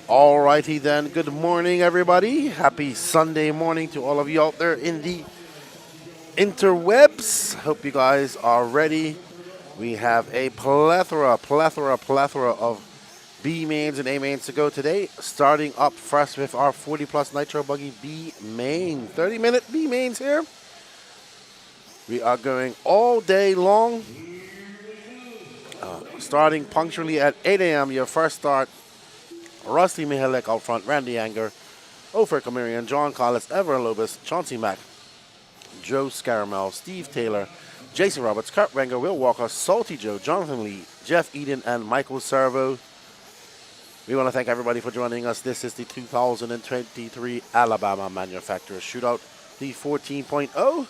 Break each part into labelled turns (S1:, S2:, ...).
S1: Alrighty then, good morning everybody. Happy Sunday morning to all of you out there in the interwebs. Hope you guys are ready. We have a plethora of B mains and A mains to go today. Starting up first with our 40 plus nitro buggy B main. 30-minute B mains here. We are going all day long. Starting punctually at 8 a.m. Your first start. Rusty Miik out front, Randy Anger, Ofer Kamarian, John Collis, Ever Lobus, Chauncey Mack, Joe Scaramel, Steve Taylor, Jason Roberts, Kurt Wenger, Will Walker, Salty Joe, Jonathan Lee, Jeff Eden, and Michael Servo. We want to thank everybody for joining us. This is the 2023 Alabama Manufacturers Shootout, the 14.0.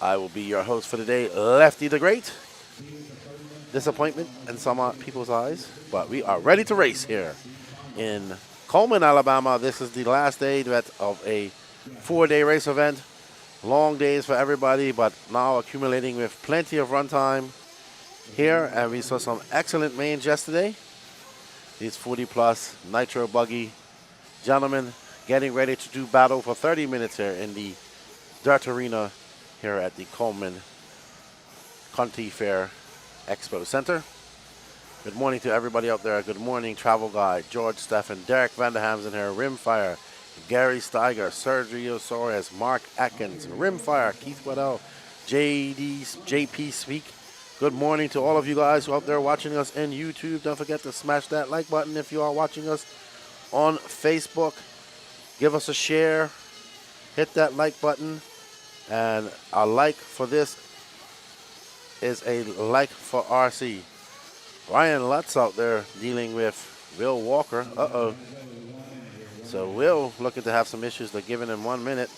S1: I will be your host for today, Lefty the Great. Disappointment in some people's eyes, but we are ready to race here in Coleman, Alabama. This is the last day of a 4-day race event. Long days for everybody, but now accumulating with plenty of run time here, and we saw some excellent mains yesterday. These 40 plus nitro buggy gentlemen getting ready to do battle for 30 minutes here in the dirt arena here at the Coleman County Fair Expo Center. Good morning to everybody out there. Good morning, Travel Guide, George Steffen, Derek Vanderham's in here, Rimfire, Gary Steiger, Sergio Soares, Mark Atkins, Rimfire, Keith Waddell, JP Speak. Good morning to all of you guys who are out there watching us in YouTube. Don't forget to smash that like button if you are watching us on Facebook. Give us a share, hit that like button, and a like for this is a like for RC. Ryan Lutz out there dealing with Will Walker. So Will looking to have some issues. They're giving him 1 minute.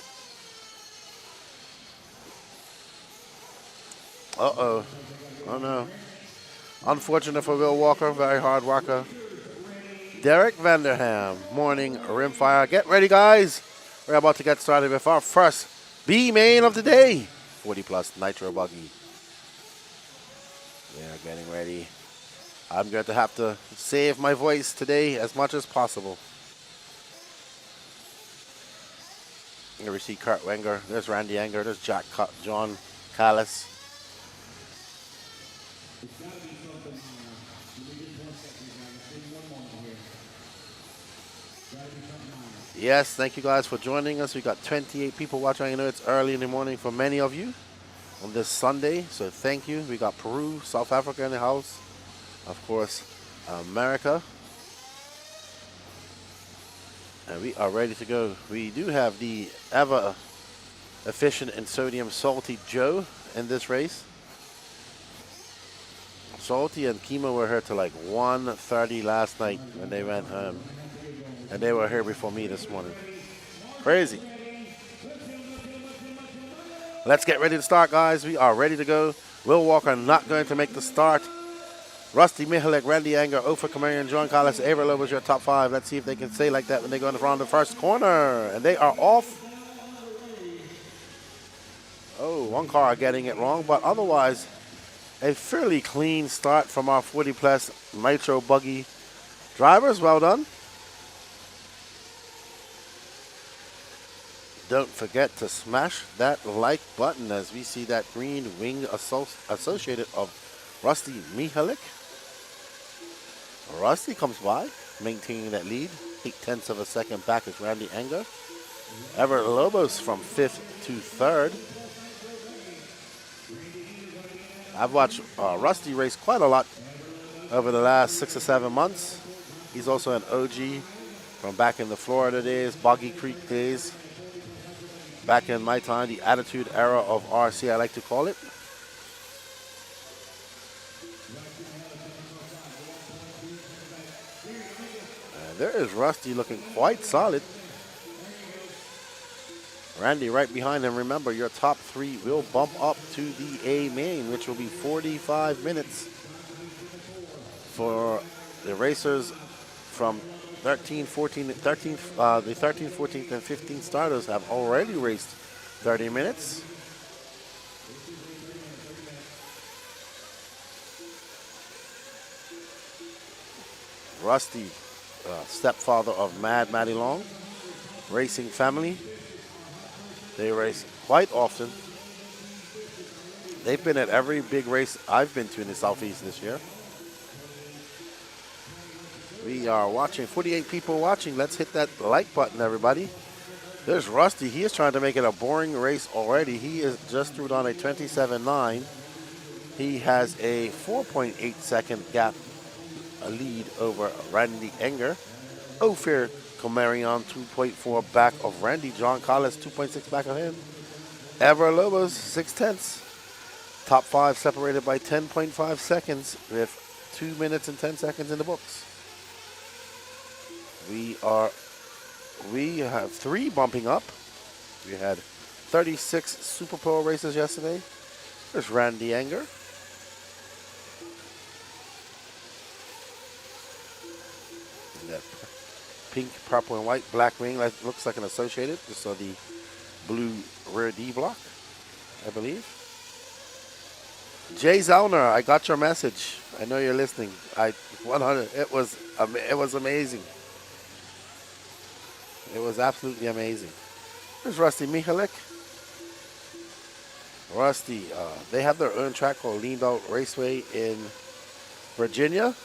S1: Oh no. Unfortunate for Will Walker. Very hard worker. Derek Vanderham. Morning Rimfire. Get ready, guys. We're about to get started with our first B main of the day. 40 plus nitro buggy. We are getting ready. I'm going to have to save my voice today as much as possible. Here we see Kurt Wenger. There's Randy Anger. There's John Callis. Yes, thank you guys for joining us. We got 28 people watching. I know it's early in the morning for many of you on this Sunday, so thank you. We got Peru, South Africa in the house, of course, America, and we are ready to go. We do have the ever efficient in sodium Salty Joe in this race. Salty and Kima were here till like 1:30 last night when they went home, and they were here before me this morning. Crazy. Let's get ready to start, guys. We are ready to go. Will Walker not going to make the start. Rusty Miik, Randy Anger, Ofer Kamarian, John Collis, Averlo was your top 5. Let's see if they can stay like that when they go in the front of the first corner. And they are off. Oh, one car getting it wrong, but otherwise a fairly clean start from our 40 plus nitro buggy drivers. Well done. Don't forget to smash that like button as we see that green wing associated of Rusty Miik. Rusty comes by, maintaining that lead. 0.8 of a second back is Randy Anger. Everett Lobos from 5th to 3rd. I've watched Rusty race quite a lot over the last 6 or 7 months. He's also an OG from back in the Florida days, Buggy Creek days. Back in my time, the Attitude Era of RC, I like to call it. And there is Rusty looking quite solid. Randy right behind him. Remember, your top three will bump up to the A main, which will be 45 minutes for the racers from 13, 14, 13, the 13, 14, and 15 starters have already raced 30 minutes. Rusty, stepfather of Mad Matty Long, racing family. They race quite often. They've been at every big race I've been to in the Southeast this year. We are watching, 48 people watching. Let's hit that like button, everybody. There's Rusty. He is trying to make it a boring race already. He is just through on a 27.9. He has a 4.8 second gap, a lead over Randy Enger. Ophir Comarion 2.4 back of Randy. John Collins 2.6 back of him. Ever Lobos 6/10. Top five separated by 10.5 seconds with 2 minutes and 10 seconds in the books. We have three bumping up. We had 36 Super Pro races yesterday. There's Randy Enger. That pink, purple, and white, black ring that looks like an Associated. Just saw the blue rear D block, I believe. Jay Zellner, I got your message. I know you're listening. 100. It was amazing. It was absolutely amazing. There's Rusty Miik. Rusty, they have their own track called Lean Belt Raceway in Virginia.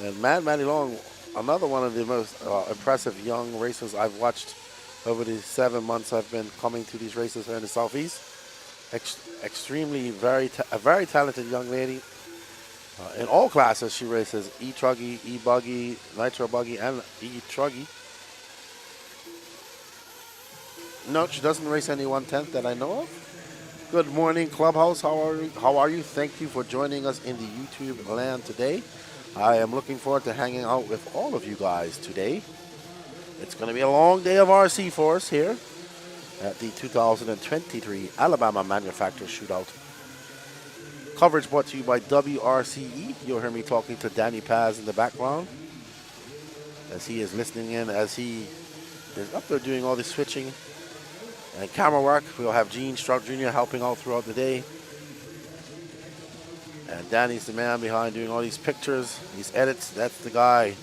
S1: And Mad Matty Long, another one of the most impressive young racers I've watched over the 7 months I've been coming to these races here in the Southeast. Extremely, a very talented young lady. In all classes, she races E-Truggy, E-Buggy, Nitro Buggy, and E-Truggy. No, she doesn't race any 1/10 that I know of. Good morning, Clubhouse. How are you? Thank you for joining us in the YouTube land today. I am looking forward to hanging out with all of you guys today. It's going to be a long day of RC for us here at the 2023 Alabama Manufacturers Shootout. Coverage brought to you by WRCE. You'll hear me talking to Danny Paz in the background as he is listening in, as he is up there doing all the switching and camera work. We'll have Gene Strout Jr. helping out throughout the day. And Danny's the man behind doing all these pictures, these edits. That's the guy.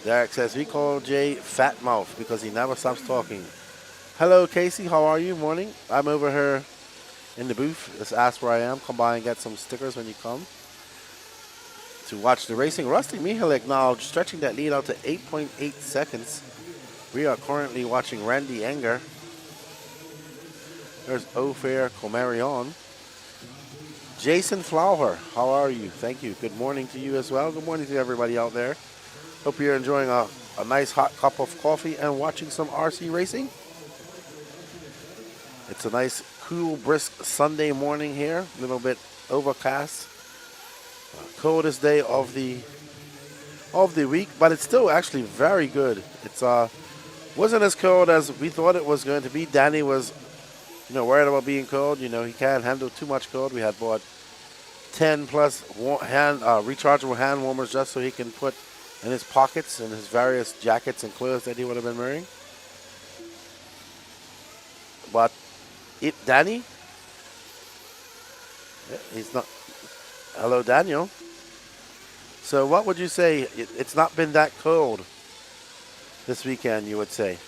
S1: Derek says, we call Jay Fat Mouth because he never stops talking. Hello, Casey. How are you? Morning. I'm over here in the booth. Just ask where I am. Come by and get some stickers when you come to watch the racing. Rusty Miik now stretching that lead out to 8.8 seconds. We are currently watching Randy Enger. There's Ophir Comarion. Jason Flower, how are you? Thank you. Good morning to you as well. Good morning to everybody out there. Hope you're enjoying a nice hot cup of coffee and watching some RC racing. It's a nice, cool, brisk Sunday morning here. A little bit overcast. Coldest day of the week, but it's still actually very good. It's wasn't as cold as we thought it was going to be. Danny was, worried about being cold. He can't handle too much cold. We had bought 10 plus rechargeable hand warmers just so he can put in his pockets and his various jackets and clothes that he would have been wearing. But Danny, he's not. Hello, Daniel. So what would you say? It's not been that cold this weekend, you would say.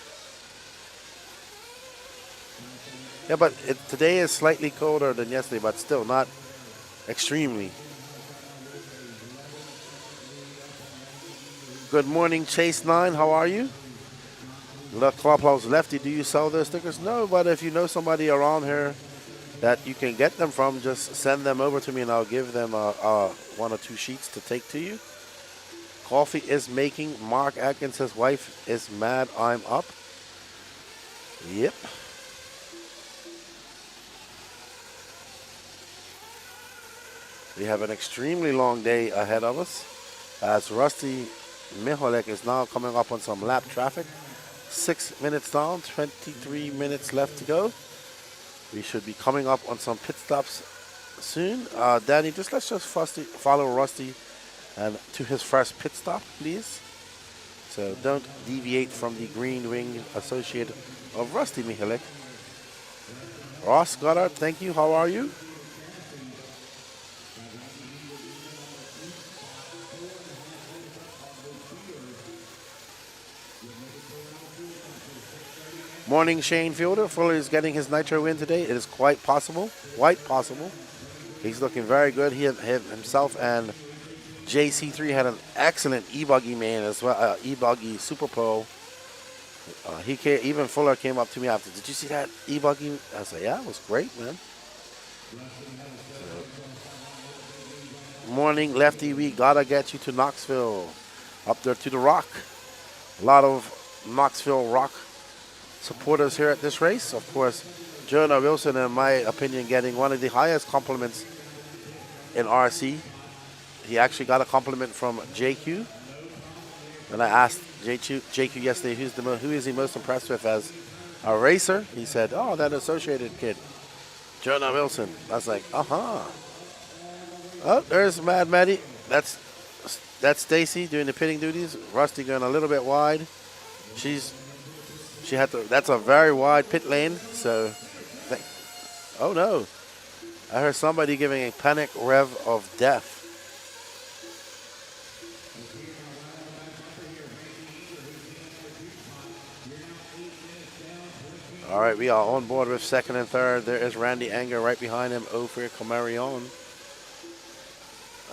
S1: Yeah, but today is slightly colder than yesterday, but still not extremely. Good morning, Chase9. How are you? The Clubhouse Lefty, do you sell those stickers? No, but if you know somebody around here that you can get them from, just send them over to me and I'll give them one or two sheets to take to you. Coffee is making. Mark Atkins, his wife is mad I'm up. Yep. We have an extremely long day ahead of us as Rusty Miik is now coming up on some lap traffic. 6 minutes down, 23 minutes left to go. We should be coming up on some pit stops soon. Danny, let's just follow Rusty and to his first pit stop, please. So don't deviate from the green wing associate of Rusty Miik. Ross Goddard, thank you. How are you? Morning, Shane Fielder. Fuller is getting his nitro win today. It is quite possible. Quite possible. He's looking very good. He himself and JC3 had an excellent e-buggy man as well. E-buggy Super Pro. Even Fuller came up to me after. Did you see that e-buggy? I said, yeah, it was great, man. Morning, Lefty. We gotta get you to Knoxville. Up there to the Rock. A lot of Knoxville Rock supporters here at this race. Of course, Jonah Wilson, in my opinion, getting one of the highest compliments in RC. He actually got a compliment from JQ. When I asked JQ yesterday who is he most impressed with as a racer, he said, oh, that Associated kid, Jonah Wilson. I was like, uh-huh. Oh, there's Mad Maddie. That's Stacy doing the pitting duties. Rusty going a little bit wide. That's a very wide pit lane, so, oh no. I heard somebody giving a panic rev of death. All right, we are on board with second and third. There is Randy Anger right behind him, Ophir Camarion.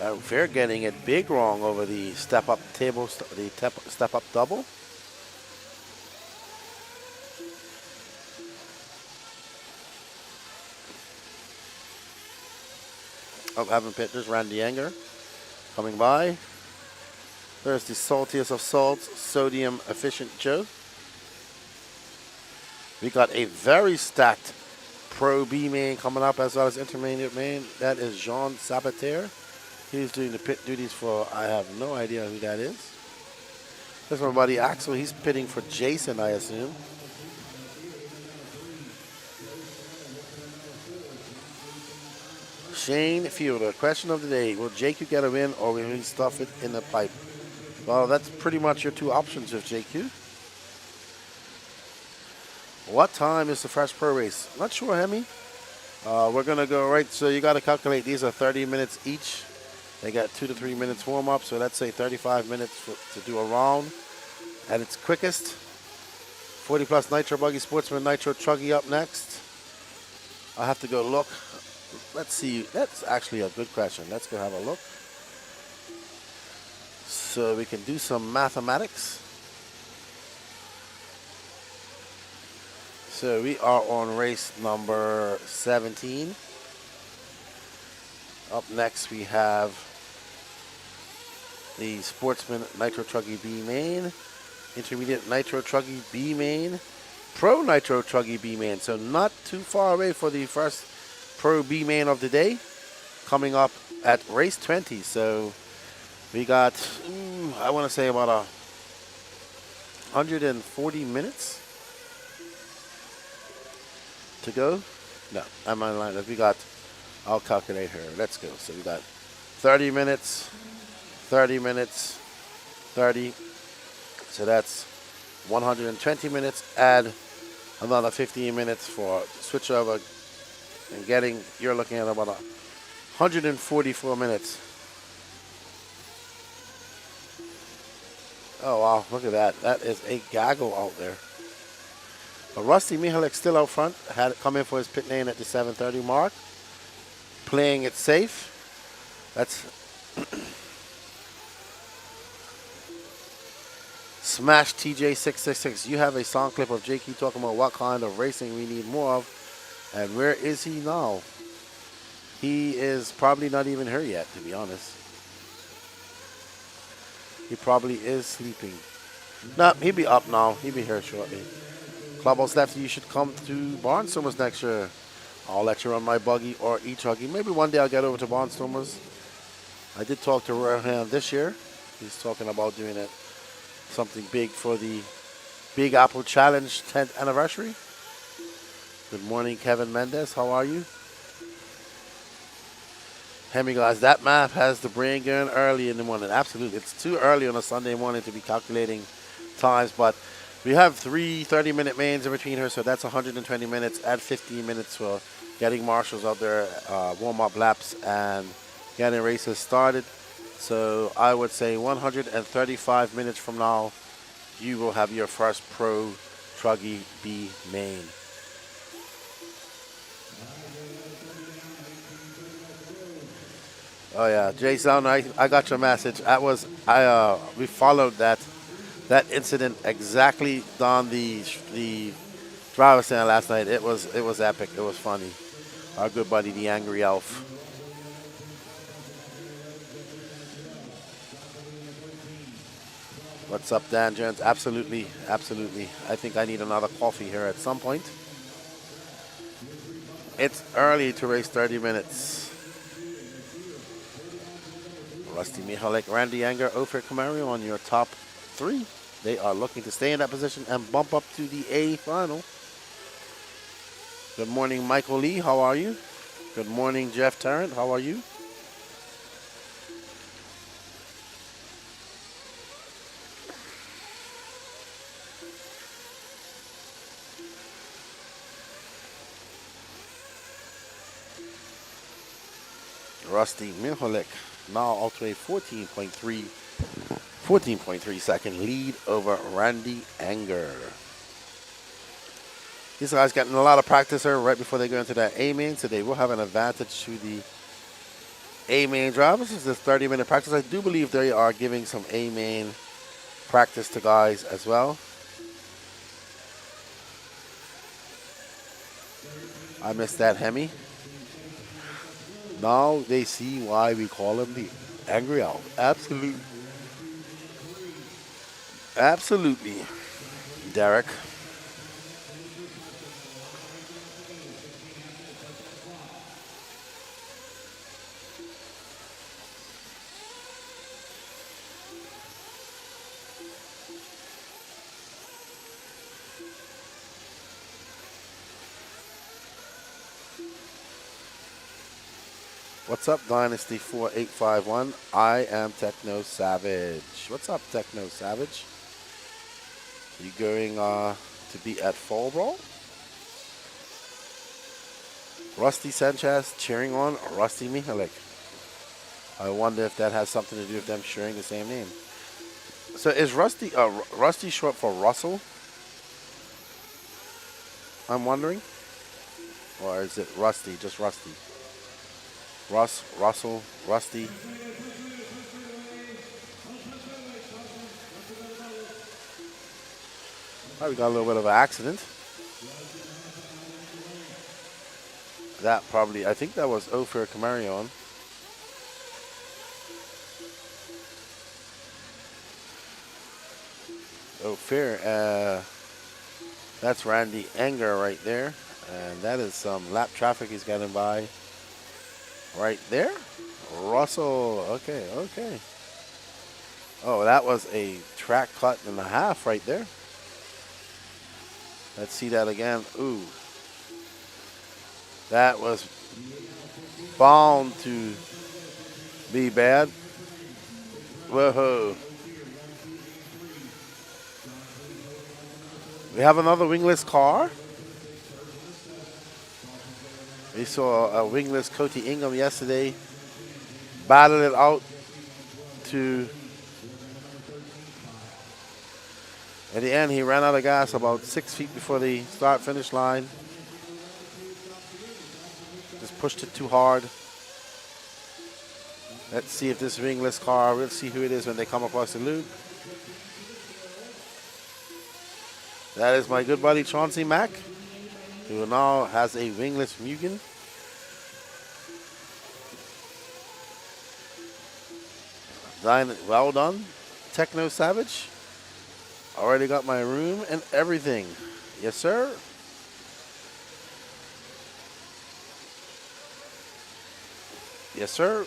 S1: Ophir getting it big wrong over the step-up table, the step-up double. Of having pitchers, Randy Anger coming by. There's the saltiest of salts, Sodium Efficient Joe. We got a very stacked Pro B main coming up as well as intermediate main. That is Jean Sabater. He's doing the pit duties for, I have no idea who that is. There's my buddy Axel. He's pitting for Jason, I assume. Shane Fielder, question of the day. Will JQ get a win or will he stuff it in the pipe? Well, that's pretty much your two options with JQ. What time is the first pro race? Not sure, Hemi. We're going to go right, so you got to calculate. These are 30 minutes each. They got 2 to 3 minutes warm up, so let's say 35 minutes to do a round at its quickest. 40 plus Nitro Buggy Sportsman Nitro Truggy up next. I'll have to go look. Let's see. That's actually a good question. Let's go have a look. So we can do some mathematics. So we are on race number 17. Up next we have the Sportsman Nitro Truggy B main, Intermediate Nitro Truggy B main, Pro Nitro Truggy B main. So not too far away for the first Pro B main of the day, coming up at race 20. So we got, I want to say about 140 minutes to go. No, I'm on line. We got, I'll calculate her. Let's go. So we got 30 minutes, 30 minutes, 30. So that's 120 minutes. Add another 15 minutes for switch over and getting, you're looking at about 144 minutes. Oh, wow. Look at that. That is a gaggle out there. But Rusty Miik still out front. Had it come in for his pit lane at the 7:30 mark. Playing it safe. That's Smash TJ666. You have a sound clip of JQ talking about what kind of racing we need more of. And where is he now? He is probably not even here yet, to be honest. He probably is sleeping. No, he'll be up now. He'll be here shortly. Clubhouse Lefty, you should come to Barnstormers next year. I'll let you run my buggy or truggy. Maybe one day I'll get over to Barnstormers. I did talk to Rohan this year. He's talking about doing it something big for the Big Apple Challenge 10th anniversary. Good morning, Kevin Mendez. How are you? Hemi guys, that map has the brain going early in the morning. Absolutely. It's too early on a Sunday morning to be calculating times, but we have 3 30-minute mains in between here, so that's 120 minutes. Add 15 minutes for getting marshals out there, warm-up laps, and getting races started. So I would say 135 minutes from now, you will have your first pro Truggy B main. Oh yeah, Jason, I got your message. That was we followed that incident exactly on the driver's stand last night. It was epic. It was funny. Our good buddy, the Angry Elf. What's up, Dan Jones? Absolutely, absolutely. I think I need another coffee here at some point. It's early to race 30 minutes. Rusty Miik, Randy Anger, Ofer Camario on your top 3. They are looking to stay in that position and bump up to the A final. Good morning, Michael Lee. How are you? Good morning, Jeff Tarrant. How are you? Rusty Miik now all to a 14.3 second lead over Randy Anger. These guys getting a lot of practice here right before they go into that A main, so they will have an advantage to the A main drive. This is the 30-minute practice. I do believe they are giving some A main practice to guys as well. I missed that, Hemi. Now they see why we call him the Angry Elf. Absolutely. Absolutely, Derek. What's up, Dynasty 4851? I am Techno Savage. What's up, Techno Savage? You going to be at Fall Brawl? Rusty Sanchez cheering on Rusty Miik. I wonder if that has something to do with them sharing the same name. So is Rusty short for Russell? I'm wondering. Or is it Rusty, just Rusty? Russell, Rusty. Oh, we got a little bit of an accident. That probably, I think that was Ofer Camarion. Ofer, that's Randy Anger right there. And that is some lap traffic he's getting by. Right there. Russell, okay. Oh, that was a track cut and a half right there. Let's see that again. Ooh. That was bound to be bad. Whoa. We have another wingless car. We saw a wingless Cody Ingham yesterday. Battled it out to... At the end, he ran out of gas about 6 feet before the start-finish line. Just pushed it too hard. Let's see if this wingless car, we'll see who it is when they come across the loop. That is my good buddy Chauncey Mack, who now has a wingless Mugen. Well done. Techno Savage. Already got my room and everything. Yes, sir. Yes, sir.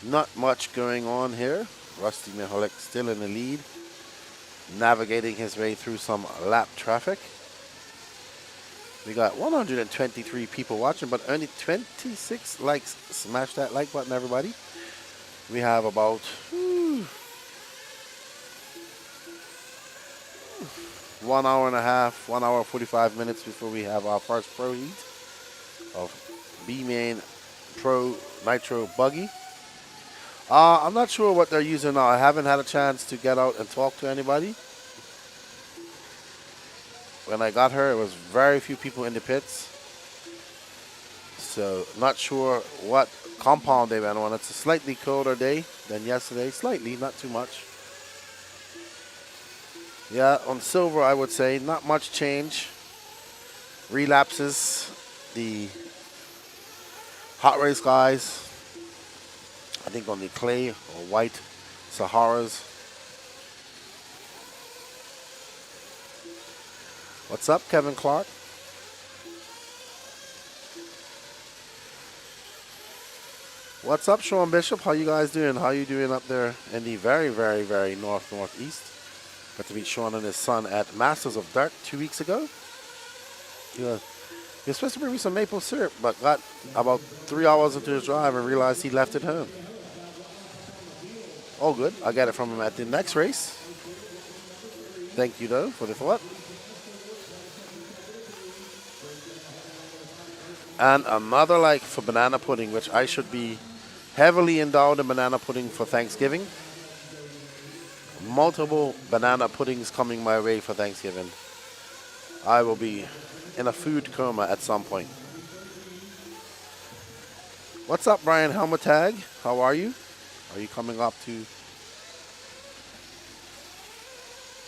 S1: Not much going on here. Rusty Miik still in the lead, navigating his way through some lap traffic. We got 123 people watching, but only 26 likes. Smash that like button, everybody. We have about 1 hour and a half, 1 hour 45 minutes before we have our first pro heat of B-Main Pro Nitro Buggy. I'm not sure what they're using now. I haven't had a chance to get out and talk to anybody. When I got here, it was very few people in the pits. So, not sure what compound they went on. It's a slightly colder day than yesterday. Slightly, not too much. Yeah, on silver, I would say not much change. Relapses, the hot race guys, I think on the clay or white Saharas. What's up, Kevin Clark? What's up, Sean Bishop? How you guys doing? How you doing up there in the very, very, very northeast? Got to meet Sean and his son at Masters of Dirt 2 weeks ago. Yeah. He was supposed to bring me some maple syrup, but got about 3 hours into his drive and realized he left it home. All good. I'll get it from him at the next race. Thank you, though, for the thought. And another like for banana pudding, which I should be heavily endowed in banana pudding for Thanksgiving. Multiple banana puddings coming my way for Thanksgiving. I will be in a food coma at some point. What's up, Brian Helmetag? How are you? Are you coming up to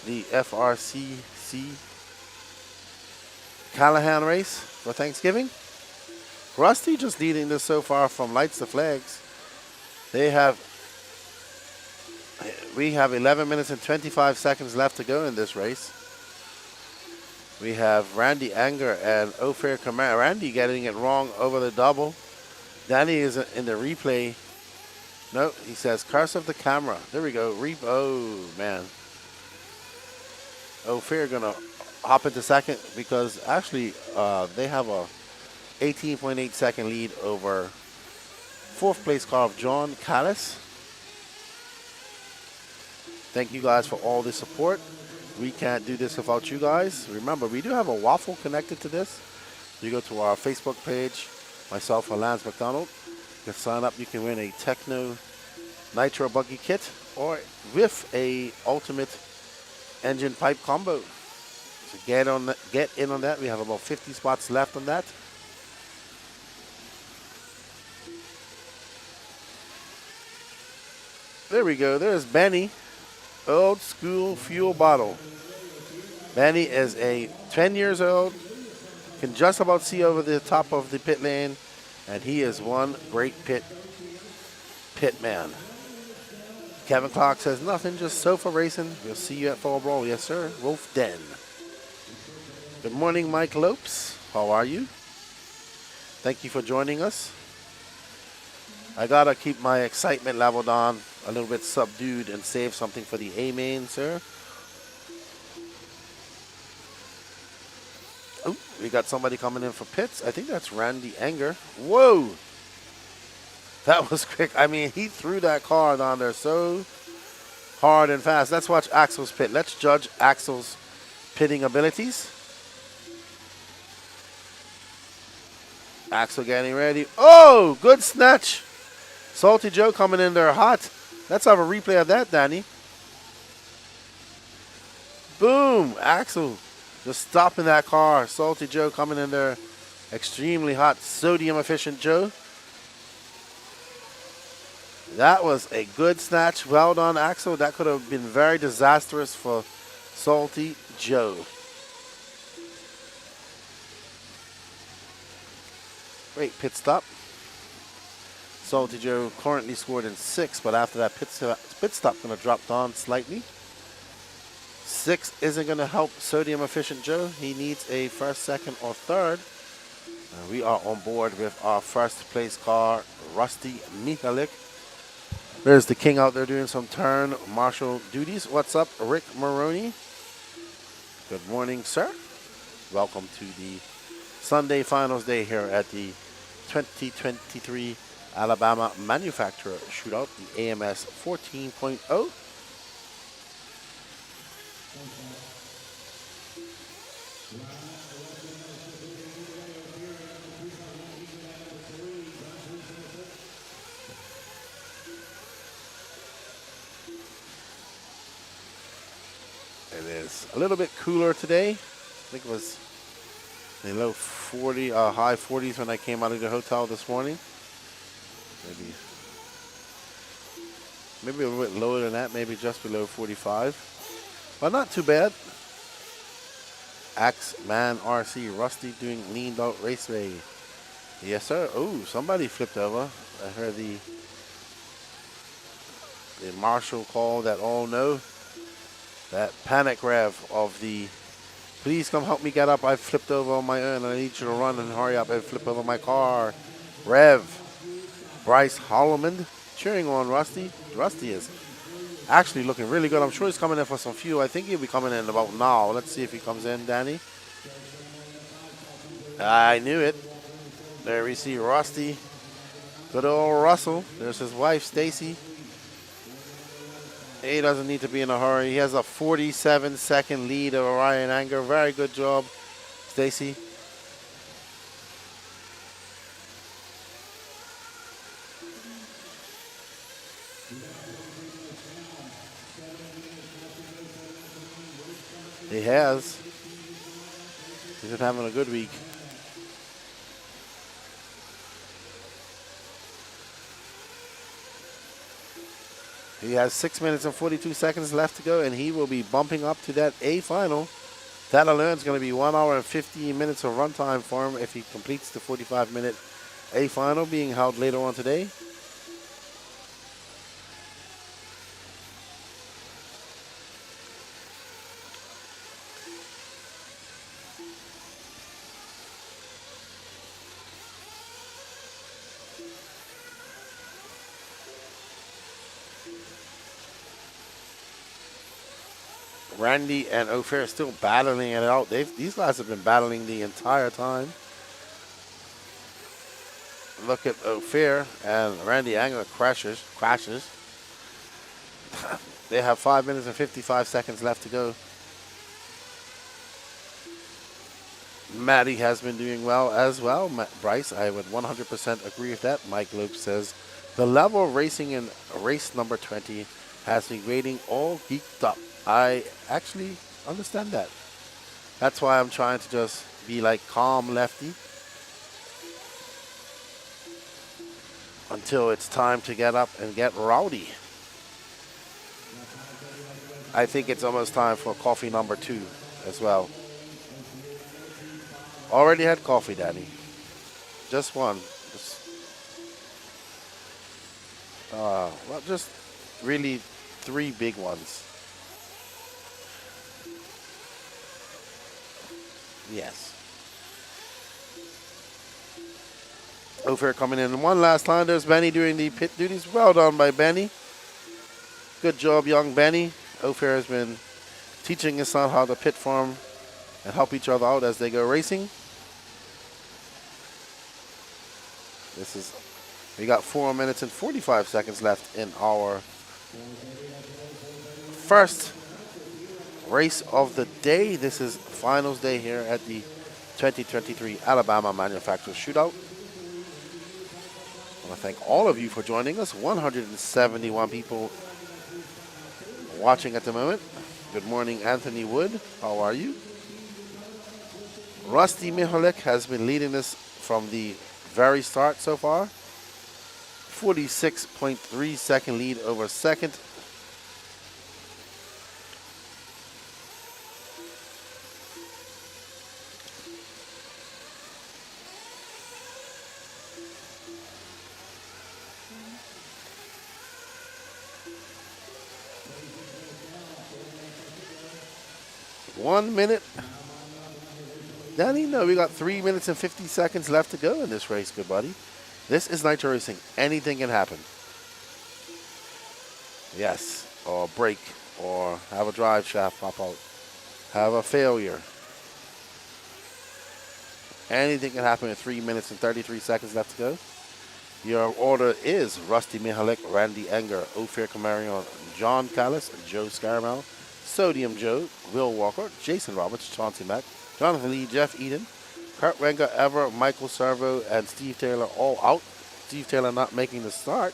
S1: the FRCC Callahan race for Thanksgiving? Rusty just leading this so far from lights to flags. We have 11 minutes and 25 seconds left to go in this race. We have Randy Anger and Ophir Kamara. Randy getting it wrong over the double. Danny is in the replay. No, he says curse of the camera. There we go. Oh, man. Ophir gonna hop into second because actually they have a 18.8 second lead over fourth place car of John Callis. Thank you guys for all the support. We can't do this without you guys. Remember, we do have a waffle connected to this. You go to our Facebook page, myself and Lance McDonald. You can sign up. You can win a Techno Nitro Buggy kit or with a ultimate engine pipe combo. So get in on that. We have about 50 spots left on that. There we go. There's Benny. Old school fuel bottle. Benny is 10 years old. Can just about see over the top of the pit lane. And he is one great pit man. Kevin Clark says nothing, just sofa racing. We'll see you at Fall Brawl. Yes, sir. Wolf Den. Good morning, Mike Lopes. How are you? Thank you for joining us. I gotta keep my excitement level down, a little bit subdued, and save something for the A-main, sir. Oh, we got somebody coming in for pits. I think that's Randy Anger. Whoa! That was quick. I mean, he threw that car down there so hard and fast. Let's watch Axel's pit. Let's judge Axel's pitting abilities. Axel getting ready. Oh, good snatch. Salty Joe coming in there hot. Let's have a replay of that, Danny. Boom. Axel just stopping that car. Salty Joe coming in there extremely hot. Sodium efficient Joe. That was a good snatch. Well done, Axel. That could have been very disastrous for Salty Joe. Great pit stop. Salty Joe currently scored in 6, but after that pit stop going to drop down slightly. 6 isn't going to help Sodium Efficient Joe. He needs a first, second, or third. We are on board with our first place car, Rusty Miik. There's the king out there doing some turn marshal duties. What's up, Rick Maroney? Good morning, sir. Welcome to the Sunday finals day here at the 2023 Alabama Manufacturer Shootout, the AMS 14.0. It is a little bit cooler today. I think it was a low 40, high 40s when I came out of the hotel this morning. Maybe a little bit lower than that, maybe just below 45. But not too bad. Axeman RC Rusty doing leaned out raceway. Yes, sir. Oh, somebody flipped over. I heard the marshal call that all know. That panic rev of the, please come help me get up. I flipped over on my own. I need you to run and hurry up and flip over my car. Rev. Bryce Holloman cheering on Rusty. Rusty is actually looking really good. I'm sure he's coming in for some fuel. I think he'll be coming in about now. Let's see if he comes in, Danny. I knew it. There we see Rusty. Good old Russell. There's his wife, Stacy. He doesn't need to be in a hurry. He has a 47-second lead over Ryan Anger. Very good job, Stacy. He has. He's been having a good week. He has 6 minutes and 42 seconds left to go, and he will be bumping up to that A final. That alone is going to be 1 hour and 15 minutes of runtime for him if he completes the 45-minute A final being held later on today. Randy and Ophir still battling it out. These guys have been battling the entire time. Look at Ophir and Randy Anger crashes. They have 5 minutes and 55 seconds left to go. Maddie has been doing well as well. Bryce, I would 100% agree with that. Mike Loeb says, the level of racing in race number 20 has me grading all geeked up. I actually understand that. That's why I'm trying to just be like calm lefty until it's time to get up and get rowdy. I think it's almost time for coffee number 2 as well. Already had coffee, Daddy. Just one. Well, just really 3 big ones. Yes. Ophir coming in one last time. There's Benny doing the pit duties. Well done by Benny. Good job, young Benny. Ophir has been teaching his son how to pit farm and help each other out as they go racing. We got 4 minutes and 45 seconds left in our first race of the day. This is finals day here at the 2023 Alabama Manufacturer Shootout. I want to thank all of you for joining us. 171 people watching at the moment. Good morning, Anthony Wood. How are you? Rusty Miik has been leading this from the very start so far. 46.3 second lead over second. One minute. Danny, no, we got 3 minutes and 50 seconds left to go in this race, good buddy. This is nitro racing. Anything can happen. Yes, or break, or have a drive shaft pop out, have a failure. Anything can happen in 3 minutes and 33 seconds left to go. Your order is Rusty Miik, Randy Enger, Ophir Camarion, John Callis, Joe Scaramel, Sodium Joe, Will Walker, Jason Roberts, Chauncey Mack, Jonathan Lee, Jeff Eden, Kurt Wenger, Ever, Michael Servo, and Steve Taylor all out. Steve Taylor not making the start,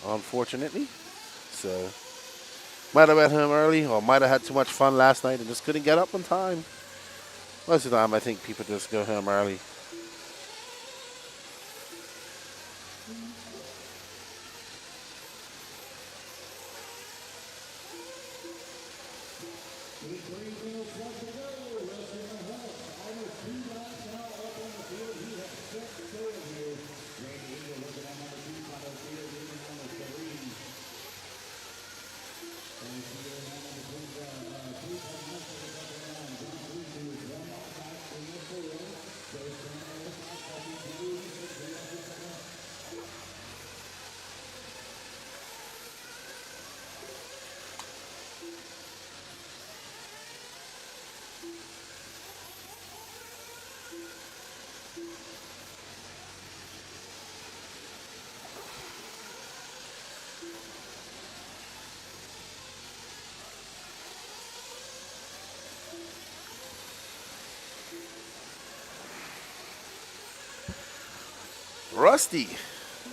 S1: unfortunately. So, might have met him early, or might have had too much fun last night and just couldn't get up on time. Most of the time, I think people just go home early. Rusty,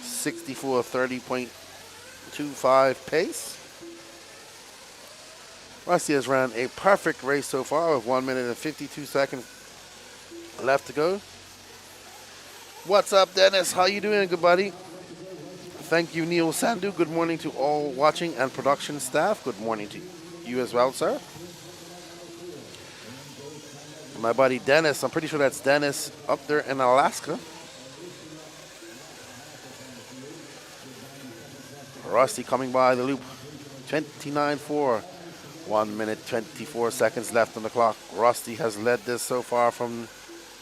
S1: 64:30.25 pace. Rusty has ran a perfect race so far with 1 minute and 52 seconds left to go. What's up, Dennis? How you doing, good buddy? Thank you, Neil Sandu. Good morning to all watching and production staff. Good morning to you as well, sir. My buddy Dennis, I'm pretty sure that's Dennis up there in Alaska. Rusty coming by the loop, 29.4, 1 minute 24 seconds left on the clock. Rusty has led this so far from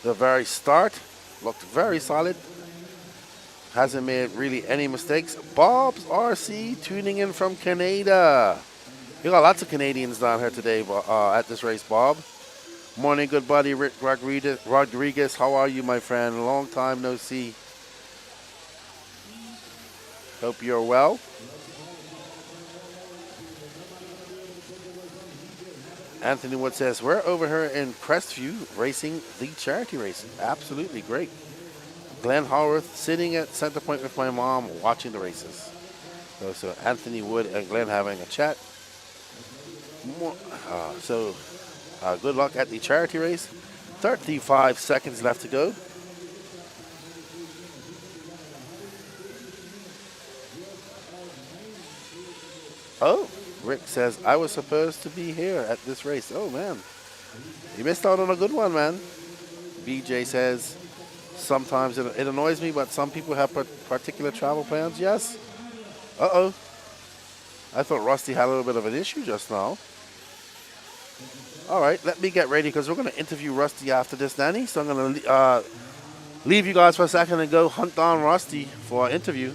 S1: the very start. Looked very solid. Hasn't made really any mistakes. Bob's RC tuning in from Canada. You got lots of Canadians down here today at this race, Bob. Morning, good buddy, Rick Rodriguez. How are you, my friend? Long time no see. Hope you're well. Anthony Wood says, we're over here in Crestview racing the charity race. Absolutely great. Glenn Howarth sitting at center point with my mom watching the races. So Anthony Wood and Glenn having a chat. Good luck at the charity race. 35 seconds left to go. Oh, Rick says, I was supposed to be here at this race. Oh, man. You missed out on a good one, man. BJ says, sometimes it annoys me, but some people have particular travel plans. Yes. Uh-oh. I thought Rusty had a little bit of an issue just now. All right, let me get ready because we're going to interview Rusty after this, Danny. So I'm going to leave you guys for a second and go hunt down Rusty for our interview.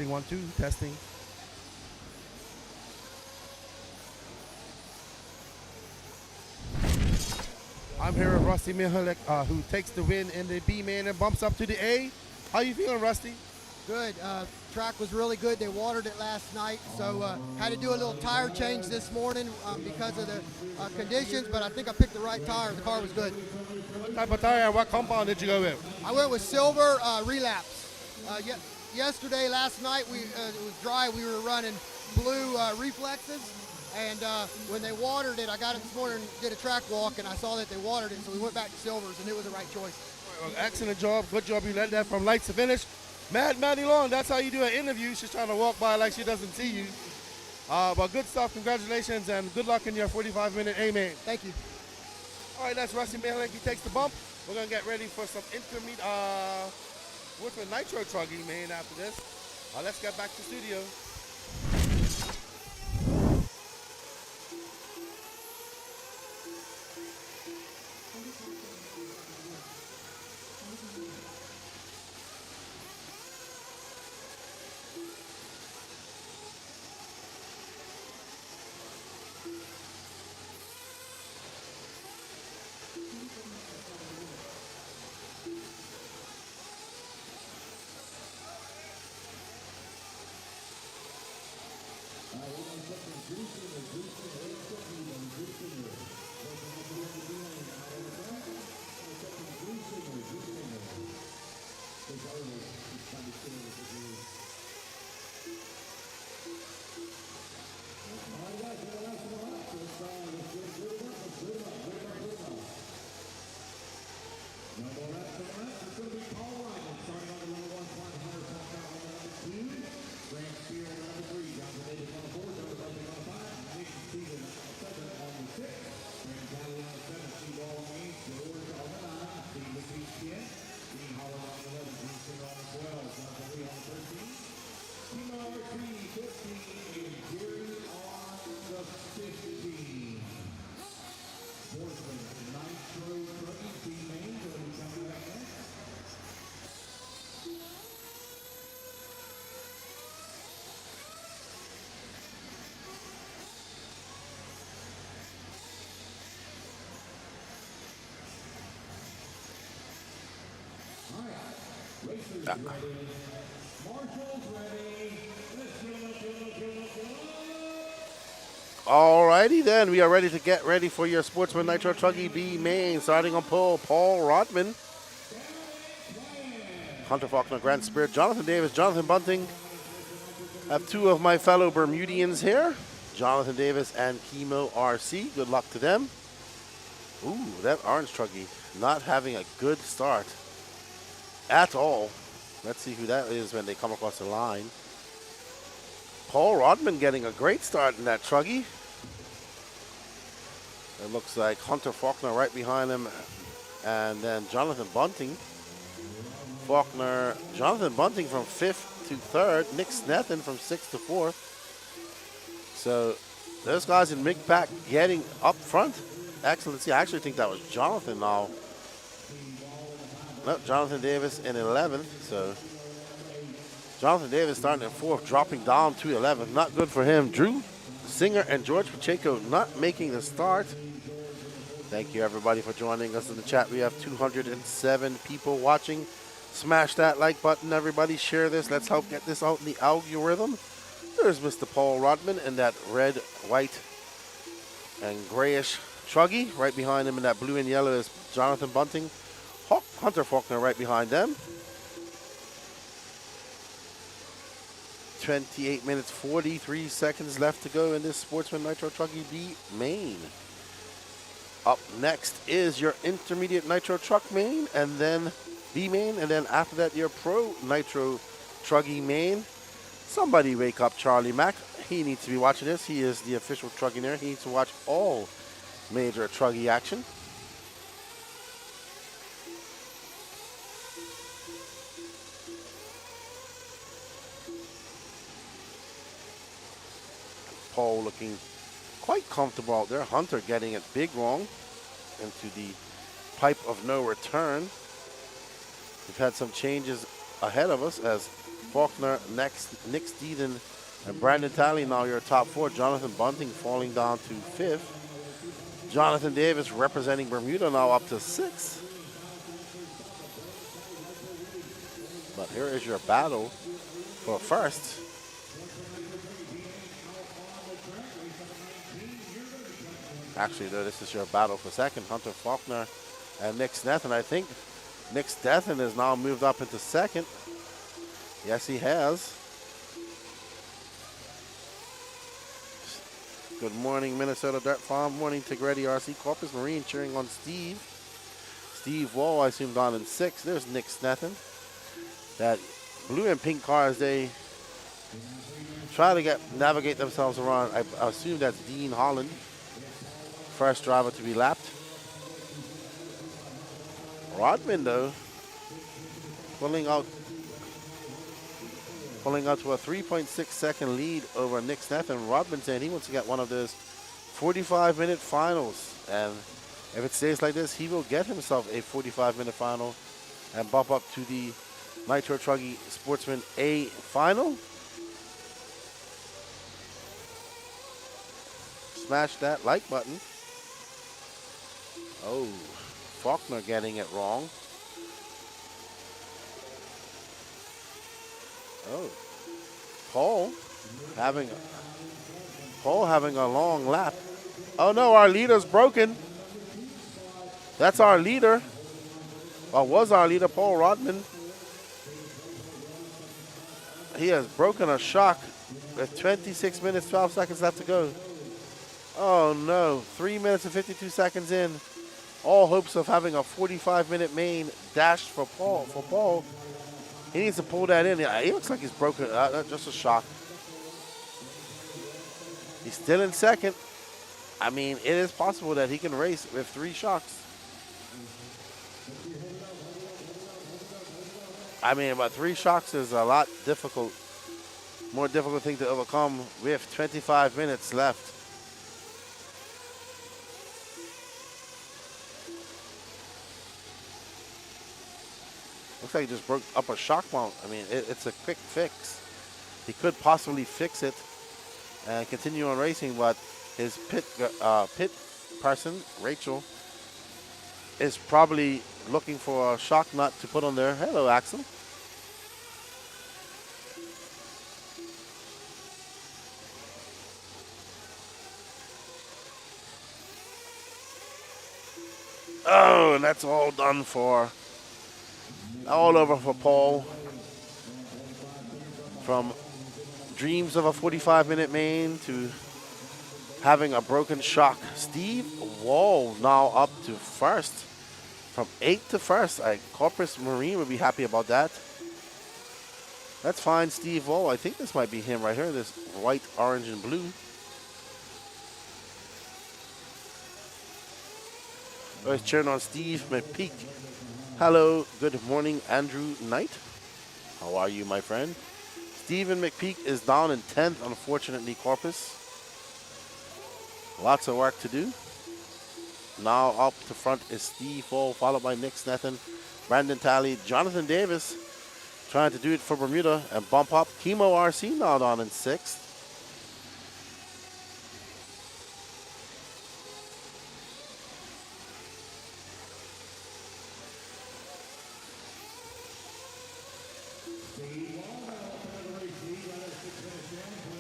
S1: Testing 1, 2, testing. I'm here with Rusty Miik, who takes the win in the B main and bumps up to the A. How you feeling, Rusty?
S2: Good. Track was really good. They watered it last night, so had to do a little tire change this morning because of the conditions, but I think I picked the right tire. The car was good.
S1: What type of tire and what compound did you go with?
S2: I went with silver relapse. Yesterday, last night, it was dry. We were running blue reflexes, and when they watered it, I got it this morning and did a track walk, and I saw that they watered it, so we went back to silvers, and it was the right choice.
S1: Well, excellent job. Good job. You led that from lights to finish. Maddie Long, that's how you do an interview. She's trying to walk by like she doesn't see you. But good stuff. Congratulations, and good luck in your 45-minute A-main.
S2: Thank you.
S1: All right, that's Rusty Miik. He takes the bump. We're going to get ready for some intermediate with a nitro truggy main after this. Let's get back to studio. Alrighty then, we are ready to get ready for your Sportsman Nitro Truggy B main. Starting on pole, Paul Rodman, Hunter Faulkner, Grant Spirit, Jonathan Davis, Jonathan Bunting. I have two of my fellow Bermudians here, Jonathan Davis and Chemo RC. Good luck to them. Ooh, that orange truggy not having a good start at all. Let's see who that is when they come across the line. Paul Rodman getting a great start in that truggy. It looks like Hunter Faulkner right behind him, and then Jonathan Bunting. Jonathan Bunting from 5th to 3rd. Nick Snethen from 6th to 4th. So those guys in Miik Pack getting up front. Excellent. See, I actually think that was Jonathan now. No, Jonathan Davis in 11th. So Jonathan Davis starting at 4th, dropping down to 11th. Not good for him. Drew Singer and George Pacheco not making the start. Thank you, everybody, for joining us in the chat. We have 207 people watching. Smash that like button, everybody. Share this. Let's help get this out in the algorithm. There's Mr. Paul Rodman in that red, white, and grayish truggy. Right behind him in that blue and yellow is Jonathan Bunting. Hunter Faulkner right behind them. 28 minutes, 43 seconds left to go in this Sportsman Nitro Truggy B main. Up next is your intermediate Nitro Truck main, and then B main, and then after that your Pro Nitro Truggy main. Somebody wake up Charlie Mack. He needs to be watching this. He is the official Truggineer. He needs to watch all major Truggy action. Paul looking quite comfortable out there. Hunter getting it big wrong into the pipe of no return. We've had some changes ahead of us as Faulkner, next, Nick Steeden, and Brandon Talley now your top 4. Jonathan Bunting falling down to 5th. Jonathan Davis representing Bermuda now up to 6th. But here is your battle for first. Actually, though, this is your battle for second. Hunter Faulkner and Nick Snethen. I think Nick Snethen has now moved up into second. Yes, he has. Good morning, Minnesota Dirt Farm. Morning, Tigretti RC. Corpus Marine cheering on Steve. Steve Wall, I assume, down in 6th. There's Nick Snethen. That blue and pink car as they try to navigate themselves around. I assume that's Dean Holland. First driver to be lapped. Rodman, though, pulling out to a 3.6 second lead over Nick Snethen. Rodman saying he wants to get one of those 45-minute finals. And if it stays like this, he will get himself a 45-minute final and bump up to the Nitro Truggy Sportsman A final. Smash that like button. Oh, Faulkner getting it wrong. Oh, Paul having a long lap. Oh no, our leader's broken. That's our leader. Well, was our leader, Paul Rodman. He has broken a shock with 26 minutes, 12 seconds left to go. Oh no, 3 minutes and 52 seconds in. All hopes of having a 45-minute main dashed for Paul. He needs to pull that in. He looks like he's broken. Just a shock. He's still in second. I mean, it is possible that he can race with 3 shocks. I mean, but 3 shocks is a lot more difficult thing to overcome with 25 minutes left. Looks like he just broke up a shock mount. I mean, it's a quick fix. He could possibly fix it and continue on racing, but his pit person, Rachel, is probably looking for a shock nut to put on there. Hello, Axel. Oh, and that's all done for. All over for Paul. From dreams of a 45-minute main to having a broken shock. Steve Wall now up to first. From 8th to 1st. Corpus Marine would be happy about that. That's fine, Steve Wall. I think this might be him right here. This white, orange, and blue. Always cheering on Steve Miik. Hello, good morning, Andrew Knight. How are you, my friend? Stephen McPeak is down in 10th, unfortunately, Corpus. Lots of work to do. Now up to front is Steve Wall, followed by Nick Snethen, Brandon Talley, Jonathan Davis, trying to do it for Bermuda and bump up. Chemo RC now down in 6th.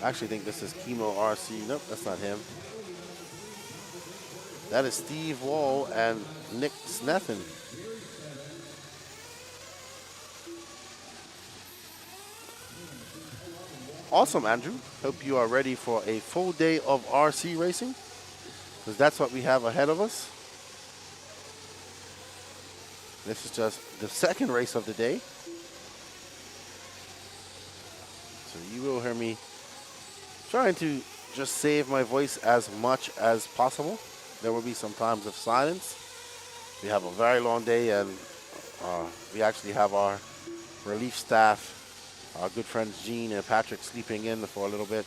S1: I actually think this is Chemo RC. Nope, that's not him. That is Steve Wall and Nick Snethen. Awesome, Andrew. Hope you are ready for a full day of RC racing, because that's what we have ahead of us. This is just the second race of the day. So you will hear me trying to just save my voice as much as possible. There will be some times of silence. We have a very long day, and we actually have our relief staff, our good friends Gene and Patrick, sleeping in for a little bit.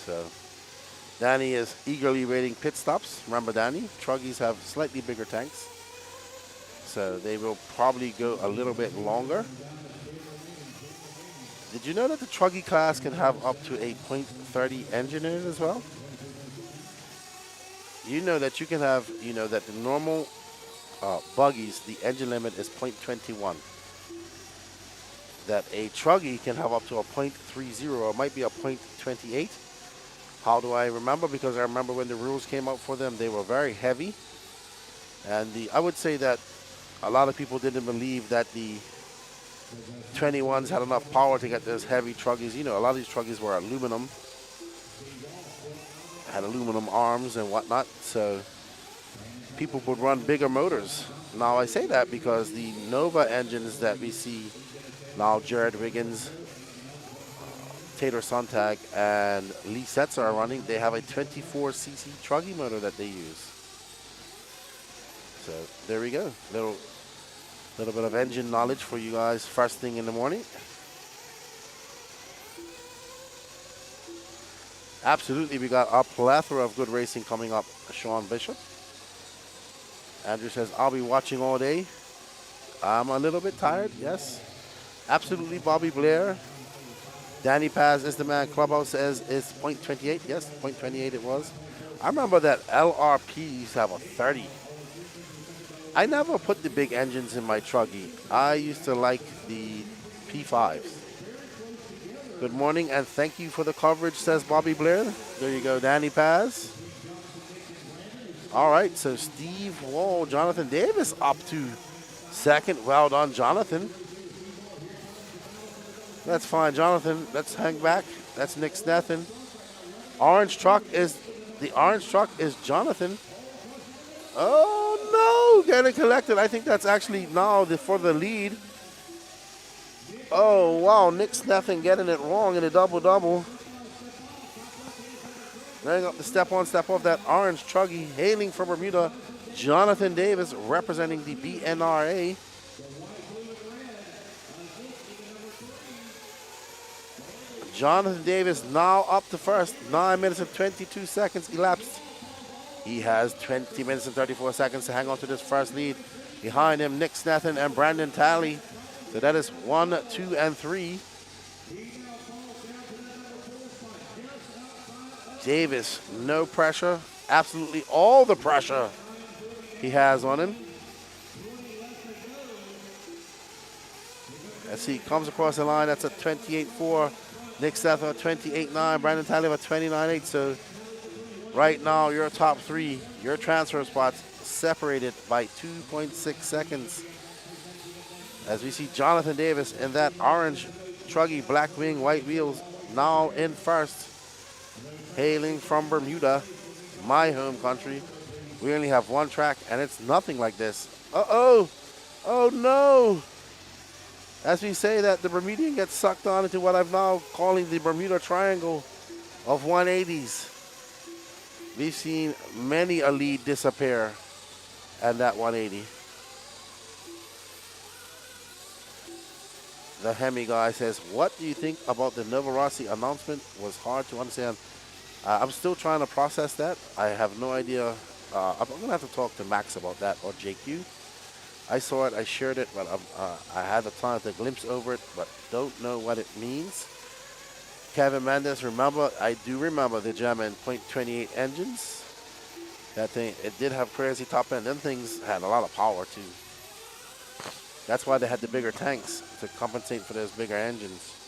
S1: So Danny is eagerly waiting pit stops. Remember Danny, Truggies have slightly bigger tanks. So they will probably go a little bit longer. Did you know that the truggy class can have up to a .30 engine in it as well? You know that you can have, that the normal buggies, the engine limit is .21. That a truggy can have up to a .30 or it might be a .28. How do I remember? Because I remember when the rules came out for them, they were very heavy. And I would say that a lot of people didn't believe that the 21s had enough power to get those heavy truggies. A lot of these truggies were aluminum, had aluminum arms and whatnot, so people would run bigger motors. Now I say that because the Nova engines that we see now, Jared Wiggins, Tater Sontag, and Lee Setzer are running, they have a 24cc truggy motor that they use. So there we go. Little bit of engine knowledge for you guys first thing in the morning. Absolutely, we got a plethora of good racing coming up. Sean Bishop. Andrew says, I'll be watching all day. I'm a little bit tired, yes. Absolutely, Bobby Blair. Danny Paz is the man. Clubhouse says it's .28. Yes, .28 it was. I remember that LRP used to have a 30. I never put the big engines in my truggy. I used to like the P5s. Good morning and thank you for the coverage, says Bobby Blair. There you go, Danny Paz. All right, so Steve Wall, Jonathan Davis up to second. Well done, Jonathan. That's fine, Jonathan. Let's hang back. That's Nick Snethen. The orange truck is Jonathan. Oh no, getting collected. I think that's actually now for the lead. Oh wow, Nick Snethen getting it wrong in a double-double. Running up the step on, step off that orange truggy, hailing from Bermuda, Jonathan Davis representing the BNRA. Jonathan Davis now up to first. 9 minutes and 22 seconds elapsed. He has 20 minutes and 34 seconds to hang on to this first lead. Behind him, Nick Snethen and Brandon Talley. So that is 1, 2, and 3. Davis, no pressure. Absolutely all the pressure he has on him. As he comes across the line, that's a 28.4. Nick Snethen a 28.9. Brandon Talley a 29.8. So right now, your top three, your transfer spots separated by 2.6 seconds. As we see Jonathan Davis in that orange truggy, black wing, white wheels, now in first. Hailing from Bermuda, my home country. We only have one track, and it's nothing like this. Uh-oh. Oh, no. As we say that, the Bermudian gets sucked on into what I'm now calling the Bermuda Triangle of 180s. We've seen many a lead disappear at that 180. The Hemi guy says, what do you think about the Nova Rossi announcement? Was hard to understand. I'm still trying to process that. I have no idea. I'm going to have to talk to Max about that or JQ. I saw it, I shared it, but I had the time to glimpse over it, but don't know what it means. Kevin Mendes, I do remember the German .28 engines. That thing, it did have crazy top end. Them things had a lot of power too. That's why they had the bigger tanks, to compensate for those bigger engines.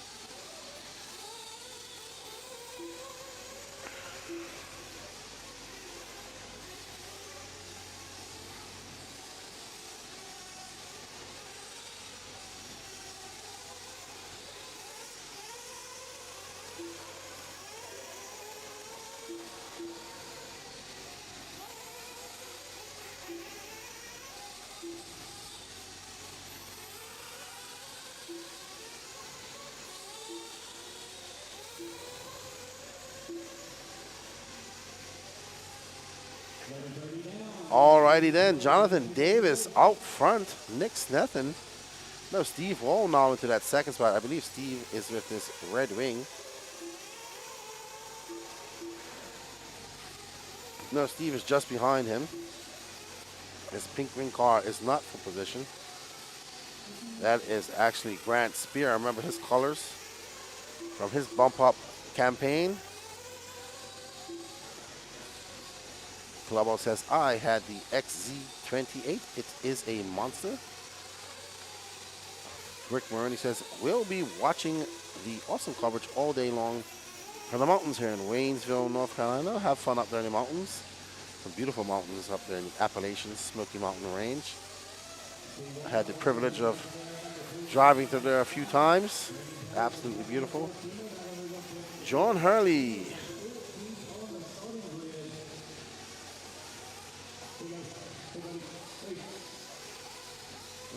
S1: Alrighty then, Jonathan Davis out front. Nick Snethen. No, Steve Wall now into that second spot. I believe Steve is with this red wing. No, Steve is just behind him. This pink ring car is not for position. That is actually Grant Spear. I remember his colors from his bump up campaign. Clubhouse says, I had the XZ28. It is a monster. Rick Maroney says, we'll be watching the awesome coverage all day long from the mountains here in Waynesville, North Carolina. Have fun up there in the mountains. Some beautiful mountains up there in the Appalachians, Smoky Mountain Range. I had the privilege of driving through there a few times. Absolutely beautiful. John Hurley.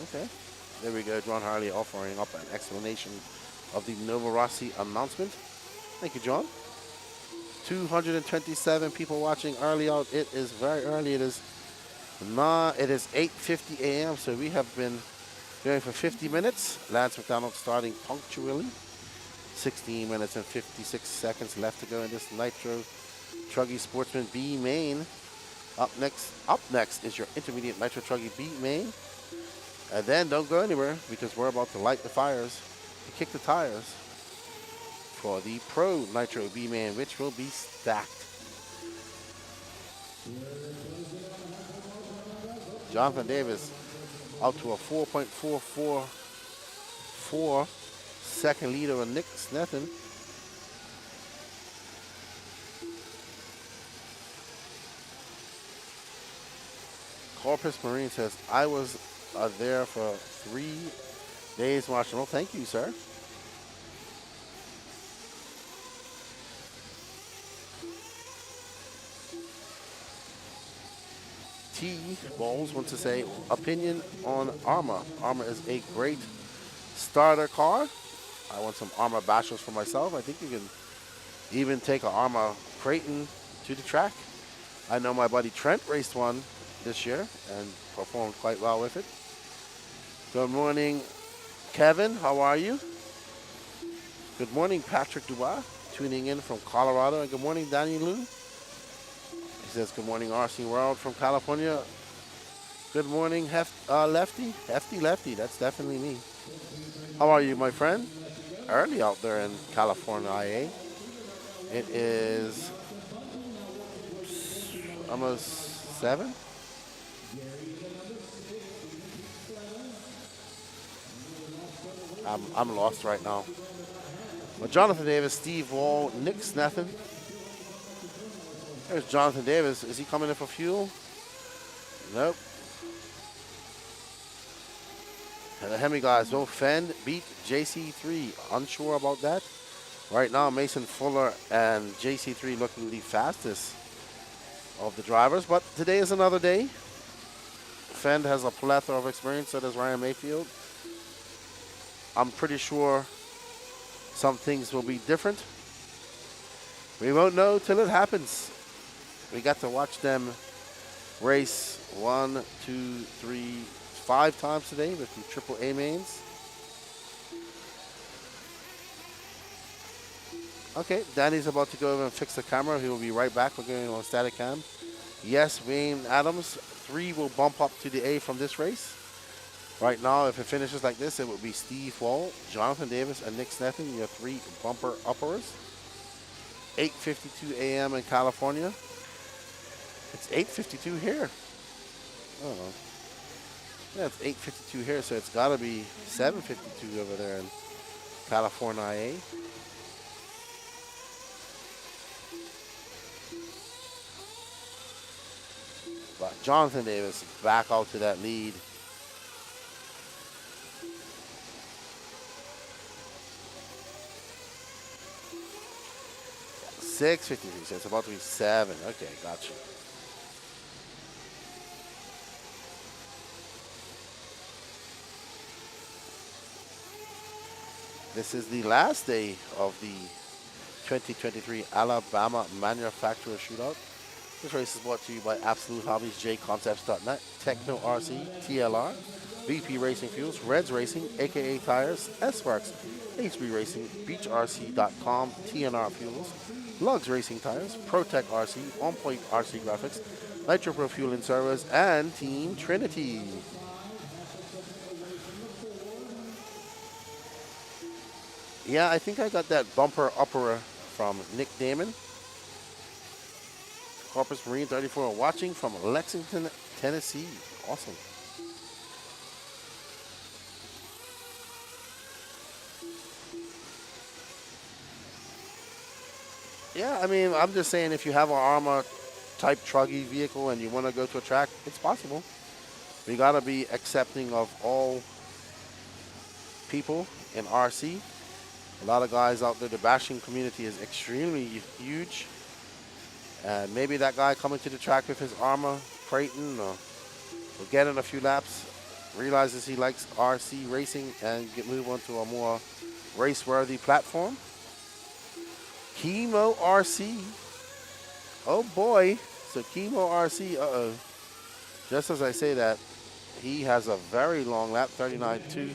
S1: Okay, there we go. John Harley offering up an explanation of the Nova Rossi announcement. Thank you, John. 227 people watching early out. It is very early. It is 8:50 a.m. So we have been going for 50 minutes. Lance McDonald starting punctually. 16 minutes and 56 seconds left to go in this Nitro Truggy Sportsman B main. Up next is your intermediate Nitro Truggy B main. And then don't go anywhere because we're about to light the fires and kick the tires for the Pro Nitro B main, which will be stacked. Jonathan Davis out to a 4.444 second lead over Nick Snethen. Corpus Marine says, I was there for 3 days watching. Well, thank you, sir. T. Bowles wants to say, opinion on Arma. Arma is a great starter car. I want some Arma bashers for myself. I think you can even take an Arma Creighton to the track. I know my buddy Trent raced one this year and performed quite well with it. Good morning, Kevin. How are you? Good morning, Patrick Dubois, tuning in from Colorado. And good morning, Danny Lou. He says, good morning, RC World from California. Good morning, Lefty. Hefty Lefty, that's definitely me. How are you, my friend? Early out there in California, IA. It is almost 7. I'm lost right now. Well, Jonathan Davis, Steve Wall, Nick Snethen. There's Jonathan Davis. Is he coming in for fuel? Nope. And the Hemi guys, will Fend beat JC3? Unsure about that. Right now, Mason Fuller and JC3 looking the fastest of the drivers. But today is another day. Fend has a plethora of experience, so does Ryan Mayfield. I'm pretty sure some things will be different. We won't know till it happens. We got to watch them race 1, 2, 3, 5 times today with the triple A mains. Okay, Danny's about to go over and fix the camera. He will be right back. We're going on static cam. Yes, Wayne Adams, 3 will bump up to the A from this race. Right now, if it finishes like this, it will be Steve Wall, Jonathan Davis, and Nick Snethen, your 3 bumper uppers. 8:52 a.m. in California. It's 8:52 here. Oh, yeah, it's 8:52 here, so it's got to be 7:52 over there in California, IA. But Jonathan Davis back out to that lead. $6.53, so it's about to be 7. Okay, gotcha. This is the last day of the 2023 Alabama Manufacturer Shootout. This race is brought to you by Absolute Hobbies, JConcepts.net, Techno RC, TLR, VP Racing Fuels, Reds Racing, AKA Tires, S-Works, HB Racing, BeachRC.com, TNR Fuels, Lugs Racing Tires, ProTech RC, On Point RC Graphics, Nitro Pro Fueling Service, and Team Trinity. Yeah, I think I got that bumper upper from Nick Damon. Corpus Marine 34 watching from Lexington, Tennessee. Awesome. Yeah, I mean, I'm just saying if you have an Arma type truggy vehicle and you want to go to a track, it's possible. We got to be accepting of all people in RC. A lot of guys out there, the bashing community is extremely huge. And maybe that guy coming to the track with his Arma, Creighton, or getting a few laps, realizes he likes RC racing and move on to a more race-worthy platform. Chemo RC. Oh boy. So Chemo RC, uh-oh. Just as I say that, he has a very long lap, 39.2.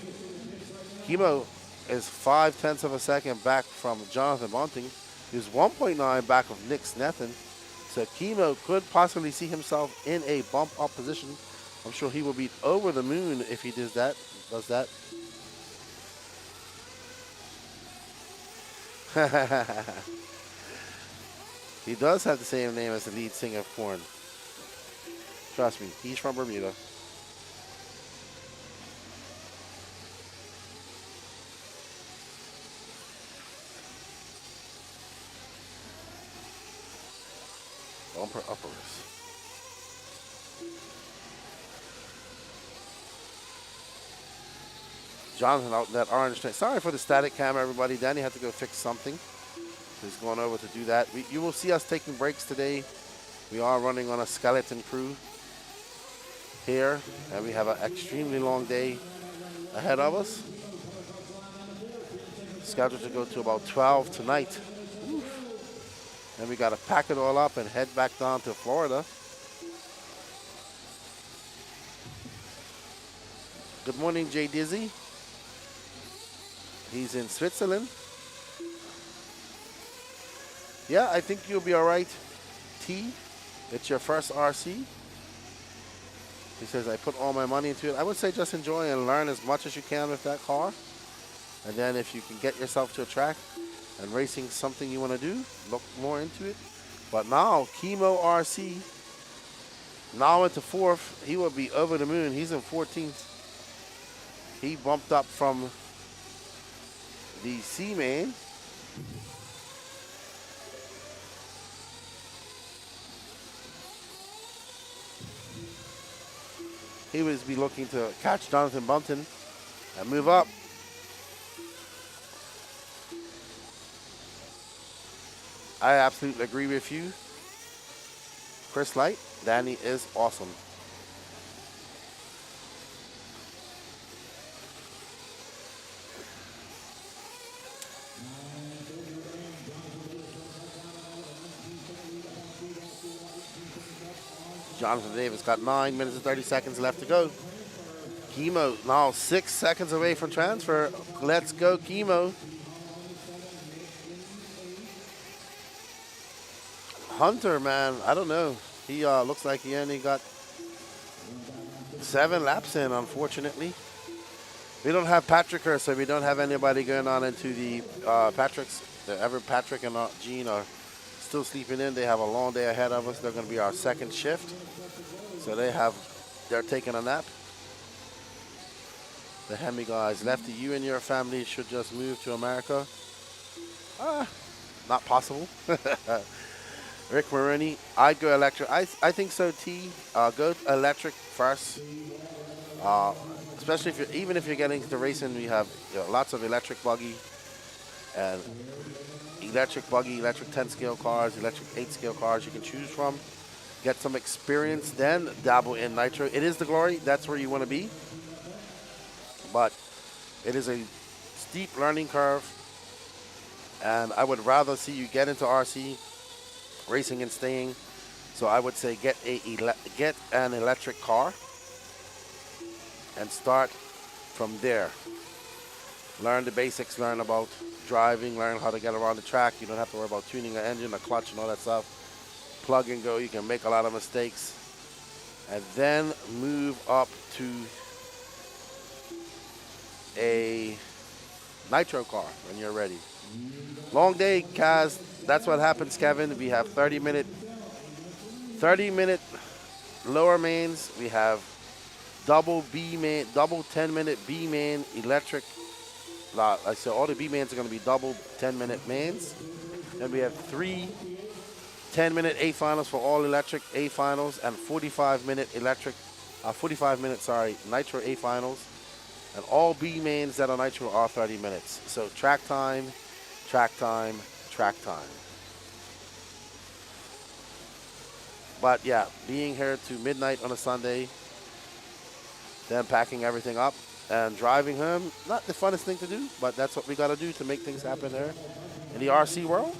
S1: Chemo is 0.5 of a second back from Jonathan Bunting. He's 1.9 back of Nick Snethen. So Chemo could possibly see himself in a bump up position. I'm sure he will be over the moon if he does that. He does have the same name as the lead singer of Korn. Trust me, he's from Bermuda. Bumper uppers. Jonathan out in that orange tank. Sorry for the static cam, everybody. Danny had to go fix something. He's going over to do that. You will see us taking breaks today. We are running on a skeleton crew here, and we have an extremely long day ahead of us. Scheduled to go to about 12 tonight. Oof. Then we got to pack it all up and head back down to Florida. Good morning, Jay Dizzy. He's in Switzerland. Yeah, I think you'll be all right, T. It's your first RC. He says, I put all my money into it. I would say just enjoy and learn as much as you can with that car. And then if you can get yourself to a track and racing something you want to do, look more into it. But now, Chemo RC, now into 4th. He will be over the moon. He's in 14th. He bumped up from the C-Main. He would be looking to catch Jonathan Bunton and move up. I absolutely agree with you. Chris Light, Danny is awesome. Jonathan Davis got 9 minutes and 30 seconds left to go. Chemo now 6 seconds away from transfer. Let's go, Chemo. Hunter, man, I don't know. He looks like he only got 7 laps in, unfortunately. We don't have Patrick here, so we don't have anybody going on into the Patricks. Patrick and Gene are still sleeping in. They have a long day ahead of us. They're going to be our second shift. So they're taking a nap. The Hemi guys, Lefty, you and your family should just move to America. Not possible. Rick Maroney, I'd go electric. I think so, T. Go electric first. Especially even if you're getting into racing, we have lots of electric buggy and electric buggy, electric 10 scale cars, electric 8 scale cars you can choose from. Get some experience, then dabble in nitro. It is the glory. That's where you want to be. But it is a steep learning curve. And I would rather see you get into RC racing and staying. So I would say get an electric car and start from there. Learn the basics, learn about driving, learn how to get around the track. You don't have to worry about tuning an engine, a clutch, and all that stuff. Plug and go. You can make a lot of mistakes. and then move up to a nitro car when you're ready. Long day, Kaz. That's what happens, Kevin. We have 30-minute lower mains. We have double B main, double 10-minute B main electric. I said all the B mains are going to be double 10-minute mains. And we have 3 10-minute A finals for all electric A finals and 45-minute electric, 45-minute, nitro A finals. And all B mains that are nitro are 30 minutes. So track time, track time, track time. But yeah, being here to midnight on a Sunday, then packing everything up and driving home, not the funnest thing to do, but that's what we got to do to make things happen there in the RC world.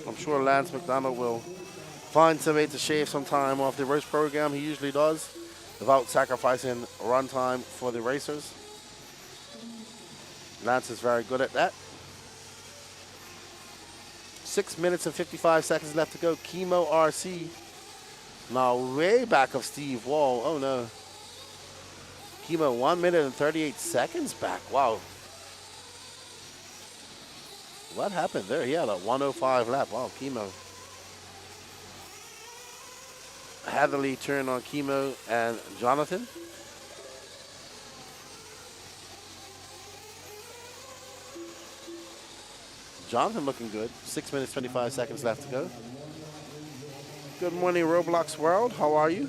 S1: I'm sure Lance McDonald will find some way to shave some time off the race program. He usually does without sacrificing run time for the racers. Lance is very good at that. 6 minutes and 55 seconds left to go. Chemo RC. Now way back of Steve Wall. Oh no. Chemo 1 minute and 38 seconds back. Wow. What happened there? He had a 105 lap. Wow, Chemo. Heavily turned on Chemo and Jonathan. Jonathan looking good. 6 minutes, 25 seconds left to go. Good morning, Roblox World. How are you?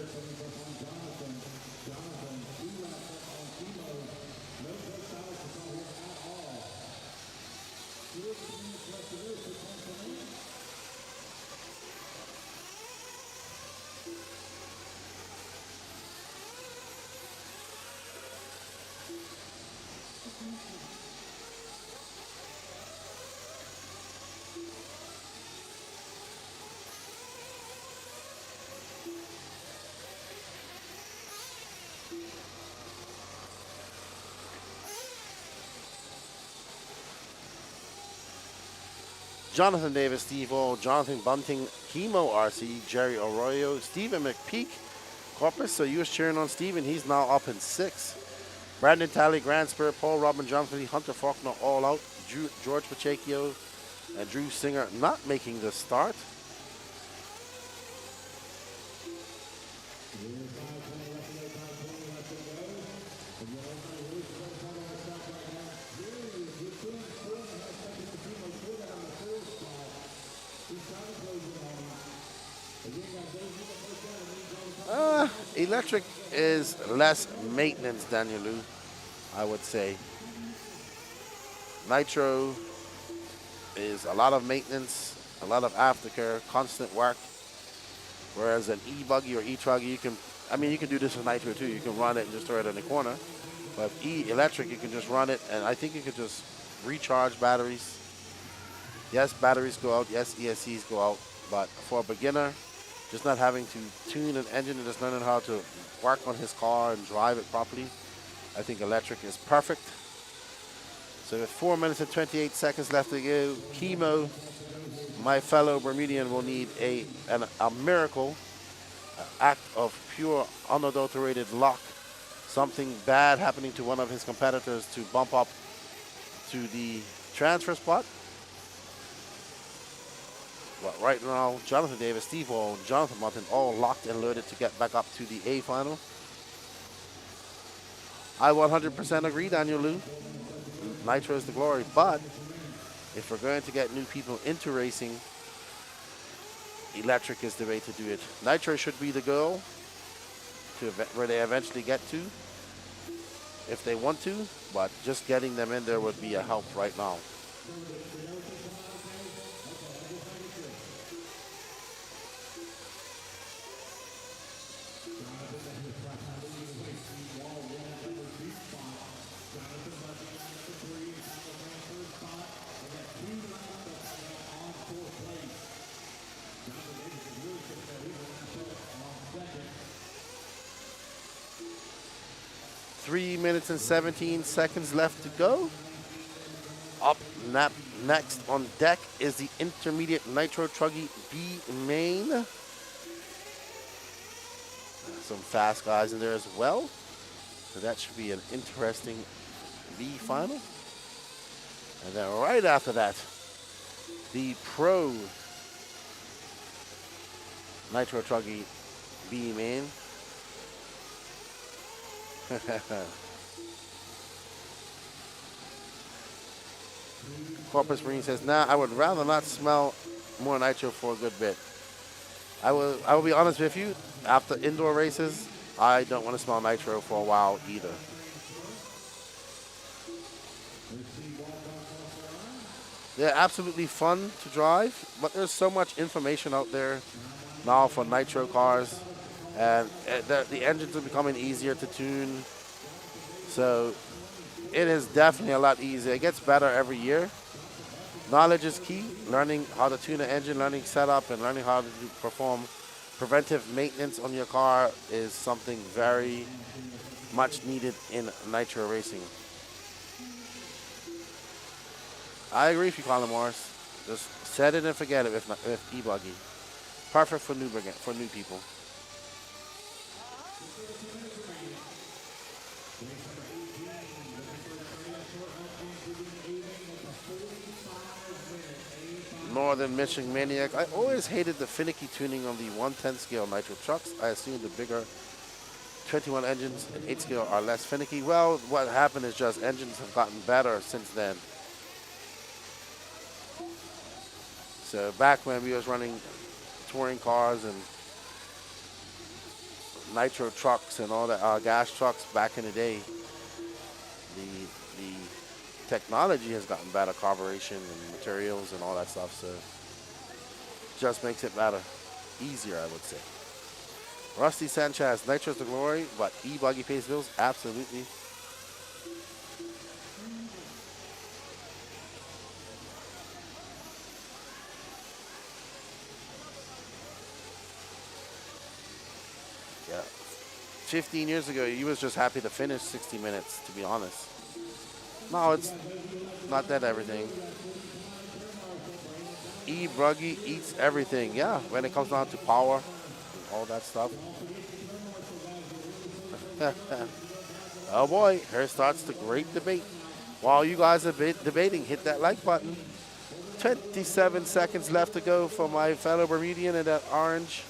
S1: Jonathan Davis, Steve All, Jonathan Bunting, Chemo RC, Jerry Arroyo, Stephen McPeak, Corpus. So you was cheering on Stephen. He's now up in 6. Brandon Talley, Grand Spirit, Paul Robin, Jonathan Lee, Hunter Faulkner, all out. George Pacheco and Drew Singer not making the start. Electric is less maintenance, Daniel Lou, I would say. Nitro is a lot of maintenance, a lot of aftercare, constant work. Whereas an e-buggy or e-truggy, you can do this with Nitro too. You can run it and just throw it in the corner. But electric, you can just run it, and I think you can just recharge batteries. Yes, batteries go out. Yes, ESCs go out. But for a beginner, just not having to tune an engine and just learning how to work on his car and drive it properly, I think electric is perfect. So with 4 minutes and 28 seconds left to go, Chemo, my fellow Bermudian, will need a miracle, an act of pure, unadulterated luck, something bad happening to one of his competitors to bump up to the transfer spot. But right now, Jonathan Davis, Steve Hall, and Jonathan Martin all locked and loaded to get back up to the A final. I 100% agree, Daniel Lou. Nitro is the glory, but if we're going to get new people into racing, electric is the way to do it. Nitro should be the goal to where they eventually get to, if they want to, but just getting them in there would be a help right now. Three minutes and 17 seconds left to go. Up next on deck is the intermediate nitro truggy B main. some fast guys in there as well. So that should be an interesting B final. And then right after that, the Pro Nitro Truggy B main. Corpus Marine says, nah, I would rather not smell more nitro for a good bit. I will be honest with you, after indoor races, I don't want to smell nitro for a while either. They're absolutely fun to drive, but there's so much information out there now for nitro cars, and the engines are becoming easier to tune. So it is definitely a lot easier. It gets better every year. Knowledge is key. Learning how to tune an engine, learning setup, and learning how to perform preventive maintenance on your car is something very much needed in nitro racing. I agree with you, Colin Morris. Just set it and forget it with e-buggy. Perfect for new people. Northern Michigan Maniac. I always hated the finicky tuning on the 110 scale nitro trucks. I assume the bigger 21 engines and 8 scale are less finicky. Well, what happened is just engines have gotten better since then. So back when we was running touring cars and nitro trucks and all that, gas trucks back in the day, the technology has gotten better, carburation and materials and all that stuff, so just makes it better, easier, I would say. Rusty Sanchez, nitro's the glory, but e-buggy pays bills, absolutely. Yeah, 15 years ago, you was just happy to finish 60 minutes, to be honest. No, it's not that everything. E-buggy eats everything. Yeah, when it comes down to power and all that stuff. Oh boy, here starts the great debate. While you guys are debating, hit that like button. 27 seconds left to go for my fellow Bermudian in that orange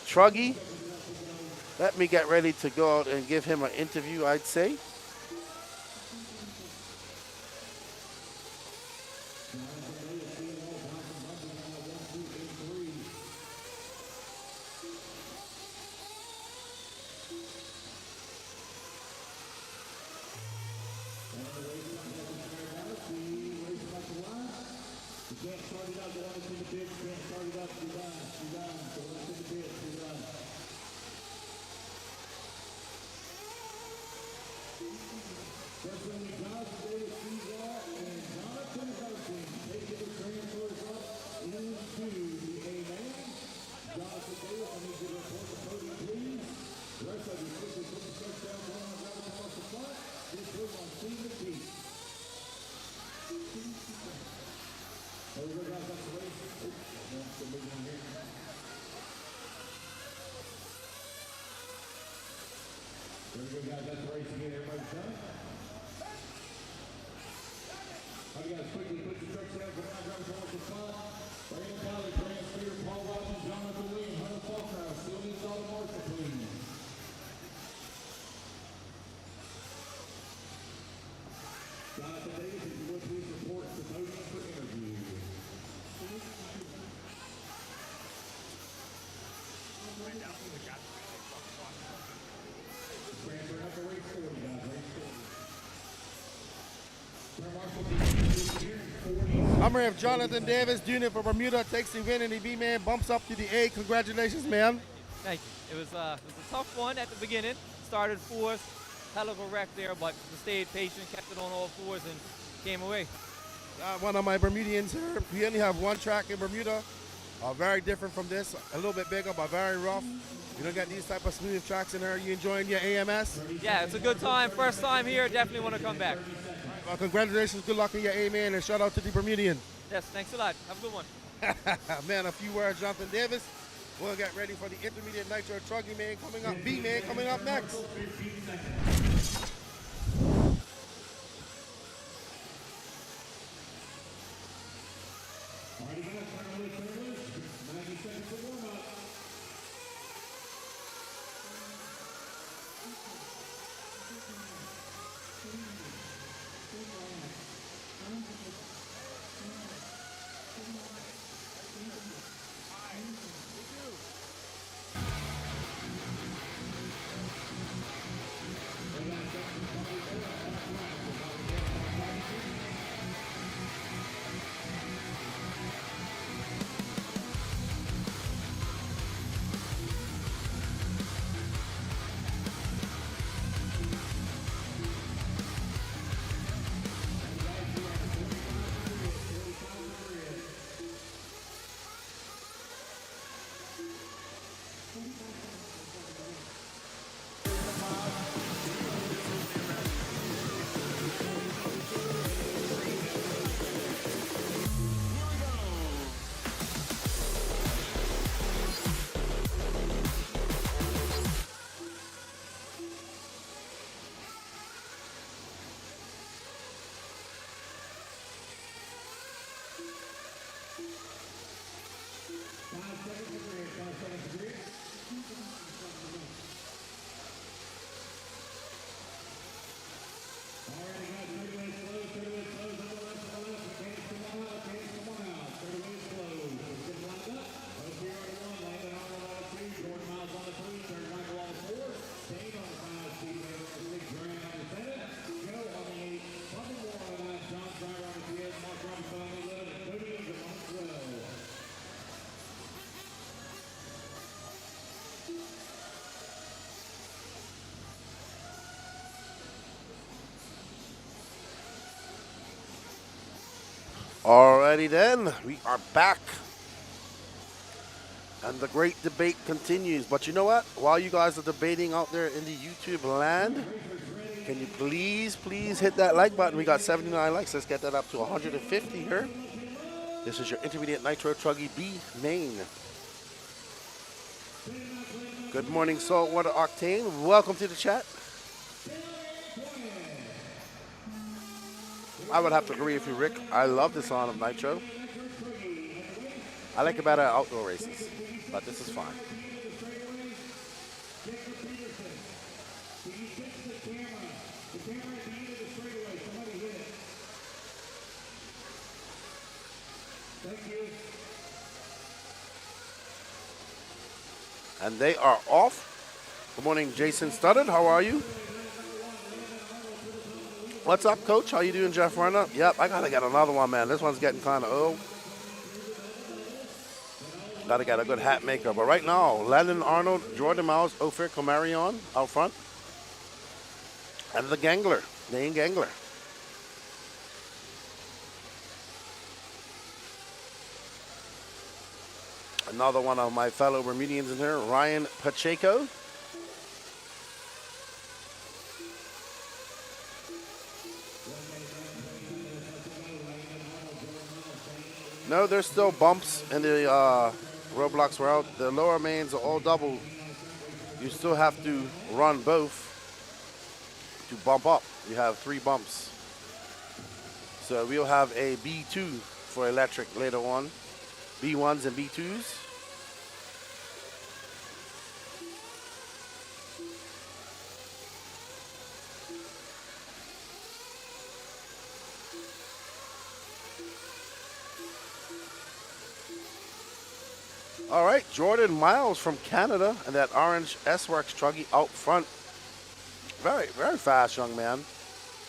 S1: truggy. Let me get ready to go out and give him an interview, I'd say. I'm here with Jonathan Davis, Jr. for Bermuda, takes the win in the B-man, bumps up to the A. Congratulations, man.
S3: Thank you. It was a tough one at the beginning. Started fourth, hell of a wreck there, but stayed patient, kept it on all fours, and came away.
S2: One of my Bermudians here. We only have one track in Bermuda, very different from this, a little bit bigger, but very rough. You don't get these type of smooth tracks in here. You enjoying your AMS?
S3: Yeah, it's a good time. First time here. Definitely want to come back.
S2: Well, congratulations. Good luck in your A-man, and shout out to the Bermudian.
S3: Yes, thanks a lot. Have a good one.
S2: Man, a few words, Jonathan Davis.
S1: We'll get ready for the intermediate nitro truggy main coming up, B main coming up next. Alrighty then, we are back. And the great debate continues. But you know what? While you guys are debating out there in the YouTube land, can you please hit that like button? We got 79 likes. Let's get that up to 150 here. This is your intermediate nitro truggy B main. Good morning, Saltwater Octane. Welcome to the chat. I would have to agree with you, Rick. I love this line of nitro. I like it better at outdoor races, but this is fine. And they are off. Good morning, Jason Studdard. How are you? What's up, Coach? How you doing, Jeff Runner? Yep, I gotta get another one, man. This one's getting kind of old. Gotta get a good hat maker. But right now, Landon Arnold, Jordan Miles, Ophir Comarion out front. And the Gangler, Dane Gangler. Another one of my fellow Bermudians in here, Ryan Pacheco. No, there's still bumps in the Roblox world. The lower mains are all double. You still have to run both to bump up. You have 3 bumps. So we'll have a B2 for electric later on. B1s and B2s. All right, Jordan Miles from Canada and that orange S-Works truggy out front. Very, very fast young man.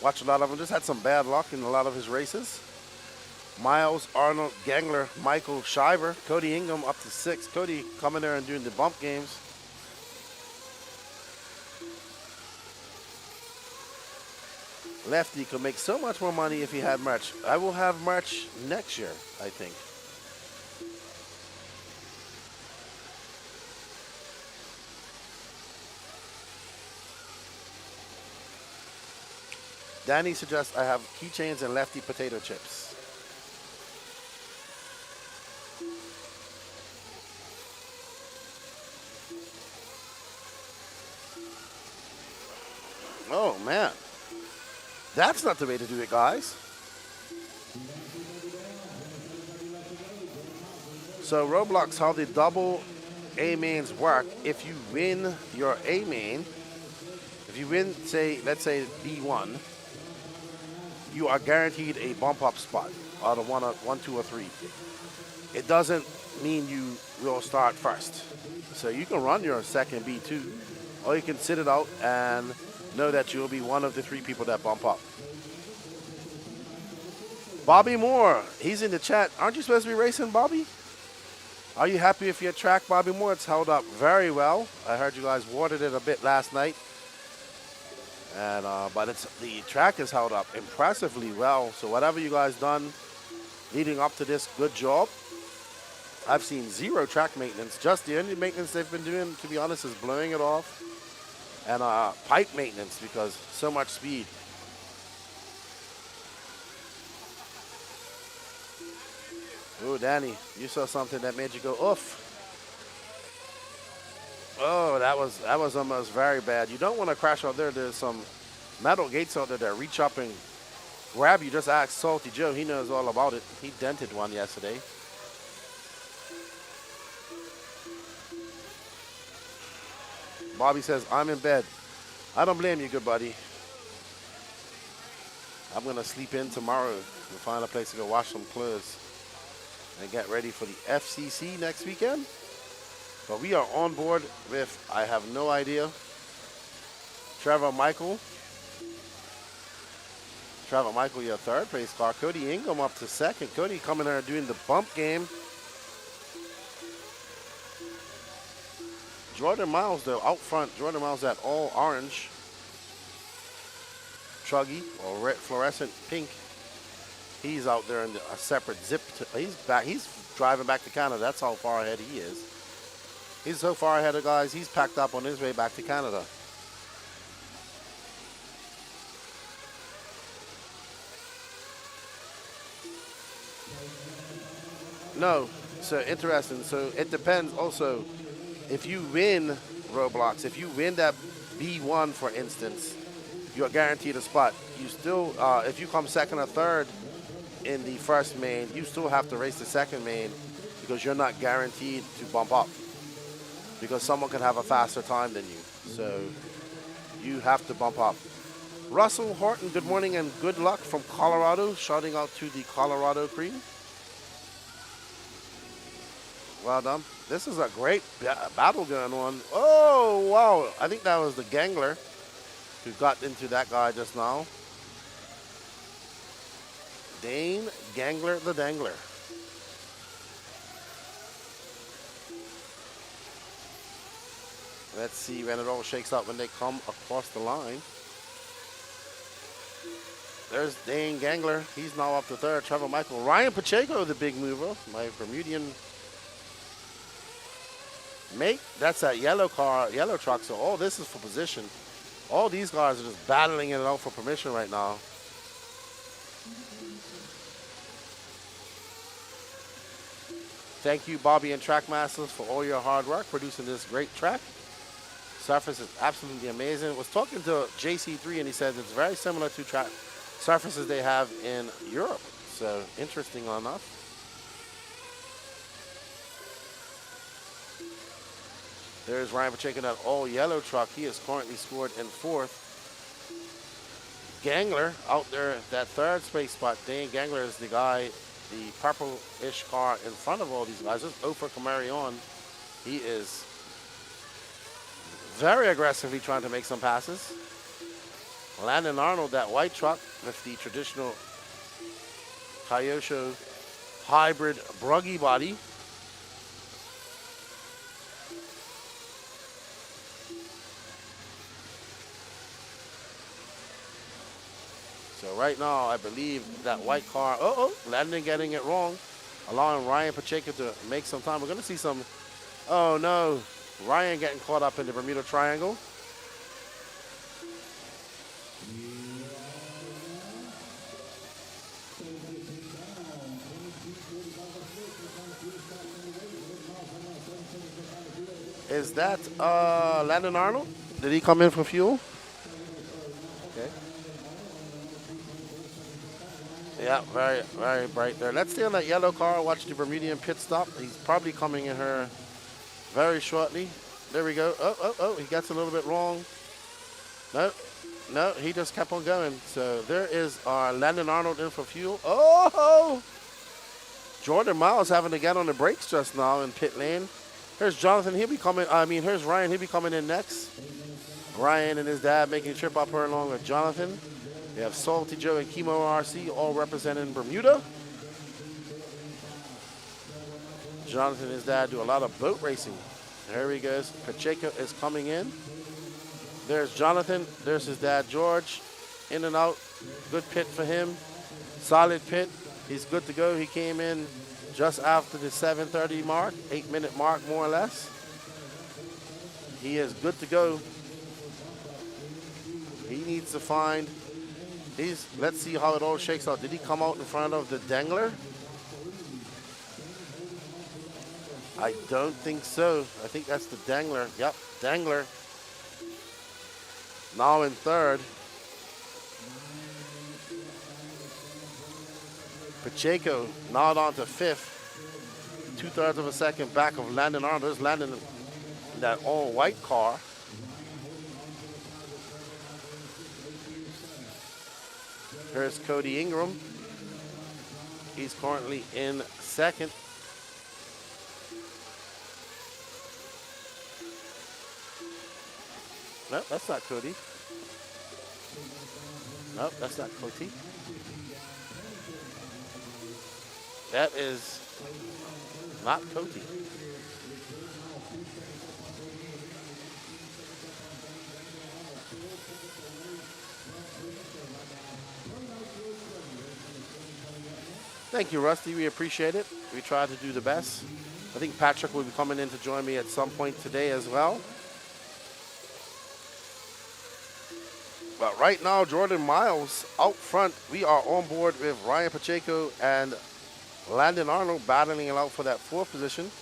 S1: Watched a lot of him. Just had some bad luck in a lot of his races. Miles, Arnold, Gangler, Michael, Shiver, Cody Ingham up to 6. Cody coming there and doing the bump games. Lefty could make so much more money if he had merch. I will have merch next year, I think. Danny suggests I have keychains and lefty potato chips. Oh, man. That's not the way to do it, guys. So Roblox, how the double A mains work, if you win your A main, if you win, say, let's say B1, you are guaranteed a bump up spot out of one, two, or three. It doesn't mean you will start first. So you can run your second B2, or you can sit it out and know that you'll be one of the three people that bump up. Bobby Moore, he's in the chat. Aren't you supposed to be racing, Bobby? Are you happy with your track, Bobby Moore? It's held up very well. I heard you guys watered it a bit last night. And but the track is held up impressively well. So whatever you guys done leading up to this, good job. I've seen zero track maintenance. Just the only maintenance they've been doing, to be honest, is blowing it off. And pipe maintenance because so much speed. Oh, Danny, you saw something that made you go oof. Oh, that was almost very bad. You don't want to crash out there. There's some metal gates out there that reach up and grab you. Just ask Salty Joe. He knows all about it. He dented one yesterday. Bobby says, I'm in bed. I don't blame you, good buddy. I'm going to sleep in tomorrow and find a place to go wash some clothes and get ready for the FCC next weekend. But we are on board with, I have no idea, Trevor Michael, your third place car. Cody Ingham up to second. Cody coming there doing the bump game. Jordan Miles, though, out front. Jordan Miles at all orange. Truggy, or red, fluorescent pink. He's out there in a separate zip. He's back. He's driving back to Canada. That's how far ahead he is. He's so far ahead of guys, he's packed up on his way back to Canada. No, so interesting. So it depends also. If you win Roblox, if you win that B1, for instance, you are guaranteed a spot. You still, if you come second or third in the first main, you still have to race the second main because you're not guaranteed to bump up because someone can have a faster time than you. So you have to bump up. Russell Horton, good morning and good luck from Colorado. Shouting out to the Colorado cream. Well done. This is a great battle going on. Oh, wow. I think that was the Gangler who got into that guy just now. Dane Gangler the Dangler. Let's see when it all shakes out when they come across the line. There's Dane Gangler. He's now up to third. Trevor Michael. Ryan Pacheco, the big mover. My Bermudian mate. That's that yellow car, yellow truck. So all this is for position. All these guys are just battling it out for permission right now. Thank you, Bobby and Trackmasters, for all your hard work producing this great track. Surface is absolutely amazing. I was talking to JC3 and he says it's very similar to track surfaces they have in Europe. So interesting enough. There's Ryan Pacheco, that all yellow truck. He is currently scored in fourth. Gangler out there, that third space spot. Dane Gangler is the guy, the purple-ish car in front of all these guys. Just Ofer Kamarion. He is very aggressively trying to make some passes. Landon Arnold, that white truck with the traditional Kyosho hybrid Buggy body. So right now, I believe that white car, Landon getting it wrong, allowing Ryan Pacheco to make some time. We're going to see some, oh no, Ryan getting caught up in the Bermuda Triangle. Is that Landon Arnold? Did he come in for fuel? Yeah, very, very bright there. Let's stay on that yellow car. Watch the Bermudian pit stop. He's probably coming in here very shortly. There we go. Oh, he gets a little bit wrong. No, he just kept on going. So there is our Landon Arnold in for fuel. Oh! Jordan Miles having to get on the brakes just now in pit lane. Here's Jonathan. Here's Ryan. He'll be coming in next. Ryan and his dad making a trip up here along with Jonathan. We have Salty Joe and Chemo RC all representing Bermuda. Jonathan and his dad do a lot of boat racing. There he goes. Pacheco is coming in. There's Jonathan. There's his dad, George. In and out. Good pit for him. Solid pit. He's good to go. He came in just after the 7:30 mark, 8-minute mark more or less. He is good to go. He needs to find. Let's see how it all shakes out. Did he come out in front of the Dangler? I don't think so. I think that's the Dangler. Yep, Dangler. Now in third. Pacheco now on to fifth. 2/3 of a second back of Landon Arnold. There's Landon in that all-white car. Here's Cody Ingram. He's currently in second. No, that's not Cody. No, that's not Cody. That is not Cody. Thank you, Rusty. We appreciate it. We try to do the best. I think Patrick will be coming in to join me at some point today as well. But right now, Jordan Miles out front. We are on board with Ryan Pacheco and Landon Arnold battling it out for that fourth position.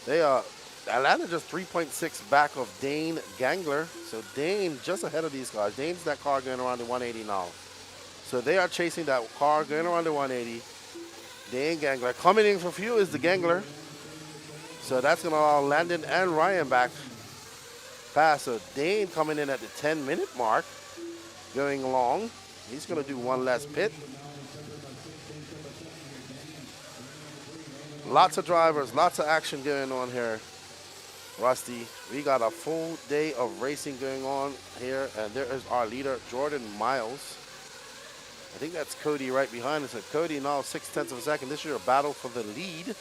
S1: They are Atlanta just 3.6 back of Dane Gangler. So Dane just ahead of these guys. Dane's that car going around the 180 now. So they are chasing that car going around the 180. Dane Gangler. Coming in for fuel is the Gangler. So that's going to allow Landon and Ryan back past. So Dane coming in at the 10-minute mark. Going along. He's going to do one last pit. Lots of drivers, lots of action going on here, Rusty. We got a full day of racing going on here, and there is our leader, Jordan Miles. I think that's Cody right behind us. So Cody now 0.6 of a second. This is your battle for the lead.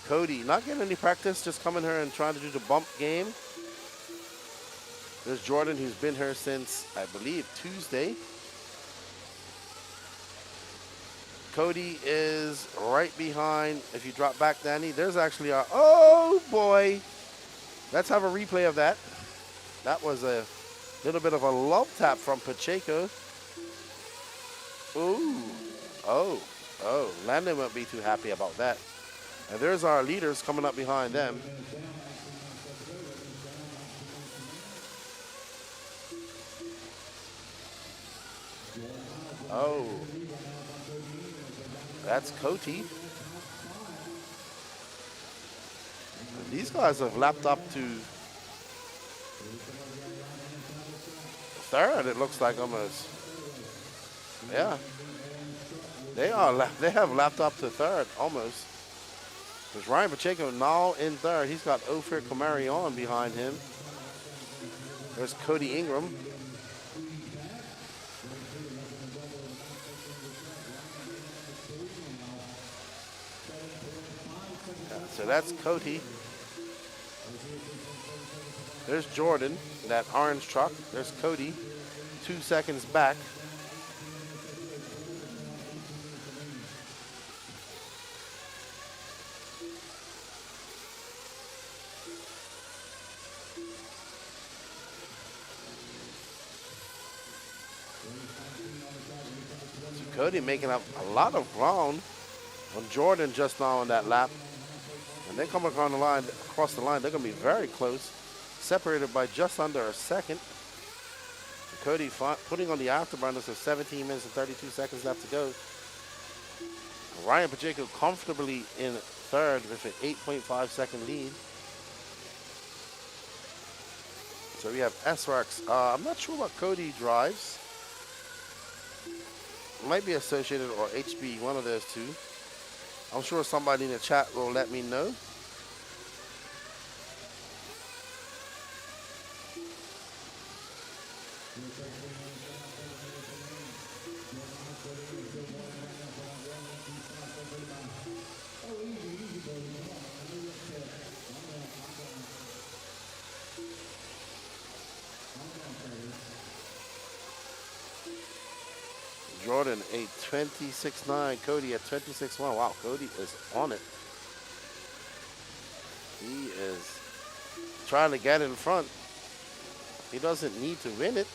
S1: Cody not getting any practice, just coming here and trying to do the bump game. There's Jordan, who's been here since, I believe, Tuesday. Cody is right behind. If you drop back, Danny, there's actually our, oh boy. Let's have a replay of that. That was a little bit of a love tap from Pacheco. Ooh, oh, Landon won't be too happy about that. And there's our leaders coming up behind them. Oh. That's Cody. These guys have lapped up to third, it looks like almost. Yeah. They have lapped up to third almost. There's Ryan Pacheco now in third. He's got Ophir Kamari on behind him. There's Cody Ingram. So that's Cody. There's Jordan, that orange truck. There's Cody, 2 seconds back. So Cody making up a lot of ground on Jordan just now on that lap. And they come across the line, they're going to be very close, separated by just under a second. Cody putting on the afterburners with 17 minutes and 32 seconds left to go. Ryan Pacheco comfortably in third with an 8.5 second lead. So we have S-Works. I'm not sure what Cody drives. Might be Associated or HB, one of those two. I'm sure somebody in the chat will let me know. Jordan a 26.9, Cody at 26.1. Wow, Cody is on it. He is trying to get in front. He doesn't need to win it.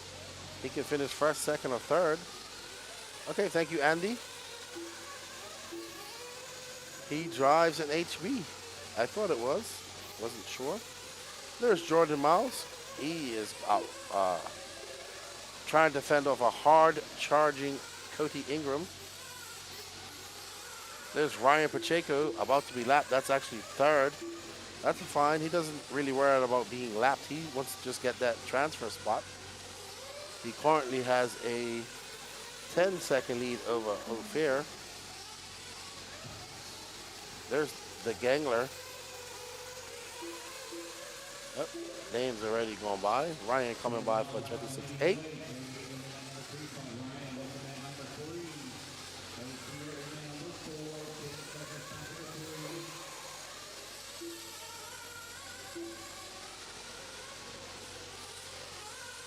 S1: He can finish first, second, or third. Okay, thank you, Andy. He drives an HB. I thought it was. Wasn't sure. There's Jordan Miles. He is out trying to fend off a hard-charging Cody Ingram. There's Ryan Pacheco about to be lapped. That's actually third. That's fine. He doesn't really worry about being lapped. He wants to just get that transfer spot. He currently has a 10-second lead over Ophir. There's the Gangler. Oh, name's already gone by. Ryan coming by for 26.8.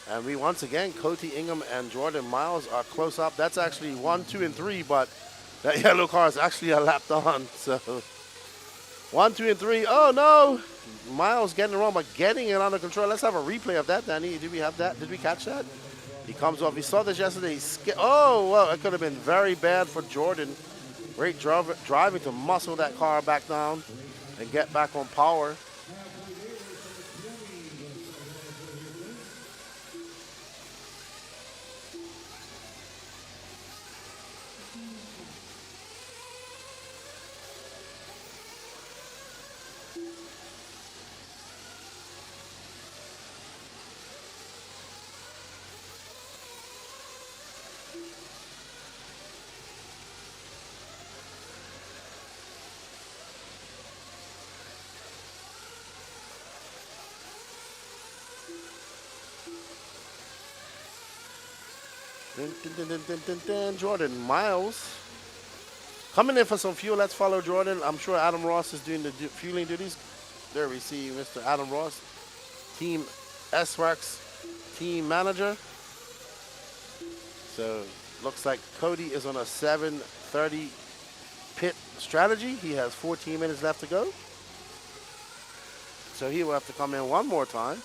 S1: And we once again, Cody Ingham and Jordan Miles are close up. That's actually 1, 2, and 3, but that yellow car is actually a lap on. So 1, 2, and 3. Oh no! Miles getting it wrong, but getting it under control. Let's have a replay of that, Danny. Did we have that? Did we catch that? He comes off. We saw this yesterday. Oh, well, it could have been very bad for Jordan. Great driving to muscle that car back down and get back on power. Jordan Miles coming in for some fuel. Let's follow Jordan. I'm sure Adam Ross is doing the fueling duties. There we see Mr. Adam Ross, Team S-Works team manager. So looks like Cody is on a 7:30 pit strategy. He has 14 minutes left to go. So he will have to come in one more time.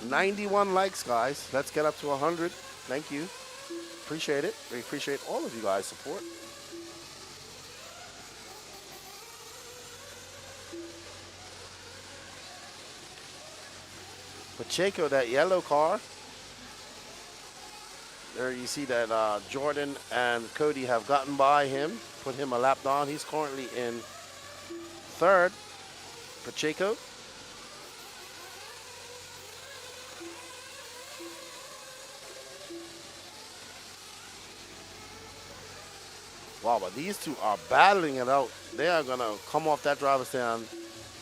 S1: $91 likes, guys. Let's get up to 100. Thank you. Appreciate it. We appreciate all of you guys' support. Pacheco, that yellow car. There you see that Jordan and Cody have gotten by him, put him a lap down. He's currently in third. Pacheco. Wow, but these two are battling it out. They are going to come off that driver's stand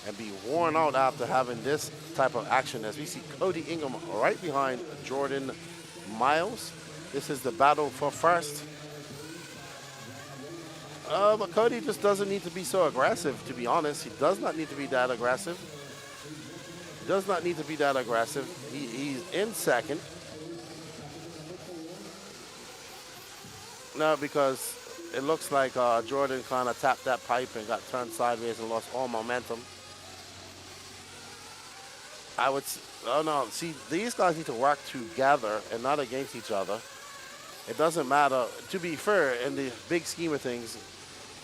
S1: and be worn out after having this type of action. As we see Cody Ingham right behind Jordan Miles. This is the battle for first. But Cody just doesn't need to be so aggressive, to be honest. He does not need to be that aggressive. He does not need to be that aggressive. He's in second. No, because it looks like Jordan kind of tapped that pipe and got turned sideways and lost all momentum. Oh no, see, these guys need to work together and not against each other. It doesn't matter. To be fair, in the big scheme of things,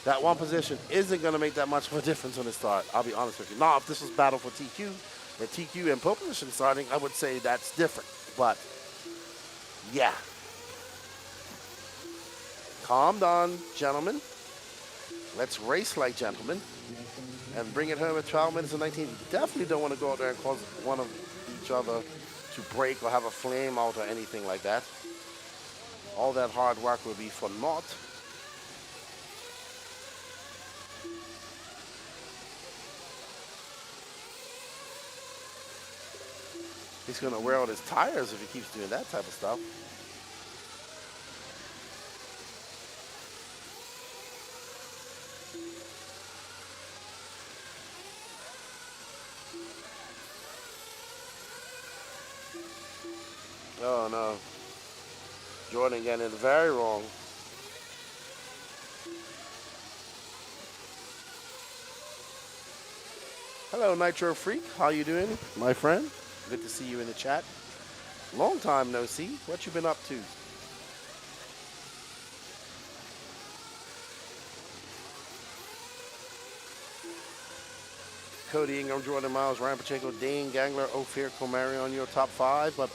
S1: that one position isn't going to make that much of a difference on the start. I'll be honest with you. Now, if this was battle for TQ, or TQ and pole position starting, I would say that's different. But, yeah. Calm down, gentlemen. Let's race like gentlemen and bring it home at 12 minutes and 19. You definitely don't want to go out there and cause one of each other to break or have a flame out or anything like that. All that hard work will be for naught. He's going to wear out his tires if he keeps doing that type of stuff. Oh no. Jordan getting it very wrong. Hello, Nitro Freak. How you doing, my friend? Good to see you in the chat. Long time no see. What you been up to? Cody Ingram, Jordan Miles, Ryan Pacheco, Dane Gangler, Ophir Komari on your top 5, but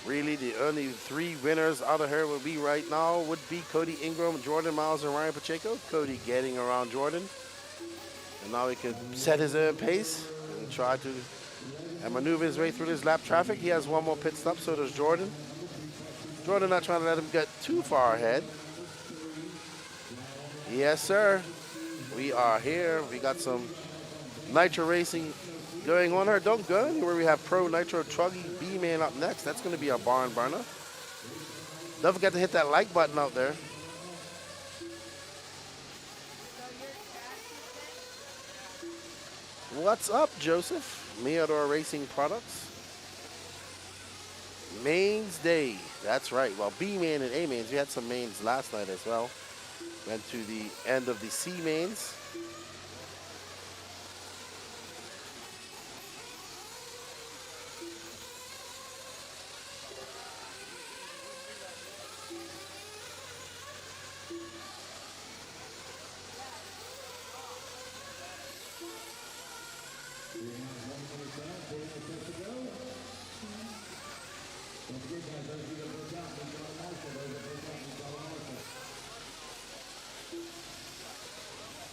S1: really the only 3 winners out of here would be right now would be Cody Ingram, Jordan Miles, and Ryan Pacheco. Cody getting around Jordan. And now he can set his own pace and try to maneuver his way through this lap traffic. He has one more pit stop, so does Jordan. Jordan not trying to let him get too far ahead. Yes, sir. We are here. We got some Nitro racing going on here. Don't go anywhere. We have Pro Nitro Truggy B-Man up next. That's going to be a barn burner. Don't forget to hit that like button out there. What's up, Joseph? Meador Racing Products. Mains Day. That's right. Well, B-Man and A-Mains. We had some mains last night as well. Went to the end of the C-Mains.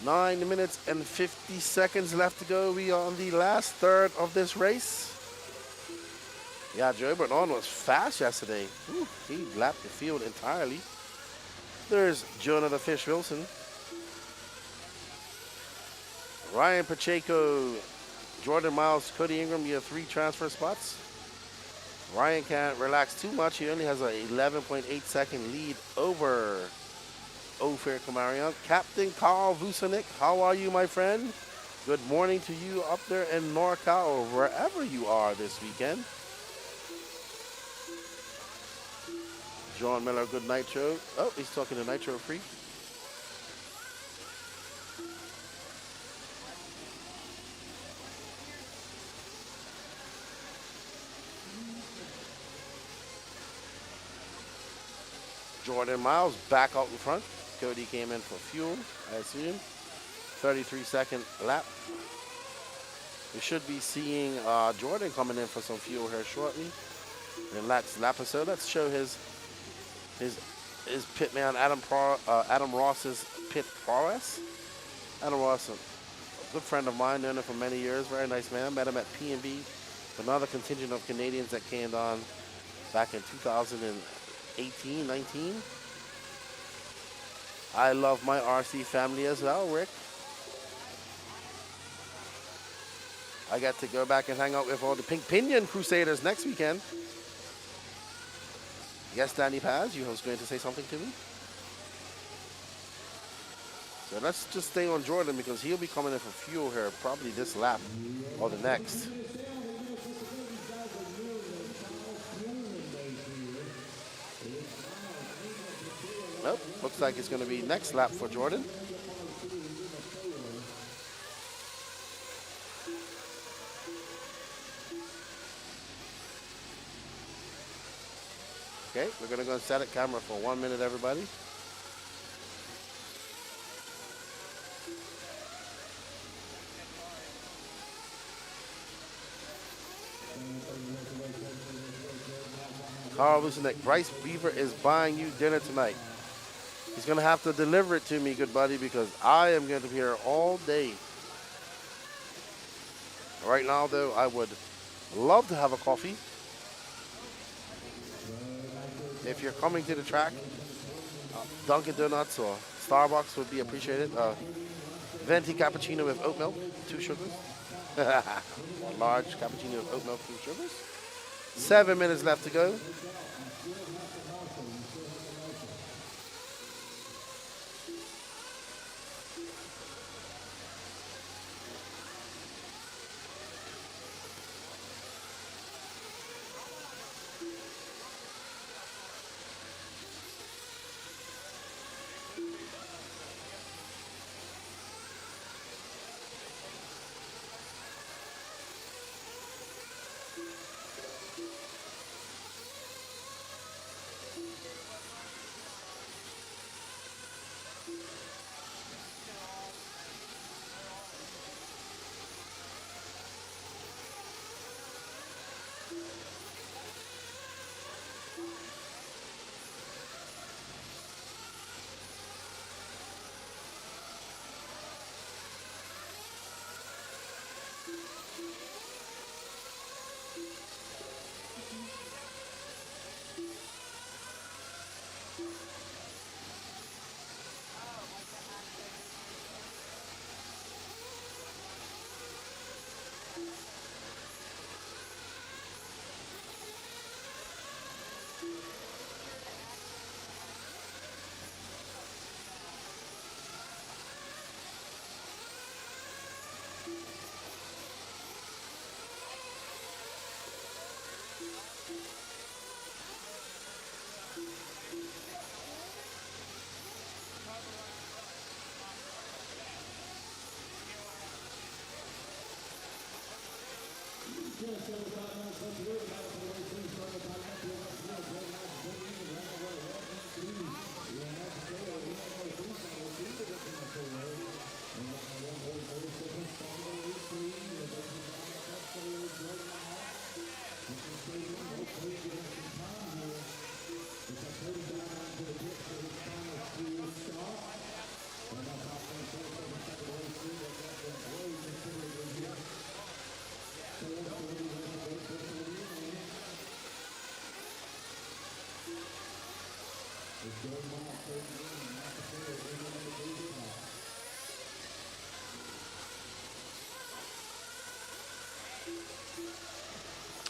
S1: Nine minutes and 50 seconds left to go. We are on the last third of this race. Yeah, Joe Bernard was fast yesterday. Whew, he lapped the field entirely. There's Jonah the Fish Wilson. Ryan Pacheco, Jordan Miles, Cody Ingram, you have 3 transfer spots. Ryan can't relax too much. He only has an 11.8 second lead over Ophir Kamarian. Captain Carl Vucinic, how are you, my friend? Good morning to you up there in NorCal or wherever you are this weekend. John Miller, good Nitro. Oh, he's talking to Nitro Freak. Jordan Miles back out in front. Cody came in for fuel, I assume. 33-second lap. We should be seeing Jordan coming in for some fuel here shortly. And let's so let's show his pit man Adam Ross's pit prowess. Adam Ross, a good friend of mine, known him for many years. Very nice man. Met him at P&B. Another contingent of Canadians that came on back in 2018, 19. I love my RC family as well, Rick. I got to go back and hang out with all the Pink Pinion Crusaders next weekend. Yes, Danny Paz, you was going to say something to me? So let's just stay on Jordan because he'll be coming in for fuel here probably this lap or the next. Nope, looks like it's going to be next lap for Jordan. Okay, we're going to go and set it camera for 1 minute, everybody. Carl Lucinek, Bryce Beaver is buying you dinner tonight. He's going to have to deliver it to me, good buddy, because I am going to be here all day. Right now, though, I would love to have a coffee. If you're coming to the track, Dunkin' Donuts or Starbucks would be appreciated. Venti cappuccino with oat milk, 2 sugars. A large cappuccino with oat milk, 2 sugars. 7 minutes left to go.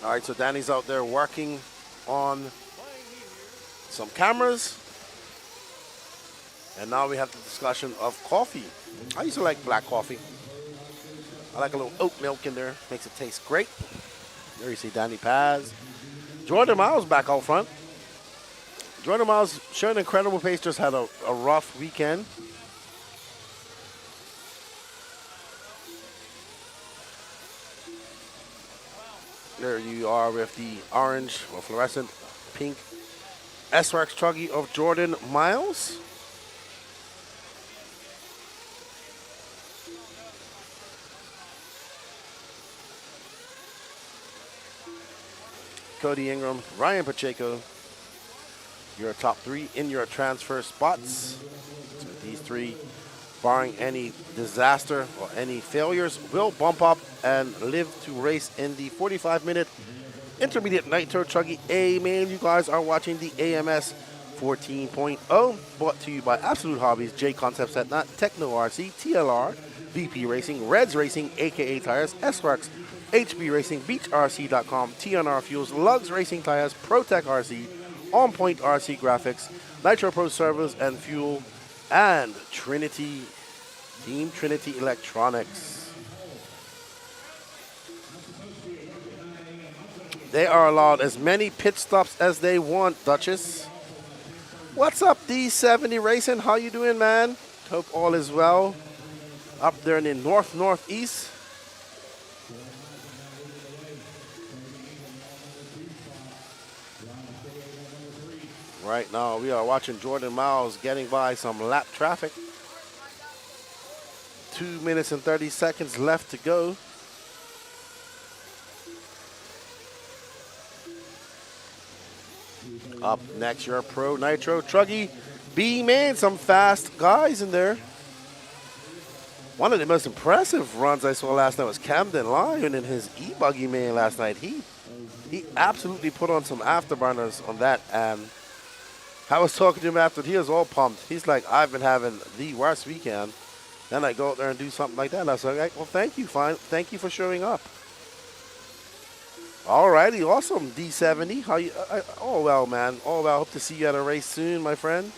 S1: All right, so Danny's out there working on some cameras. And now we have the discussion of coffee. I used to like black coffee. I like a little oat milk in there. Makes it taste great. There you see Danny Paz. Jordan Miles back out front. Jordan Miles showing incredible pace. Just had a rough weekend. There you are with the orange or fluorescent pink S-Works truggy of Jordan Miles. Cody Ingram, Ryan Pacheco, your top 3 in your transfer spots. So these 3, barring any disaster or any failures, will bump up and live to race in the 45-minute intermediate nitro truggy A. Man, you guys are watching the AMS 14.0, brought to you by Absolute Hobbies, J Concepts at Nut, Techno RC, TLR, VP Racing, Reds Racing, aka Tires, S-Works, HB Racing, BeachRC.com, TNR Fuels, Lugs Racing Tires, ProTech RC, On Point RC Graphics, Nitro Pro Servers and Fuel, and Trinity, Team Trinity Electronics. They are allowed as many pit stops as they want, Duchess. What's up, D70 Racing? How you doing, man? Hope all is well up there in the northeast. Right now, we are watching Jordan Miles getting by some lap traffic. 2 minutes and 30 seconds left to go. Up next, your pro nitro truggy B-man. Some fast guys in there. One of the most impressive runs I saw last night was Camden Lyon in his e-buggy man last night. He absolutely put on some afterburners on that, and I was talking to him after. He was all pumped. He's like, I've been having the worst weekend. Then I go out there and do something like that. And I was like, well, thank you, fine. Thank you for showing up. All righty, awesome, D70. How you? Oh well, man. Oh well. Hope to see you at a race soon, my friend.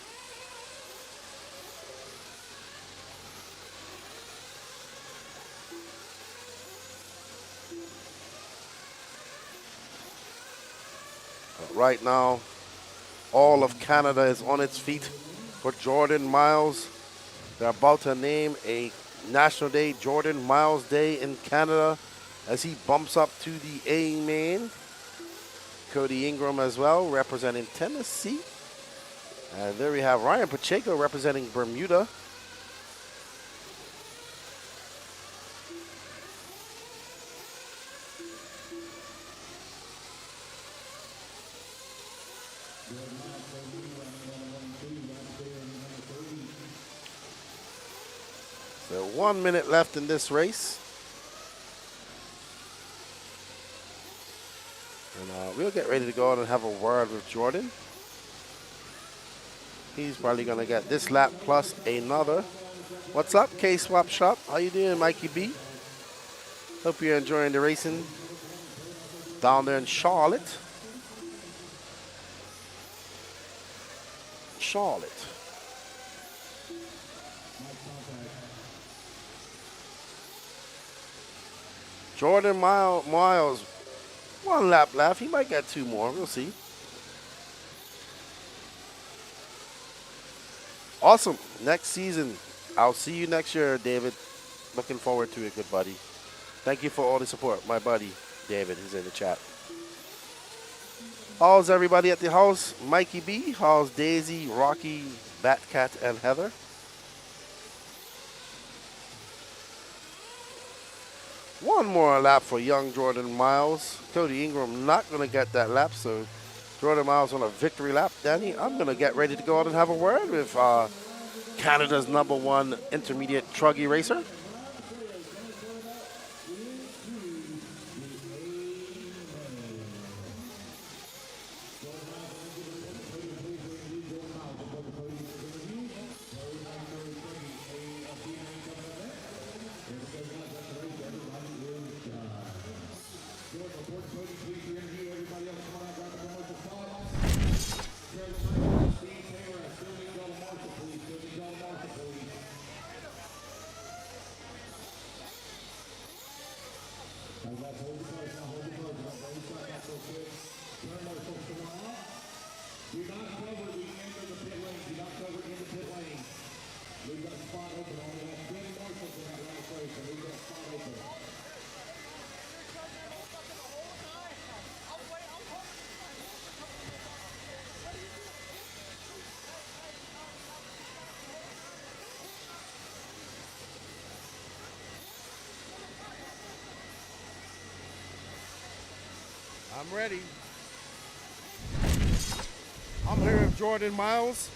S1: But right now, all of Canada is on its feet for Jordan Miles. They're about to name a National Day, Jordan Miles Day in Canada, as he bumps up to the A main. Cody Ingram as well, representing Tennessee. And there we have Ryan Pacheco representing Bermuda. So 1 minute left in this race. And we'll get ready to go out and have a word with Jordan. He's probably going to get this lap plus another. What's up, K-Swap Shop? How you doing, Mikey B? Hope you're enjoying the racing down there in Charlotte. Jordan Miles, one lap left. He might get two more. We'll see. Awesome. Next season. I'll see you next year, David. Looking forward to it, good buddy. Thank you for all the support. My buddy, David, is in the chat. How's everybody at the house? Mikey B. How's Daisy, Rocky, Batcat, and Heather? One more lap for young Jordan Miles. Cody Ingram not going to get that lap, so Jordan Miles on a victory lap. Danny, I'm going to get ready to go out and have a word with Canada's #1 intermediate truggy racer. I'm ready. I'm here with Jordan Miles,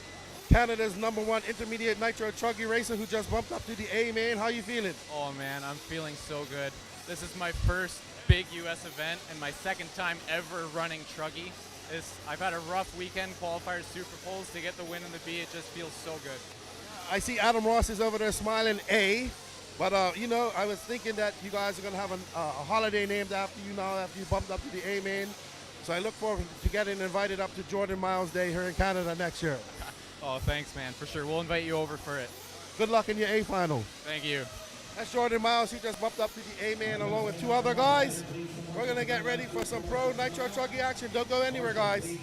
S1: Canada's #1 intermediate nitro truggy racer who just bumped up to the A main. How you feeling?
S4: Oh man, I'm feeling so good. This is my first big US event and my second time ever running truggy. I've had a rough weekend, qualifiers, Super Poles. To get the win in the B, it just feels so good.
S1: I see Adam Ross is over there smiling A. But, you know, I was thinking that you guys are going to have a holiday named after you now after you bumped up to the A main. So I look forward to getting invited up to Jordan Miles Day here in Canada next year.
S4: Oh, thanks, man. For sure. We'll invite you over for it.
S1: Good luck in your A final.
S4: Thank you.
S1: That's Jordan Miles. He just bumped up to the A main along with two other guys. We're going to get ready for some pro nitro truggy action. Don't go anywhere, guys.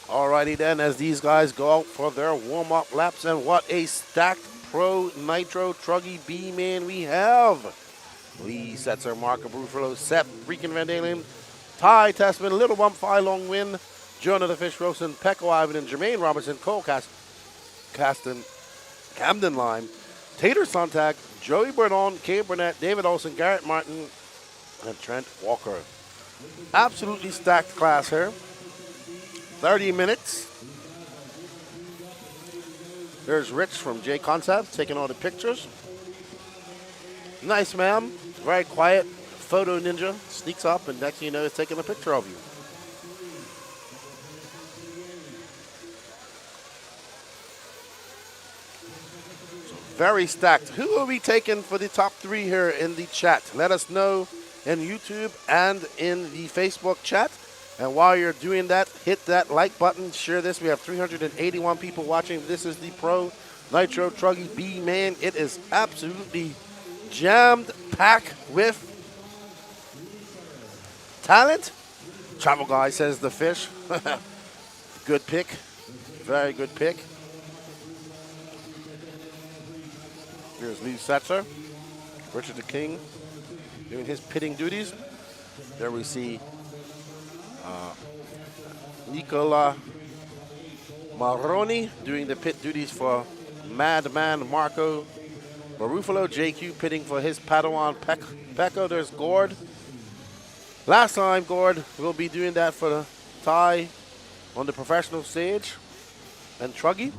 S1: Alrighty then, as these guys go out for their warm-up laps, and what a stacked Pro Nitro Truggy B-Man we have. Lee Setzer, Marco Brufalo, Seth Freakin' Van Dalen, Ty Tessman, Little Bump, Phi Long Win, Jonah the Fish Rosen, Pecco Ivan, and Jermaine Robertson, Cole Caston, Camden Lime, Tater Sontag, Joey Burdon, Kay Burnett, David Olson, Garrett Martin, and Trent Walker. Absolutely stacked class here. 30 minutes. There's Rich from J Concept taking all the pictures. Nice, ma'am. Very quiet. Photo ninja sneaks up, and next thing you know, is taking a picture of you. So very stacked. Who will be taking for the top 3 here in the chat? Let us know in YouTube and in the Facebook chat. And while you're doing that, hit that like button, share this. We have 381 people watching. This is the Pro Nitro Truggy B-Man. It is absolutely jammed packed with talent. Travel Guy says the fish. Good pick. Very good pick. Here's Lee Setzer. Richard the King doing his pitting duties. There we see Nicola Maroni doing the pit duties for Madman Marco Barufalo. JQ pitting for his Padawan Pecco. There's Gord. Last time, Gord will be doing that for the Thai on the professional stage. And Truggy.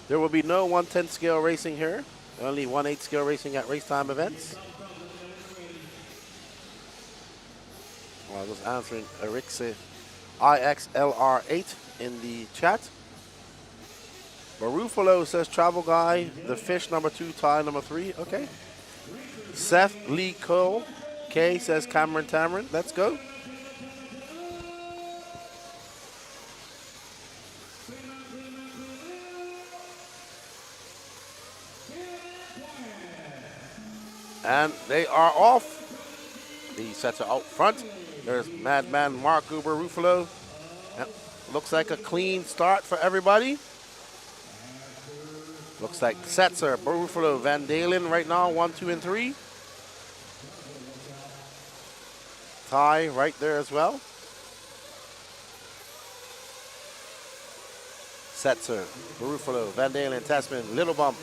S1: There will be no 1/10 scale racing here. Only 1/8 scale racing at RaceTime events. I was answering Erixe IXLR8 in the chat. Barufalo says Travel Guy, the fish number 2, Ty number 3. Okay. Seth Lee Cole. K says Cameron Tamarin. Let's go. And they are off. The sets are out front. There's Madman Mark Uber Ruffalo. Looks like a clean start for everybody. Looks like Setzer, Ruffalo, Van Dalen right now, 1, 2, and 3. Ty right there as well. Setzer, Ruffalo, Van Dalen, Tasman, Little Bump,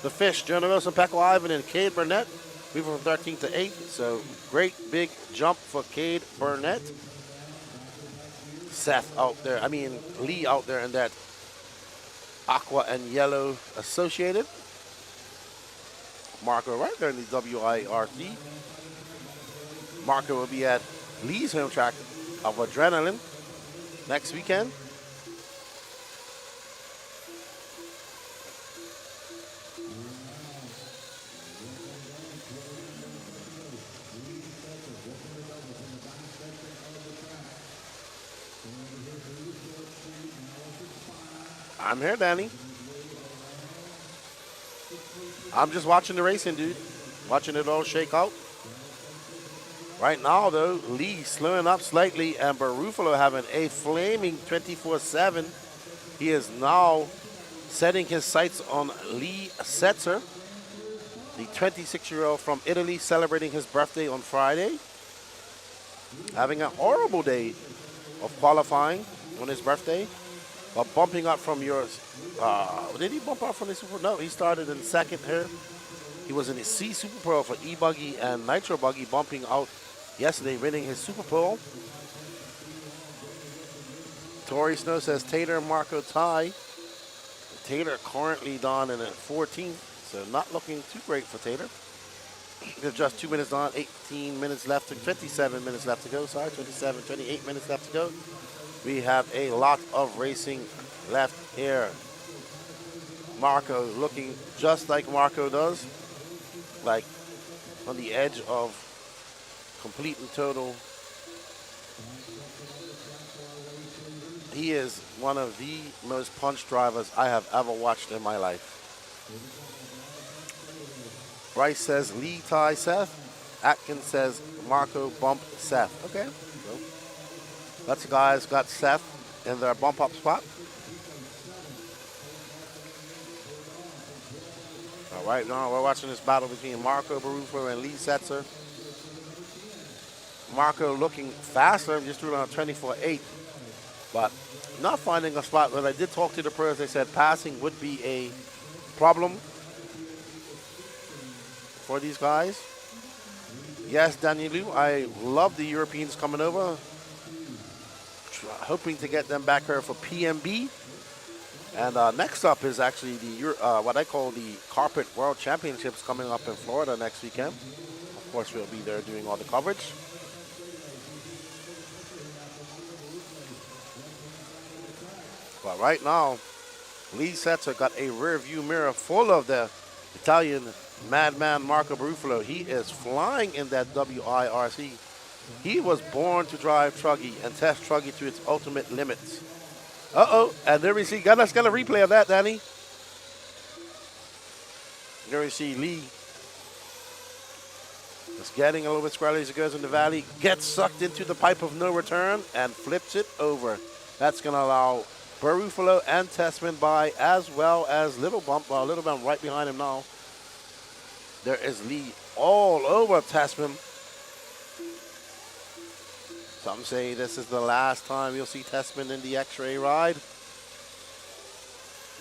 S1: The Fish, Jonah Wilson, Pecco Ivan, and Cade Burnett. Moving from 13 to 8, so great big jump for Cade Burnett. Seth out there, Lee out there in that aqua and yellow associated. Marco right there in the WIRC. Marco will be at Lee's home track of Adrenaline next weekend. I'm here, Danny. I'm just watching the racing, dude. Watching it all shake out. Right now, though, Lee slowing up slightly, and Barufalo having a flaming 24/7. He is now setting his sights on Lee Setzer, the 26-year-old from Italy, celebrating his birthday on Friday. having a horrible day of qualifying on his birthday, but bumping up from yours. Did he bump up from the Super? No, he started in second here. He was in his C Super Pro for E-Buggy and Nitro Buggy, bumping out yesterday, winning his Super Pro. Tori Snow says Taylor Marco tie. Taylor currently down in at 14th, so not looking too great for Taylor. There's just 2 minutes on, 18 minutes left, 27 minutes left to go. Sorry, 28 minutes left to go. We have a lot of racing left here. Marco looking just like Marco does, like on the edge of complete and total. He is one of the most punch drivers I have ever watched in my life. Bryce says Lee tie Seth. Atkins says Marco bump Seth. Okay. So lots of guys got Seth in their bump up spot. All right, now we're watching this battle between Marco Barufo and Lee Setzer. Marco looking faster, just doing on 24.8, but not finding a spot. When I did talk to the pros, they said passing would be a problem for these guys. Yes, Danielu, I love the Europeans coming over. Hoping to get them back here for PMB. And next up is actually the what I call the Carpet World Championships coming up in Florida next weekend. Of course, we'll be there doing all the coverage. But right now, Lee Setzer got a rear view mirror full of the Italian madman Marco Barufalo. He is flying in that WIRC. He was born to drive truggy and test truggy to its ultimate limits. Uh-oh, and there we see, got a replay of that, Danny. There we see Lee. It's getting a little bit scrappy as he goes in the valley, gets sucked into the pipe of no return, and flips it over. That's going to allow Barufalo and Tessman by, as well as Little Bump. Well, Little Bump right behind him now. There is Lee all over Tessman. Some say this is the last time you'll see Tessman in the X-Ray ride. He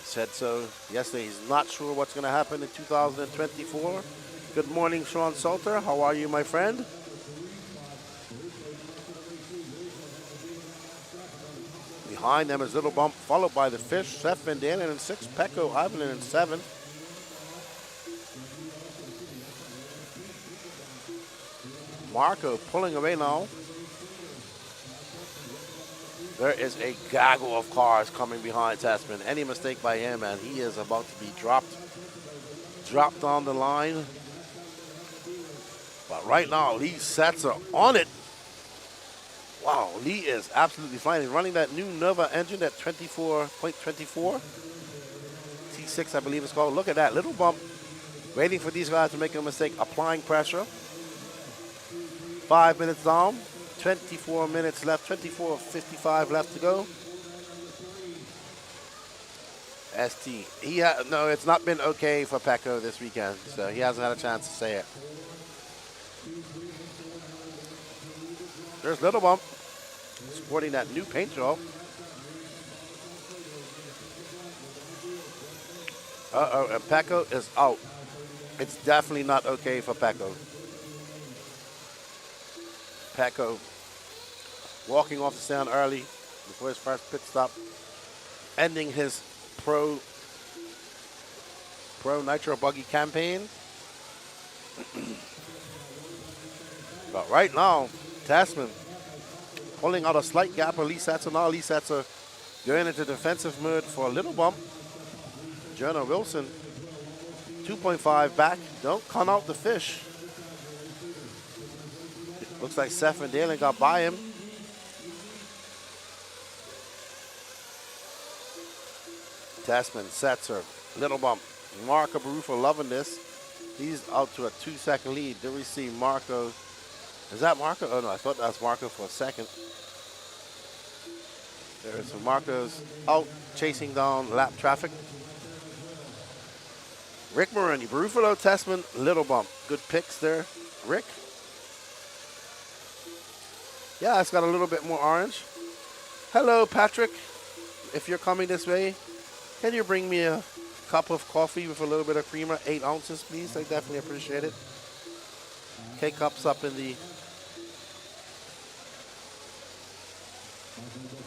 S1: said so yesterday. He's not sure what's going to happen in 2024. Good morning, Sean Salter. How are you, my friend? Behind them is Little Bump, followed by the Fish, Seth Van Dalen in 6th, Pecco Ivan in 7th. Marco pulling away now. There is a gaggle of cars coming behind Tessman. Any mistake by him, and he is about to be dropped on the line. But right now, Lee Setzer on it. Wow, Lee is absolutely flying. He's running that new Nova engine at 24.24. T6, I believe it's called. Look at that, Little Bump. Waiting for these guys to make a mistake, applying pressure. 5 minutes down. 24 minutes left, 24:55 left to go. ST. No, it's not been okay for Pecco this weekend, so he hasn't had a chance to say it. There's Little Bump, sporting that new paint job. Uh-oh, and Pecco is out. It's definitely not okay for Pecco. Pecco walking off the stand early before his first pit stop, ending his pro Nitro Buggy campaign. But right now, Tessman pulling out a slight gap of Lee Setzer. Now Lee Setzer going into defensive mode for a Little Bump. Jonah Wilson, 2.5 back. Don't count out the Fish. Looks like Seth and Dalen got by him. Tessman, Setzer, Little Bump. Marco Barufo loving this. He's out to a 2-second lead. Then we see Marco. Is that Marco? Oh no, I thought that was Marco for a second. There's some Marcos out chasing down lap traffic. Rick Moroni, Barufalo, Tessman, Little Bump. Good picks there, Rick. Yeah, it's got a little bit more orange. Hello, Patrick. If you're coming this way, can you bring me a cup of coffee with a little bit of creamer? 8 ounces, please. I definitely appreciate it. K-Cups up in the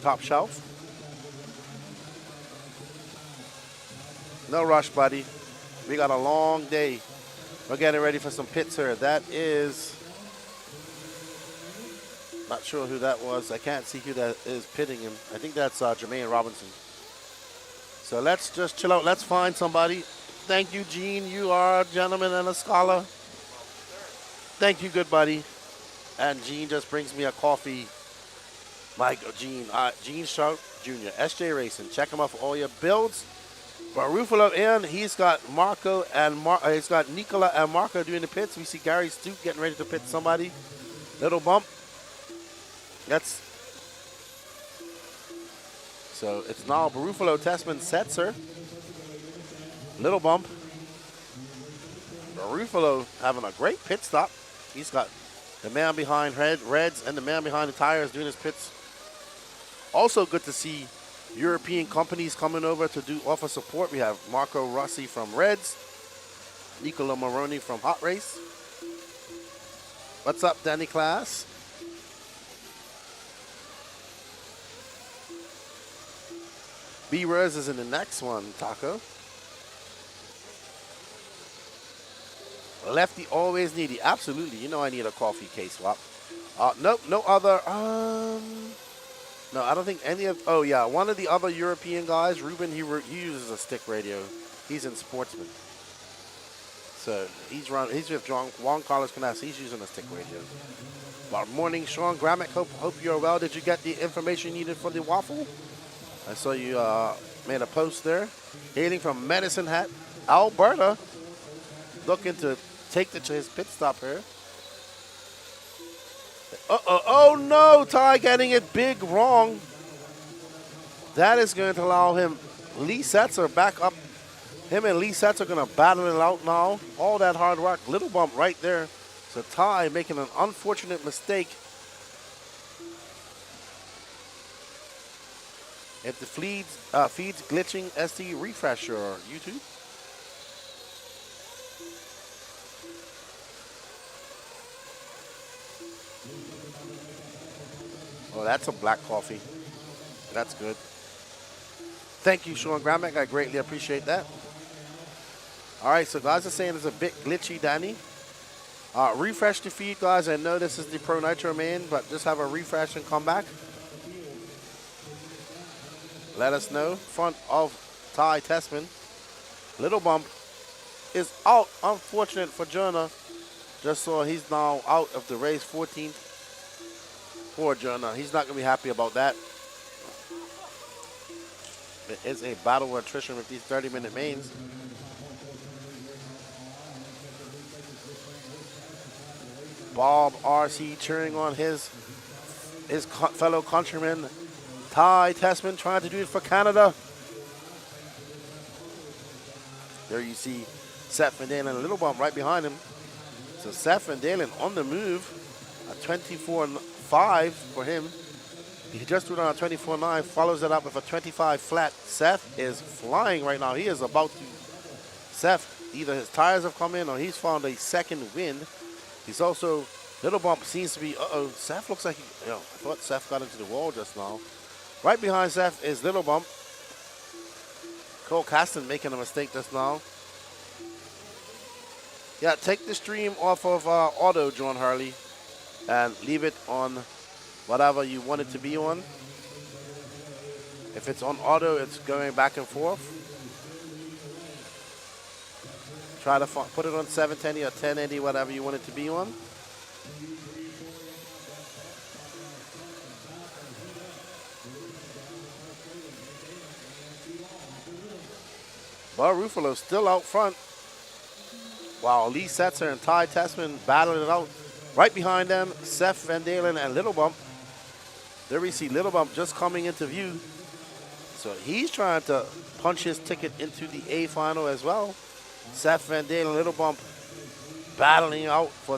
S1: top shelf. No rush, buddy. We got a long day. We're getting ready for some pits here. That is, not sure who that was. I can't see who that is pitting him. I think that's Jermaine Robinson. So let's just chill out. Let's find somebody. Thank you, Gene. You are a gentleman and a scholar. Thank you, good buddy. And Gene just brings me a coffee. Gene Sharp Jr., SJ Racing. Check him out for all your builds. But Ruffalo in, he's got Marco and he's got Nicola and Marco doing the pits. We see Gary Stoop getting ready to pit somebody. Little bump. So it's now Barufalo, Tessman, Setzer. Little bump. Barufalo having a great pit stop. He's got the man behind Reds and the man behind the tires doing his pits. Also good to see European companies coming over to offer support. We have Marco Rossi from Reds, Nicola Moroni from Hot Race. What's up, Danny Class? B-Rose is in the next one, Taco. Lefty always needy. Absolutely. You know I need a coffee case swap. Nope, no other. No, I don't think any of. Oh yeah, one of the other European guys, Ruben. He uses a stick radio. He's in Sportsman. So he's with Juan Carlos Canas. He's using a stick radio. Well, morning, Sean Gramick. Hope you're well. Did you get the information you needed for the waffle? I saw you made a post there. Hailing from Medicine Hat, Alberta. Looking to take his pit stop here. Oh no, Ty getting it big wrong. That is going to allow him, Lee Setzer back up. Him and Lee Setzer are going to battle it out now. All that hard work, little bump right there. So Ty making an unfortunate mistake. If the feeds glitching, SD refresh your YouTube. Oh, that's a black coffee. That's good. Thank you, Sean Gramick. I greatly appreciate that. All right, so guys are saying it's a bit glitchy, Danny. Refresh the feed, guys. I know this is the Pro Nitro main, but just have a refresh and come back. Let us know. Front of Ty Tessman. Little bump is out. Unfortunate for Jonah. Just saw he's now out of the race, 14th. Poor Jonah. He's not going to be happy about that. It is a battle of attrition with these 30-minute mains. Bob RC cheering on his fellow countryman, Ty Tessman, trying to do it for Canada. There you see Seth Van Dalen, a little bump right behind him. So Seth Van Dalen on the move, a 24.5 for him. He just threw down a 24.9, follows it up with a 25 flat. Seth is flying right now. He is about to, Seth, either his tires have come in or he's found a second wind. He's also, little bump seems to be, Seth looks like, I thought Seth got into the wall just now. Right behind Seth is little bump. Cole Caston making a mistake just now. Yeah, take the stream off of auto, John Hurley, and leave it on whatever you want it to be on. If it's on auto, it's going back and forth. Try to put it on 720 or 1080, whatever you want it to be on. But Ruffalo still out front. While Lee Setzer and Ty Tessman battling it out. Right behind them, Seth Van Dalen and Little Bump. There we see Little Bump just coming into view. So he's trying to punch his ticket into the A final as well. Seth Van Dalen, Little Bump battling out for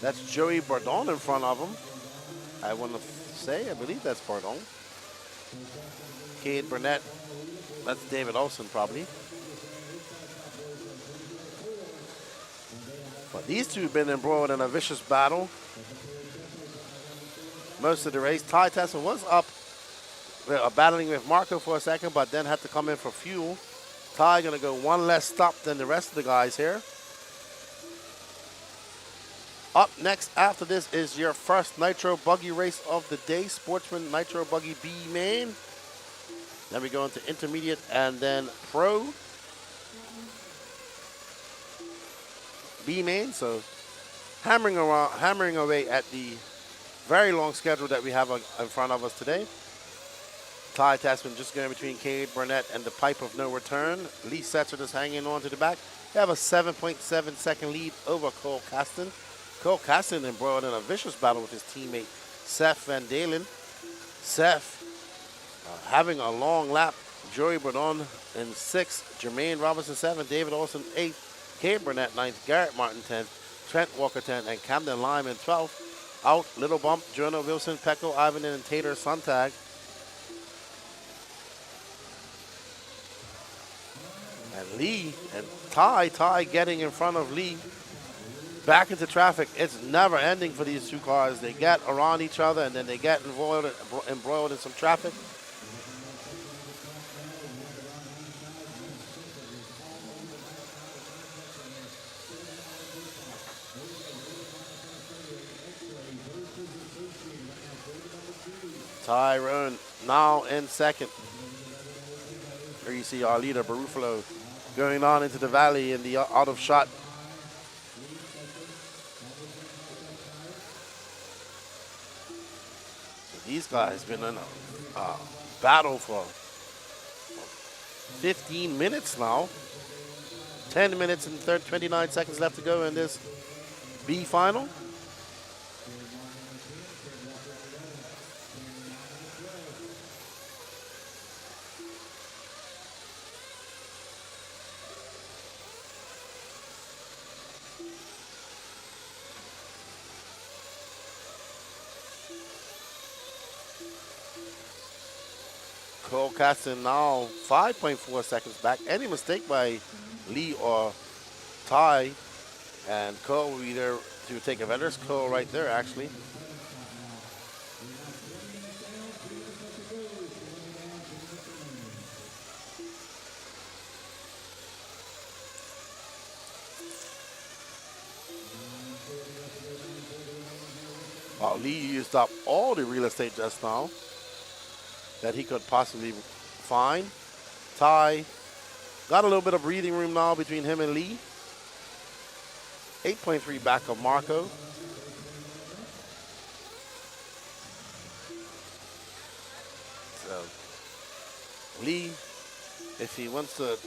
S1: That's Joey Bourdon in front of him. I want to say, I believe that's Bourdon. Cade Burnett, that's David Olson probably. But these two have been embroiled in a vicious battle most of the race. Ty Tesson was up, battling with Marco for a second, but then had to come in for fuel. Ty gonna go one less stop than the rest of the guys here. Up next after this is your first Nitro Buggy race of the day, Sportsman Nitro Buggy B main. Then we go into intermediate and then pro B main. So hammering away at the very long schedule that we have in front of us today. Ty Tasman just going between Cade Burnett and the pipe of no return. Lee Setzer just hanging on to the back. They have a 7.7 second lead over Cole Caston. Cole Caston embroiled in a vicious battle with his teammate Seth Van Dalen. Seth having a long lap. Joey Bourdon in 6th, Jermaine Robinson 7th, David Olson 8th, Cade Burnett 9th, Garrett Martin 10th, Trent Walker 10th, and Camden Lyman 12th. Out, Little Bump, Jonah Wilson, Pecco, Ivan, and Tater Sontag. And Lee and Ty getting in front of Lee. Back into traffic. It's never ending for these two cars. They get around each other and then they get embroiled in some traffic. Tyrone now in 2nd. Here you see our leader, Barufalo, going on into the valley in the out of shot. So these guys been in a battle for 15 minutes now. 10 minutes and 29 seconds left to go in this B final. Cole Caston now 5.4 seconds back. Any mistake by Lee or Ty, and Cole will be there to take advantage. Cole right there, actually. Lee used up all the real estate just now that he could possibly find. Ty got a little bit of breathing room now between him and Lee. 8.3 back of Marco. So Lee, if he wants to,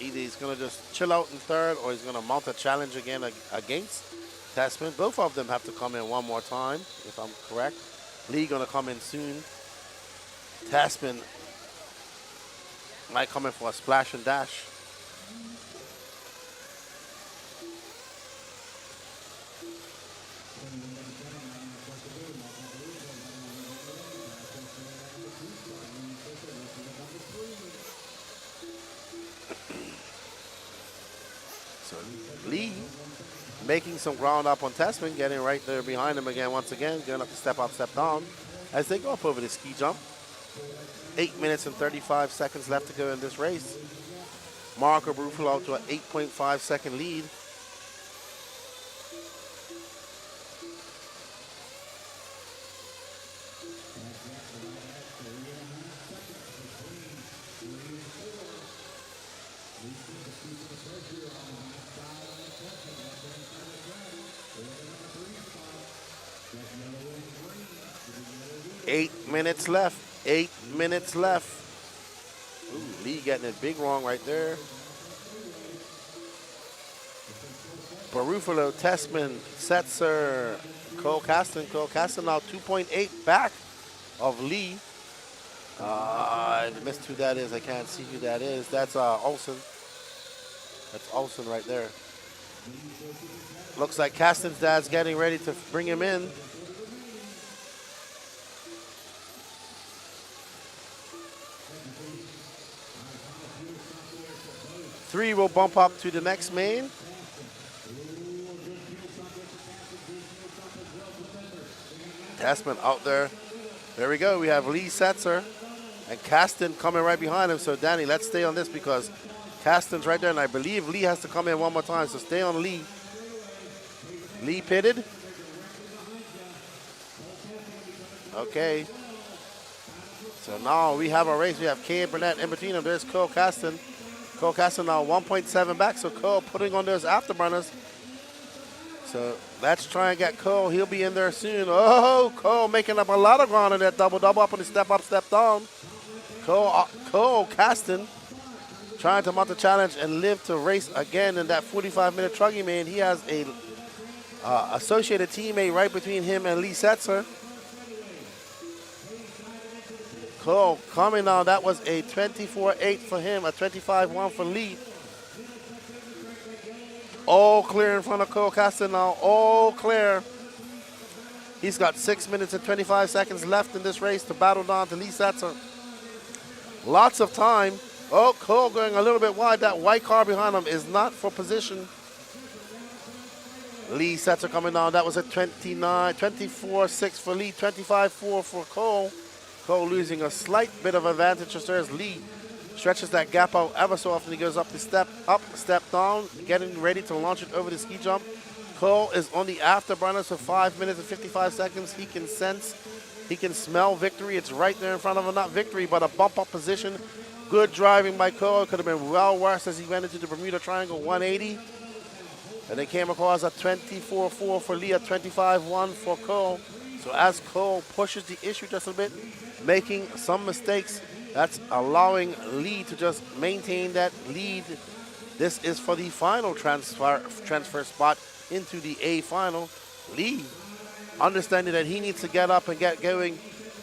S1: either he's going to just chill out in 3rd or he's going to mount a challenge again against Tasman. Both of them have to come in one more time, if I'm correct. Lee going to come in soon. Tasman might come in for a splash and dash. So Lee making some ground up on Tasman, getting right there behind him again once again, going up, step down as they go up over the ski jump. 8 minutes and 35 seconds left to go in this race. Marco Brufalo out to an 8.5 second lead. Eight minutes left. 8 minutes left. Ooh, Lee getting it big wrong right there. Barufalo, Tessman, Setzer, Cole Caston. Cole Caston now 2.8 back of Lee. I missed who that is. I can't see who that is. That's Olson. That's Olson right there. Looks like Caston's dad's getting ready to bring him in. Three will bump up to the next main. Testman out there. There we go. We have Lee Setzer and Caston coming right behind him. So, Danny, let's stay on this because Caston's right there, and I believe Lee has to come in one more time. So, stay on Lee. Lee pitted. Okay. So, now we have a race. We have Kay Burnett in between them. There's Cole Caston. Cole Caston now 1.7 back. So, Cole putting on those afterburners. So let's try and get Cole. He'll be in there soon. Oh, Cole making up a lot of ground in that double up on the step up, step down. Cole Caston trying to mount the challenge and live to race again in that 45-minute truggy main. He has a associated teammate right between him and Lee Setzer. Cole coming now. That was a 24-8 for him, a 25-1 for Lee. All clear in front of Cole Caston now. All clear. He's got 6 minutes and 25 seconds left in this race to battle down to Lee Setzer. Lots of time. Oh, Cole going a little bit wide. That white car behind him is not for position. Lee Setzer coming down. That was a 24-6 for Lee, 25-4 for Cole. Cole losing a slight bit of advantage as there's Lee. Stretches that gap out ever so often. He goes up the step up, step down, getting ready to launch it over the ski jump. Cole is on the afterburners for 5 minutes and 55 seconds. He can sense, he can smell victory. It's right there in front of him. Not victory, but a bump up position. Good driving by Cole. Could have been well worse as he went into the Bermuda Triangle 180. And they came across a 24-4 for Lee, a 25-1 for Cole. So as Cole pushes the issue just a bit, making some mistakes, that's allowing Lee to just maintain that lead. This is for the final transfer spot into the A final. Lee, understanding that he needs to get up and get going,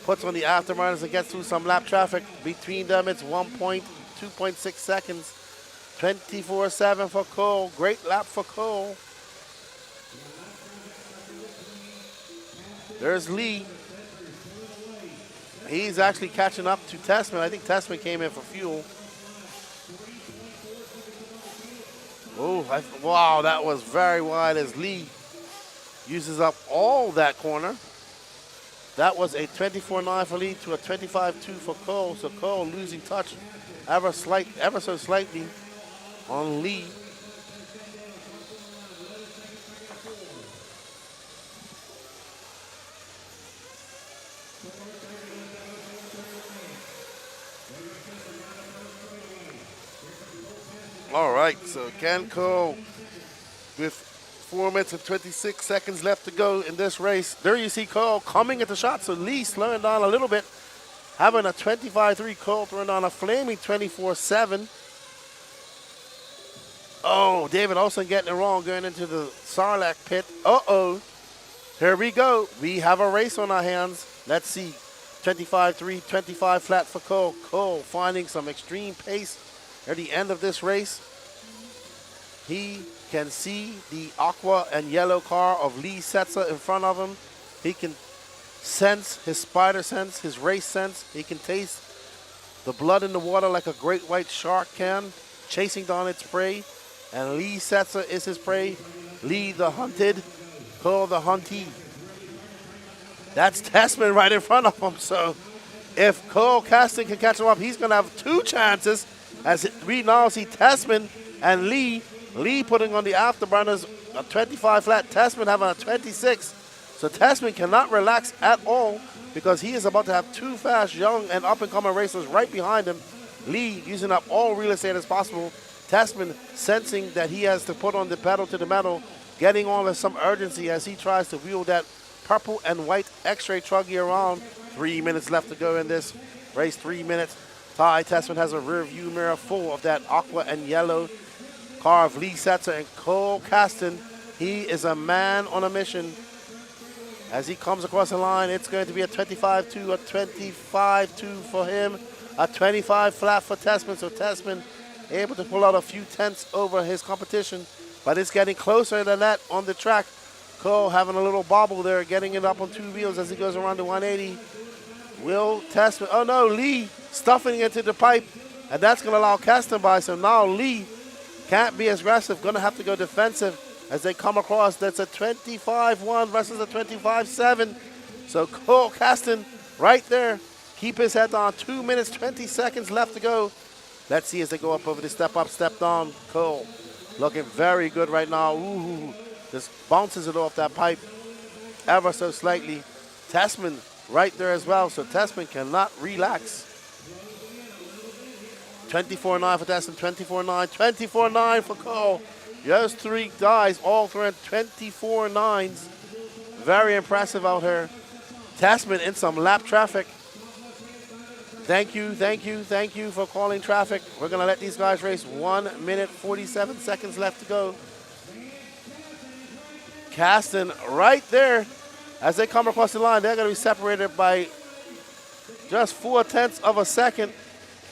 S1: puts on the afterburners and gets through some lap traffic. Between them, it's 2.6 seconds. 24-7 for Cole. Great lap for Cole. There's Lee. He's actually catching up to Testman. I think Testman came in for fuel. Oh, wow, that was very wide as Lee uses up all that corner. That was a 24-9 for Lee to a 25-2 for Cole. So Cole losing touch ever so slightly on Lee. All right, so Ken Cole with 4 minutes and 26 seconds left to go in this race. There you see Cole coming at the shot, so Lee slowing down a little bit, having a 25-3, Cole throwing on a flaming 24-7. Oh, David Olsen getting it wrong going into the Sarlacc pit. Uh-oh. Here we go. We have a race on our hands. Let's see. 25-3, 25 flat for Cole. Cole finding some extreme pace at the end of this race. He can see the aqua and yellow car of Lee Setzer in front of him. He can sense his spider sense, his race sense. He can taste the blood in the water like a great white shark can, chasing down its prey. And Lee Setzer is his prey. Lee the hunted, Cole the huntee. That's Testman right in front of him. So if Cole Caston can catch him up, he's going to have two chances. As we now see Testman and Lee putting on the afterburners, a 25 flat, Testman having a 26. So Testman cannot relax at all because he is about to have two fast, young, and up-and-coming racers right behind him. Lee using up all real estate as possible. Testman sensing that he has to put on the pedal to the metal, getting on with some urgency as he tries to wheel that purple and white X-ray truggy around. 3 minutes left to go in this race, 3 minutes. Ty Testman has a rear view mirror full of that aqua and yellow car of Lee Setzer and Cole Caston. He is a man on a mission. As he comes across the line, it's going to be a 25-2, a 25-2 for him, a 25 flat for Testman. So Testman able to pull out a few tenths over his competition. but it's getting closer than that on the track. Cole having a little bobble there, getting it up on 2 wheels as he goes around the 180. Will Testman, oh no, Lee stuffing into the pipe, and that's going to allow Kasten by. So now Lee can't be as aggressive, going to have to go defensive as they come across. That's a 25-1 versus a 25-7. So Cole Kasten right there, keep his head on. 2 minutes, 20 seconds left to go. Let's see as they go up over the step up, step down. Cole looking very good right now. Ooh, just bounces it off that pipe ever so slightly. Tessman right there as well, so Tessman cannot relax. 24-9 for Tessman, 24-9, 24-9 for Cole. Those 3 guys all throwing 24-9s. Very impressive out here. Tessman in some lap traffic. Thank you for calling traffic. We're going to let these guys race. 1 minute, 47 seconds left to go. Kasten right there. As they come across the line, they're going to be separated by just 0.4 of a second.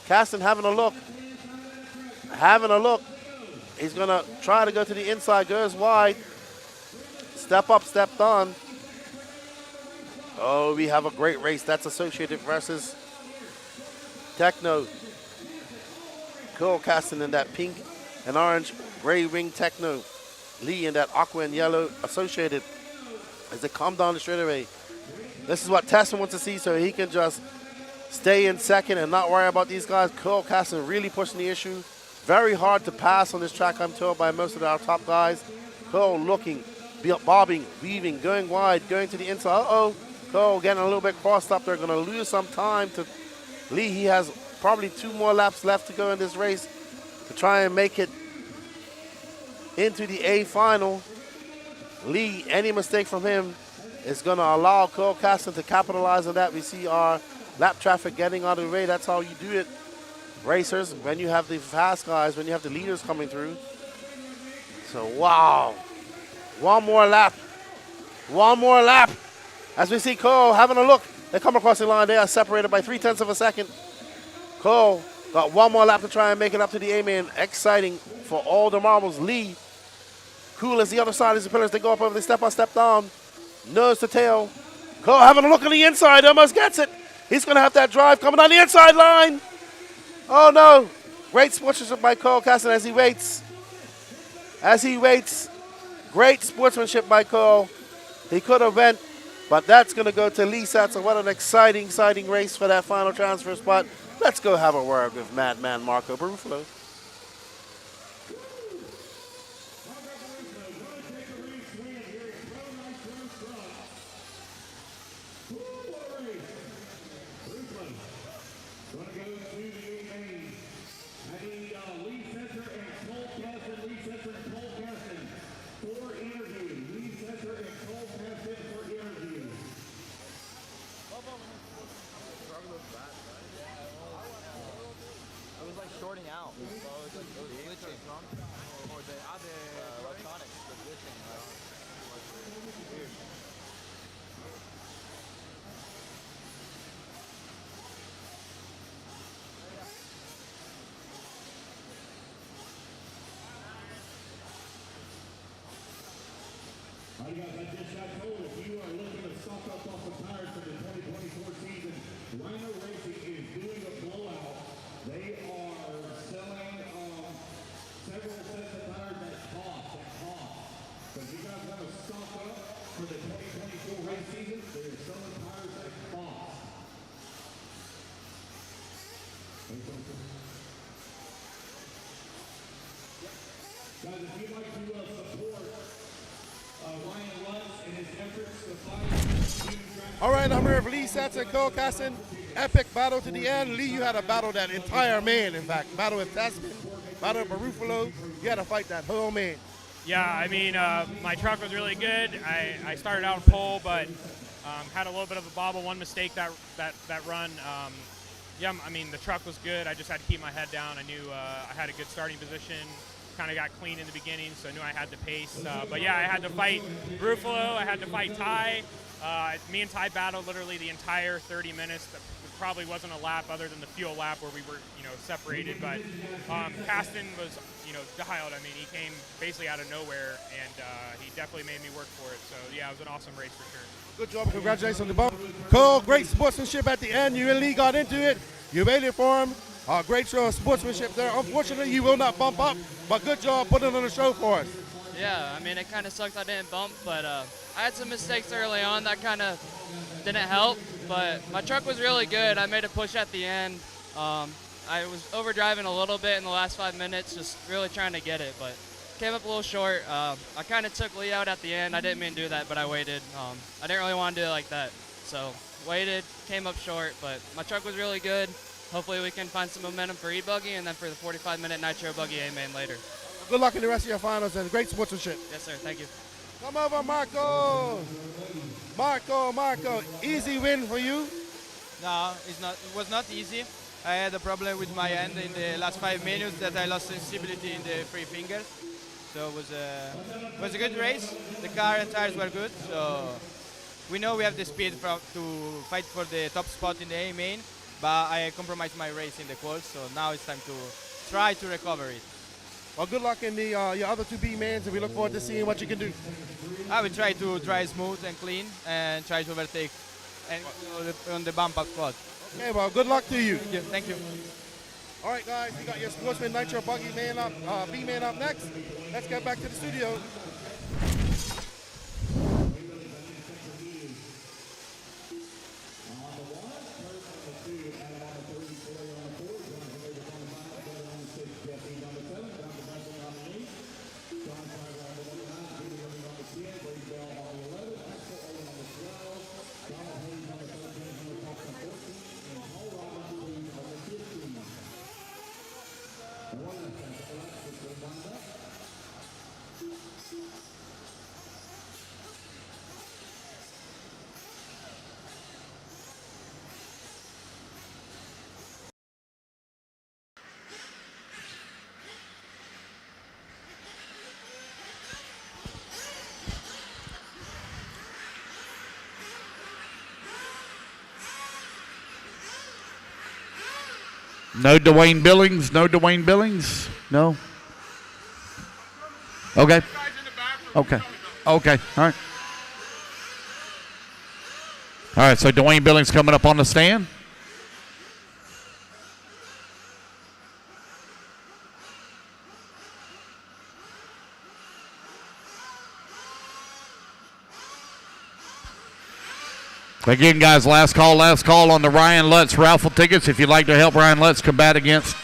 S1: Kasten having a look. He's going to try to go to the inside, goes wide. Step up, step down. Oh, we have a great race. That's Associated versus Techno. Cole Kasten in that pink and orange gray wing Techno. Lee in that aqua and yellow Associated. As they come down the straightaway. This is what Tessman wants to see, so he can just stay in second and not worry about these guys. Cole Kasten really pushing the issue. Very hard to pass on this track, I'm told, by most of our top guys. Cole looking, bobbing, weaving, going wide, going to the inside. Uh-oh. Cole getting a little bit crossed up. They're going to lose some time to Lee. He has probably 2 more laps left to go in this race to try and make it into the A final. Lee, any mistake from him is going to allow Cole Kasten to capitalize on that. We see our lap traffic getting out of the way. That's how you do it, racers, when you have the fast guys, when you have the leaders coming through. So, wow. One more lap. As we see Cole having a look. They come across the line. They are separated by 0.3 of a second. Cole got 1 more lap to try and make it up to the A-main. Exciting for all the marbles. Lee, cool as the other side as the pillars. They go up over the step up, step down. Nose to tail. Cole having a look on the inside. Almost gets it. He's going to have that drive coming on the inside line. Oh, no. Great sportsmanship by Cole Kasten as he waits. Great sportsmanship by Cole. He could have went, but that's going to go to Lee Satzer. What an exciting race for that final transfer spot. Let's go have a word with Madman Marco Barufalo.
S5: Alright guys, I just got told if you are looking to stock up off the tires for the 2024 season, Rhino Racing is doing a blowout. They are selling several sets of tires at cost. So if you guys want to stock up for the 2024 race season, they are selling tires at cost. Guys, if you'd like to support Ryan Lutz in his efforts to fight.
S1: All right, I'm here with Lee Satzer, Cole Kasten. Epic battle to the end. Lee, you had to battle that entire man, in fact. Battle with Tessman, battle with Barufalo. You had to fight that whole man.
S6: Yeah, I mean, my truck was really good. I started out in pole, but had a little bit of a bobble, one mistake that run. Yeah, I mean, the truck was good. I just had to keep my head down. I knew I had a good starting position. kind of got clean in the beginning, so I knew I had the pace. But yeah, I had to fight Ruffalo, I had to fight Ty. Me and Ty battled literally the entire 30 minutes. There probably wasn't a lap other than the fuel lap where we were, separated. But Caston was, dialed. I mean, he came basically out of nowhere, and he definitely made me work for it. So yeah, it was an awesome race for sure.
S7: Good job. Congratulations on the bump. Cole, great sportsmanship at the end. You really got into it. You waited for him. Great show of sportsmanship there. Unfortunately, you will not bump up, but good job putting on the show for us.
S8: Yeah, I mean, it kind of sucked I didn't bump, but I had some mistakes early on that kind of didn't help, but my truck was really good. I made a push at the end. I was overdriving a little bit in the last 5 minutes, just really trying to get it, but came up a little short. I kind of took Lee out at the end. I didn't mean to do that, but I waited. I didn't really want to do it like that, so waited, came up short, but my truck was really good. Hopefully we can find some momentum for E-Buggy and then for the 45-minute Nitro Buggy A-Main later.
S7: Good luck in the rest of your finals and great sportsmanship.
S8: Yes, sir. Thank you.
S7: Come over, Marco. Marco. Easy win for you.
S9: No, it's not. It was not easy. I had a problem with my hand in the last 5 minutes that I lost sensibility in the three fingers. So it was a good race. The car and tires were good. So we know we have the speed to fight for the top spot in the A main, but I compromised my race in the quals. So now it's time to try to recover it.
S7: Well, good luck in the your other two B mains, and we look forward to seeing what you can do.
S9: I will try to drive smooth and clean and try to overtake and on the bump up spot.
S7: Okay, well, good luck to you.
S9: Thank you.
S7: All right, guys, you got your Sportsman Nitro Buggy man up, B man up next. Let's get back to the studio.
S10: No Dwayne Billings? No Dwayne Billings? No? Okay. Okay. Okay. All right. All right, so Dwayne Billings coming up on the stand. Again, guys, last call on the Ryan Lutz raffle tickets. If you'd like to help Ryan Lutz combat against.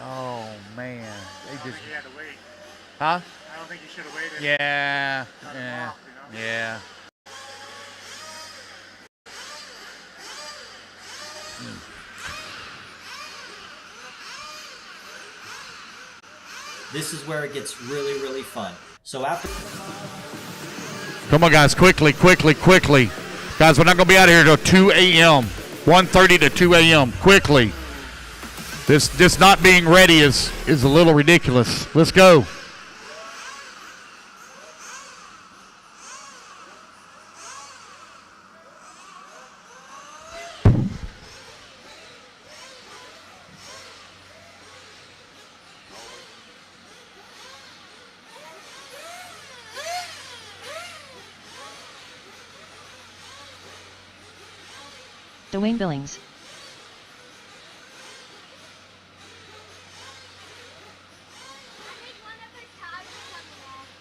S10: Oh, man. They just.
S11: He had to wait.
S10: Huh?
S11: I don't think he should have waited.
S10: Yeah.
S11: Cut him
S10: Yeah.
S11: off, you know?
S10: Yeah.
S12: This is where it gets really, really fun. So after...
S10: Come on, guys, quickly. Guys, we're not going to be out of here until 2 a.m. 1:30 to 2 a.m. Quickly. This not being ready is a little ridiculous. Let's go.
S13: Dwayne Billings.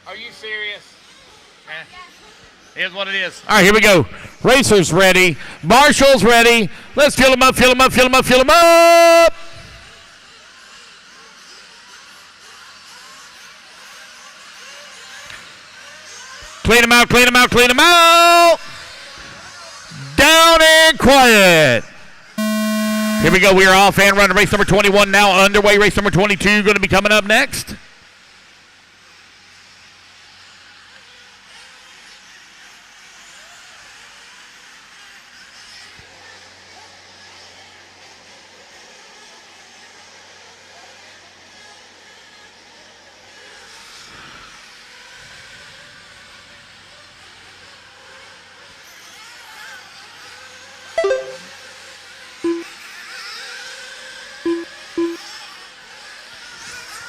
S10: Are you serious? Here's what it is. All right, here we go. Racers ready. Marshall's ready. Let's fill them up. Clean them out. Down and quiet. Here we go. We are off and running. Race number 21 now underway. Race number 22 going to be coming up next.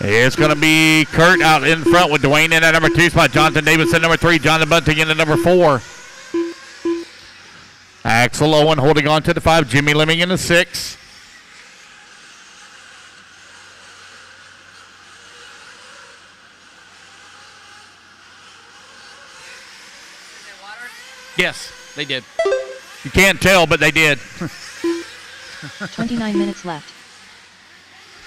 S10: It's going to be Kurt out in front with Dwayne in at number 2 spot. Jonathan Davis in number 3. Jonathan Bunting in at number 4. Axel Owen holding on to the 5. Jimmy Lemming in the 6. Yes, they did. You can't tell, but they did.
S13: 29 minutes left.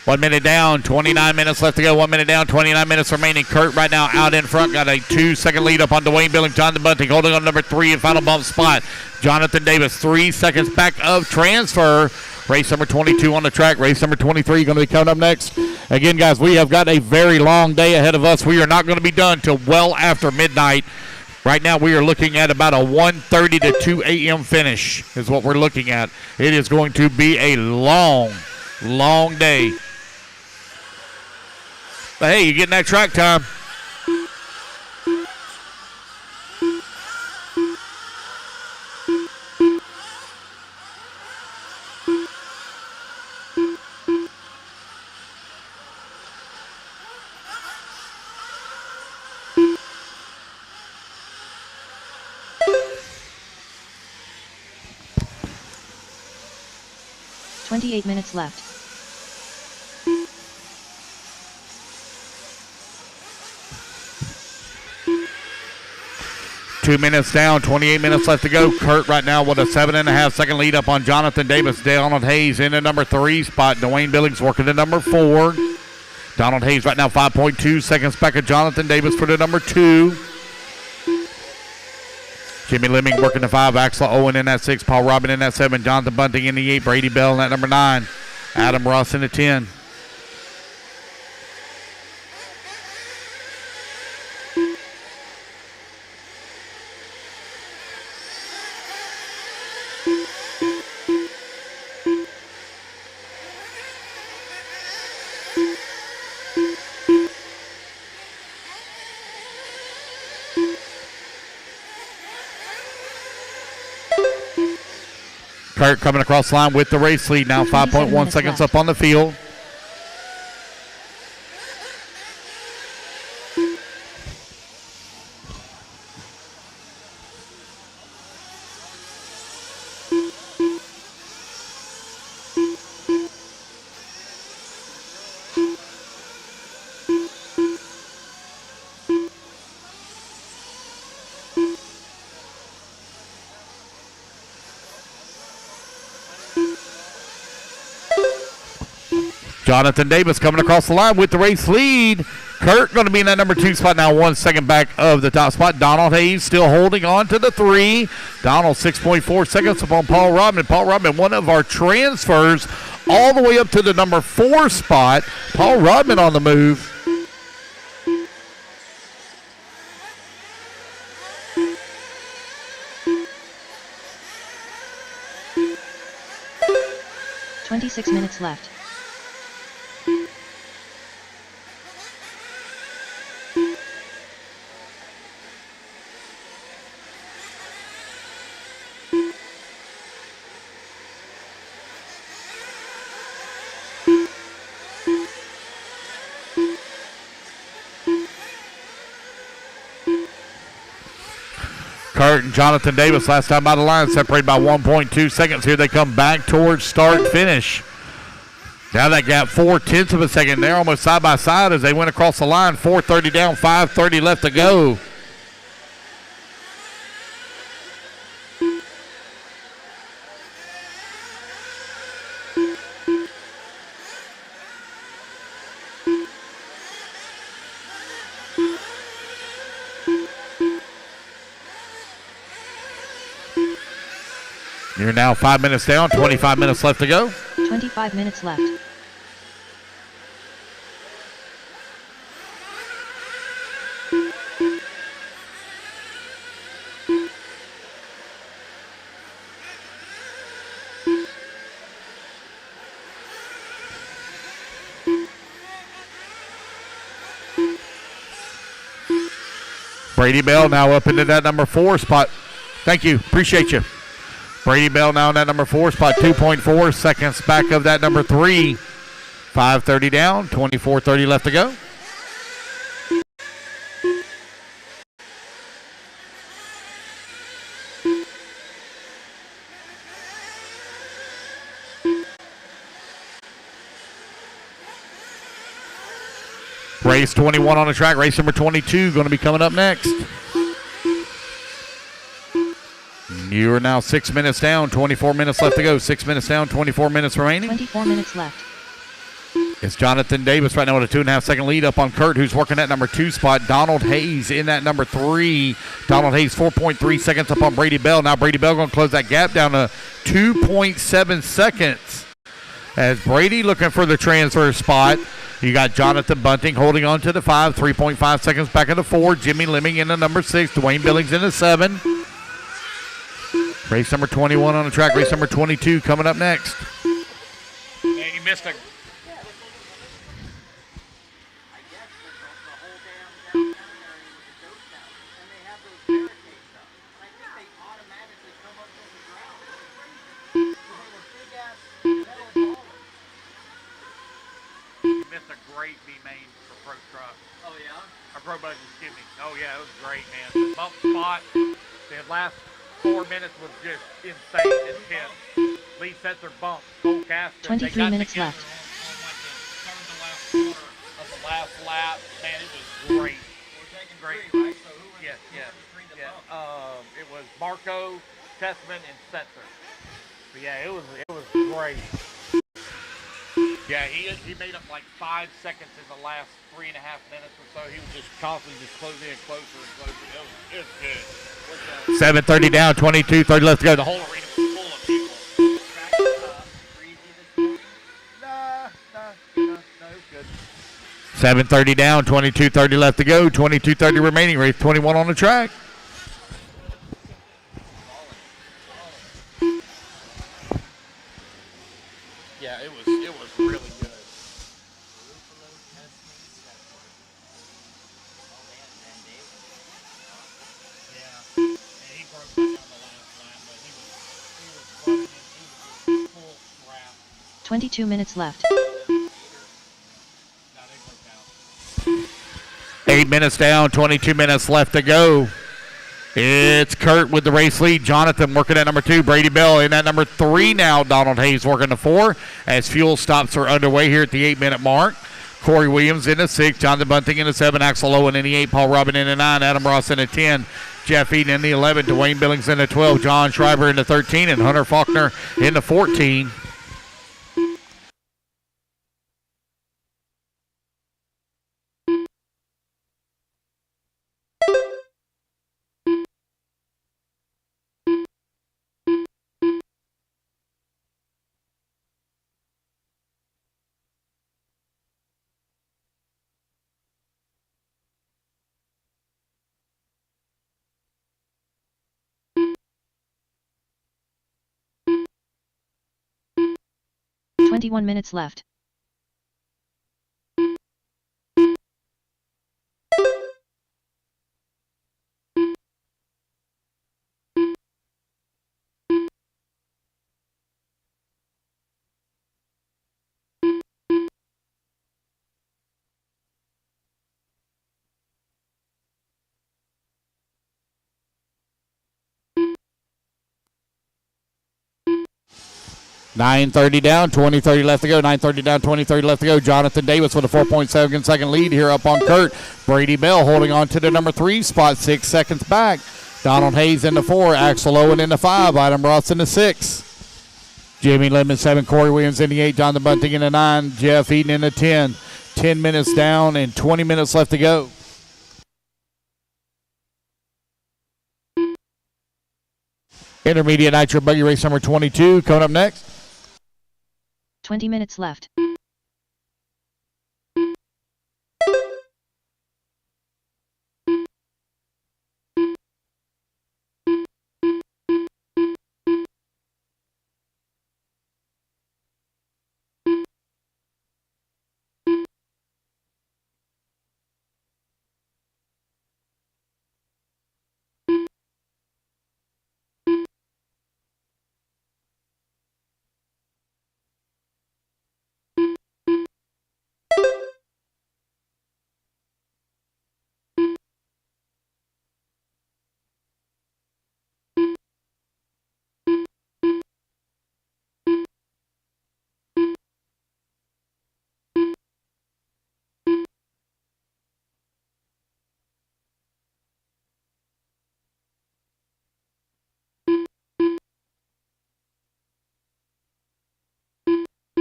S10: 1 minute down, 29 minutes left to go. 1 minute down, 29 minutes remaining. Kurt right now out in front. Got a 2-second lead up on Dwayne Billings. Jonathan Bunting holding on number 3 and final bump spot. Jonathan Davis 3 seconds back of transfer. Race number 22 on the track. Race number 23 going to be coming up next. Again, guys, we have got a very long day ahead of us. We are not going to be done till well after midnight. Right now, we are looking at about a 1:30 to 2 a.m. finish is what we're looking at. It is going to be a long, long day. But, hey, you're getting that track time.
S13: $28 minutes left.
S10: Two minutes down, 28 minutes left to go. Kurt right now with a 7.5-second lead up on Jonathan Davis. Donald Hayes in the number 3 spot. Dwayne Billings working the number 4. Donald Hayes right now 5.2 seconds back of Jonathan Davis for the number 2. Jimmy Lemming working the 5. Axel Owen in that 6. Paul Robin in that 7. Jonathan Bunting in the 8. Brady Bell in that number 9. Adam Ross in the 10. Kurt coming across the line with the race lead now, 5.1 seconds up on the field. Jonathan Davis coming across the line with the race lead. Kurt going to be in that number 2 spot now, 1 second back of the top spot. Donald Hayes still holding on to the 3. Donald 6.4 seconds upon Paul Rodman. Paul Rodman, one of our transfers, all the way up to the number 4 spot. Paul Rodman on the move.
S13: $26 minutes left.
S10: Kurt and Jonathan Davis last time by the line, separated by 1.2 seconds. Here they come back towards start finish. Now that gap 0.4 of a second. They're almost side by side as they went across the line. 4:30 down, 5:30 left to go. You're now 5 minutes down, 25 minutes left to go.
S13: 25 minutes left.
S10: Brady Bell now up into that number 4 spot. Thank you. Appreciate you. Brady Bell now in that number 4 spot, 2.4 seconds back of that number 3. 5:30 down, 24:30 left to go. Race 21 on the track. Race number 22 going to be coming up next. You are now 6 minutes down, 24 minutes left to go. 6 minutes down, 24 minutes remaining.
S13: 24 minutes left.
S10: It's Jonathan Davis right now with a 2.5 second lead up on Kurt, who's working that number 2 spot. Donald Hayes in that number 3. Donald Hayes 4.3 seconds up on Brady Bell. Now Brady Bell going to close that gap down to 2.7 seconds. As Brady looking for the transfer spot. You got Jonathan Bunting holding on to the 5, 3.5 seconds back of the 4. Jimmy Lemming in the number 6. Dwayne Billings in the 7. Race number 21 on the track. Race number 22 coming up next.
S11: Man, you missed a... Great B main for Pro Truck. Oh yeah? Or Pro Buggy, excuse me. Oh yeah, it was great, man. The bump spot, the last 4 minutes was just insane, intense. Lee Setzer bump, full caster.
S13: 23 minutes left.
S11: The last quarter of the last lap, man, it was great. We're taking great, right? So who was it was Marco, Tessman, and Setzer. But yeah, it was great. Yeah, he made up like 5 seconds in the last 3.5 minutes or so. He was just constantly just closing in closer and closer. It was good.
S10: 7:30 down, 22:30 left to go.
S11: The whole arena was full of people. No, it was good.
S10: 7:30 down, 22:30 left to go. 22:30 remaining. Race 21 on the track.
S11: Yeah, it was really good. Yeah, he broke down the last lap, but he was running, he was full crap.
S13: 22 minutes left.
S10: 8 minutes down, 22 minutes left to go. It's Kurt with the race lead. Jonathan working at number 2. Brady Bell in at number 3 now. Donald Hayes working the 4 as fuel stops are underway here at the 8-minute mark. Corey Williams in the 6. Jonathan Bunting in the 7. Axel Owen in the 8. Paul Robin in the 9. Adam Ross in the 10. Jeff Eaton in the 11. Dwayne Billings in the 12. John Schreiber in the 13. And Hunter Faulkner in the 14.
S13: Twenty-one minutes left.
S10: $9.30 down, 20:30 left to go. 9:30 down, 20:30 left to go. Jonathan Davis with a 4.7 second lead here up on Kurt. Brady Bell holding on to the number 3 spot, 6 seconds back. Donald Hayes in the 4, Axel Owen in the 5, Adam Ross in the 6. Jimmy Lemon 7, Corey Williams in the 8, Jonathan Bunting in the 9, Jeff Eaton in the 10. 10 minutes down and 20 minutes left to go. Intermediate Nitro Buggy race number 22 coming up next.
S13: 20 minutes left.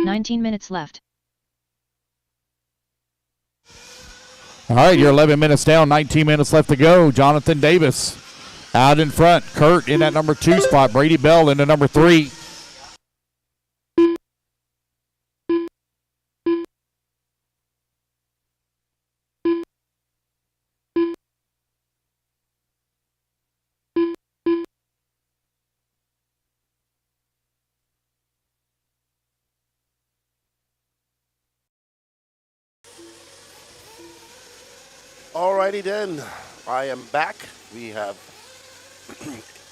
S13: 19 minutes left.
S10: All right, you're 11 minutes down, 19 minutes left to go. Jonathan Davis out in front. Kurt in that number 2 spot. Brady Bell in the number 3.
S1: Alrighty then, I am back. We have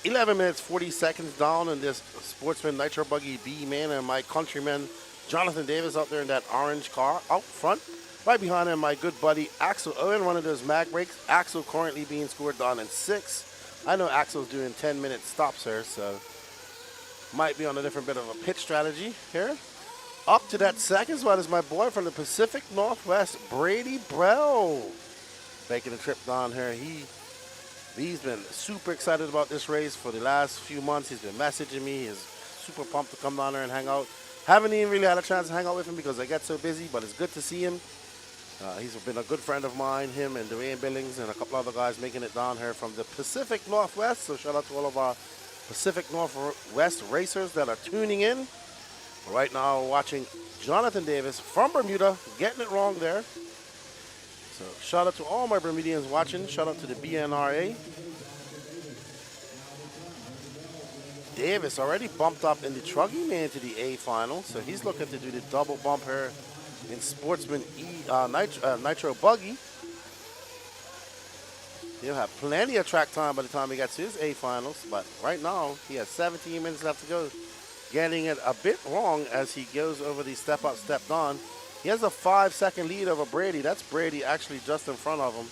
S1: 11 minutes 40 seconds down in this Sportsman Nitro Buggy B man, and my countryman Jonathan Davis out there in that orange car out front. Right behind him, my good buddy Axel Owen, one of those mag brakes. Axel currently being scored down in 6. I know Axel's doing 10-minute stops here, so might be on a different bit of a pitch strategy here. Up to that second spot is my boy from the Pacific Northwest, Brady Bell, making a trip down here. He's been super excited about this race for the last few months. He's been messaging me. He's super pumped to come down there and hang out. Haven't even really had a chance to hang out with him because I get so busy, but it's good to see him. He's been a good friend of mine, him and Dwayne Billings and a couple other guys making it down here from the Pacific Northwest. So shout out to all of our Pacific Northwest racers that are tuning in. Right now watching Jonathan Davis from Bermuda, getting it wrong there. So shout out to all my Bermudians watching. Shout out to the BNRA. Davis already bumped up in the Truggy man to the A final, so he's looking to do the double bump here in Sportsman Nitro Buggy. He'll have plenty of track time by the time he gets to his A finals, but right now he has 17 minutes left to go. Getting it a bit wrong as he goes over the step up, step down. He has a 5-second lead over Brady. That's Brady actually just in front of him.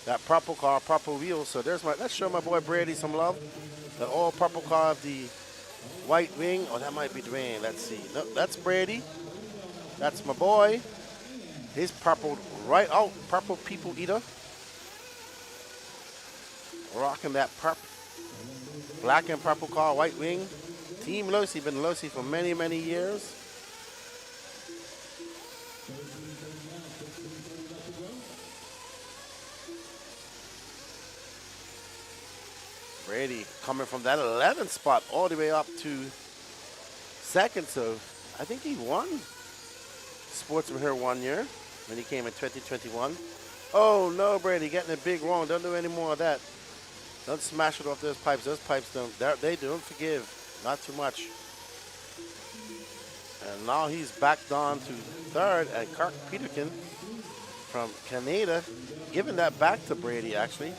S1: That purple car, purple wheels. So there's let's show my boy Brady some love. The all purple car of the white wing. Oh, that might be Dwayne. Let's see. No, that's Brady. That's my boy. He's purple right out. Purple people eater. Rocking that purple. Black and purple car, white wing. Team Losi, been Losi for many, many years. Brady coming from that 11th spot all the way up to second. So I think he won Sportsman here one year when he came in 2021. Oh no, Brady, getting it big wrong. Don't do any more of that. Don't smash it off those pipes. Those pipes they don't forgive. Not too much. And now he's back down to third, and Kirk Peterkin from Canada giving that back to Brady actually.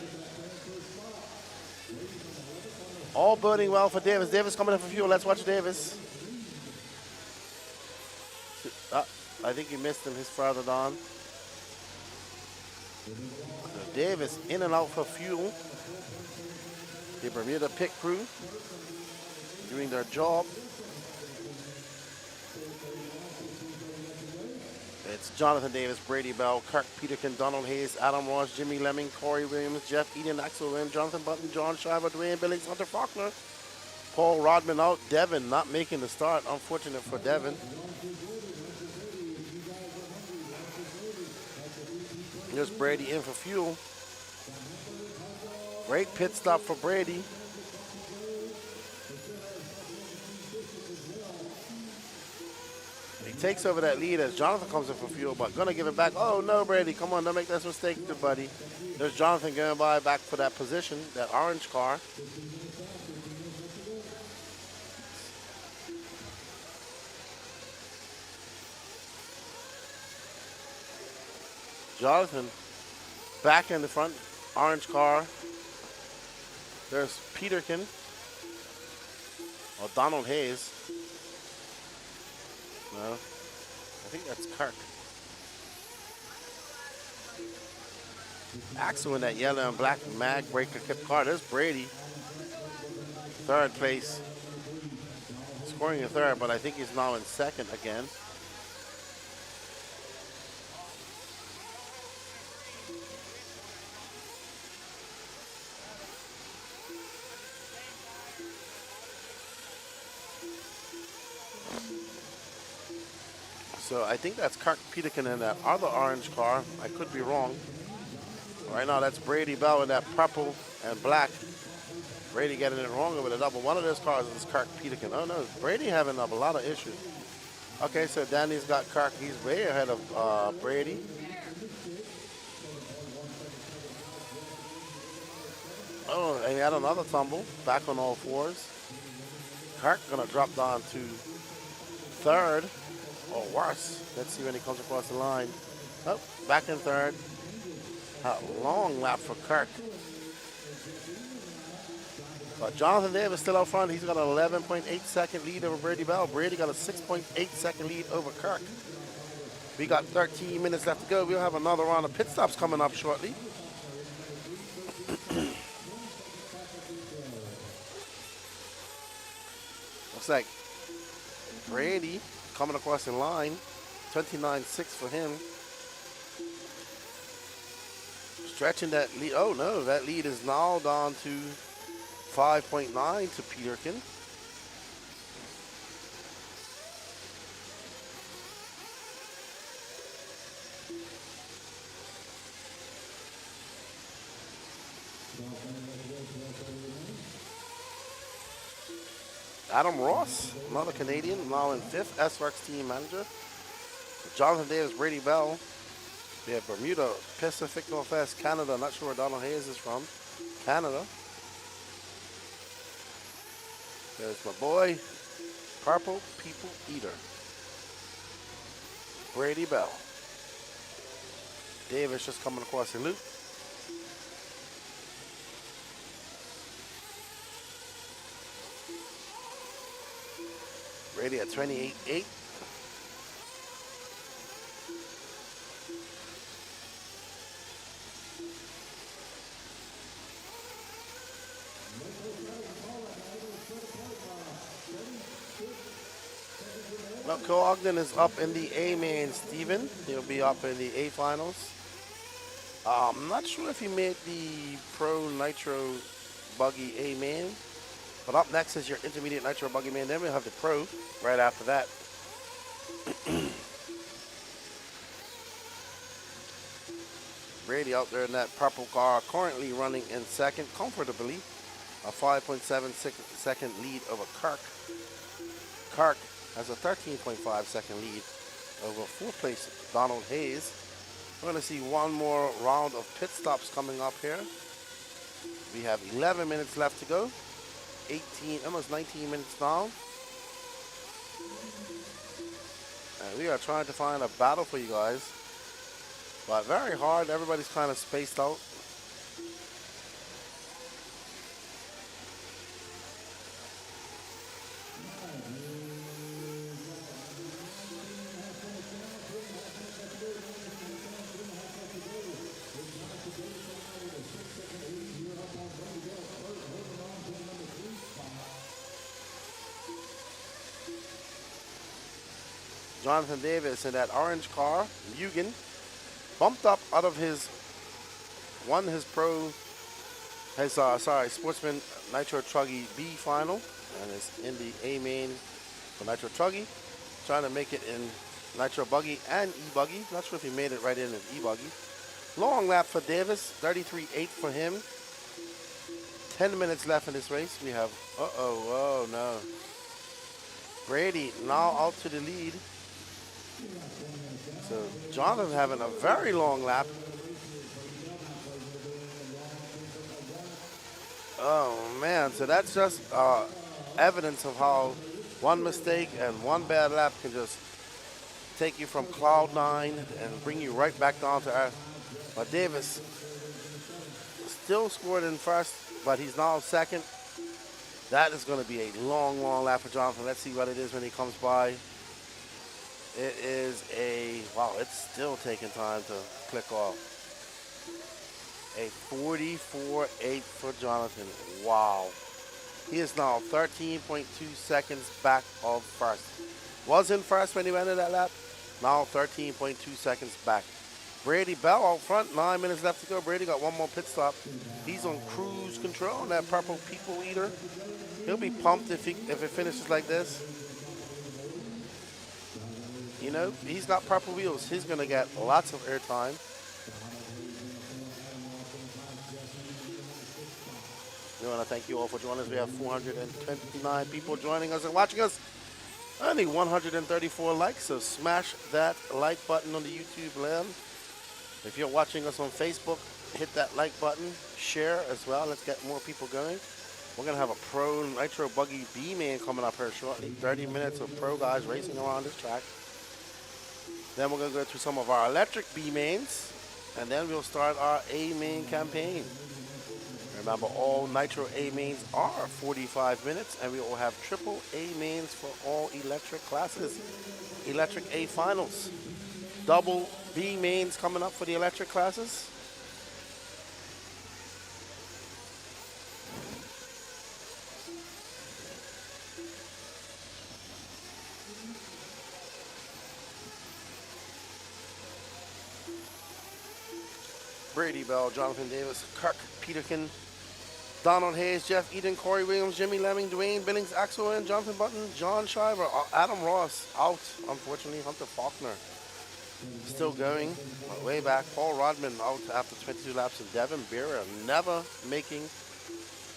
S1: All boding well for Davis. Davis coming in for fuel. Let's watch Davis. I think he missed him. He's further down. So Davis in and out for fuel. The Bermuda pit crew doing their job. It's Jonathan Davis, Brady Bell, Kirk Peterkin, Donald Hayes, Adam Ross, Jimmy Lemming, Corey Williams, Jeff Eden, Axel Lynn, Jonathan Button, John Shiver, Dwayne Billings, Hunter Faulkner, Paul Rodman out, Devin not making the start. Unfortunate for Devin. Here's Brady in for fuel. Great pit stop for Brady. He takes over that lead as Jonathan comes in for fuel, but gonna give it back. Oh no, Brady, come on, don't make that mistake, good buddy. There's Jonathan going by back for that position, that orange car. Jonathan back in the front, orange car. There's Peterkin, or Donald Hayes. No, I think that's Kirk. Axel in that yellow and black mag breaker kip car. There's Brady, third place, scoring in third, but I think he's now in second again. So I think that's Kirk Peterkin in that other orange car. I could be wrong. Right now, that's Brady Bell in that purple and black. Brady getting it wrong over the double. One of those cars is Kirk Peterkin. Oh no, Brady having a lot of issues. Okay, so Danny's got Kirk. He's way ahead of Brady. Oh, and he had another tumble. Back on all fours. Kirk gonna drop down to third or worse. Let's see when he comes across the line. Oh, back in third. A long lap for Kirk. But Jonathan Davis still out front. He's got an 11.8 second lead over Brady Bell. Brady got a 6.8 second lead over Kirk. We got 13 minutes left to go. We'll have another round of pit stops coming up shortly. Looks like Brady coming across in line. 29.6 for him. Stretching that lead. Oh no, that lead is now down to 5.9 to Peterkin. Adam Ross, another Canadian, now in 5th, S-Works team manager. Jonathan Davis, Brady Bell. We have Bermuda, Pacific Northwest, Canada. Not sure where Donald Hayes is from. Canada. There's my boy, Purple People Eater. Brady Bell. Davis just coming across the loop. Brady at 28.8. Well, Cole Ogden is up in the A main, Steven. He'll be up in the A finals. I'm not sure if he made the Pro Nitro Buggy A main. But up next is your intermediate Nitro Buggy main. Then we'll have the Pro right after that. Brady out there in that purple car, currently running in second comfortably. A 5.7 second lead over Kirk. Kirk has a 13.5 second lead over 4th place Donald Hayes. We're going to see one more round of pit stops coming up here. We have 11 minutes left to go. 18, almost 19 minutes now. And we are trying to find a battle for you guys. But very hard. Everybody's kind of spaced out. Jonathan Davis in that orange car, Mugen, bumped up out of his Sportsman Nitro Truggy B final, and is in the A main for Nitro Truggy, trying to make it in Nitro Buggy and E-Buggy. Not sure if he made it right in his E-Buggy. Long lap for Davis, 33.8 for him. 10 minutes left in this race. We have, oh no. Brady now out to the lead. So Jonathan having a very long lap. Oh man, so that's just evidence of how one mistake and one bad lap can just take you from cloud 9 and bring you right back down to earth. But Davis still scored in first, but he's now second. That is going to be a long, long lap for Jonathan. Let's see what it is when he comes by. It is wow, it's still taking time to click off. A 44.8 for Jonathan. Wow. He is now 13.2 seconds back of first. Was in first when he went in that lap. Now 13.2 seconds back. Brady Bell out front, 9 minutes left to go. Brady got one more pit stop. He's on cruise control on that Purple People Eater. He'll be pumped if it finishes like this. You know, he's got purple wheels. He's going to get lots of airtime. We want to thank you all for joining us. We have 429 people joining us and watching us. Only 134 likes, so smash that like button on the YouTube land. If you're watching us on Facebook, hit that like button, share as well. Let's get more people going. We're going to have a pro nitro buggy B-main coming up here shortly. 30 minutes of pro guys racing around this track. Then we're going to go through some of our electric B-mains, and then we'll start our A-main campaign. Remember, all nitro A-mains are 45 minutes, and we will have triple A-mains for all electric classes. Electric A finals. Double B-mains coming up for the electric classes. Brady Bell, Jonathan Davis, Kirk Peterkin, Donald Hayes, Jeff Eden, Corey Williams, Jimmy Lemming, Dwayne Billings, Axel and Jonathan Button, John Shiver, Adam Ross out, unfortunately. Hunter Faulkner still going, way back. Paul Rodman out after 22 laps, and Devin Beerer never making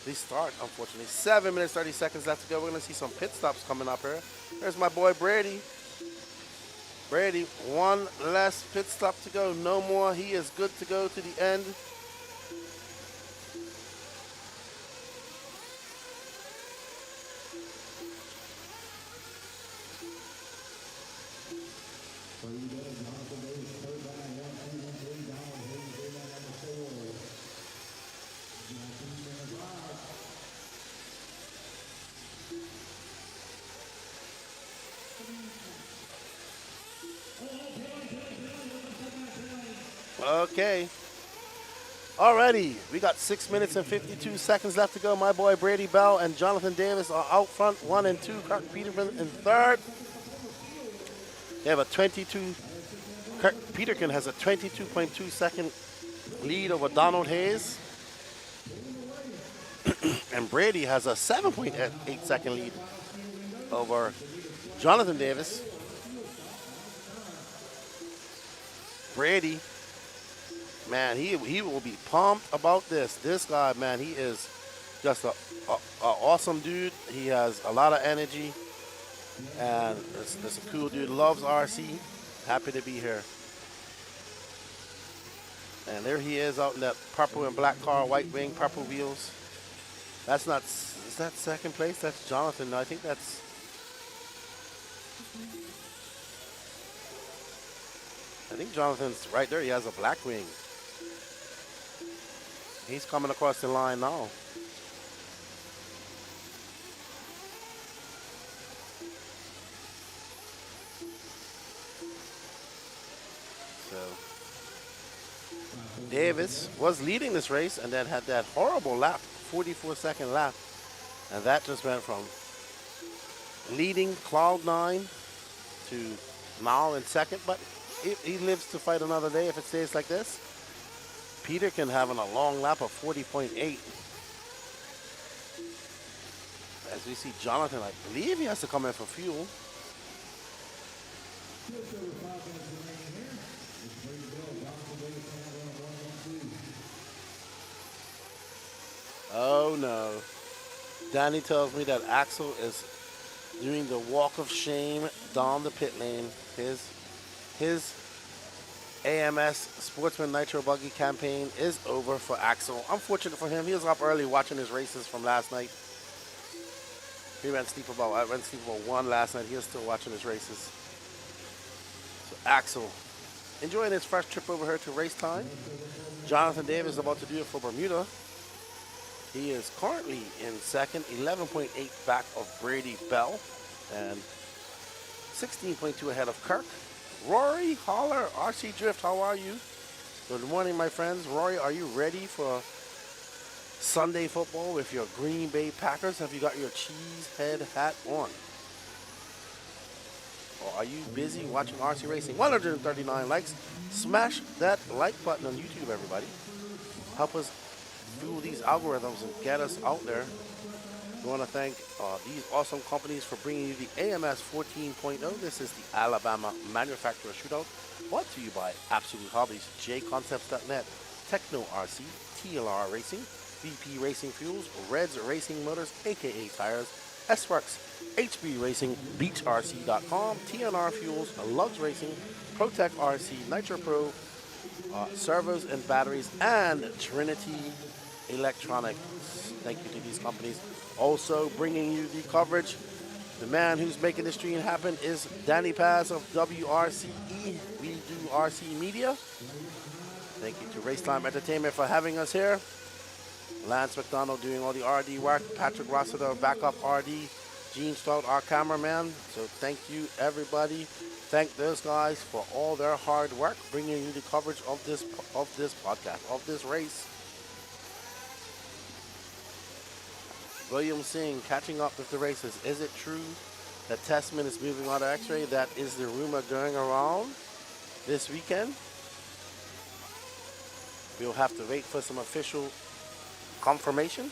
S1: the start, unfortunately. 7 minutes, 30 seconds left to go. We're going to see some pit stops coming up here. There's my boy Brady. Brady, one less pit stop to go, no more. He is good to go to the end. Okay. Alrighty, we got 6 minutes and 52 seconds left to go. My boy Brady Bell and Jonathan Davis are out front, 1 and 2. Kirk Peterkin in third. They have a 22. Kirk Peterkin has a 22.2 second lead over Donald Hayes. And Brady has a 7.8 second lead over Jonathan Davis. Brady, man, he will be pumped about this. This guy, man, he is just a awesome dude. He has a lot of energy, and it's a cool dude. Loves RC. Happy to be here. And there he is out in that purple and black car, white wing, purple wheels. That's not, is that second place? That's Jonathan. No, I think that's, I think Jonathan's right there. He has a black wing. He's coming across the line now. So Davis was leading this race and then had that horrible lap, 44-second lap. And that just went from leading cloud 9 to now in second. But he lives to fight another day if it stays like this. Peterkin having a long lap of 40.8. As we see Jonathan, I believe he has to come in for fuel. Oh no. Danny tells me that Axel is doing the walk of shame down the pit lane. His AMS Sportsman Nitro Buggy campaign is over for Axel. Unfortunate for him. He was up early watching his races from last night. I went sleep about 1 last night. He was still watching his races. So Axel, enjoying his first trip over here to RaceTime. Jonathan Davis is about to do it for Bermuda. He is currently in second, 11.8 back of Brady Bell, and 16.2 ahead of Kirk. Rory Holler, RC Drift, how are you? Good morning, my friends. Rory, are you ready for Sunday football with your Green Bay Packers? Have you got your cheese head hat on? Or are you busy watching RC Racing? 139 likes. Smash that like button on YouTube, everybody. Help us fuel these algorithms and get us out there We want to thank these awesome companies for bringing you the AMS 14.0. This is the Alabama Manufacturer Shootout, brought to you by Absolute Hobbies, jconcepts.net, Techno RC, TLR Racing, VP Racing Fuels, Reds Racing Motors, aka Tires, S-Works, HB Racing, BeachRC.com, TNR Fuels, Lugs Racing, Protec RC, Nitro Pro, servos and batteries, and Trinity Electronics. Thank you to these companies. Also bringing you the coverage. The man who's making the stream happen is Danny Paz of WRCE. We do RC Media. Thank you to RaceTime Entertainment for having us here. Lance McDonald doing all the RD work. Patrick Rossiter, backup RD. Gene Stout, our cameraman. So thank you, everybody. Thank those guys for all their hard work, bringing you the coverage of this podcast, of this race. William Singh catching up with the races. Is it true that Testament is moving on to X-Ray? That is the rumor going around this weekend. We'll have to wait for some official confirmation.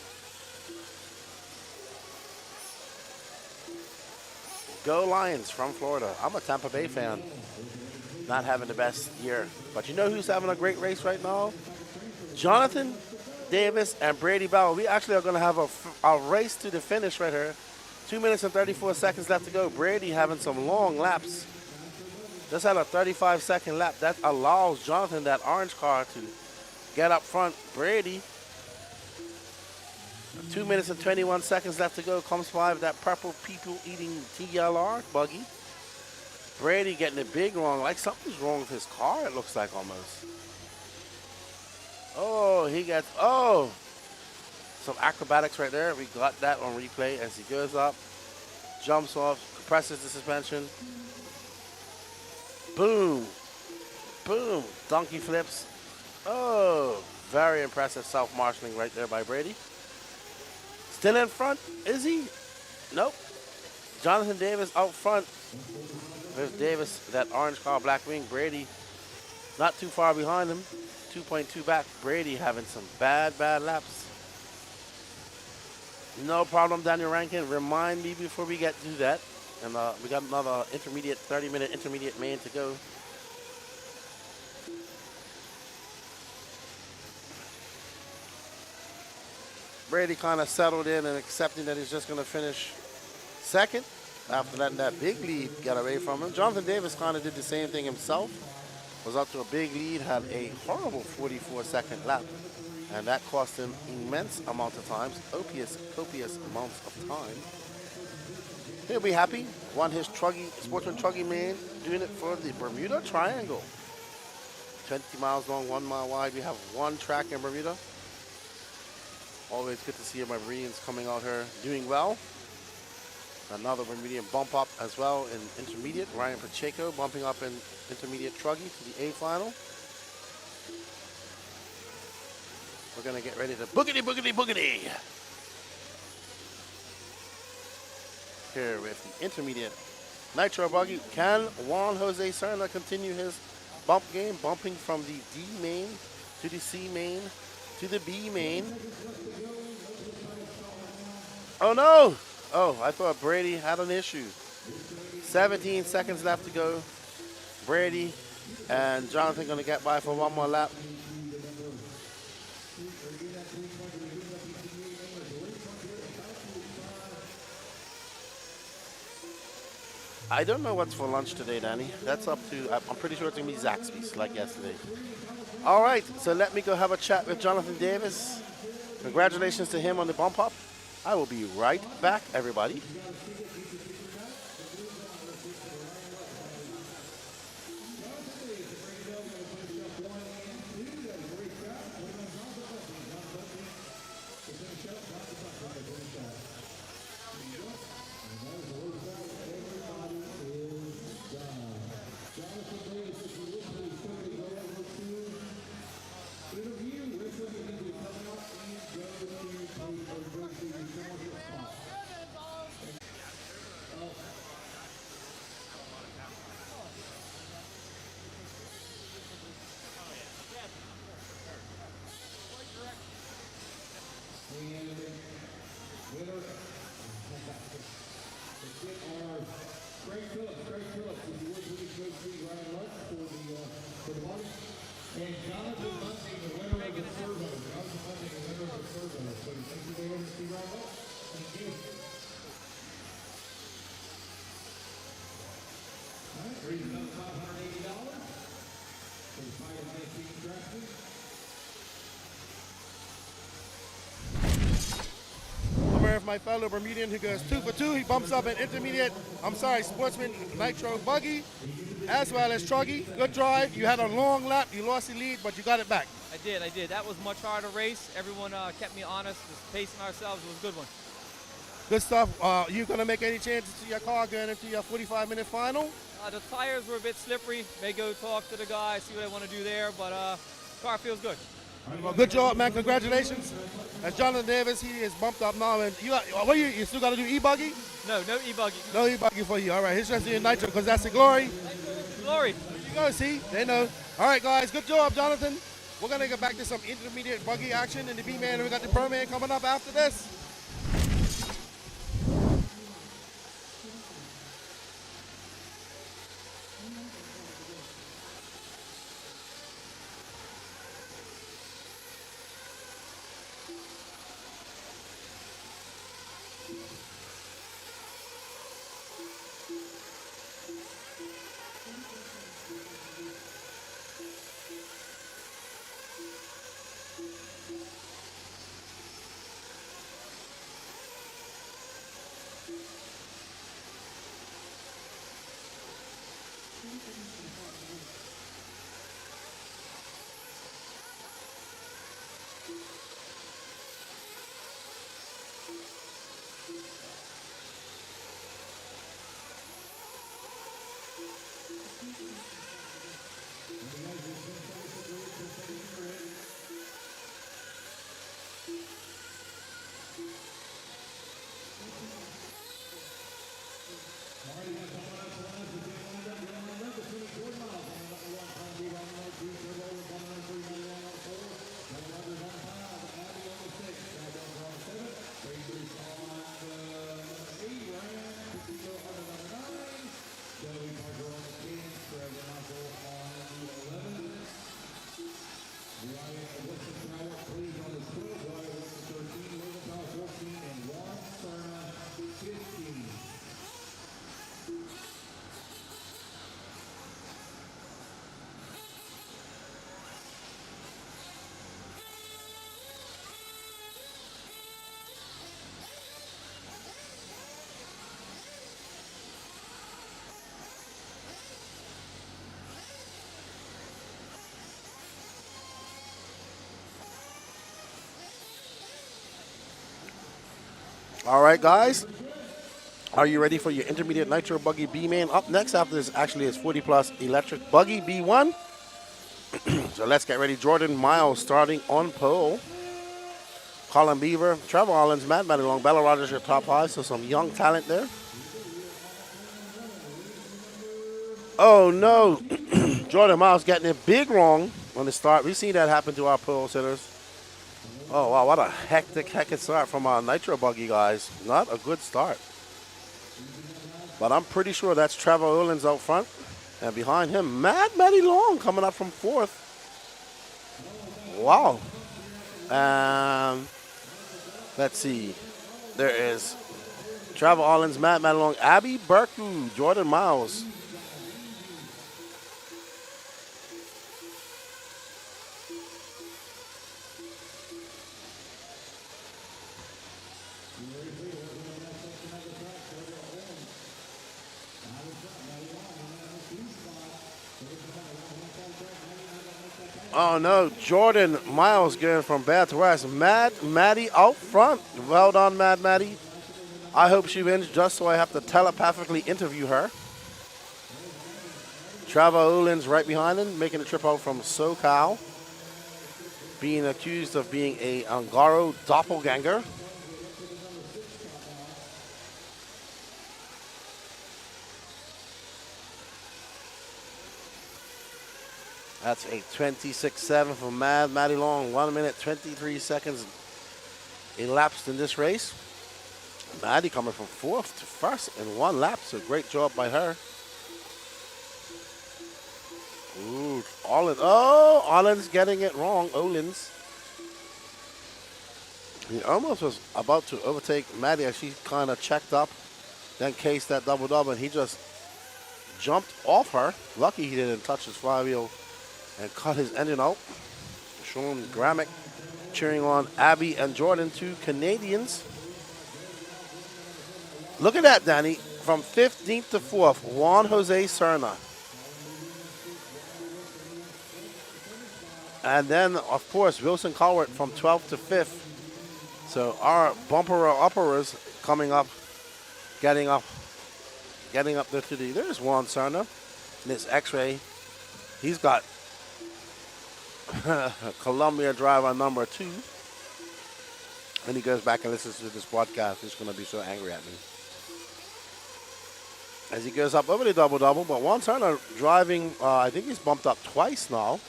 S1: Go Lions from Florida. I'm a Tampa Bay fan. Not having the best year. But you know who's having a great race right now? Jonathan Davis and Brady Bauer. We actually are going to have a race to the finish right here. 2 minutes and 34 seconds left to go. Brady having some long laps. Just had a 35-second lap. That allows Jonathan, that orange car, to get up front. Brady, 2 minutes and 21 seconds left to go. Comes by with that purple people-eating TLR Buggy. Brady getting it big wrong. Like something's wrong with his car, it looks like almost. Oh, he gets, some acrobatics right there. We got that on replay as he goes up, jumps off, compresses the suspension. Boom. Boom. Donkey flips. Oh, very impressive self-marshalling right there by Brady. Still in front, is he? Nope. Jonathan Davis out front. There's Davis, that orange car, black wing. Brady not too far behind him. 2.2 back. Brady having some bad laps. No problem, Daniel Rankin. Remind me before we get to that. And we got another intermediate, 30-minute intermediate main to go. Brady kind of settled in and accepting that he's just going to finish second after letting that big lead get away from him. Jonathan Davis kind of did the same thing himself. Was up to a big lead, had a horrible 44-second lap, and that cost him immense amount of time, copious amounts of time. He'll be happy. Won his Sportsman truggy main, doing it for the Bermuda Triangle. 20 miles long, 1 mile wide. We have one track in Bermuda. Always good to see my Marines coming out here doing well. Another Bermudian bump up as well in intermediate. Ryan Pacheco bumping up in intermediate truggy to the A final. We're going to get ready to boogity, boogity, boogity. Here with the intermediate nitro buggy. Can Juan Jose Serna continue his bump game, bumping from the D main to the C main to the B main? Oh no! Oh, I thought Brady had an issue. 17 seconds left to go. Brady and Jonathan going to get by for one more lap. I don't know what's for lunch today, Danny. That's up to, I'm pretty sure it's going to be Zaxby's like yesterday. All right, so let me go have a chat with Jonathan Davis. Congratulations to him on the bump up. I will be right back, everybody.
S5: Winner Greg Phillips, if you would please go see Ryan Lutz for the money. And Jonathan Bunting, the winner of the servo. Jonathan Bunting, the winner of the servo. So thank you very much, see Ryan Lutz. Thank you. All right, raising up $580 for the Fire 19 drafting.
S7: I'm here with my fellow Bermudian who goes 2 for 2. He bumps up an intermediate, Sportsman Nitro Buggy, as well as Truggy. Good drive. You had a long lap. You lost the lead, but you got it back.
S3: I did. That was a much harder race. Everyone kept me honest, just pacing ourselves. It was a good one.
S7: Good stuff. You going to make any changes to your car going into your 45-minute final?
S3: The tires were a bit slippery. May go talk to the guy, see what I want to do there, but car feels good.
S7: Well, good job, man. Congratulations. As Jonathan Davis, he is bumped up now. And you still got to do e-buggy?
S3: No e-buggy.
S7: No e-buggy for you. All right, he's just doing nitro because that's the glory.
S3: Glory.
S7: There you go, see? They know. All right, guys. Good job, Jonathan. We're going to get back to some intermediate buggy action in the B-Man. We got the Pro-Man coming up after this.
S1: All right, guys. Are you ready for your intermediate nitro buggy B-Man? Up next after this actually is 40 plus electric buggy B1. So let's get ready. Jordan Miles starting on pole. Colin Beaver, Trevor Hollins, Matt Mattingly, Bella Rogers your top 5. So some young talent there. Oh no, Jordan Miles getting it big wrong on the start. We've seen that happen to our pole sitters. Oh wow, what a hectic start from our nitro buggy guys. Not a good start. But I'm pretty sure that's Trevor Hollins out front. And behind him, Matty Long coming up from 4th. Wow. Let's see. There is Trevor Hollins, Matty Long, Abby Burku, Jordan Miles. Oh no, Jordan Miles going from bad to worse. Maddie out front. Well done, Maddie. I hope she wins just so I have to telepathically interview her. Trevor Hollins right behind him, making the trip out from SoCal. Being accused of being a Angaro doppelganger. That's a 26-7 for Matty Long. 1 minute, 23 seconds elapsed in this race. Maddie coming from 4th to 1st in 1 lap, so great job by her. Ooh, Olin's getting it wrong. Olin's. He almost was about to overtake Maddie as she kind of checked up, then cased that double-double, and he just jumped off her. Lucky he didn't touch his flywheel and cut his engine out. Sean Gramick cheering on Abby and Jordan, 2 Canadians. Look at that, Danny. From 15th to 4th, Juan Jose Serna. And then, of course, Wilson Colwart from 12th to 5th. So our bumper-uppers coming up, getting up there to the, there's Juan Serna. This X-Ray, he's got Columbia driver number 2. When he goes back and listens to this broadcast, he's going to be so angry at me. As he goes up over the double-double, but Juan Serna driving, I think he's bumped up twice now.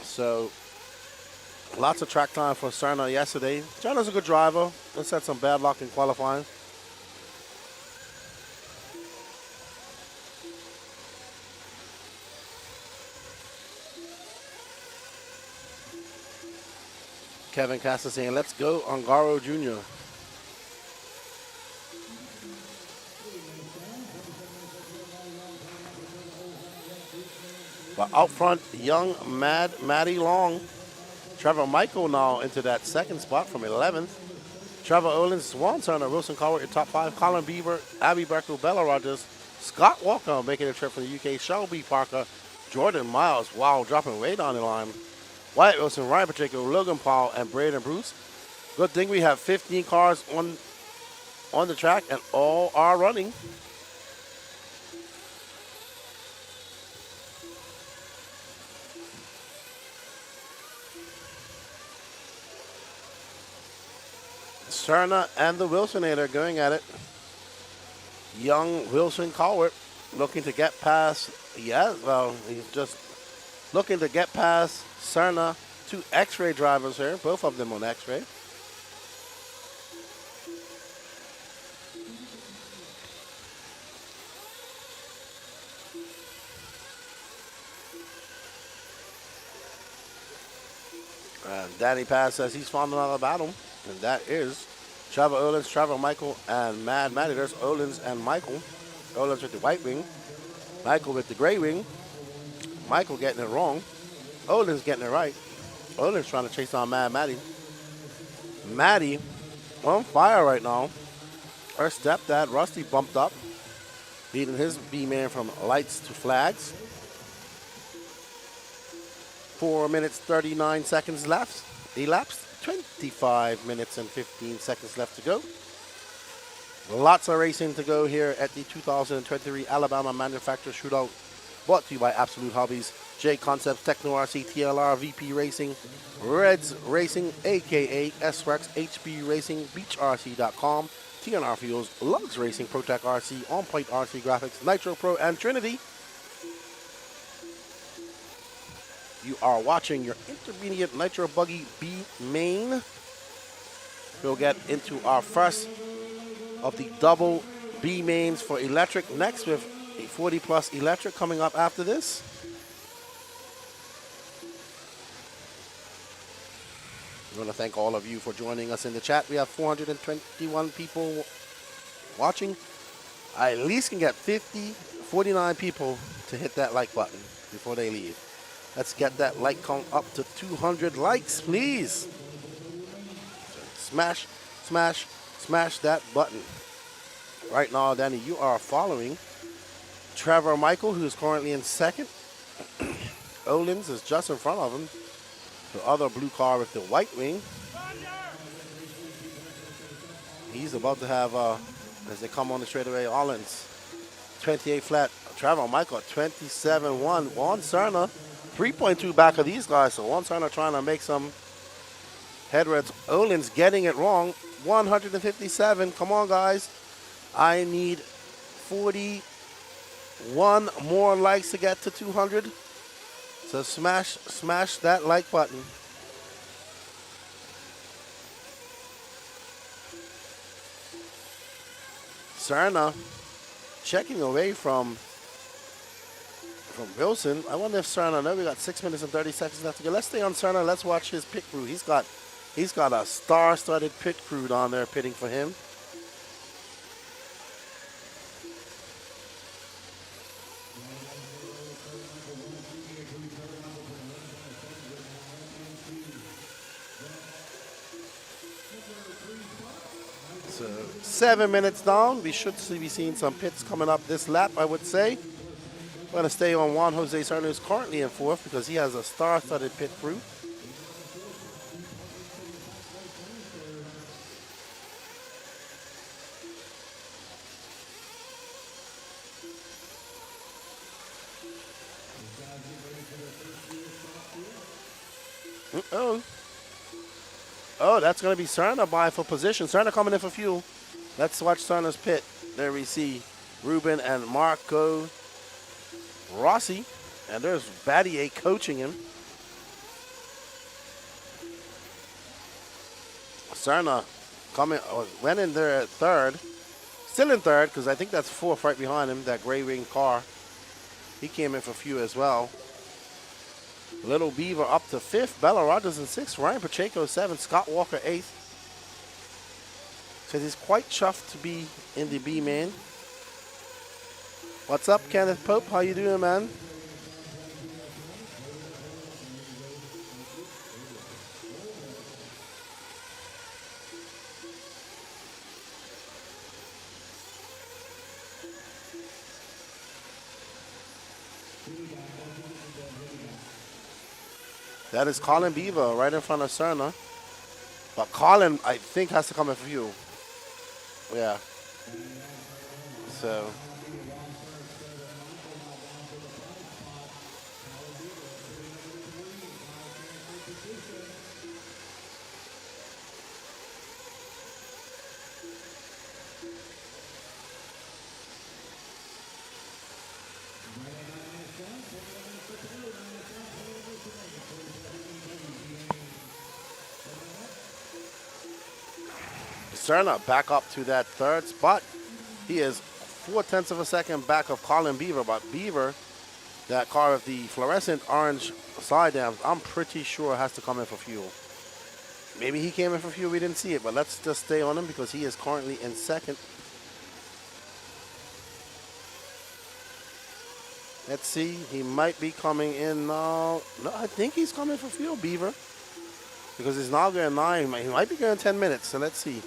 S1: So lots of track time for Serna yesterday. Serna's a good driver. Let's had some bad luck in qualifying. Kevin Castor saying, let's go Ongaro Jr. But out front, young Maddie Long. Trevor Michael now into that 2nd spot from 11th. Trevor Owens, Juan Serna, Wilson Colwart in top 5. Colin Beaver, Abby Berkel, Bella Rogers, Scott Walker making a trip from the UK. Shelby Parker, Jordan Miles, wow, dropping way down the line. Wyatt Wilson, Ryan Pacheco, Logan Paul, and Braden Bruce. Good thing we have 15 cars on the track and all are running. Serna and the Wilsonator going at it. Young Wilson Colwart looking to get past, he's just looking to get past Serna. 2 X-Ray drivers here, both of them on X-Ray. And Danny Paz says he's found another battle, and that is Trevor Olins, Trevor Michael, and Mad Matty. There's Olins and Michael. Olins with the white wing, Michael with the gray wing. Michael getting it wrong. Olins getting it right. Olins trying to chase down Mad Matty. Matty on fire right now. Her stepdad, Rusty, bumped up, leading his B-man from lights to flags. 4 minutes, 39 seconds left. Elapsed. 25 minutes and 15 seconds left to go. Lots of racing to go here at the 2023 Alabama Manufacturer Shootout, brought to you by Absolute Hobbies, J Concepts, Techno RC, TLR, VP Racing, Reds Racing, aka SREX, HB Racing, BeachRC.com, TNR Fuels, Lugs Racing, ProTech RC, On Point RC Graphics, Nitro Pro, and Trinity. You are watching your intermediate Nitro Buggy B main. We'll get into our first of the double B mains for electric next, with a 40 plus electric coming up after this. I want to thank all of you for joining us in the chat. We have 421 people watching. I at least can get 49 people to hit that like button before they leave. Let's get that like count up to 200 likes, please. Smash, smash, smash that button. Right now, Danny, you are following Trevor Michael, who's currently in 2nd. Olins is just in front of him. The other blue car with the white wing. He's about to have, as they come on the straightaway, Olins 28 flat. Trevor Michael 27-1. Juan Serna 3.2 back of these guys. So Juan Serna trying to make some headreds. Olins getting it wrong. 157. Come on, guys. I need 41 more likes to get to 200. So smash that like button. Serna checking away from Wilson. I wonder if Serna, no, we got 6 minutes and 30 seconds left to go. Let's stay on Serna. Let's watch his pit crew. He's got a star-studded pit crew down there pitting for him. So 7 minutes down. We should be seeing some pits coming up this lap, I would say. We're going to stay on Juan Jose Serna, who's currently in fourth because he has a star-studded pit crew. Oh, that's going to be Serna by for position. Serna coming in for fuel. Let's watch Serna's pit. There we see Ruben and Marco Rossi. And there's Battier coaching him. Serna went in there at third. Still in third because I think that's fourth right behind him, that gray wing car. He came in for fuel as well. Little Beaver up to fifth. Bella Rogers in sixth. Ryan Pacheco seventh. Scott Walker eighth. Says he's quite chuffed to be in the B main. What's up, Kenneth Pope? How you doing, man? That is Colin Beaver right in front of Serna. But Colin, I think, has to come in for fuel. Yeah. So. Serna back up to that third spot. He is 0.4 of a second back of Colin Beaver, but Beaver, that car with the fluorescent orange side dams, I'm pretty sure has to come in for fuel. Maybe he came in for fuel, we didn't see it, but let's just stay on him because he is currently in second. Let's see, he might be coming in now. No, I think he's coming for fuel, Beaver, because he's now going 9. He might be going 10 minutes, so let's see.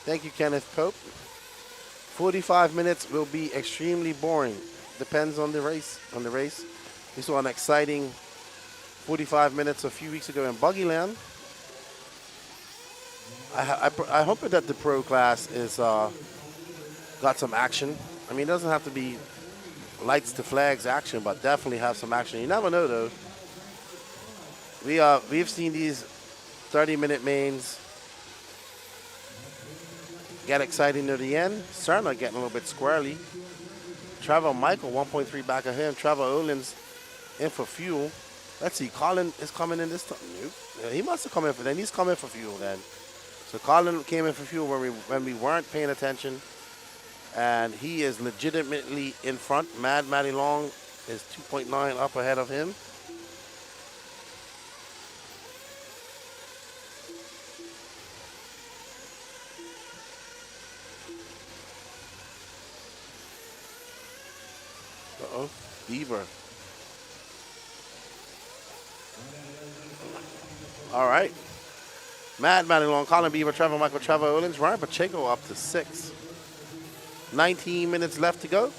S1: Thank you, Kenneth Pope. 45 minutes will be extremely boring. Depends on the race. We saw an exciting 45 minutes a few weeks ago in Buggy Land. I hope that the pro class is got some action. I mean, it doesn't have to be lights to flags action, but definitely have some action. You never know, though. We've seen these 30-minute mains get exciting near the end. Serna getting a little bit squirrely. Trevor Michael 1.3 back of him. Trevor Olin's in for fuel. Let's see, Colin is coming in this time. Nope. Yeah, he must have come in for then. He's coming for fuel then. So Colin came in for fuel when we weren't paying attention. And he is legitimately in front. Matty Long is 2.9 up ahead of him. Uh-oh, Beaver. All right. Matty Long, Colin Beaver, Trevor Michael, Trevor Owens, Ryan Pacheco up to 6. 19 minutes left to go.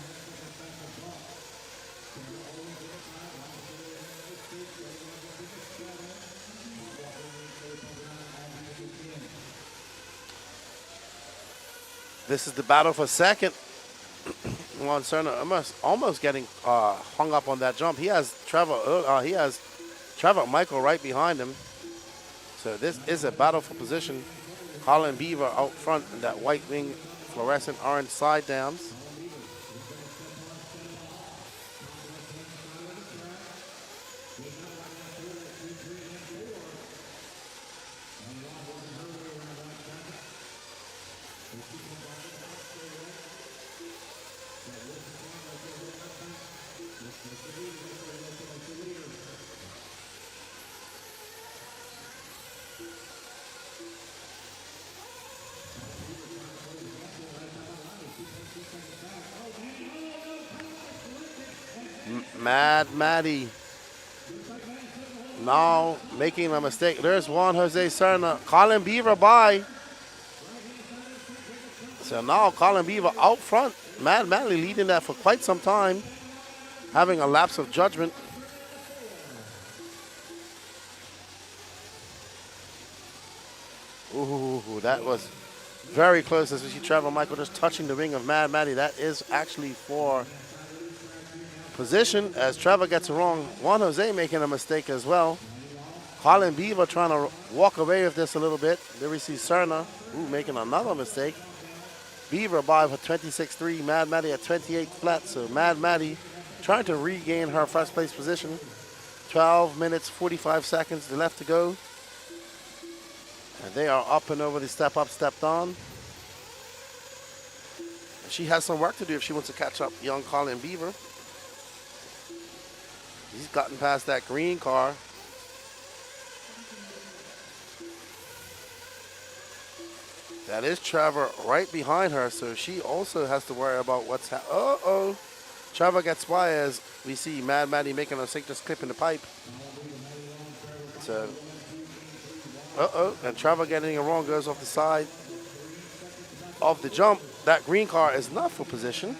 S1: This is the battle for second. Juan Serna almost getting hung up on that jump. He has Trevor Michael right behind him. So this is a battle for position. Colin Beaver out front in that white wing fluorescent orange side dams. Mad Maddie now making a mistake. There's Juan Jose Serna. Colin Beaver by. So now Colin Beaver out front. Mad Maddie leading that for quite some time. Having a lapse of judgment. Ooh, that was very close. As we see Trevor Michael just touching the wing of Mad Maddie. That is actually for position as Trevor gets it wrong. Juan Jose making a mistake as well. Colin Beaver trying to walk away with this a little bit. There we see Serna making another mistake. Beaver by for 26-3. Mad Maddie at 28 flat. So Mad Maddie trying to regain her first place position. 12 minutes, 45 seconds left to go. And they are up and over the step up, step down. She has some work to do if she wants to catch up young Colin Beaver. He's gotten past that green car. That is Trevor right behind her, so she also has to worry about what's happening. Uh-oh. Trevor gets by as we see Mad Maddie making a sickness clip in the pipe. So, and Trevor getting it wrong, goes off the side of the jump. That green car is not for position.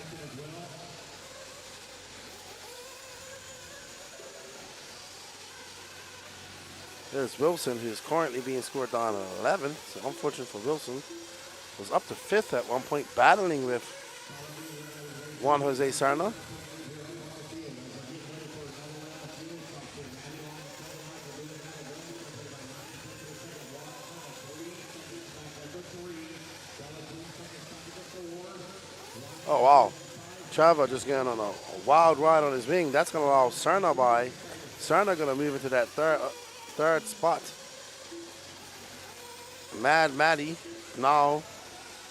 S1: There's Wilson, who's currently being scored down at 11. So unfortunate for Wilson. Was up to 5th at one point, battling with Juan Jose Serna. Oh, wow. Trevor just getting on a wild ride on his wing. That's going to allow Serna by. Serna going to move into that third spot. Mad Maddie now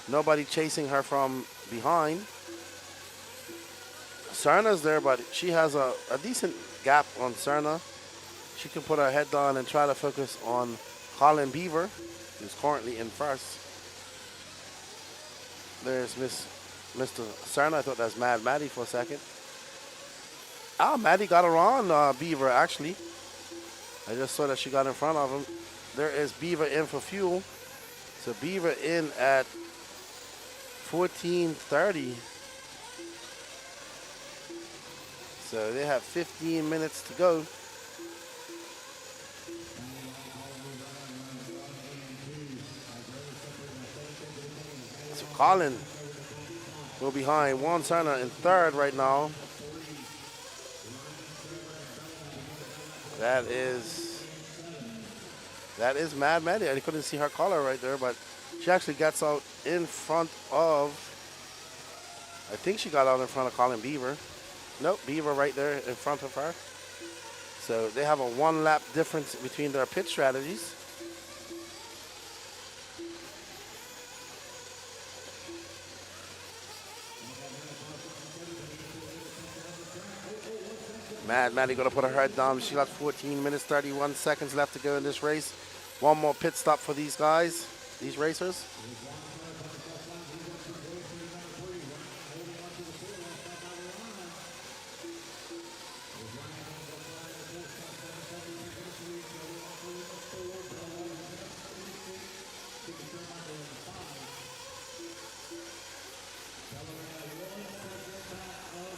S1: nobody chasing her from behind. Serna's there, but she has a decent gap on Serna. She can put her head down and try to focus on Colin Beaver, who's currently in first. There's Mr. Serna. I thought that was Mad Maddie for a second. Maddie got around Beaver, actually. I just saw that she got in front of him. There is Beaver in for fuel. So Beaver in at 14:30. So they have 15 minutes to go. So Colin will be behind Juan Serna in third right now. That is Mad Maddie. I couldn't see her color right there, but she actually gets out in front of, I think she got out in front of Colin Beaver. Nope, Beaver right there in front of her. So they have a 1 lap difference between their pit strategies. Mad Maddie gonna put her head down. She got 14 minutes, 31 seconds left to go in this race. One more pit stop for these guys, these racers.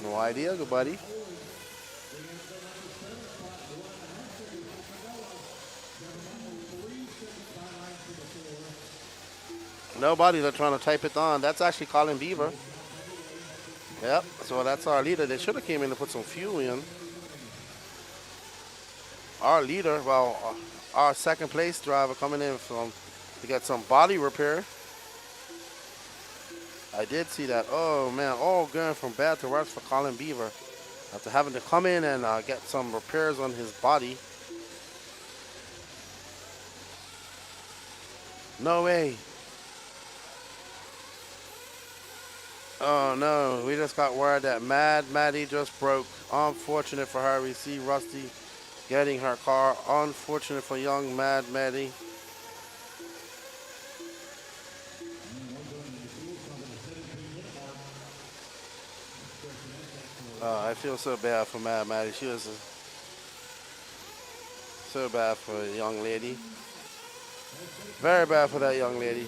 S1: No idea, good buddy. Nobody, they're trying to type it on. That's actually Colin Beaver. Yep, so that's our leader. They should have came in to put some fuel in. Our leader, well, our second place driver coming in to get some body repair. I did see that. Oh man, all going from bad to worse for Colin Beaver. After having to come in and get some repairs on his body. No way. Oh no, we just got word that Mad Maddie just broke. Unfortunate for her. We see Rusty getting her car. Unfortunate for young Mad Maddie. I feel so bad for Mad Maddie. She was so bad for a young lady. Very bad for that young lady.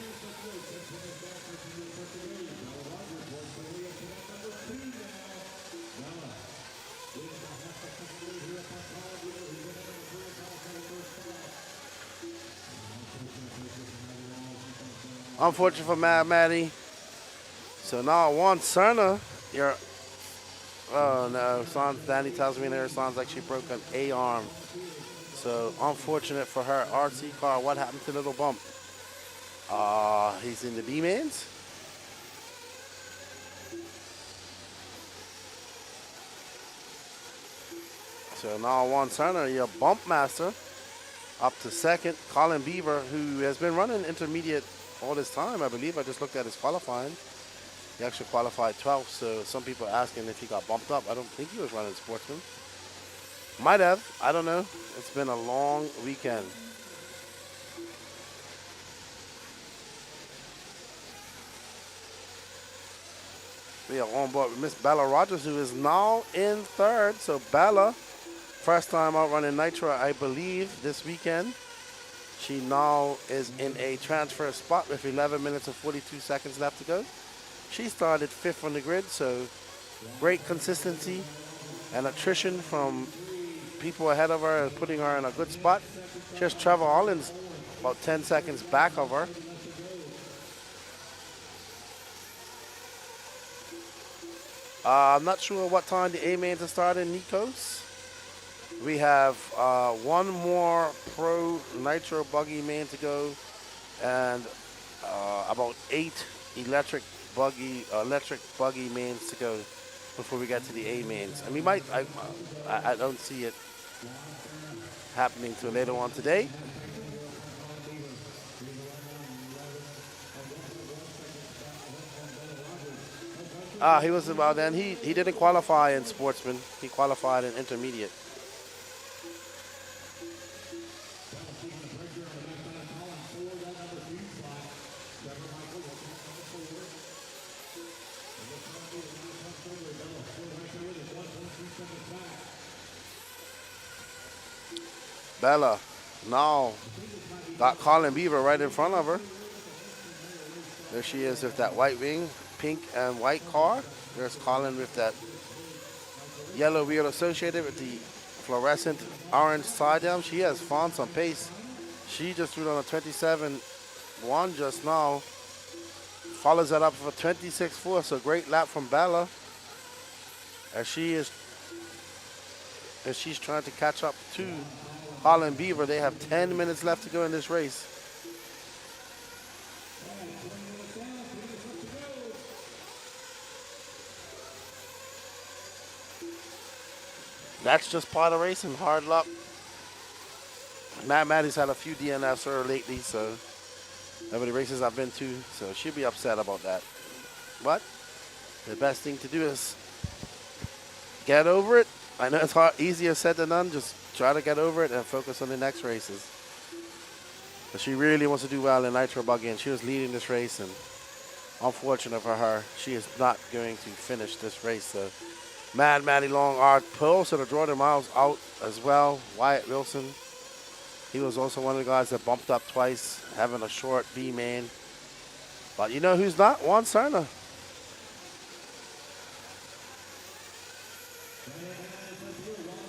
S1: Unfortunate for Mad Maddie. So now Juan Cerna, you're. Oh no, Danny tells me there sounds like she broke an A-arm. So unfortunate for her. RC car, what happened to the little bump? He's in the B-mains. So now Juan Cerna, your bump master, up to second. Colin Beaver, who has been running intermediate all this time, I believe. I just looked at his qualifying. He actually qualified 12th, so some people are asking if he got bumped up. I don't think he was running Sportsman. Might have. I don't know. It's been a long weekend. We are on board with Miss Bella Rogers, who is now in third. So Bella, first time out running Nitro, I believe, this weekend. She now is in a transfer spot with 11 minutes and 42 seconds left to go. She started 5th on the grid, so great consistency and attrition from people ahead of her and putting her in a good spot. Just Trevor Hollins about 10 seconds back of her. I'm not sure what time the A-mains are starting, Nikos. We have one more Pro Nitro Buggy main to go and about 8 electric buggy mains to go before we get to the A mains. And we might, I don't see it happening till later on today. He was about then. He didn't qualify in Sportsman. He qualified in intermediate. Bella now got Colin Beaver right in front of her. There she is with that white wing, pink and white car. There's Colin with that yellow wheel associated with the fluorescent orange side down. She has found some pace. She just threw on a 27.1 just now. Follows that up with a 26.4. So great lap from Bella. As she's trying to catch up to Colin Beaver. They have 10 minutes left to go in this race. That's just part of racing, hard luck. Maddie's had a few DNFs her lately, so over the races I've been to, so she'll be upset about that. But the best thing to do is get over it. I know it's hard, easier said than done. Just try to get over it and focus on the next races. But she really wants to do well in Nitro Buggy, and she was leading this race, and unfortunate for her, she is not going to finish this race. So Mad Maddie Long, our pole, so to draw the miles out as well. Wyatt Wilson, he was also one of the guys that bumped up twice, having a short B main. But you know who's not? Juan Cerna.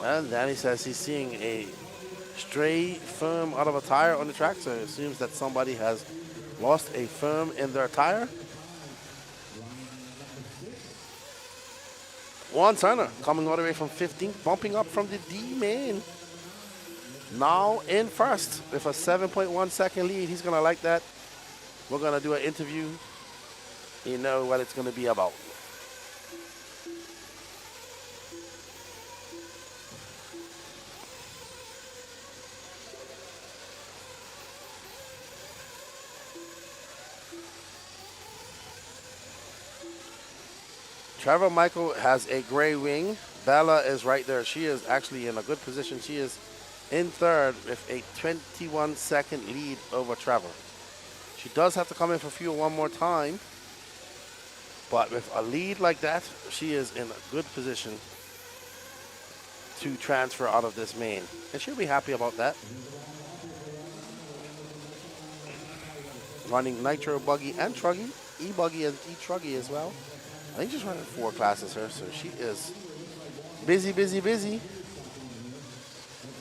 S1: And Danny says he's seeing a stray firm out of a tire on the track, so it seems that somebody has lost a firm in their tire. Juan Cerna coming all the way from 15th, bumping up from the D main. Now in first with a 7.1 second lead. He's going to like that. We're going to do an interview. You know what it's going to be about. Trevor Michael has a gray wing. Bella is right there. She is actually in a good position. She is in third with a 21-second lead over Trevor. She does have to come in for fuel one more time. But with a lead like that, she is in a good position to transfer out of this main. And she'll be happy about that. Running nitro, buggy, and truggy. E-buggy and E-truggy as well. I think she's running 4 classes here, so she is busy, busy, busy.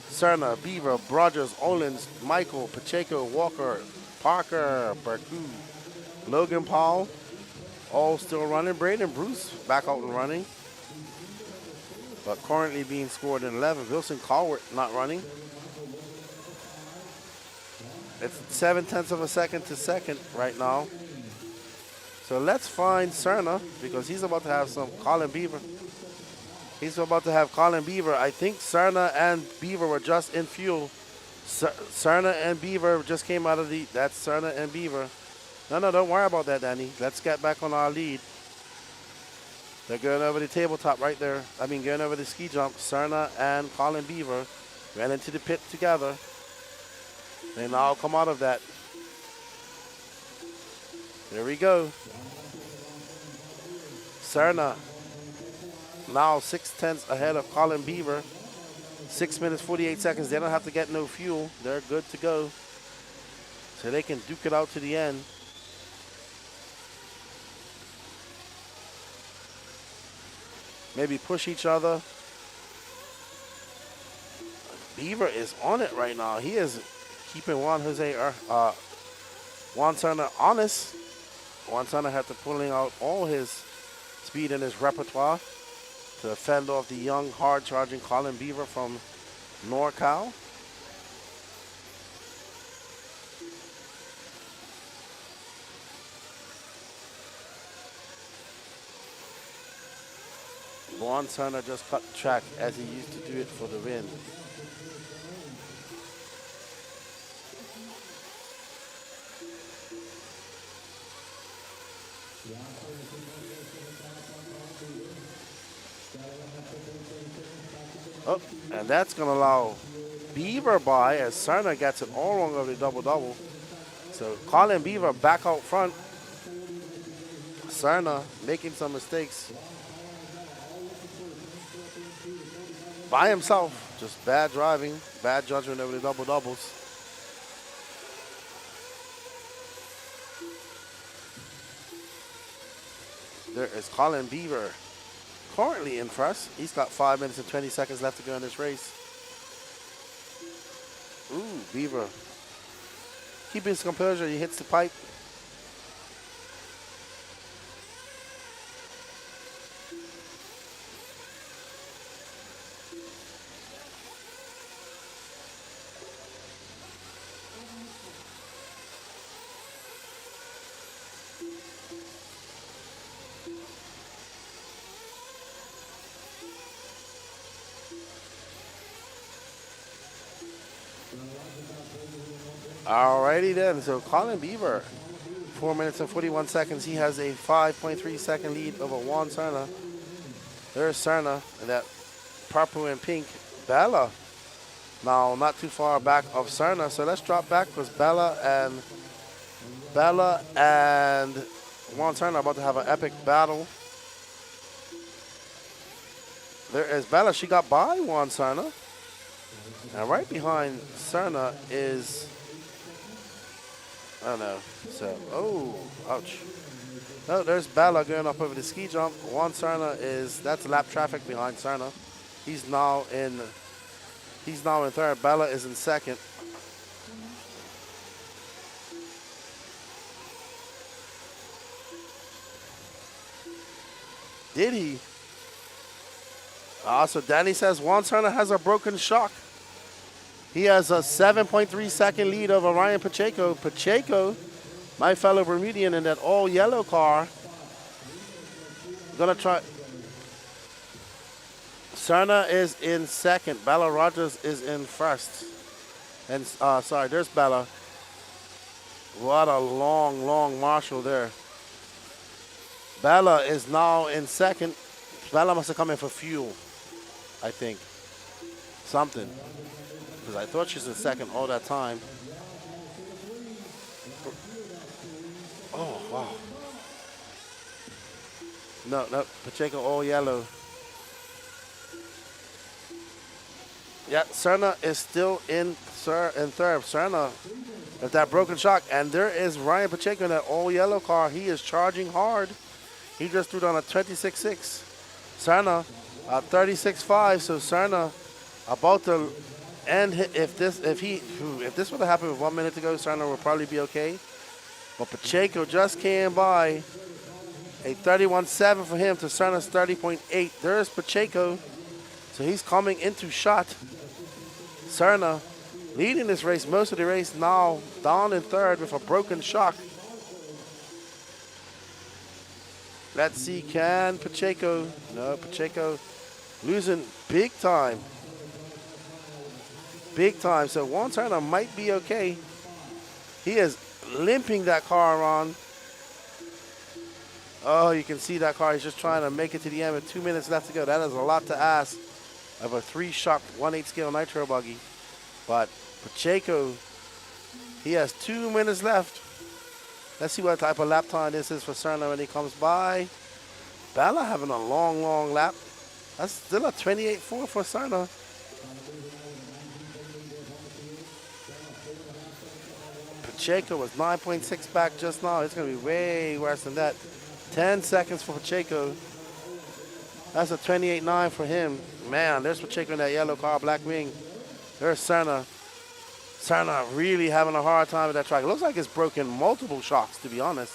S1: Serna, Beaver, Rogers, Olins, Michael, Pacheco, Walker, Parker, Berku, Logan Paul, all still running. Braden Bruce back out and running, but currently being scored in 11. Wilson Colwart not running. It's 0.7 of a second to second right now. So let's find Serna because he's about to have some Colin Beaver. He's about to have Colin Beaver. I think Serna and Beaver were just in fuel. Serna and Beaver just came out of the, that's Serna and Beaver. No, don't worry about that, Danny. Let's get back on our lead. They're going over the tabletop right there. I mean, going over the ski jump. Serna and Colin Beaver ran into the pit together. They now come out of that. There we go. Serna now 0.6 ahead of Colin Beaver. 6 minutes, 48 seconds. They don't have to get no fuel. They're good to go. So they can duke it out to the end. Maybe push each other. Beaver is on it right now. He is keeping Juan Serna honest. Juan Serna had to pulling out all his speed in his repertoire to fend off the young, hard-charging Colin Beaver from NorCal. Juan Serna just cut the track as he used to do it for the win. Oh, and that's going to allow Beaver by as Serna gets it all wrong over the double-double. So Colin Beaver back out front. Serna making some mistakes by himself. Just bad driving, bad judgment over the double-doubles. There is Colin Beaver currently in first. He's got 5 minutes and 20 seconds left to go in this race. Ooh, Beaver keeping his composure. He hits the pipe. Alrighty then, so Colin Beaver, 4 minutes and 41 seconds. He has a 5.3 second lead over Juan Serna. There's Serna in that purple and pink. Bella now not too far back of Serna, so let's drop back because Bella and Juan Serna are about to have an epic battle. There is Bella. She got by Juan Serna. And right behind Serna is, I don't know, so, oh, ouch. No, there's Bella going up over the ski jump. Juan Serna is, that's lap traffic behind Serna. He's now in third. Bella is in second. Did he? So Danny says Juan Serna has a broken shock. He has a 7.3 second lead over Ryan Pacheco. Pacheco, my fellow Bermudian in that all yellow car. Gonna try. Serna is in second. Bella Rogers is in first. And sorry, there's Bella. What a long marshal there. Bella is now in second. Bella must have come in for fuel, I think. Something. Because I thought she was in second all that time. Oh, wow. No, Pacheco all yellow. Yeah, Serna is still in third. Serna with that broken shock. And there is Ryan Pacheco in that all yellow car. He is charging hard. He just threw down a 26.6. Serna, 36.5. So Serna about to end. If this would have happened with 1 minute to go, Serna would probably be okay. But Pacheco just came by. A 31.7 for him to Serna's 30.8. There's Pacheco. So he's coming into shot. Serna leading this race most of the race, now down in third with a broken shock. Let's see, can Pacheco? No, Pacheco losing big time. Big time. So Juan Serna might be okay. He is limping that car around. Oh, you can see that car. He's just trying to make it to the end with 2 minutes left to go. That is a lot to ask of a 3-shock 1/8 scale nitro buggy. But Pacheco, he has 2 minutes left. Let's see what type of lap time this is for Serna when he comes by. Bella having a long, long lap. That's still a 28.4 for Serna. Pacheco was 9.6 back just now. It's going to be way worse than that. 10 seconds for Pacheco. That's a 28.9 for him. Man, there's Pacheco in that yellow car, black wing. There's Serna. Serna really having a hard time with that track. It looks like it's broken multiple shocks, to be honest.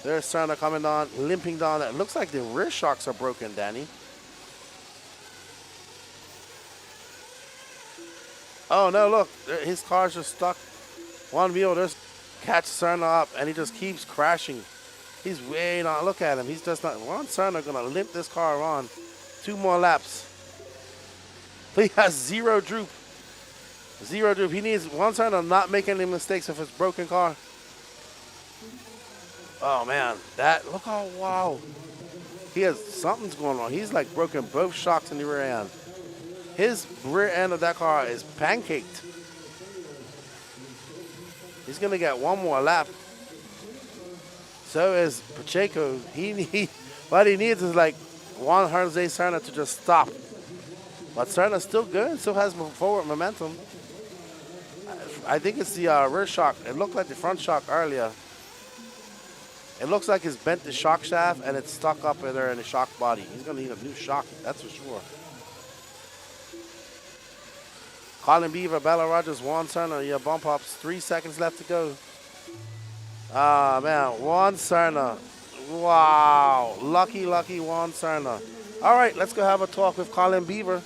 S1: There's Serna coming down, limping down. It looks like the rear shocks are broken, Danny. Oh, no, look. His car's just stuck. One wheel just catch Serna up, and he just keeps crashing. He's way not. Look at him. He's just not. Juan Serna going to limp this car on. 2 more laps. He has 0 droop. 0 droop. He needs Juan Serna not make any mistakes with his broken car. Oh, man. Look how, wow. He has, something's going on. He's like broken both shocks in the rear end. His rear end of that car is pancaked. He's going to get 1 more lap. So is Pacheco. What he needs is like Juan Jose Serna to just stop. But Serna's still good, still has forward momentum. I think it's the rear shock. It looked like the front shock earlier. It looks like it's bent the shock shaft and it's stuck up in there in the shock body. He's going to need a new shock, that's for sure. Colin Beaver, Bella Rogers, Juan Serna, yeah, bump ups. 3 seconds left to go. Ah, man, Juan Serna. Wow, lucky Juan Serna. All right, let's go have a talk with Colin Beaver.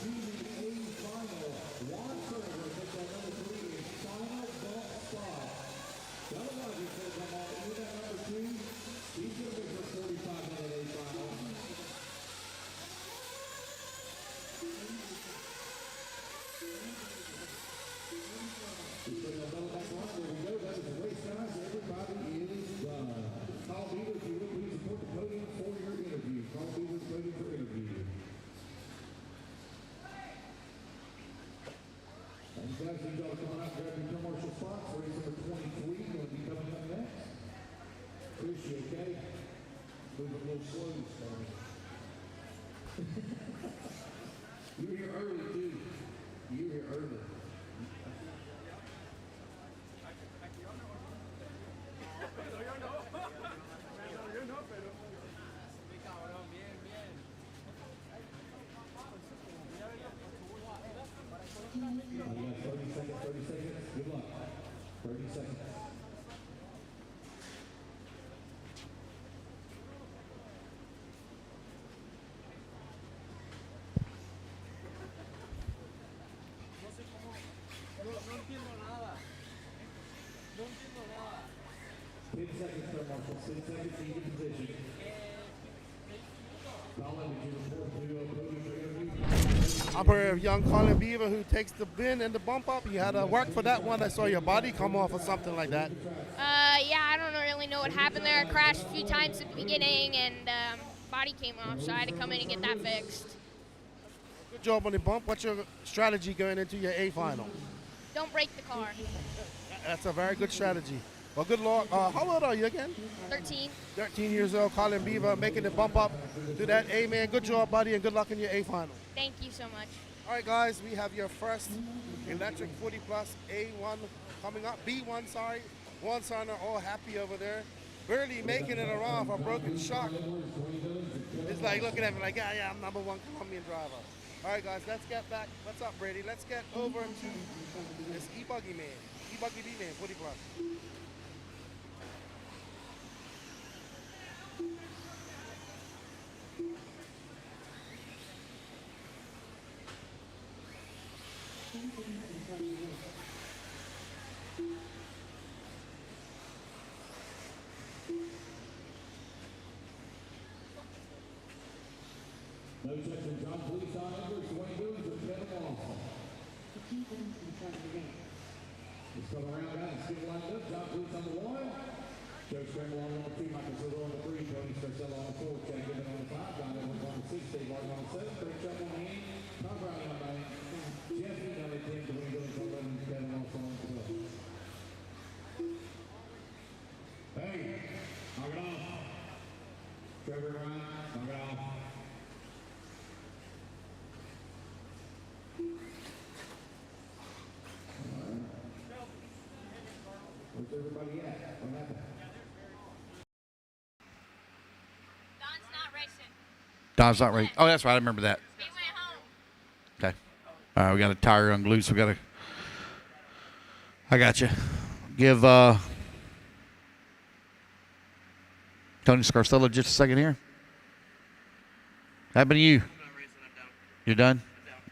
S5: You were here early, too. You were here early. You got 30 seconds. Good luck. 30 seconds.
S7: Operator young Colin Beaver who takes the bin and the bump up. You had to work for that one. I saw your body come off or something like that.
S14: Yeah, I don't really know what happened there. I crashed a few times at the beginning and body came off, so I had to come in and get that fixed.
S7: Good job on the bump. What's your strategy going into your A final?
S14: Don't break the car.
S7: That's a very good strategy. Well, good luck. How old are you again?
S14: 13.
S7: 13 years old. Colin Beaver making the bump up to that A, man. Good job, buddy, and good luck in your A final.
S14: Thank you so much.
S7: All right, guys, we have your first electric 40 plus A1 coming up. B1, sorry. One signer, all happy over there. Barely making it around for a broken shock. It's like looking at me like, yeah, I'm number one Colombian driver. All right, guys, let's get back. What's up, Brady? Let's get over to this E-Buggy man. E-Buggy B-man, 40 plus.
S5: No checks from John Police on Edwards, Dwayne Billings, and Kevin Long. Just come around that and skip lined up. John Police on the one. Joe Scramble on the 2, Michael Silver on the 3, Tony Scarcella on the 4, Chad Gibbon on the 5, John Evans on the 6, Dave Martin on the 7, Craig Chubb on the 8, Tom Brown on the 9, Jeff Heaton on the 10, Dwayne Billings on the 11, Kevin Long on the 12. Hey, knock it off. Trevor Ryan, knock it off. Where's everybody at? What happened?
S14: Don's not racing.
S10: Don's not ready. Oh, that's right. I remember that.
S14: He went home.
S10: Okay. All right, we got a tire unglued, so we got to. I got you. Give Tony Scarcella just a second here. Happened to you? You're done?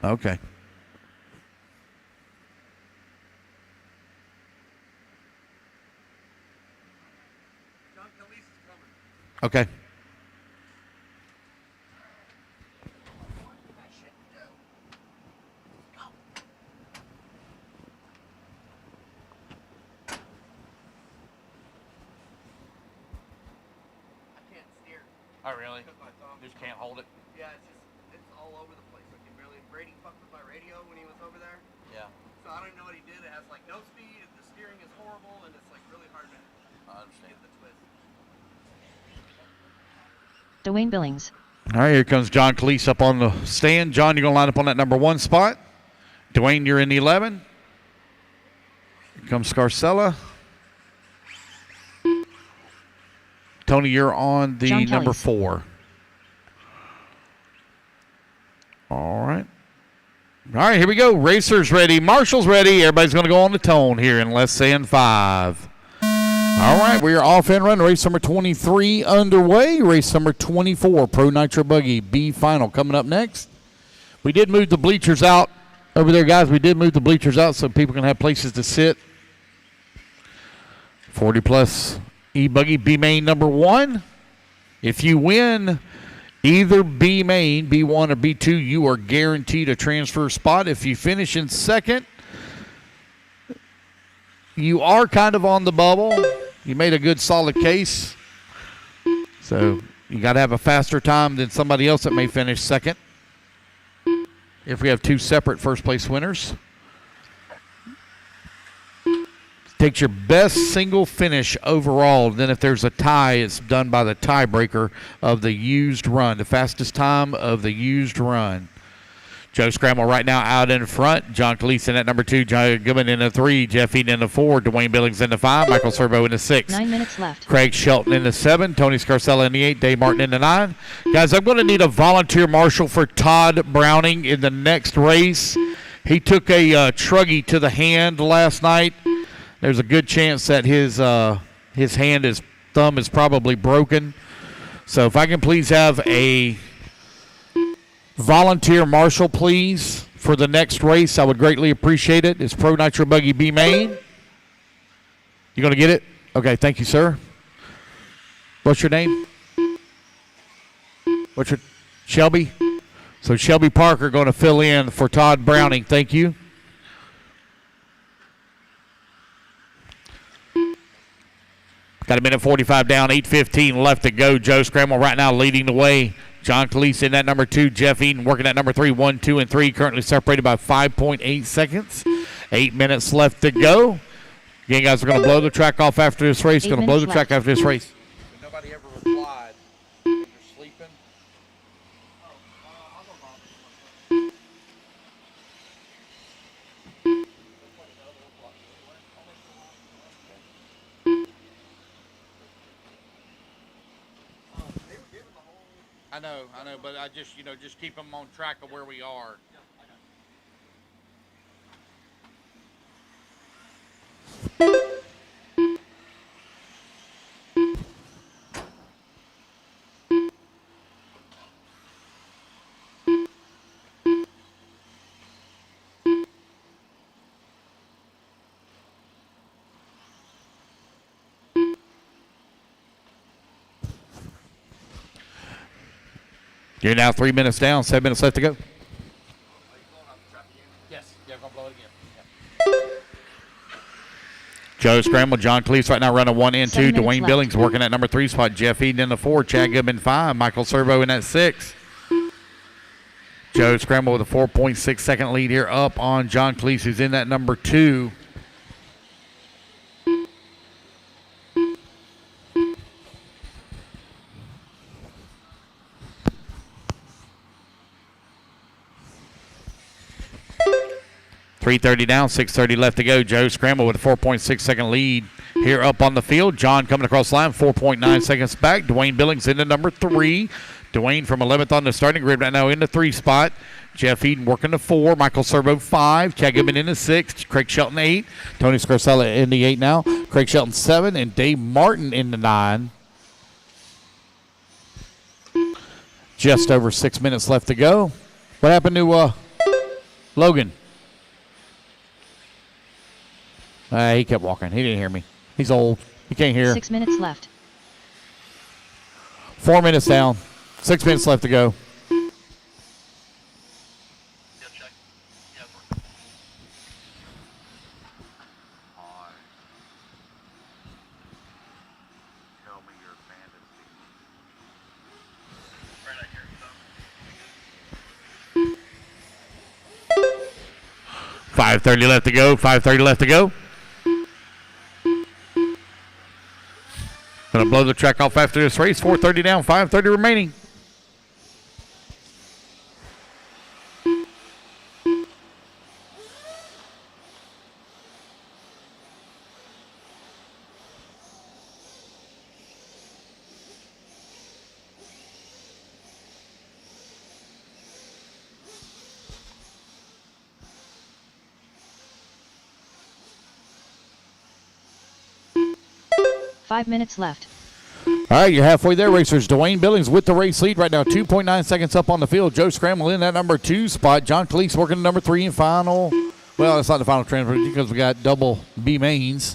S10: Okay. Okay.
S11: Oh, really? Just can't hold it?
S15: Yeah, it's all over the place. I can barely. Brady fucked with my radio when he was over there.
S11: Yeah.
S15: So I don't know what he did. It has like no speed, the steering is horrible, and it's like really hard to get the twist.
S13: Dwayne Billings.
S10: All right, here comes John Cleese up on the stand. John, you're going to line up on that number 1 spot. Dwayne, you're in the 11. Here comes Scarcella. Tony, you're on the number 4. All right. All right, here we go. Racers ready. Marshall's ready. Everybody's going to go on the tone here in less than 5. All right, we are off and running. Race number 23 underway. Race number 24, Pro Nitro Buggy B final coming up next. We did move the bleachers out over there, guys. We did move the bleachers out so people can have places to sit. 40 plus E-Buggy B main number 1. If you win either B main, B1 or B2, you are guaranteed a transfer spot. If you finish in second, you are kind of on the bubble. You made a good solid case. So you got to have a faster time than somebody else that may finish second. If we have 2 separate first place winners. Takes your best single finish overall. Then if there's a tie, it's done by the tiebreaker of the used run. The fastest time of the used run. Joe Scramble right now out in front. John Cleese in at number 2. John Goodman in the 3. Jeff Eaton in the 4. Dwayne Billings in the 5. Michael Servo in the 6.
S13: 9 minutes left.
S10: Craig Shelton in the 7. Tony Scarcella in the 8. Dave Martin in the 9. Guys, I'm going to need a volunteer marshal for Todd Browning in the next race. He took a truggy to the hand last night. There's a good chance that his hand, his thumb is probably broken. So if I can please have a volunteer marshal, please, for the next race, I would greatly appreciate it. It's Pro Nitro Buggy B main. You going to get it? Okay, thank you, sir. What's your name? What's your Shelby? So Shelby Parker going to fill in for Todd Browning. Thank you. Got a minute 45 down, 8:15 left to go. Joe Scramble right now leading the way. John Cleese in at number 2. Jeff Eaton working at number 3. 1, 2, and 3. Currently separated by 5.8 seconds. 8 minutes left to go. Again, guys, we're going to blow the track off after this race. Going to blow the track after this race.
S11: Nobody ever replied. You're sleeping. I know, but I just, just keep them on track of where we are.
S10: You're now 3 minutes down, 7 minutes left to go.
S11: Yes, yeah, we're going to blow it again. Yeah.
S10: Joe Scramble, John Cleese right now running 1 and 2.
S13: 7 minutes
S10: Dwayne
S13: left.
S10: Billings working at number 3 spot. Jeff Eden in the 4. Chad Goodman 5. Michael Servo in at 6. Joe Scramble with a 4.6 second lead here up on John Cleese, who's in that number 2. .330 down, 6:30 left to go. Joe Scramble with a 4.6 second lead here up on the field. John coming across the line, 4.9 seconds back. Dwayne Billings into number 3. Dwayne from 11th on the starting grid right now in the 3 spot. Jeff Eden working the 4. Michael Servo 5. Chad Goodman in the 6. Craig Shelton 8. Tony Scarsella in the 8 now. Craig Shelton 7. And Dave Martin in the 9. Just over 6 minutes left to go. What happened to Logan? He kept walking. He didn't hear me. He's old. He can't hear.
S13: 6 minutes left.
S10: 4 minutes down. 6 minutes left to go. .530 left to go. 5:30 left to go. Gonna blow the track off after this race. 4:30 down, 5:30 remaining.
S13: Five minutes left.
S10: All right, you're halfway there, racers. Dwayne Billings with the race lead right now. 2.9 seconds up on the field. Joe Scramble in that number 2 spot. John Cleese working number 3 and final. Well, it's not the final transfer because we got double B mains.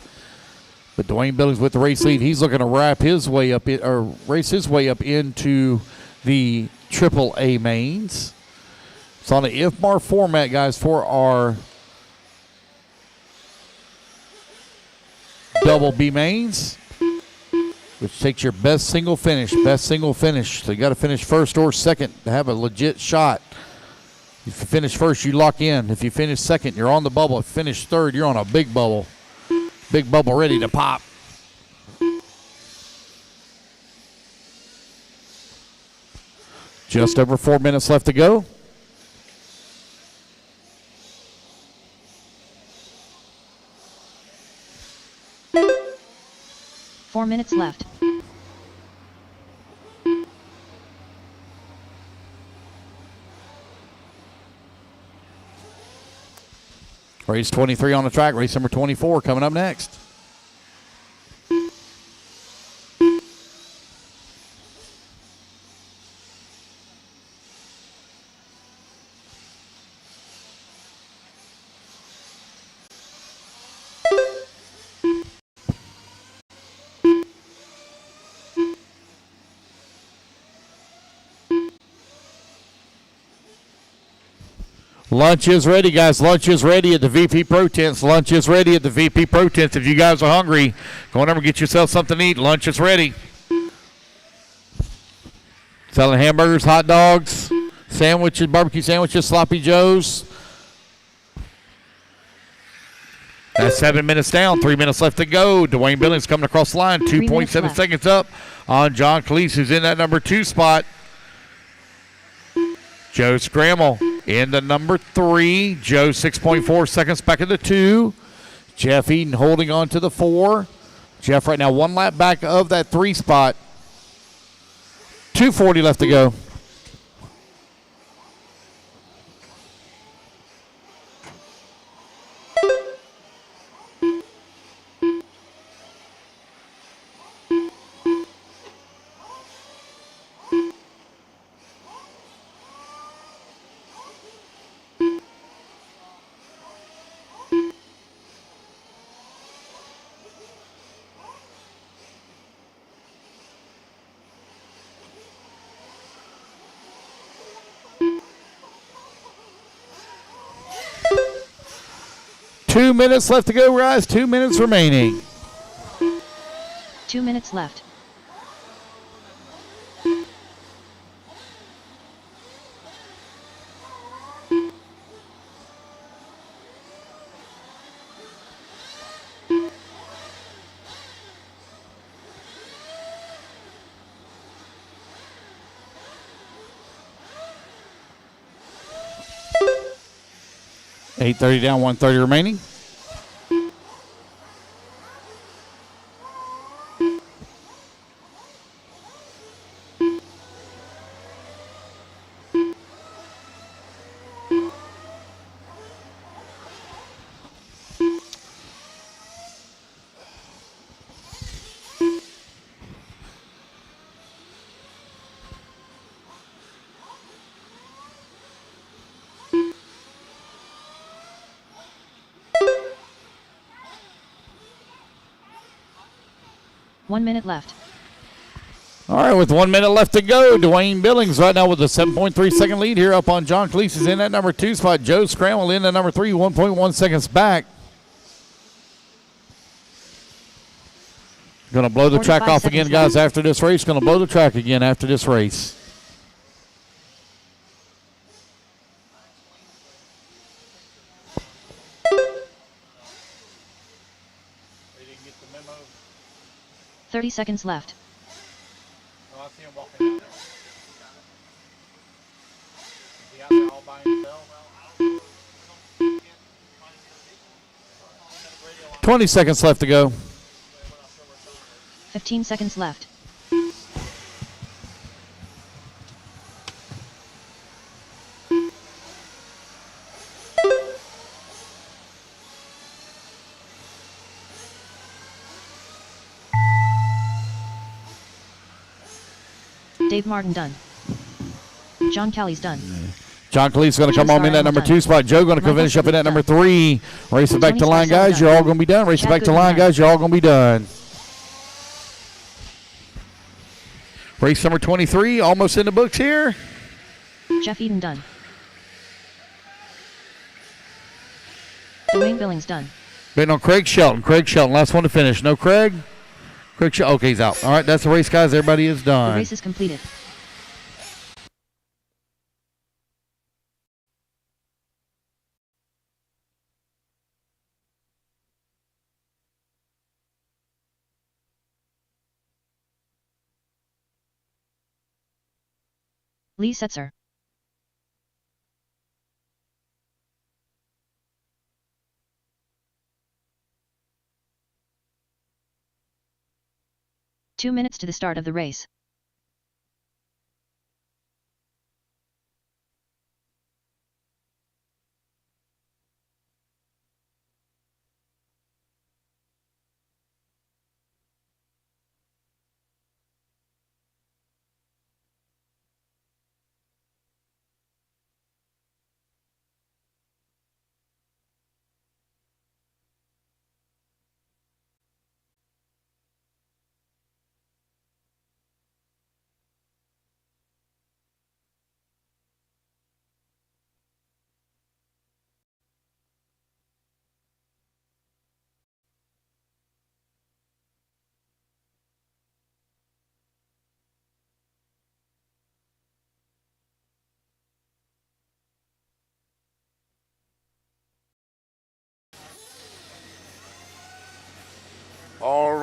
S10: But Dwayne Billings with the race lead. He's looking to wrap his way up or race his way up into the triple A mains. It's on the IFMAR format, guys, for our double B mains, which takes your best single finish. So you got to finish first or second to have a legit shot. If you finish first, you lock in. If you finish second, you're on the bubble. If you finish third, you're on a big bubble. Big bubble ready to pop. Just over 4 minutes left to go.
S13: Four minutes left.
S10: Race 23 on the track. Race number 24 coming up next. Lunch is ready, guys. Lunch is ready at the VP Pro Tents. Lunch is ready at the VP Pro Tents. If you guys are hungry, go on over and get yourself something to eat. Lunch is ready. Selling hamburgers, hot dogs, sandwiches, barbecue sandwiches, sloppy joes. That's 7 minutes down, 3 minutes left to go. Dwayne Billings coming across the line, 2.7 seconds up on John Cleese, who's in that number 2 spot. Joe Scramble in the number 3. Joe 6.4 seconds back in the 2. Jeff Eden holding on to the 4. Jeff right now 1 lap back of that 3 spot. 2:40 left to go. Two minutes left to go, guys. 2 minutes remaining.
S13: 2 minutes left.
S10: $8:30 down, 1:30 remaining.
S13: One minute left.
S10: All right, with 1 minute left to go, Dwayne Billings right now with a 7.3 second lead here up on John Cleese is in that number 2 spot. Joe Scramble in at number 3, 1.1 seconds back. Going to blow the track off again, guys, after this race. Going to blow the track again after this race.
S11: They didn't get the memo.
S13: 30 seconds left.
S11: No, I see him walking out there. Is he out there all by himself?
S10: 20 seconds left to go.
S13: 15 seconds left. Dave Martin done. John Kelly's done.
S10: John Cleese going to come home in that number 2 spot. Joe going to finish up in that number 3. Race it back to line, guys. You're all going to be done. Race it back to line, guys. You're all going to be done. Race number 23, almost in the books here.
S13: Jeff Eden done. Dwayne Billings done.
S10: Waiting on Craig Shelton. Craig Shelton, last one to finish. No Craig? Craig Shelton. Okay, he's out. All right, that's the race, guys. Everybody is done.
S13: The race is completed. Lee Setzer. Two minutes to the start of the race.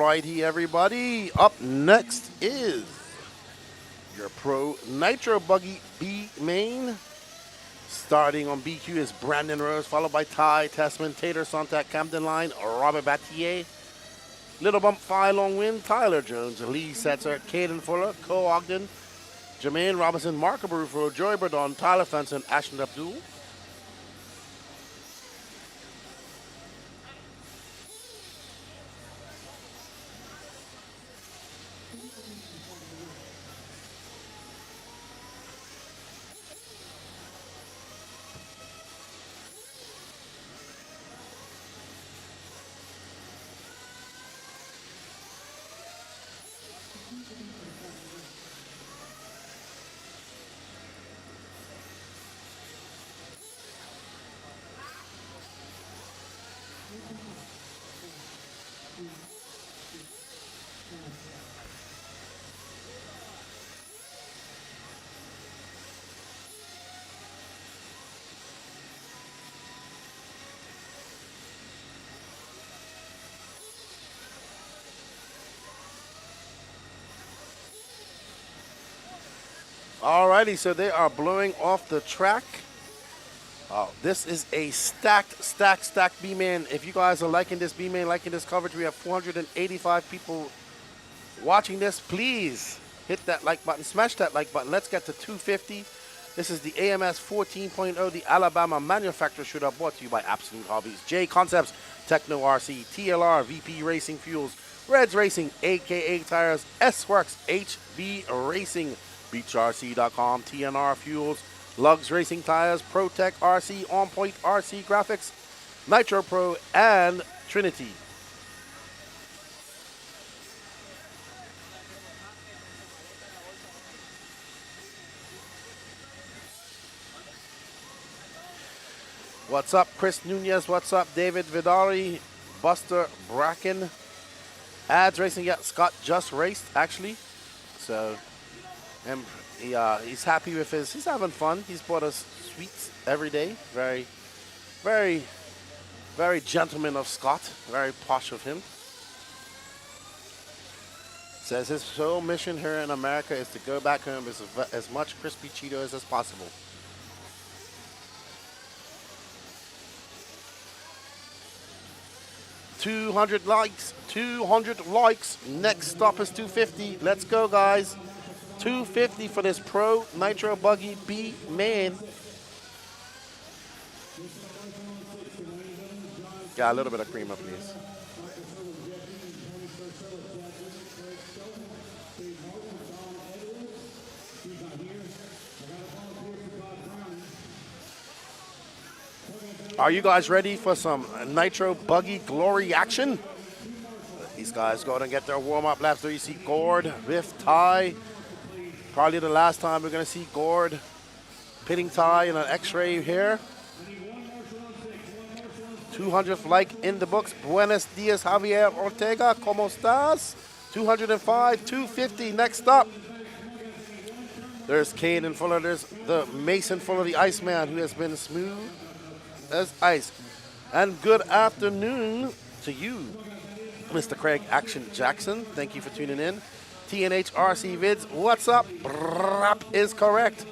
S1: righty, everybody. Up next is your Pro Nitro Buggy B main. Starting on BQ is Brandon Rose, followed by Ty Tessman, Tater Sontak, Camden Line, Robert Battier. Little Bump 5 long win, Tyler Jones, Lee Setzer, Caden Fuller, Cole Ogden, Jermaine Robinson, Marco Barufo, Joey Burdon, Tyler Fenton, Ashton Abdul. Alrighty, so they are blowing off the track. This is a stacked B-Man. If you guys are liking this B-Man, liking this coverage, we have 485 people watching this. Please hit that like button, smash that like button. Let's get to 250. This is the AMS 14.0, the Alabama manufacturer shooter, brought to you by Absolute Hobbies, J Concepts, Techno RC, TLR, VP Racing Fuels, Reds Racing, AKA Tires, S-Works, HB Racing, BeachRC.com, TNR Fuels, Lugs Racing Tires, ProTech RC, On Point RC Graphics, Nitro Pro, and Trinity. What's up, Chris Nunez? What's up, David Vidari, Buster Bracken, Ads Racing? Yeah, Scott just raced, actually. So, and he's happy with his, he's having fun. He's bought us sweets every day. Very, very, very gentleman of Scott. Very posh of him. Says his sole mission here in America is to go back home with as much crispy Cheetos as possible. $200 likes, 200 likes. Next stop is 250. Let's go, guys. 250 for this Pro Nitro Buggy B man. Got a little bit of cream up, please. Are you guys ready for some Nitro Buggy glory action? These guys go and get their warm-up laps. There you see Gord with Ty. Probably the last time we're going to see Gord pitting Ty in an X-ray here. 200th like in the books. Buenos dias, Javier Ortega. ¿Cómo estás? 205, 250. Next up, there's Caden Fuller. There's the Mason Fuller, the Iceman, who has been smooth as ice. And good afternoon to you, Mr. Craig Action Jackson. Thank you for tuning in. TNH RC Vids, what's up? Rap is correct.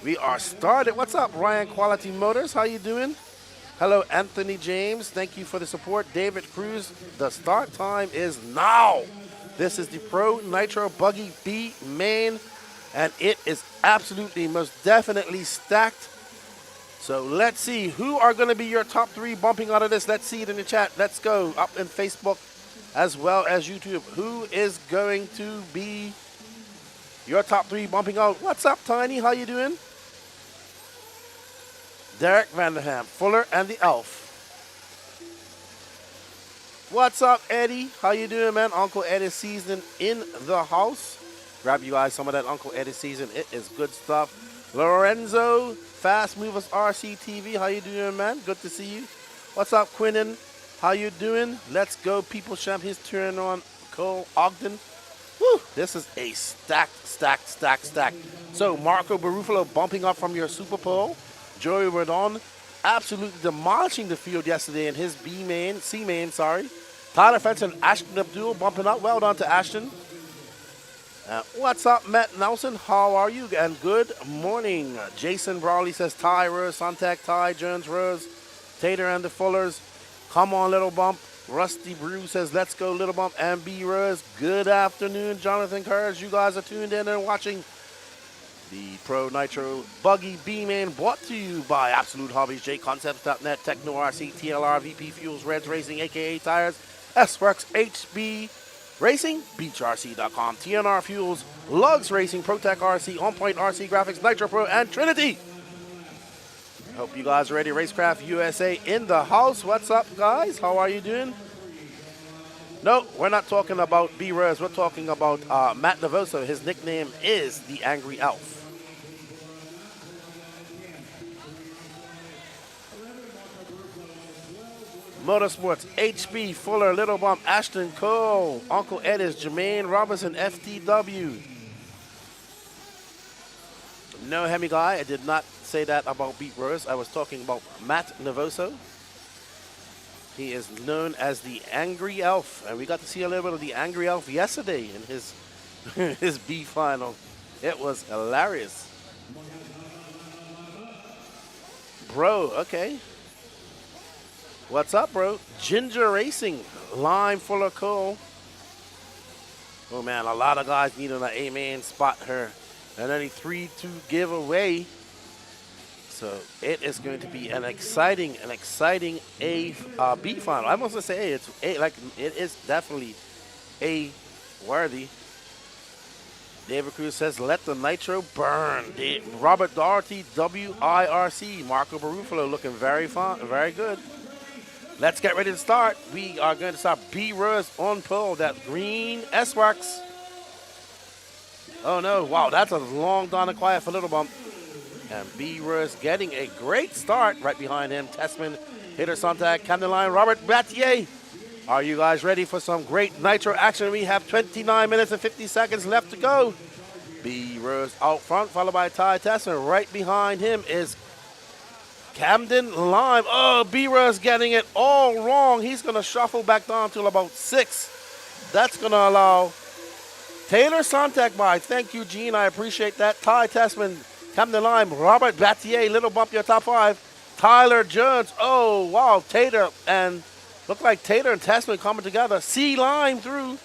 S1: We are started. What's up, Ryan Quality Motors? How you doing? Hello, Anthony James. Thank you for the support. David Cruz, the start time is now. This is the Pro Nitro Buggy B main, and it is absolutely, most definitely stacked. So let's see who are going to be your top three bumping out of this. Let's see it in the chat. Let's go up in Facebook as well as YouTube. Who is going to be your top three bumping out? What's up, Tiny? How you doing? Derek Vanderham, Fuller, and the Elf. What's up, Eddie? How you doing, man? Uncle Eddie season in the house. Grab you guys some of that Uncle Eddie season. It is good stuff. Lorenzo, Fast Movers RC TV. How you doing, man? Good to see you. What's up, Quinnen? How you doing? Let's go, People Champ. His turn on Cole Ogden. Woo! This is a stacked. So Marco Barufalo bumping up from your Super Pole. Joey Redon absolutely demolishing the field yesterday in his C-main, sorry. Tyler Fentz and Ashton Abdul bumping up. Well done to Ashton. What's up, Matt Nelson? How are you? And good morning. Jason Brawley says Ty, Rose, Sontag, Ty, Jones, Rose, Tater and the Fullers. Come on, Little Bump. Rusty Brew says, let's go, Little Bump and B Rose. Good afternoon, Jonathan Kurz. You guys are tuned in and watching the Pro Nitro Buggy B-Man, brought to you by Absolute Hobbies, JConcepts.net, Techno RC, TLR, VP Fuels, Reds Racing, aka Tires, S-Works, HB Racing, BeachRC.com, TNR Fuels, Lugs Racing, ProTech RC, On Point RC Graphics, Nitro Pro, and Trinity. Hope you guys are ready. Racecraft USA in the house. What's up, guys? How are you doing? No, we're not talking about B-Rose. We're talking about Matt Navoso. His nickname is the Angry Elf. Motorsports, HB, Fuller, Little Bump, Ashton Cole, Uncle Edis, Jermaine Robinson, FTW. No, Hemi Guy, I did not say that about Beat Rose. I was talking about Matt Navoso. He is known as the Angry Elf, and we got to see a little bit of the Angry Elf yesterday in his his B final. It was hilarious. Bro, okay. What's up, bro? Ginger Racing, Lime Fuller Cole. Oh man, a lot of guys needing an A-man spot here. And only 3 to give away. So it is going to be an exciting B final. I must say it's A, like it is definitely A worthy. David Cruz says, let the nitro burn. Robert Doherty, WIRC. Marco Barufalo looking very fun, very good. Let's get ready to start. We are going to start B-Rose on pole. That green S-Works. Oh no, wow, that's a long down and quiet for Little Bump. And B-Rose getting a great start right behind him. Tessman, Hater Sontag, Camden Line, Robert Battier. Are you guys ready for some great nitro action? We have 29 minutes and 50 seconds left to go. B-Rose out front, followed by Ty Tessman. Right behind him is Camden Lime. Oh, B-Rose getting it all wrong. He's going to shuffle back down to about 6. That's going to allow Taylor Sontag by. Thank you, Gene. I appreciate that. Ty Tessman, Camden Lime, Robert Battier, Little Bump, your top 5. Tyler Jones. Oh, wow. Tater and look like Tater and Tessman coming together. C-Lime through.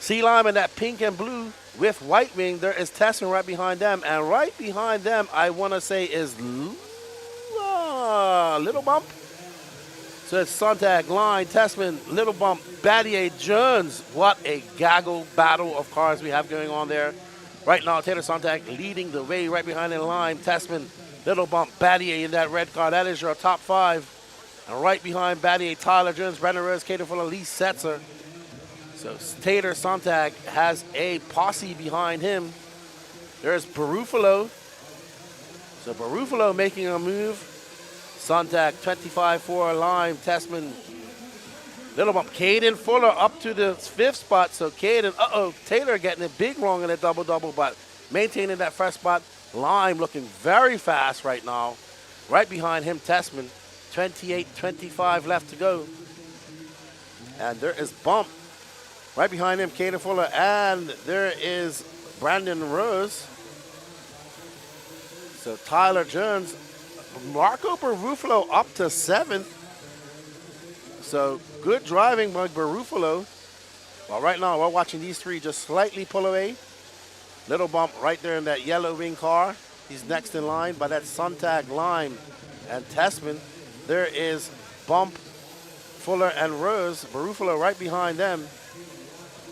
S1: C-Lime in that pink and blue with white wing. There is Tessman right behind them. And right behind them, I want to say, is Little Bump. So it's Sontag, Line, Tessman, Little Bump, Battier, Jones. What a gaggle battle of cars we have going on there. Right now, Taylor Sontag leading the way right behind in line. Tessman, Little Bump, Battier in that red car. That is your top 5. And right behind Battier, Tyler Jones, Brandon Rose, Cater Fuller, Lee Setzer. So Taylor Sontag has a posse behind him. There's Barufalo. So Barufalo making a move. Sontag, 25-4, Lime, Tessman, Little Bump. Caden Fuller up to the 5th spot. So Caden, Taylor getting it big wrong in a double-double, but maintaining that first spot. Lime looking very fast right now. Right behind him, Tessman, 28-25 left to go. And there is Bump. Right behind him, Caden Fuller, and there is Brandon Rose. So Tyler Jones, Marco Barufalo up to 7th. So good driving by Barufalo. Well, right now we're watching these 3 just slightly pull away. Little Bump right there in that yellow wing car. He's next in line, but that's Sontag, Lime, and Tessman. There is Bump, Fuller, and Rose. Barufalo right behind them.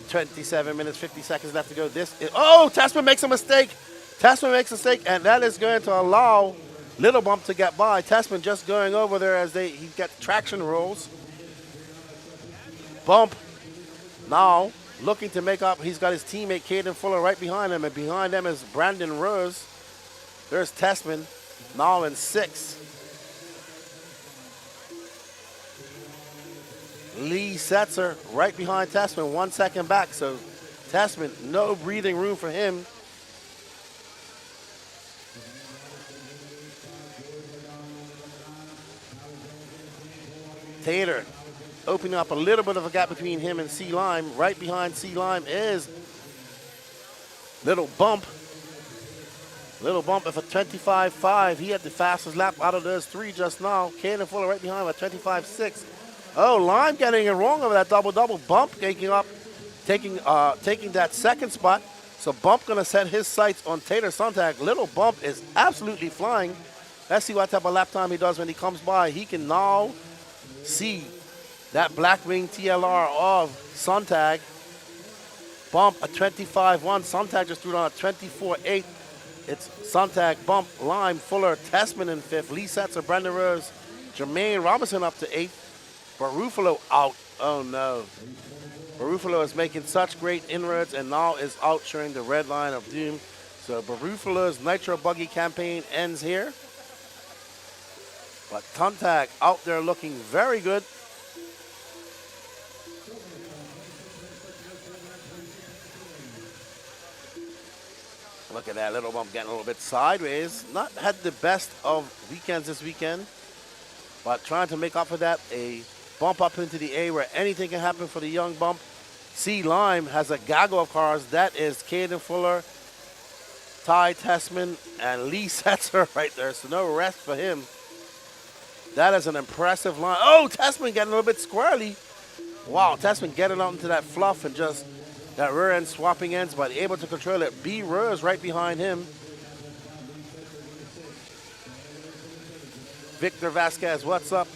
S1: 27 minutes, 50 seconds left to go. Tessman makes a mistake. Tessman makes a mistake, and that is going to allow Little Bump to get by. Tessman just going over there as he gets traction rolls. Bump now looking to make up. He's got his teammate Caden Fuller right behind him, and behind them is Brandon Rose. There's Tessman now in 6th. Lee Setzer right behind Tessman, 1 second back. So Tessman, no breathing room for him. Taylor opening up a little bit of a gap between him and Sea Lime. Right behind Sea Lime is Little Bump. Little Bump with a 25.5. He had the fastest lap out of those three just now. Caden Fuller right behind with a 25.6. Oh, Lime getting it wrong over that double-double. Bump taking that second spot. So Bump going to set his sights on Tater Sontag. Little Bump is absolutely flying. Let's see what type of lap time he does when he comes by. He can now see that Blackwing TLR of Sontag. Bump a 25.1. Sontag just threw down a 24.8. It's Sontag, Bump, Lime, Fuller, Tessman in 5th. Lee Setzer, Brandon Rose, Jermaine Robinson up to 8th. Barufalo out. Oh no. Barufalo is making such great inroads and now is out showing the red line of doom. So Barufalo's Nitro Buggy campaign ends here. But Sontag out there looking very good. Look at that, Little Bump getting a little bit sideways. Not had the best of weekends this weekend, but trying to make up for that, a bump up into the A where anything can happen for the young Bump. Sea Lime has a gaggle of cars. That is Caden Fuller, Ty Tessman, and Lee Setzer right there. So no rest for him. That is an impressive line. Oh, Tessman getting a little bit squirrely. Wow, Tessman getting out into that fluff and just that rear end swapping ends, but able to control it. B. Rose right behind him. Victor Vasquez, what's up?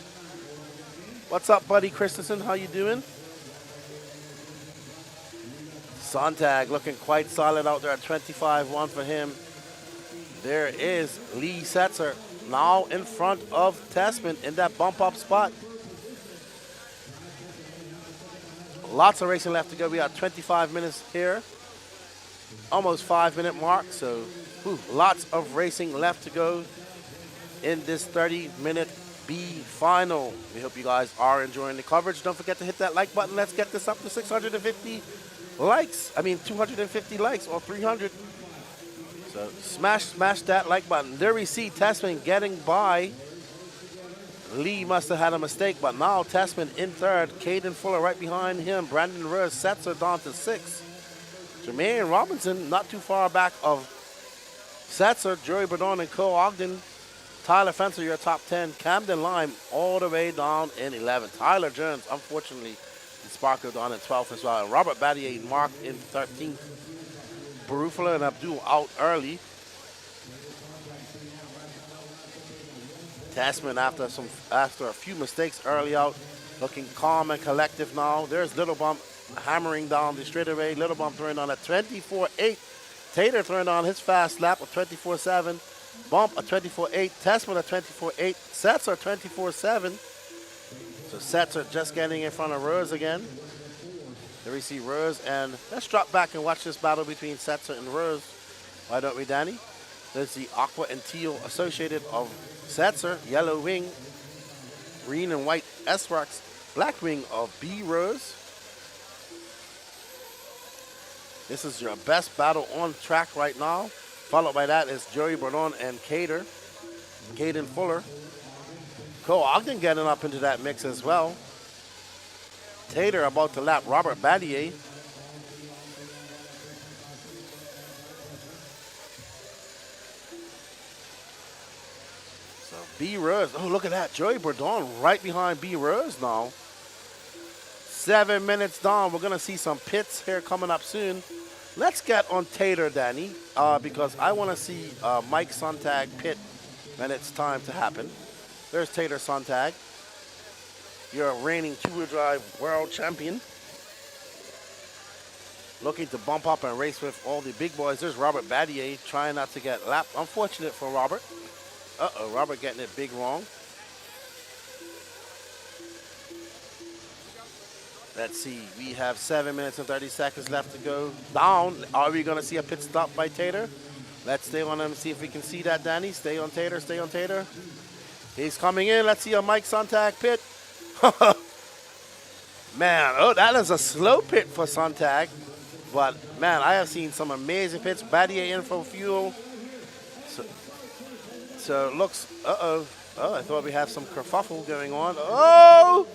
S1: What's up, buddy Christensen? How you doing? Sontag looking quite solid out there at 25.1 for him. There is Lee Setzer now in front of Tessman in that bump up spot. Lots of racing left to go. We got 25 minutes here. Almost 5-minute mark. So lots of racing left to go in this 30-minute B final. We hope you guys are enjoying the coverage. Don't forget to hit that like button. Let's get this up to 650 likes. 250 likes or 300. So smash that like button. There we see Tessman getting by. Lee must have had a mistake, but now Tessman in third. Caden Fuller right behind him. Brandon Rose Setzer down to 6. Jermaine Robinson not too far back of Setzer. Joey Berdon and Cole Ogden. Tyler Fencer, your top 10. Camden Lime all the way down in 11. Tyler Jones, unfortunately, and Sparkle down in 12th as well. And Robert Battier marked in 13th. Barufalo and Abdul out early. Tessman after a few mistakes early out, looking calm and collective now. There's Little Bump hammering down the straightaway. Little Bump throwing on a 24.8. Tater throwing on his fast lap of 24.7. Bump a 24.8. Tessman a 24.8. Setzer 24.7. So Setzer just getting in front of Rose again. There we see Rose, and let's drop back and watch this battle between Setzer and Rose. Why don't we, Danny? There's the aqua and teal associated of Setzer, yellow wing, green and white S-Rox, black wing of B Rose. This is your best battle on track right now. Followed by that is Joey Berdon and Caden Fuller. Cole Ogden getting up into that mix as well. Tater about to lap Robert Battier. So B Rose, oh look at that, Joey Berdon right behind B Rose now. 7 minutes down, we're gonna see some pits here coming up soon. Let's get on Tater, Danny, because I wanna see Mike Sontag pit when it's time to happen. There's Tater Sontag. You're a reigning two-wheel drive world champion. Looking to bump up and race with all the big boys. There's Robert Battier trying not to get lapped. Unfortunate for Robert. Uh-oh, Robert getting it big wrong. Let's see, we have 7 minutes and 30 seconds left to go down. Are we gonna see a pit stop by Tater? Let's stay on him and see if we can see that, Danny. Stay on Tater, stay on Tater. He's coming in, let's see a Mike Sontag pit. Man, oh, that is a slow pit for Sontag. But, man, I have seen some amazing pits. Battier in for fuel. So it looks, uh-oh. Oh, I thought we have some kerfuffle going on. Oh!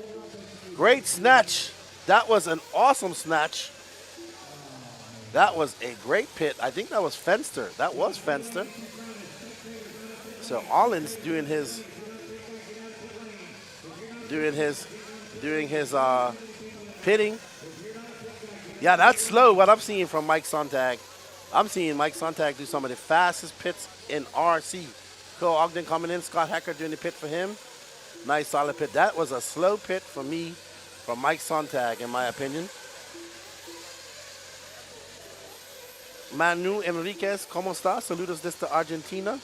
S1: Great snatch. That was an awesome snatch. That was a great pit. I think that was Fenster. That was Fenster. So Allen's doing his pitting. Yeah, that's slow what I'm seeing from Mike Sontag. I'm seeing Mike Sontag do some of the fastest pits in RC. Cole Ogden coming in, Scott Hecker doing the pit for him. Nice solid pit. That was a slow pit for me from Mike Sontag, in my opinion. Manu Enriquez, ¿cómo está? Saludos desde Argentina.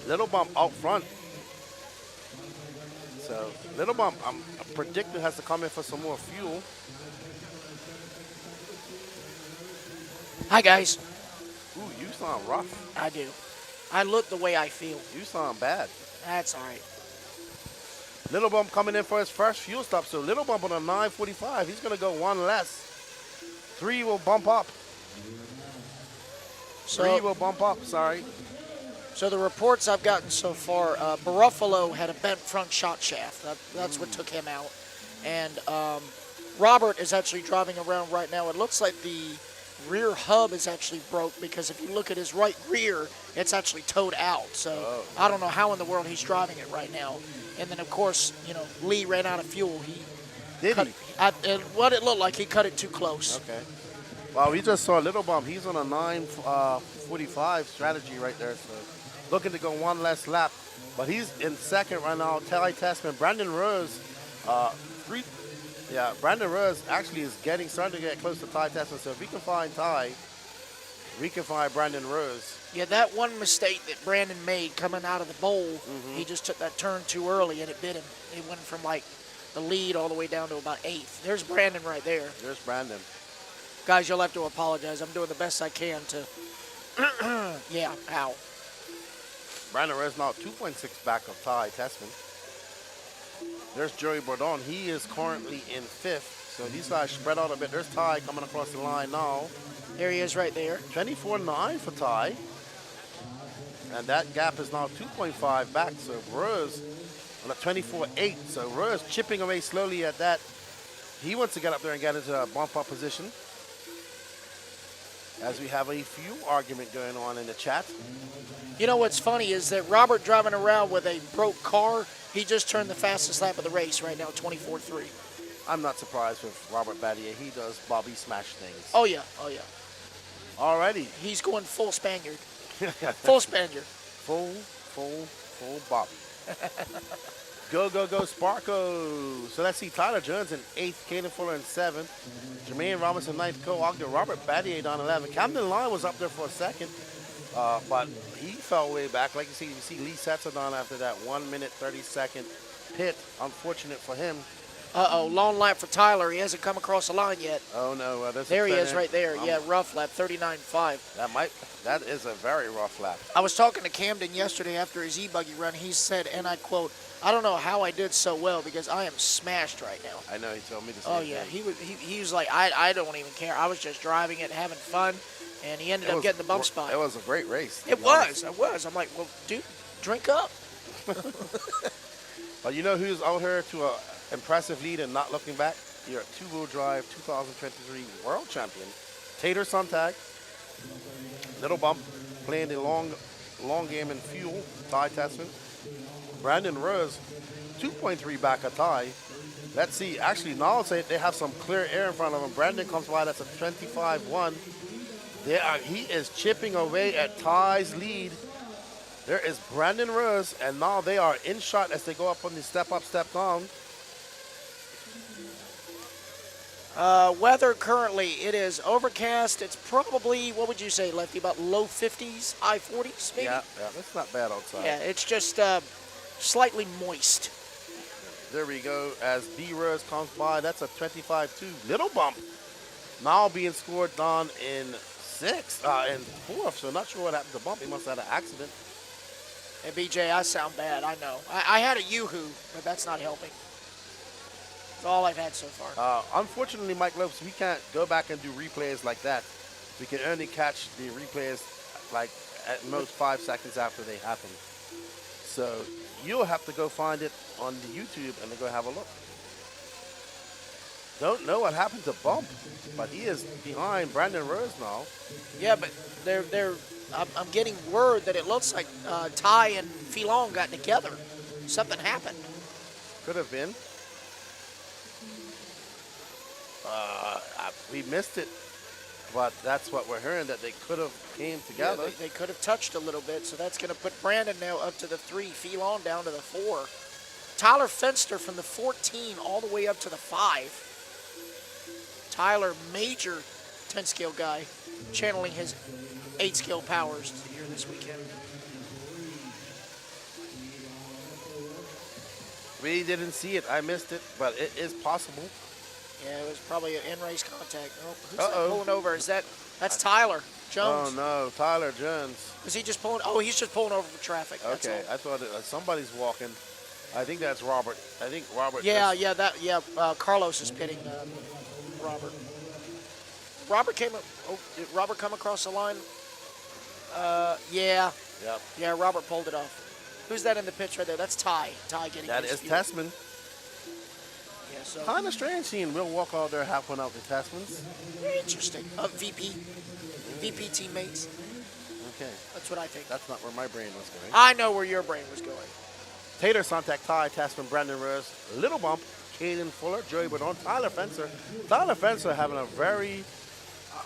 S1: Little bump out front. So little bump, I'm predicting has to come in for some more fuel.
S16: Hi guys.
S1: Ooh, you sound rough.
S16: I do. I look the way I feel.
S1: You sound bad.
S16: That's all right.
S1: Little bump coming in for his first fuel stop. So little bump on a 945. He's gonna go one less. 3 will bump up.
S16: So,
S1: 3 will bump up, sorry.
S16: So the reports I've gotten so far, Baruffalo had a bent front shot shaft. That's what took him out. And Robert is actually driving around right now. It looks like the rear hub is actually broke because if you look at his right rear, it's actually towed out. So I don't know how in the world he's driving it right now. And then, of course, you know, Lee ran out of fuel. And what it looked like, he cut it too close.
S1: Okay. Well, we just saw Little Bump. He's on a 9:45 strategy right there. So looking to go one less lap. But he's in second right now. Ty Testman. Brandon Rose, Brandon Rose actually is starting to get close to Ty Testman. So if we can find Ty, we can find Brandon Rose.
S16: Yeah, that one mistake that Brandon made coming out of the bowl, he just took that turn too early and it bit him. It went from like the lead all the way down to about 8th. There's Brandon right there.
S1: There's Brandon.
S16: Guys, you'll have to apologize. I'm doing the best I can to, ow.
S1: Brandon Rose now 2.6 back of Ty Testman. There's Joey Bourdon. He is currently in 5th. So these guys spread out a bit. There's Ty coming across the line now.
S16: There he is right there.
S1: 24.9 for Ty. And that gap is now 2.5 back. So Rose on a 24.8. So Rose chipping away slowly at that. He wants to get up there and get into a bump up position. As we have a fuel argument going on in the chat.
S16: You know what's funny is that Robert driving around with a broke car, he just turned the fastest lap of the race right now, 24.3.
S1: I'm not surprised with Robert Battier. He does Bobby Smash things.
S16: Oh, yeah.
S1: Alrighty.
S16: He's going full Spaniard. Full Spaniard.
S1: Full Bobby. Go, Sparko. So let's see. Tyler Jones in 8th. Caden Fuller in 7th. Jermaine Robinson 9th. Cole Ogden. Robert Battier down 11th. Camden Line was up there for a second. But he fell way back. Like you see Lee Setzer down after that 1 minute 30-second pit. Unfortunate for him.
S16: Uh-oh, long lap for Tyler. He hasn't come across the line yet.
S1: Oh, no.
S16: There he is right there. Yeah, rough lap, 39.5.
S1: That is a very rough lap.
S16: I was talking to Camden yesterday after his e-buggy run. He said, and I quote, I don't know how I did so well because I am smashed right now.
S1: I know, he told me the same
S16: thing. Oh, yeah. He was like, I don't even care. I was just driving it, having fun, and he ended up getting the bump spot.
S1: It was a great race.
S16: It was. I'm like, well, dude, drink up.
S1: Well, you know who's out here to a impressive lead and not looking back? You're a two-wheel drive 2023 world champion. Tater Sontag. Little Bump playing the long game in fuel. Ty Testman. Brandon Rose, 2.3 back of Ty. Let's see. Actually, now they have some clear air in front of him. Brandon comes by. That's a 25.1. He is chipping away at Ty's lead. There is Brandon Rose, and now they are in shot as they go up on the step up, step down.
S16: Weather currently, it is overcast. It's probably, what would you say, Lefty, about low 50s, high 40s maybe?
S1: Yeah, that's not bad outside.
S16: Yeah, it's just slightly moist.
S1: There we go. As B Rose comes by, that's a 25-2 little bump. Now being scored down in fourth, so not sure what happened to Bump. He must have had an accident.
S16: Hey, BJ, I sound bad, I know. I had a yoo-hoo, but that's not helping. That's all I've had so far.
S1: Unfortunately, Mike Lopes, we can't go back and do replays like that. We can only catch the replays like at most 5 seconds after they happen. So you'll have to go find it on the YouTube and then go have a look. Don't know what happened to Bump, but he is behind Brandon Rose now.
S16: Yeah, but I'm getting word that it looks like Ty and Filon got together. Something happened.
S1: Could have been. We missed it, but that's what we're hearing, that they could have came together.
S16: Yeah, they could have touched a little bit, so that's going to put Brandon now up to the 3, Filon down to the 4. Tyler Fenster from the 14 all the way up to the 5. Tyler, major 10-scale guy, channeling his 8-scale powers here this weekend.
S1: We didn't see it. I missed it, but it is possible.
S16: Yeah, it was probably an in-race contact. Oh, who's that pulling over? That's Tyler Jones?
S1: Oh, no, Tyler Jones.
S16: Is he just pulling? Oh, he's just pulling over for traffic. That's
S1: Okay,
S16: all.
S1: I thought somebody's walking. I think that's Robert. I think Robert.
S16: Carlos is pitting Robert. Did Robert come across the line? Yeah.
S1: Yep.
S16: Yeah, Robert pulled it off. Who's that in the pitch right there? That's Ty. Ty getting
S1: That
S16: his
S1: is
S16: fuel.
S1: Tessman.
S16: Yeah, so
S1: Kind of strange seeing Will walk out there half one out the Tessmans.
S16: interesting. VP teammates.
S1: Okay.
S16: That's what I think.
S1: That's not where my brain was going.
S16: I know where your brain was going.
S1: Tater, Sontak, Ty, Tessman, Brandon Rose, Little Bump, Caden Fuller, Joey Bordon, Tyler Fencer. Tyler Fencer having a very...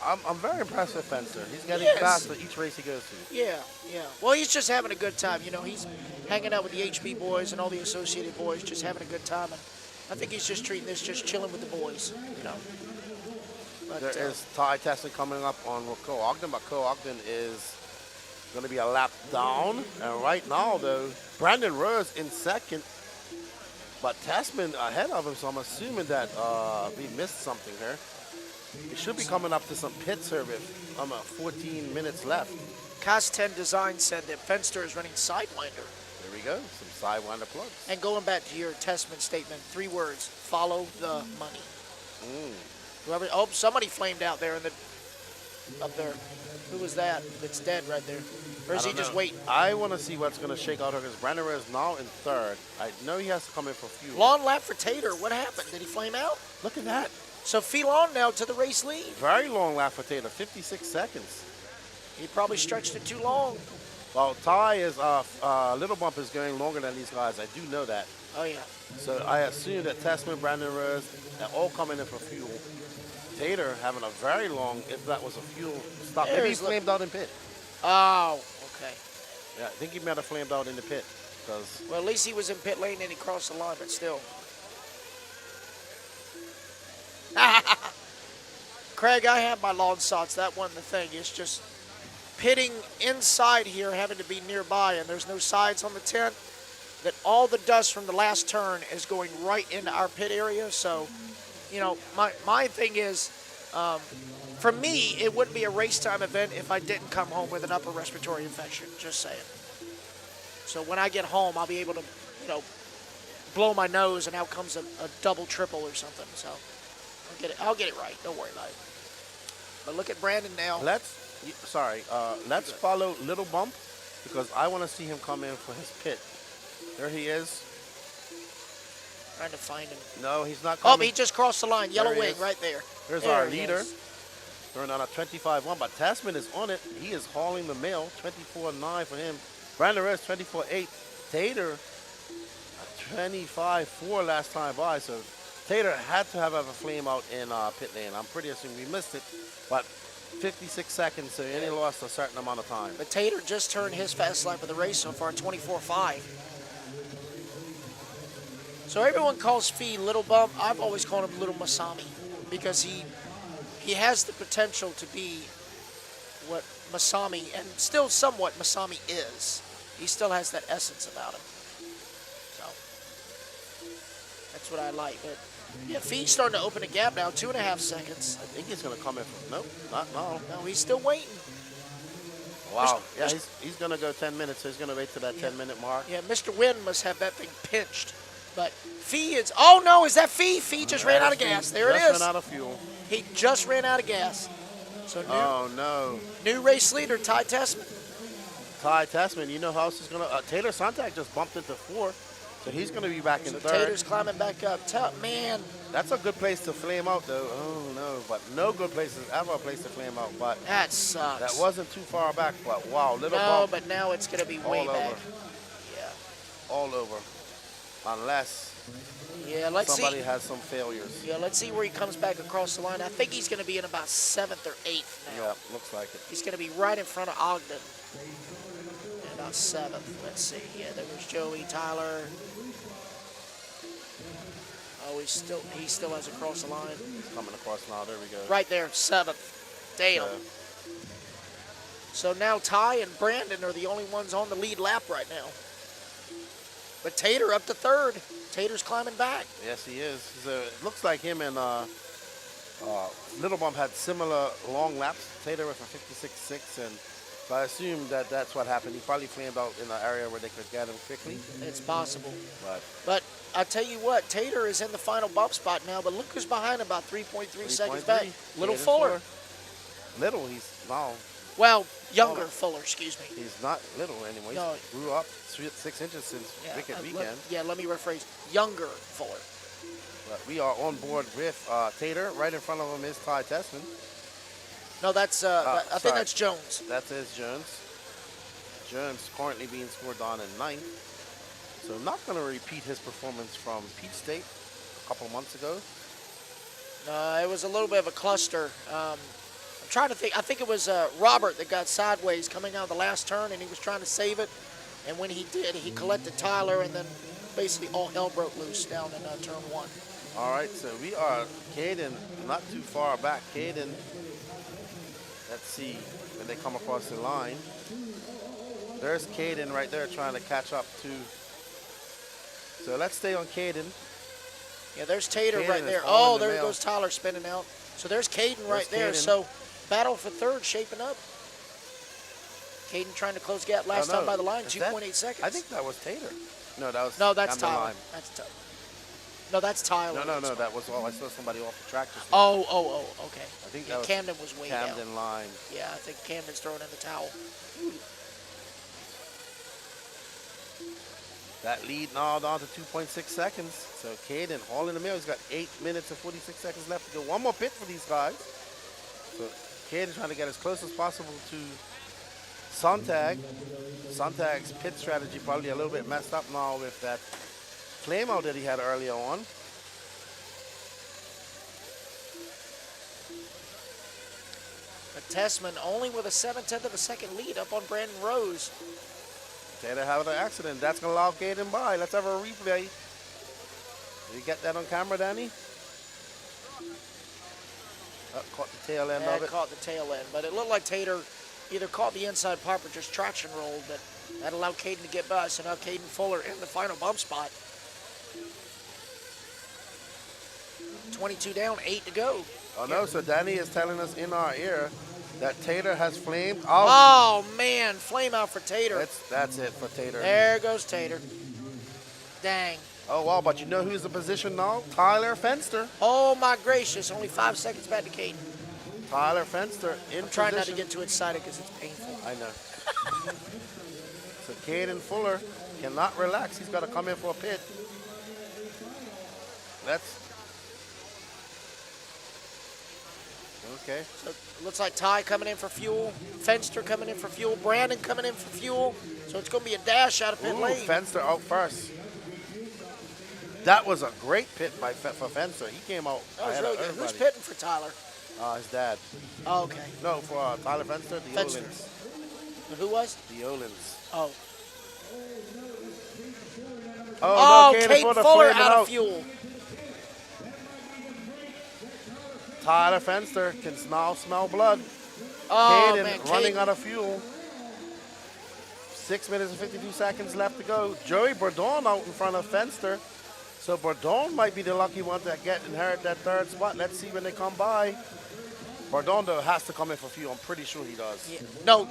S1: I'm very impressed with Fencer. He's getting faster each race he goes to.
S16: Yeah. Well, he's just having a good time. You know, he's hanging out with the HB boys and all the associated boys, just having a good time. And I think he's just treating this just chilling with the boys, you know. But,
S1: There is Ty Tessman coming up on Co Ogden, but Co Ogden is going to be a lap down. And right now, though, Brandon Rose in second, but Tessman ahead of him, so I'm assuming that we missed something here. He should be coming up to some pit service. 14 minutes left.
S16: Cast 10 Design said that Fenster is running Sidewinder.
S1: There we go, some Sidewinder plugs.
S16: And going back to your Testament statement, 3 words: follow the money. Somebody flamed out there up there. Who was that? That's dead right there. Or is he just waiting?
S1: I want to see what's going to shake out here because Brandon Rose is now in third. I know he has to come in for fuel.
S16: Long lap for Tater. What happened? Did he flame out?
S1: Look at that.
S16: So Filon now to the race lead.
S1: Very long lap for Tater, 56 seconds.
S16: He probably stretched it too long.
S1: Well, Ty is Little Bump is going longer than these guys. I do know that.
S16: Oh yeah.
S1: So I assume that Tessman, Brandon Rose, they're all coming in for fuel. Tater having a very long, if that was a fuel stop. Maybe he flamed out in pit.
S16: Oh, okay.
S1: Yeah, I think he might have flamed out in the pit. Because
S16: Well, at least he was in pit lane and he crossed the line, but still. Craig, I have my lawn sots. That wasn't the thing. It's just pitting inside here, having to be nearby, and there's no sides on the tent, that all the dust from the last turn is going right into our pit area. So, you know, my thing is, for me, it wouldn't be a race time event if I didn't come home with an upper respiratory infection, just saying. So when I get home, I'll be able to, you know, blow my nose and out comes a double, triple or something. So I'll get it right. Don't worry about it. But look at Brandon now.
S1: let's follow Little Bump because I want to see him come in for his pit. There he is.
S16: Trying to find him.
S1: No, he's not coming.
S16: Oh, he just crossed the line. Yellow
S1: There he
S16: wing
S1: is.
S16: right there.
S1: There's
S16: There
S1: our
S16: he
S1: leader.
S16: is.
S1: Throwing on a 25-1, but Tessman is on it. He is hauling the mail. 24-9 for him. Brandon Rose, 24-8. Tater, 25-4 last time by. So Tater had to have a flame out in pit lane. I'm pretty assuming we missed it. But 56 seconds, so he only lost a certain amount of time.
S16: But Tater just turned his fast lap of the race so far, 24.5. So everyone calls Fee Little Bump. I've always called him Little Masami because he has the potential to be what Masami, and still somewhat Masami is. He still has that essence about him. So that's what I like. But yeah, Fee's starting to open a gap now, 2.5 seconds.
S1: I think he's going to come in from, nope, not now.
S16: No, he's still waiting.
S1: Wow, yeah, he's going to go 10 minutes, so he's going to wait to that 10-minute mark.
S16: Yeah, Mr. Wynn must have that thing pinched. But Fee is, oh no, is that Fee? Fee just ran out of gas. There it is.
S1: Just ran out of fuel.
S16: He just ran out of gas. So new race leader, Ty Tessman.
S1: Ty Tessman, you know how else is going to, Taylor Sontag just bumped into 4th, so he's going to be back in
S16: so
S1: 3rd.
S16: Taylor's climbing back up. Man.
S1: That's a good place to flame out, though. Oh, no, but no good place is ever a place to flame out. But
S16: that sucks.
S1: That wasn't too far back, but wow, little
S16: No,
S1: bump.
S16: but now it's going to be way
S1: all
S16: back.
S1: over.
S16: Yeah.
S1: All over. Unless somebody has some failures.
S16: Yeah, let's see where he comes back across the line. I think he's going to be in about 7th or 8th now.
S1: Yeah, looks like it.
S16: He's going to be right in front of Ogden. About 7th. Let's see. Yeah, there was Joey, Tyler. Oh, he still has across the line.
S1: He's coming across now. There we go.
S16: Right there, 7th. Damn. So now Ty and Brandon are the only ones on the lead lap right now. But Tater up to 3rd. Tater's climbing back.
S1: Yes, he is. So it looks like him and Little Bump had similar long laps. Tater was for 56.6, and so I assume that that's what happened. He probably flamed out in an area where they could get him quickly.
S16: It's possible.
S1: But
S16: I tell you what, Tater is in the final bump spot now, but look who's behind him, about 3.3 seconds back. Little Fuller.
S1: Little, he's now.
S16: Well, younger Fuller, excuse me.
S1: He's not little anymore.
S16: No.
S1: He grew up 6 inches since Wicked Weekend.
S16: Let me rephrase. Younger Fuller.
S1: But we are on board with Tater. Right in front of him is Ty Tessman.
S16: No, that's I think that's Jones.
S1: That is Jones. Jones currently being scored on in 9th. So not going to repeat his performance from Peach State a couple months ago.
S16: It was a little bit of a cluster. I'm trying to think. I think it was Robert that got sideways coming out of the last turn, and he was trying to save it. And when he did, he collected Tyler, and then basically all hell broke loose down in turn 1.
S1: All right, so we are Caden not too far back. Caden, let's see when they come across the line. There's Caden right there trying to catch up to. So let's stay on Caden.
S16: Yeah, there's Tater
S1: Caden
S16: right there.
S1: Oh,
S16: there goes Tyler spinning out. So there's Caden right there.
S1: Caden.
S16: So battle for 3rd shaping up. Caden trying to close gap last time by the line, 2.8 seconds.
S1: I think that was Tater. No, that was
S16: that's
S1: down the
S16: Tyler.
S1: line.
S16: That's Tyler. No, that's Tyler.
S1: No, that was all. I saw somebody off the track just
S16: now. Okay.
S1: I think
S16: that was Camden was way down.
S1: Camden line.
S16: Yeah, I think Camden's throwing in the towel.
S1: That lead now down to 2.6 seconds. So Caden, all in the middle, he's got 8 minutes and 46 seconds left to go. One more pit for these guys. So Caden trying to get as close as possible to Sontag. Sontag's pit strategy probably a little bit messed up now with that flame out that he had earlier on.
S16: But Tessman only with a 7/10 of a second lead up on Brandon Rose.
S1: Taylor having an accident. That's going to allow Caden by. Let's have a replay. Did you get that on camera, Danny? Caught the tail end of it.
S16: Caught the tail end, but it looked like Tater either caught the inside pipe or just traction rolled, but that allowed Caden to get by. So now Caden Fuller in the final bump spot. 22 down, 8 to go.
S1: Oh, no, so Danny is telling us in our ear that Tater has flamed out.
S16: Oh, man, flame out for Tater.
S1: That's it for Tater.
S16: There goes Tater. Dang.
S1: Oh, wow, but you know who's in position now? Tyler Fenster.
S16: Oh, my gracious, only 5 seconds back to Caden.
S1: Tyler Fenster in
S16: I'm trying not to get too excited because it's painful.
S1: I know. So Caden Fuller cannot relax. He's got to come in for a pit. Okay.
S16: So it looks like Ty coming in for fuel, Fenster coming in for fuel, Brandon coming in for fuel. So it's going to be a dash out of pit lane.
S1: Fenster out first. That was a great pit for Fenster. He came out.
S16: That was really good. Who's pitting for Tyler?
S1: His dad.
S16: Oh, okay.
S1: No, for Tyler Fenster, the
S16: Fenster.
S1: Olins.
S16: Who was?
S1: The Olins.
S16: Oh.
S1: Oh, no,
S16: Caden Fuller
S1: flaming
S16: out of fuel.
S1: Tyler Fenster can now smell blood.
S16: Oh,
S1: Caden
S16: man,
S1: running
S16: Caden.
S1: out of fuel. 6 minutes and 52 seconds left to go. Joey Bourdon out in front of Fenster. So Bourdon might be the lucky one to inherit that third spot. Let's see when they come by. Bourdon, though, has to come in for fuel. I'm pretty sure he does.
S16: Yeah. No,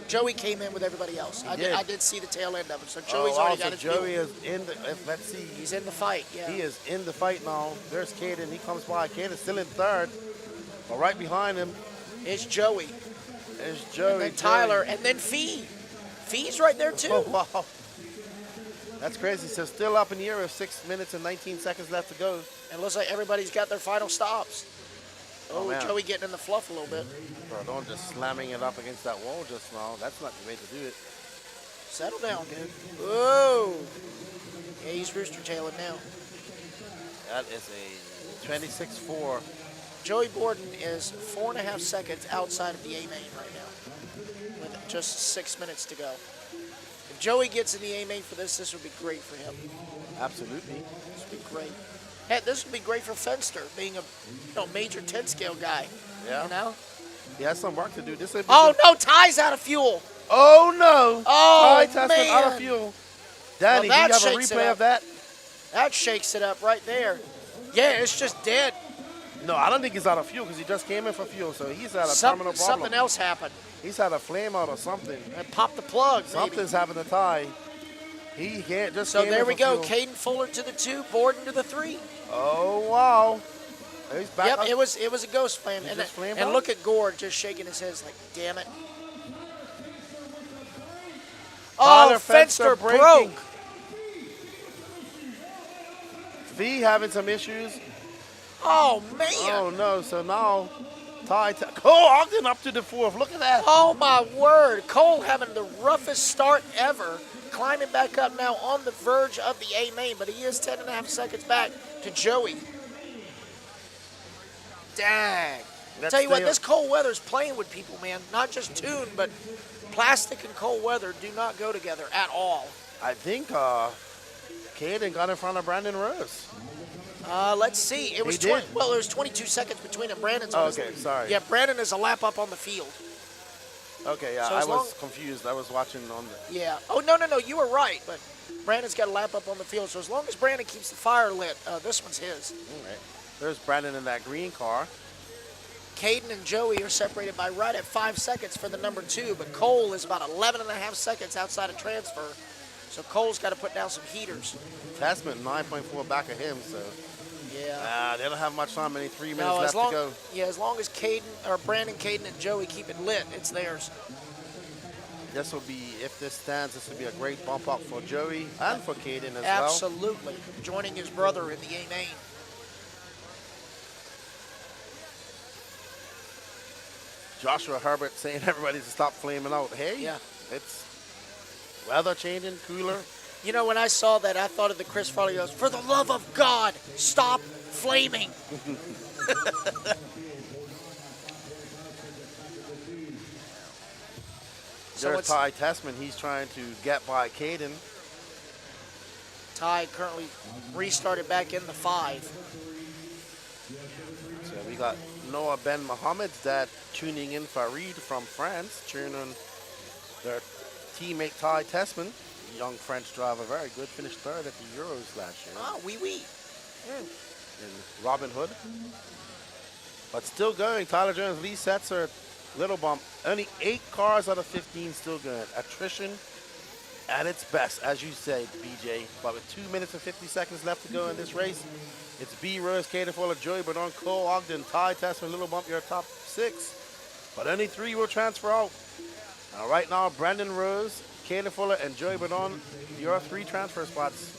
S16: Joey came in with everybody else. I did see the tail end of it. So Joey's already got his
S1: Joey
S16: fuel.
S1: is in the, let's see.
S16: He's in the fight, yeah.
S1: He is in the fight now. There's Caden. He comes by. Caden's still in third. But right behind him
S16: is Joey.
S1: Is Joey.
S16: And then Tyler. And then Fee. Fee's right there, too.
S1: Oh, wow. That's crazy. So still up in the air with 6 minutes and 19 seconds left to go.
S16: And it looks like everybody's got their final stops. Oh,
S1: man.
S16: Joey getting in the fluff a little bit.
S1: Bourdon just slamming it up against that wall just now. That's not the way to do it.
S16: Settle down, dude. Whoa. Yeah, he's rooster tailing now.
S1: That is a 26-4.
S16: Joey Borden is 4.5 seconds outside of the A main right now, with just 6 minutes to go. If Joey gets in the A main for this would be great for him.
S1: Absolutely.
S16: This would be great. Hey, this would be great for Fenster, being a major 10 scale guy.
S1: Yeah.
S16: You know?
S1: He has some work to do. This would be
S16: Oh no, Ty's out of fuel.
S1: Oh no!
S16: Oh,
S1: Ty Tessman out of fuel. Danny,
S16: Well,
S1: do you have a
S16: shakes it
S1: replay
S16: up.
S1: of that?
S16: That shakes it up right there. Yeah, it's just dead.
S1: No, I don't think he's out of fuel because he just came in for fuel, so he's had a terminal problem.
S16: Something else happened.
S1: He's had a flame out or something.
S16: And popped the plug.
S1: Something's happened to Ty. He can't just.
S16: So
S1: came
S16: there
S1: in
S16: we
S1: for
S16: go.
S1: fuel.
S16: Caden Fuller to the 2, Borden to the 3.
S1: Oh wow! He's back
S16: Yep,
S1: up.
S16: it was a ghost flame.
S1: He
S16: And,
S1: just flamed
S16: and
S1: out?
S16: look at Gord just shaking his head like, damn it.
S1: Tyler
S16: Oh, Fenster
S1: breaking.
S16: broke.
S1: V having some issues.
S16: Oh man!
S1: Oh no! So now Ty. Oh, Ogden up to the 4th. Look at that.
S16: Oh my word! Cole having the roughest start ever, climbing back up now on the verge of the A main, but he is 10.5 seconds back to Joey. Dang! Tell you what, this cold weather's playing with people, man. Not just tune, but plastic and cold weather do not go together at all.
S1: I think Caden got in front of Brandon Rose.
S16: Let's see. It was
S1: He did.
S16: well, there was 22 seconds between them. Brandon's on his-
S1: Okay, sorry.
S16: Yeah, Brandon is a lap up on the field.
S1: Okay, yeah,
S16: So
S1: I
S16: as
S1: was
S16: long-
S1: confused. I was watching on the.
S16: Yeah. Oh, no, you were right. But Brandon's got a lap up on the field. So as long as Brandon keeps the fire lit, this one's his.
S1: All right. There's Brandon in that green car.
S16: Caden and Joey are separated by right at 5 seconds for the number 2, but Cole is about 11.5 seconds outside of transfer. So Cole's got to put down some heaters.
S1: Testament 9.4 back of him, so.
S16: Yeah.
S1: They don't have much time. Only 3 minutes
S16: No,
S1: left
S16: as long,
S1: to go.
S16: yeah, as long as Brandon, Caden, and Joey keep it lit, it's theirs.
S1: This will be, if this stands, this will be a great bump up for Joey and for Caden as well.
S16: Absolutely. Joining his brother in the A main.
S1: Joshua Herbert saying everybody to stop flaming out. Hey,
S16: Yeah.
S1: it's weather changing, cooler.
S16: You know, when I saw that, I thought of the Chris Farley goes, "For the love of God, stop flaming." So
S1: There's
S16: it's
S1: Ty Tessman. He's trying to get by Caden.
S16: Ty currently restarted back in the 5.
S1: So we got Noah Ben Mohammed's dad tuning in Farid from France, cheering on their teammate Ty Tessman, young French driver, very good, finished 3rd at the Euros last year.
S16: Oh, oui.
S1: In Robin Hood. But still going, Tyler Jones, Lee Setzer, little bump. Only 8 cars out of 15 still going. Attrition at its best, as you say, BJ. But with 2 minutes and 50 seconds left to go in this race, it's B. Rose, Caden Fuller, Joey Bourdon, Cole Ogden, Ty Tessman, little bump, your top 6. But only 3 will transfer out. Now, right now, Brandon Rose, Caden Fuller, and Joey Bourdon, your 3 transfer spots.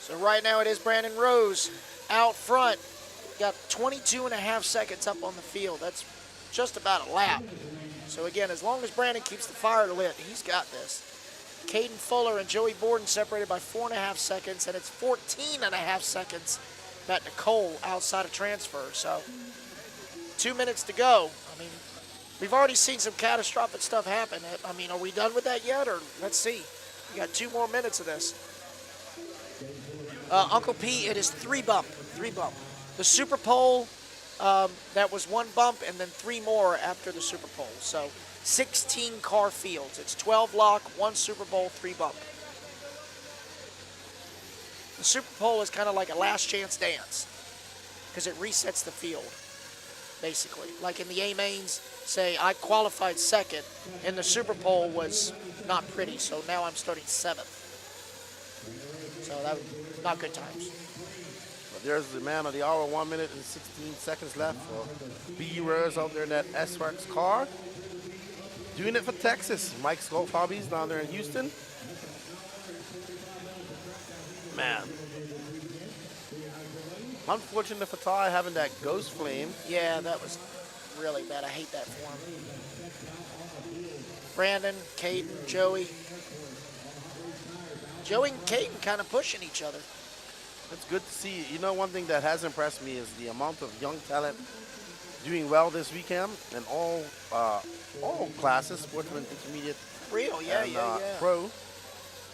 S16: So right now it is Brandon Rose out front. Got 22.5 seconds up on the field. That's just about a lap. So again, as long as Brandon keeps the fire lit, he's got this. Caden Fuller and Joey Borden separated by 4.5 seconds, and it's 14.5 seconds that Nicole outside of transfer. So 2 minutes to go. I mean, we've already seen some catastrophic stuff happen. I mean, are we done with that yet, or let's see. We got 2 more minutes of this. Uncle P, it is 3 bump. The Super Pole, that was 1 bump, and then 3 more after the Super Pole. So 16 car fields. It's 12 lock, 1 Super Bowl, 3 bump. The Super Bowl is kind of like a last chance dance because it resets the field, basically. Like in the A mains, say I qualified 2nd, and the Super Bowl was not pretty, so now I'm starting 7th. So that was not good times.
S1: But there's the man of the hour, 1 minute and 16 seconds left for B Rose out there in that S-Works car. Doing it for Texas. Mike's Golf Hobbies down there in Houston. Man. Unfortunate for Ty having that ghost flame.
S16: Yeah, that was really bad. I hate that for him. Brandon, Caden, Joey. Joey and Caden kind of pushing each other.
S1: It's good to see. You know, one thing that has impressed me is the amount of young talent doing well this weekend in all classes, Sportsman, Intermediate, and Pro.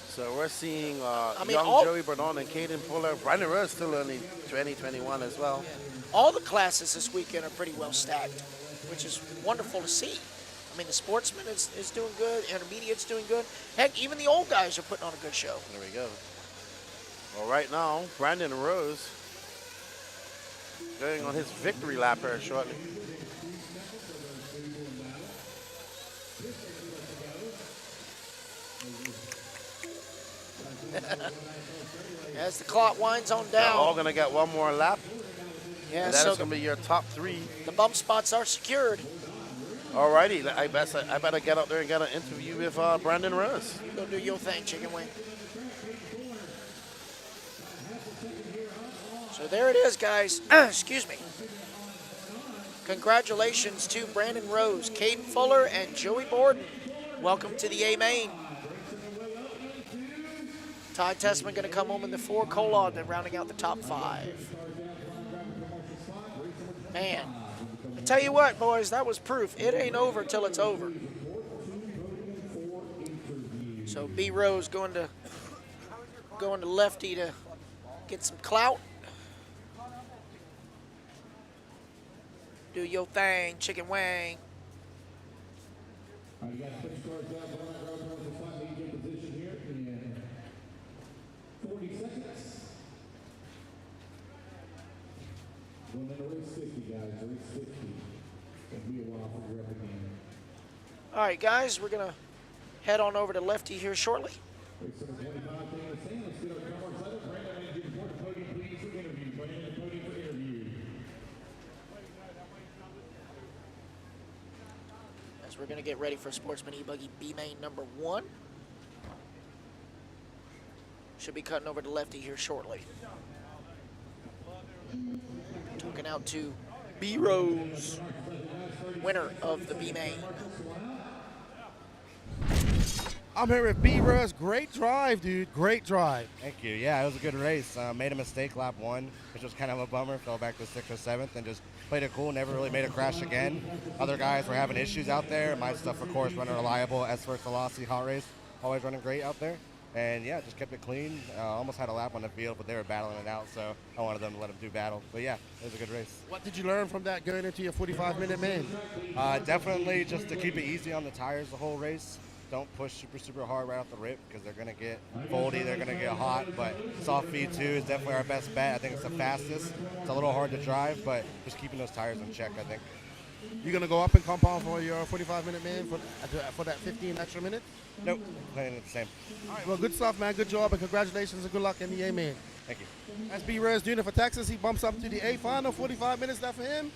S1: So we're seeing young Joey Bernard and Caden Fuller. Brandon Rose still only 2021 as well.
S16: Yeah. All the classes this weekend are pretty well stacked, which is wonderful to see. I mean, the Sportsman is doing good. Intermediate's doing good. Heck, even the old guys are putting on a good show.
S1: There we go. Well, right now, Brandon Rose going on his victory lap here shortly.
S16: As the clock winds on down.
S1: They're all going to get 1 more lap.
S16: Yeah,
S1: and that is going to be your top 3.
S16: The bump spots are secured.
S1: Alrighty, I better get out there and get an interview with Brandon Rose.
S16: You go do your thing, chicken wing. So there it is, guys. Excuse me. Congratulations to Brandon Rose, Caden Fuller, and Joey Borden. Welcome to the A main. Ty Tessman going to come home in the 4, Colon, then rounding out the top 5. Man, I tell you what, boys, that was proof. It ain't over till it's over. So B Rose going to lefty to get some clout. Do your thing, chicken wing.
S5: You guys put your cards down, the spot lead position here in 40 seconds. Going into race 50, guys, race 50. It'll be a while for your again.
S16: All right, guys, we're going to head on over to lefty here shortly.
S5: Race number 25, let's get our car settled. Brandon, I need you to report the podium, please, for interview. Brandon, the podium for interview.
S16: We're going to get ready for Sportsman E-Buggy B-Main number 1. Should be cutting over to lefty here shortly. Talking out to B Rose, winner of the B-Main.
S7: I'm here with B Rose. Great drive, dude. Great drive.
S17: Thank you. Yeah, it was a good race. Made a mistake lap 1, which was kind of a bummer. Fell back to 6th or 7th and just played it cool. Never really made a crash again. Other guys were having issues out there. My stuff, of course, running reliable. S-Works Velocity Hot Race, always running great out there. And yeah, just kept it clean. Almost had a lap on the field, but they were battling it out, so I wanted them to let them do battle. But yeah, it was a good race.
S7: What did you learn from that going into your 45-minute main?
S17: Definitely just to keep it easy on the tires the whole race. Don't push super hard right off the rip because they're going to get foldy, they're going to get hot. But soft feed 2 is definitely our best bet. I think it's the fastest. It's a little hard to drive, but just keeping those tires in check, I think.
S7: You going to go up and compound for your 45-minute main for that 15 extra minutes?
S17: Nope, playing it the same.
S7: All right, well, good stuff, man. Good job, and congratulations and good luck in the A main.
S17: Thank you.
S7: That's B Rose doing it for Texas. He bumps up to the A final. 45 minutes left for him.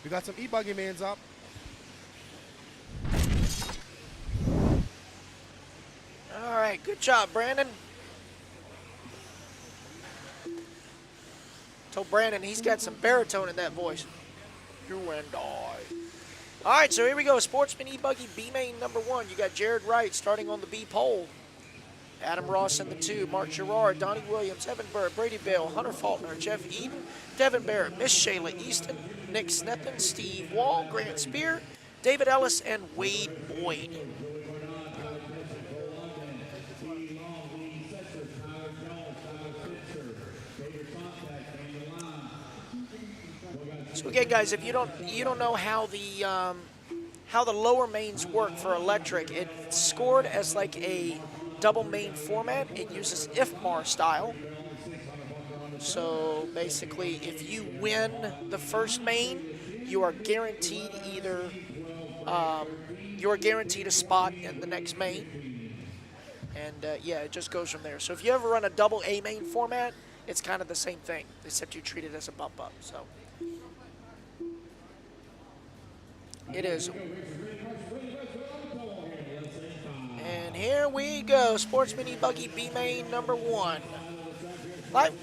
S7: We got some E-Buggy mains up.
S16: All right, good job, Brandon. Told Brandon he's got some baritone in that voice. You and I. All right, so here we go. Sportsman E-Buggy B-Main number 1. You got Jared Wright starting on the B pole. Adam Ross in the 2. Mark Gerard, Donnie Williams, Evan Bird, Brady Bell, Hunter Faulkner, Jeff Eden, Devin Barrett, Miss Shayla Easton, Nick Sneppen, Steve Wall, Grant Spear, David Ellis, and Wade Boyd. So again, guys, if you don't know how the lower mains work for electric, it's scored as like a double main format. It uses IFMAR style. So basically, if you win the first main, you are guaranteed you're guaranteed a spot in the next main. And yeah, it just goes from there. So if you ever run a double A main format, it's kind of the same thing, except you treat it as a bump up. So it is. And here we go, Sportsman E-Buggy B-Main number 1. Like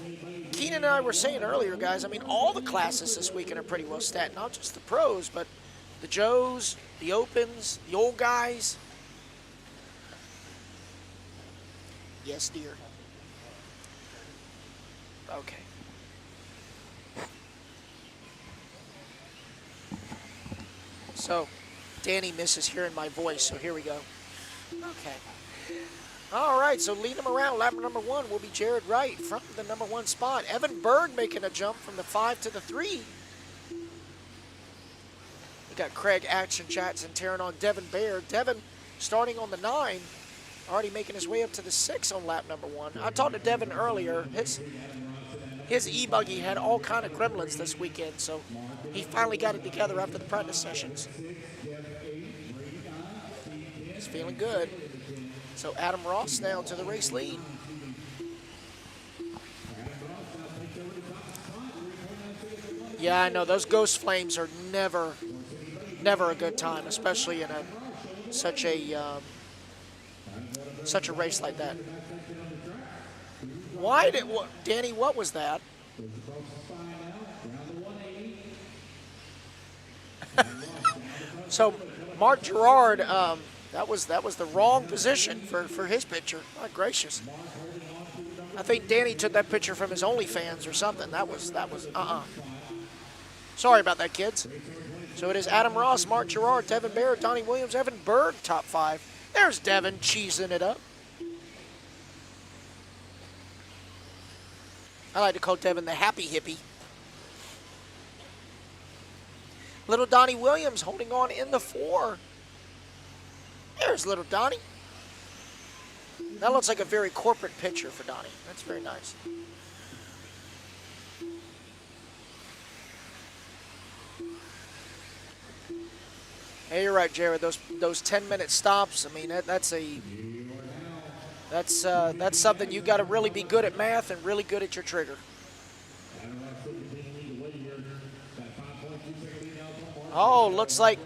S16: Keenan and I were saying earlier, guys, I mean, all the classes this weekend are pretty well stacked. Not just the pros, but the Joes, the Opens, the old guys. Yes, dear. Okay. So, Danny misses hearing my voice, so here we go. Okay. All right, so lead them around. Lap number 1 will be Jared Wright from the number 1 spot. Evan Berg making a jump from the 5 to the 3. We got Craig Action Jackson tearing on Devin Baird. Devin starting on the 9, already making his way up to the 6 on lap number 1. I talked to Devin earlier. His E-Buggy had all kind of gremlins this weekend, so he finally got it together after the practice sessions. He's feeling good. So Adam Ross now to the race lead. Yeah, I know those ghost flames are never a good time, especially in such a race like that. Danny? What was that? So Mark Gerard, that was the wrong position for his picture. My gracious. I think Danny took that picture from his OnlyFans or something. That was Sorry about that, kids. So it is Adam Ross, Mark Gerard, Devin Barrett, Donnie Williams, Evan Berg, top 5. There's Devin cheesing it up. I like to call Devin the happy hippie. Little Donnie Williams holding on in the 4. There's little Donnie. That looks like a very corporate picture for Donnie. That's very nice. Hey, you're right, Jared. Those 10-minute stops. I mean, that's something you got to really be good at math and really good at your trigger. Oh, looks like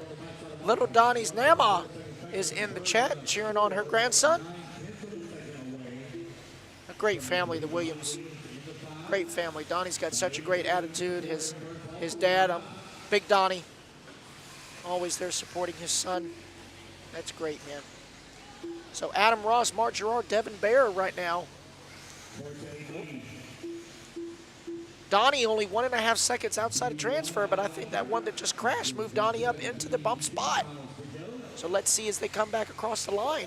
S16: little Donnie's Nama is in the chat cheering on her grandson. A great family, the Williams. Great family. Donnie's got such a great attitude. His dad, Big Donnie, always there supporting his son. That's great, man. So Adam Ross, Mark Gerard, Devin Bear right now. Donnie only 1.5 seconds outside of transfer, but I think that one that just crashed moved Donnie up into the bump spot. So let's see as they come back across the line.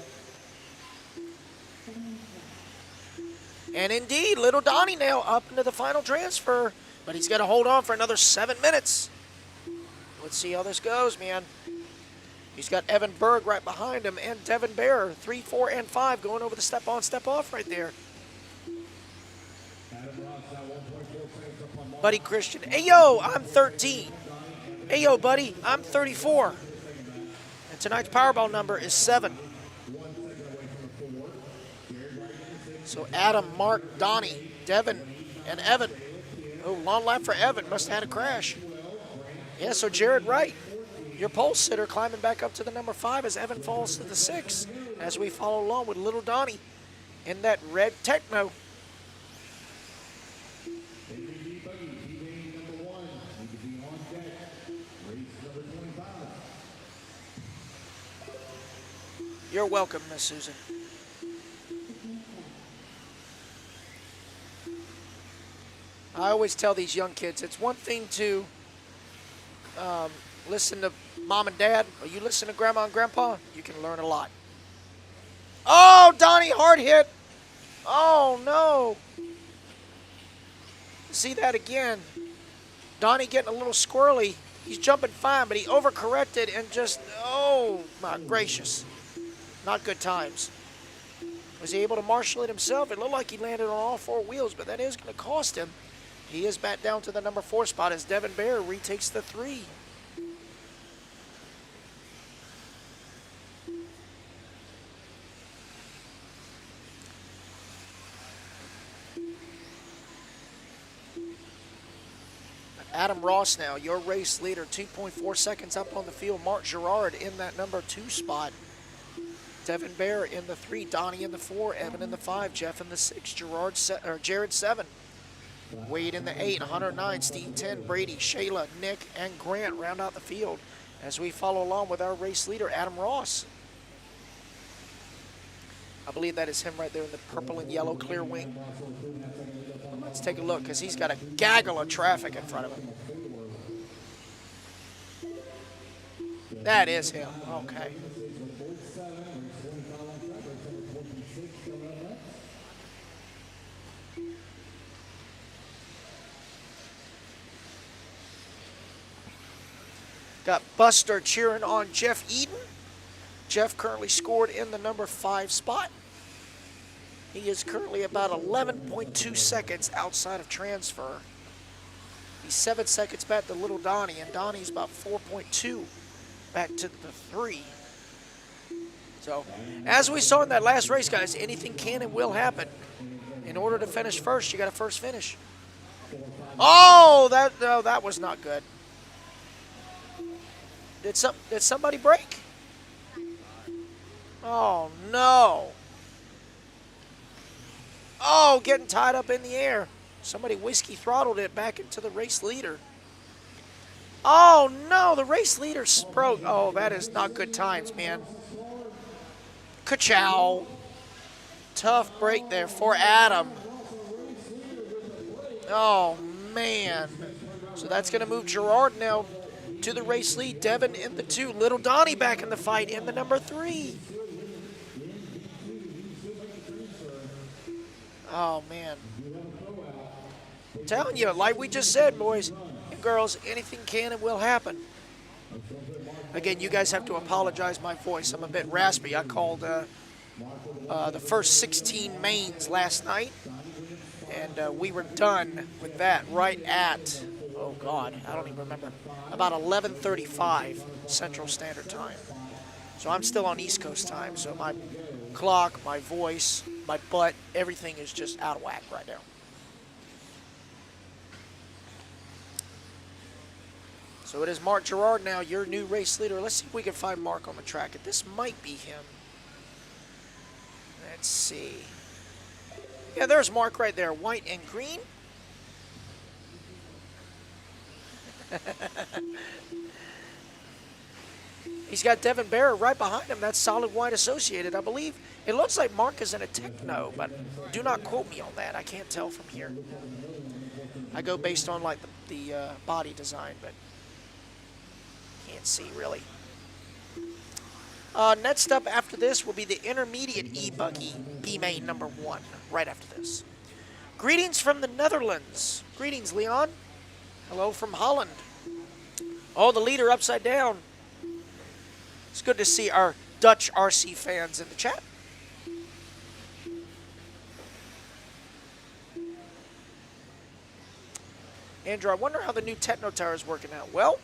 S16: And indeed, little Donnie now up into the final transfer, but he's got to hold on for another 7 minutes. Let's see how this goes, man. He's got Evan Berg right behind him and Devin Bear, 3, 4, and 5 going over the step on, step off right there. Buddy Christian, hey yo, I'm 13. Hey yo, buddy, I'm 34. And tonight's Powerball number is 7. So Adam, Mark, Donnie, Devin, and Evan. Oh, long lap for Evan. Must have had a crash. Yeah, so Jared Wright, your pole sitter, climbing back up to the number 5 as Evan falls to the 6 as we follow along with little Donnie in that red Techno. You're welcome, Miss Susan. I always tell these young kids, it's one thing to listen to mom and dad, or you listen to grandma and grandpa, you can learn a lot. Oh, Donnie, hard hit. Oh, no. See that again. Donnie getting a little squirrely. He's jumping fine, but he overcorrected and just, oh, my gracious. Not good times. Was he able to marshal it himself? It looked like he landed on all four wheels, but that is going to cost him. He is back down to the number 4 spot as Devin Bear retakes the 3. Adam Ross now, your race leader, 2.4 seconds up on the field. Mark Gerard in that number 2 spot. Devin Bear in the 3, Donnie in the 4, Evan in the 5, Jeff in the 6, Jared 7. Wade in the 8, 109, Steve 10, Brady, Shayla, Nick, and Grant round out the field as we follow along with our race leader, Adam Ross. I believe that is him right there in the purple and yellow clear wing. Let's take a look because he's got a gaggle of traffic in front of him. That is him. Okay. Got Buster cheering on Jeff Eden. Jeff currently scored in the number 5 spot. He is currently about 11.2 seconds outside of transfer. He's 7 seconds back to little Donnie, and Donnie's about 4.2 back to the 3. So, as we saw in that last race, guys, anything can and will happen. In order to finish first, you got to first finish. Oh, that was not good. Did somebody break? Oh, no. Oh, getting tied up in the air. Somebody whiskey throttled it back into the race leader. Oh, no, the race leader broke. Oh, that is not good times, man. Ka-chow. Tough break there for Adam. Oh, man. So that's going to move Gerard now to the race lead. Devin in the 2. Little Donnie back in the fight in the number 3. Oh, man. I'm telling you, like we just said, boys and girls, anything can and will happen. Again, you guys have to apologize my voice. I'm a bit raspy. I called the first 16 mains last night, and we were done with that right at, oh, God, I don't even remember, about 11:35 Central Standard Time. So I'm still on East Coast time, so my clock, my voice, my butt, everything is just out of whack right now. So it is Mark Gerard now, your new race leader. Let's see if we can find Mark on the track. This might be him. Let's see. Yeah, there's Mark right there, white and green. He's got Devin Bear right behind him. That's Solid White Associated, I believe. It looks like Mark is in a Techno, but do not quote me on that. I can't tell from here. I go based on like the body design, but can't see really. Next up after this will be the intermediate E-Buggy, B-Main number 1, right after this. Greetings from the Netherlands. Greetings, Leon. Hello from Holland. Oh, the leader upside down. It's good to see our Dutch RC fans in the chat. Andrew, I wonder how the new Techno Tower is working out. Well,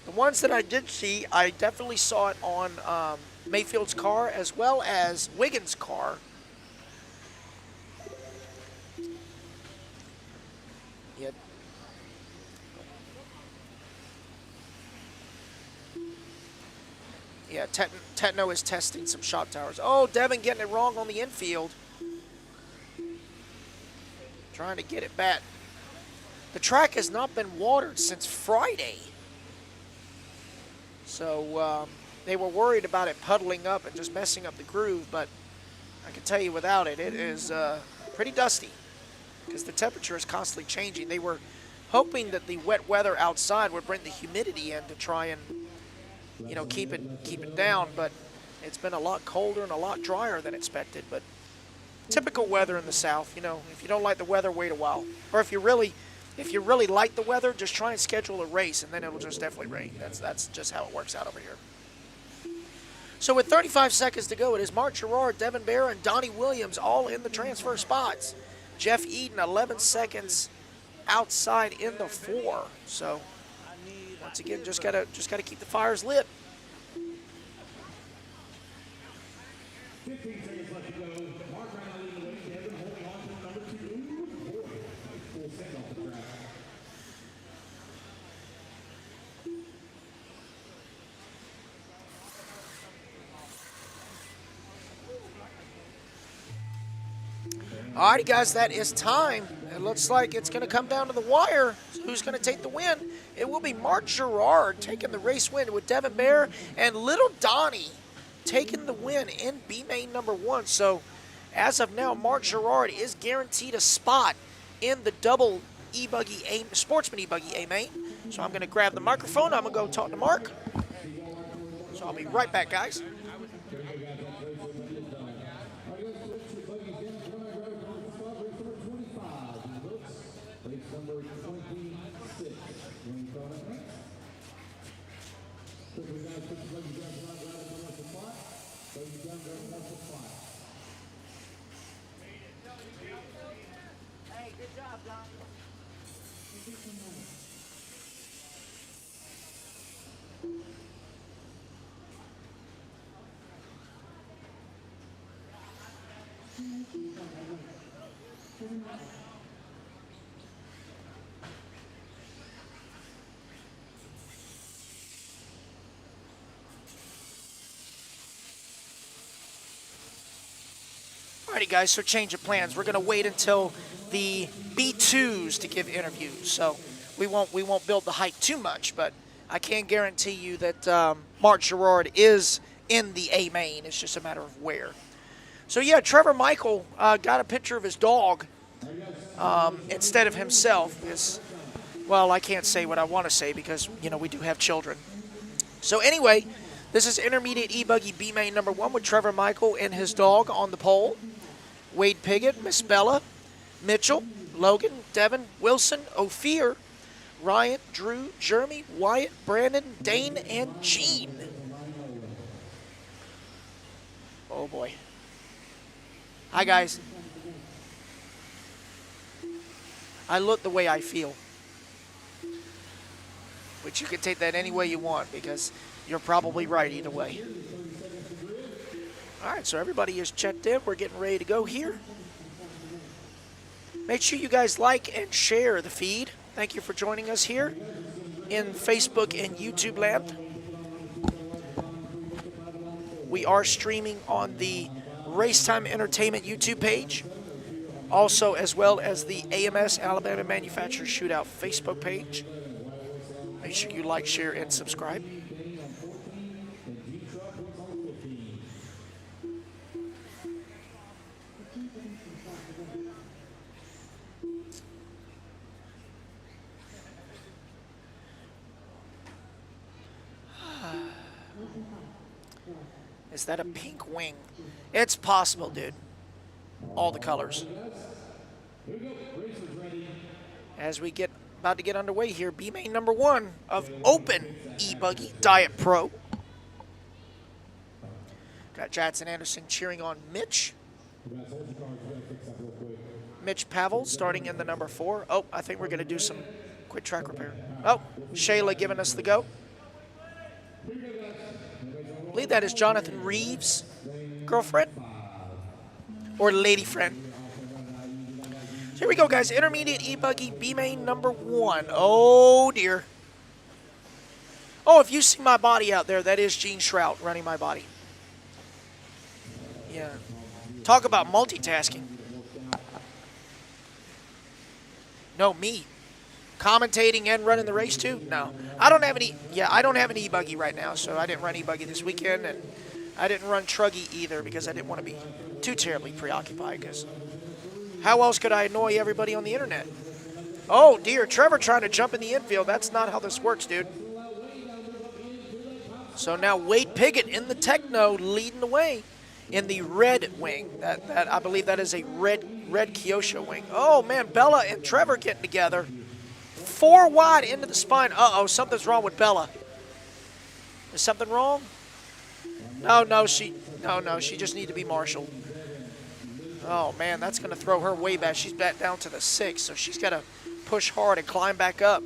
S16: the ones that I did see, I definitely saw it on Mayfield's car as well as Wiggins' car. Yeah. Yeah, Techno is testing some shot towers. Oh, Devin getting it wrong on the infield. Trying to get it back. The track has not been watered since Friday. So, they were worried about it puddling up and just messing up the groove, but I can tell you without it, it is pretty dusty because the temperature is constantly changing. They were hoping that the wet weather outside would bring the humidity in to try and, you know, keep it down, but it's been a lot colder and a lot drier than expected. But typical weather in the South, you know, if you don't like the weather, wait a while. Or if you really like the weather, just try and schedule a race, and then it'll just definitely rain. That's just how it works out over here. So with 35 seconds to go, it is Mark Gerard, Devin Bear, and Donnie Williams all in the transfer spots. Jeff Eden, 11 seconds outside in the 4. So once again, just gotta keep the fires lit.
S5: 15 seconds left to go. Mark right now leading the way. Devin holding on to number 2. Boy, nice full set off the track.
S16: All righty, guys, that is time. It looks like it's going to come down to the wire. So who's going to take the win? It will be Mark Gerard taking the race win with Devin Bear and Little Donnie taking the win in B main number 1. So as of now, Mark Gerard is guaranteed a spot in the double Sportsman e-buggy A main. So I'm going to grab the microphone. I'm going to go talk to Mark. So I'll be right back, guys.
S18: Hey, good job, Don.
S16: Alrighty, guys, so change of plans. We're going to wait until the B2s to give interviews. So we won't build the hype too much, but I can guarantee you that Mark Gerard is in the A main. It's just a matter of where. So, yeah, Trevor Michael got a picture of his dog instead of himself. Because, well, I can't say what I want to say because, you know, we do have children. So, anyway, this is Intermediate E-Buggy B main number 1 with Trevor Michael and his dog on the pole. Wade Piggott, Miss Bella, Mitchell, Logan, Devin, Wilson, Ophir, Ryan, Drew, Jeremy, Wyatt, Brandon, Dane, and Gene. Oh, boy. Hi, guys. I look the way I feel. Which you can take that any way you want because you're probably right either way. All right, so everybody is checked in. We're getting ready to go here. Make sure you guys like and share the feed. Thank you for joining us here in Facebook and YouTube land. We are streaming on the RaceTime Entertainment YouTube page, also as well as the AMS Alabama Manufacturers Shootout Facebook page. Make sure you like, share, and subscribe. Is that a pink wing? It's possible, dude. All the colors. As we get about to get underway here, B main number 1 of Open E-Buggy Diet Pro. Got Jadson Anderson cheering on Mitch. Mitch Pavel starting in the number 4. Oh, I think we're going to do some quick track repair. Oh, Shayla giving us the go. I believe that is Jonathan Reeves' girlfriend or lady friend. So here we go, guys. Intermediate E-Buggy B main number 1. Oh, dear. Oh, if you see my body out there, that is Gene Shrout running my body. Yeah. Talk about multitasking. No, me. commentating and running the race too? No. I don't have any. Yeah, I don't have an e-buggy right now, so I didn't run e-buggy this weekend, and I didn't run truggy either because I didn't want to be too terribly preoccupied. Because how else could I annoy everybody on the internet? Oh dear, Trevor trying to jump in the infield. That's not how this works, dude. So now Wade Piggott in the Techno leading the way in the red wing. That I believe that is a red Kyosho wing. Oh man, Bella and Trevor getting together. 4 wide into the spine. Uh-oh, something's wrong with Bella. Is something wrong? No, she just needs to be marshaled. Oh man, that's gonna throw her way back. She's back down to the 6, so she's gotta push hard and climb back up.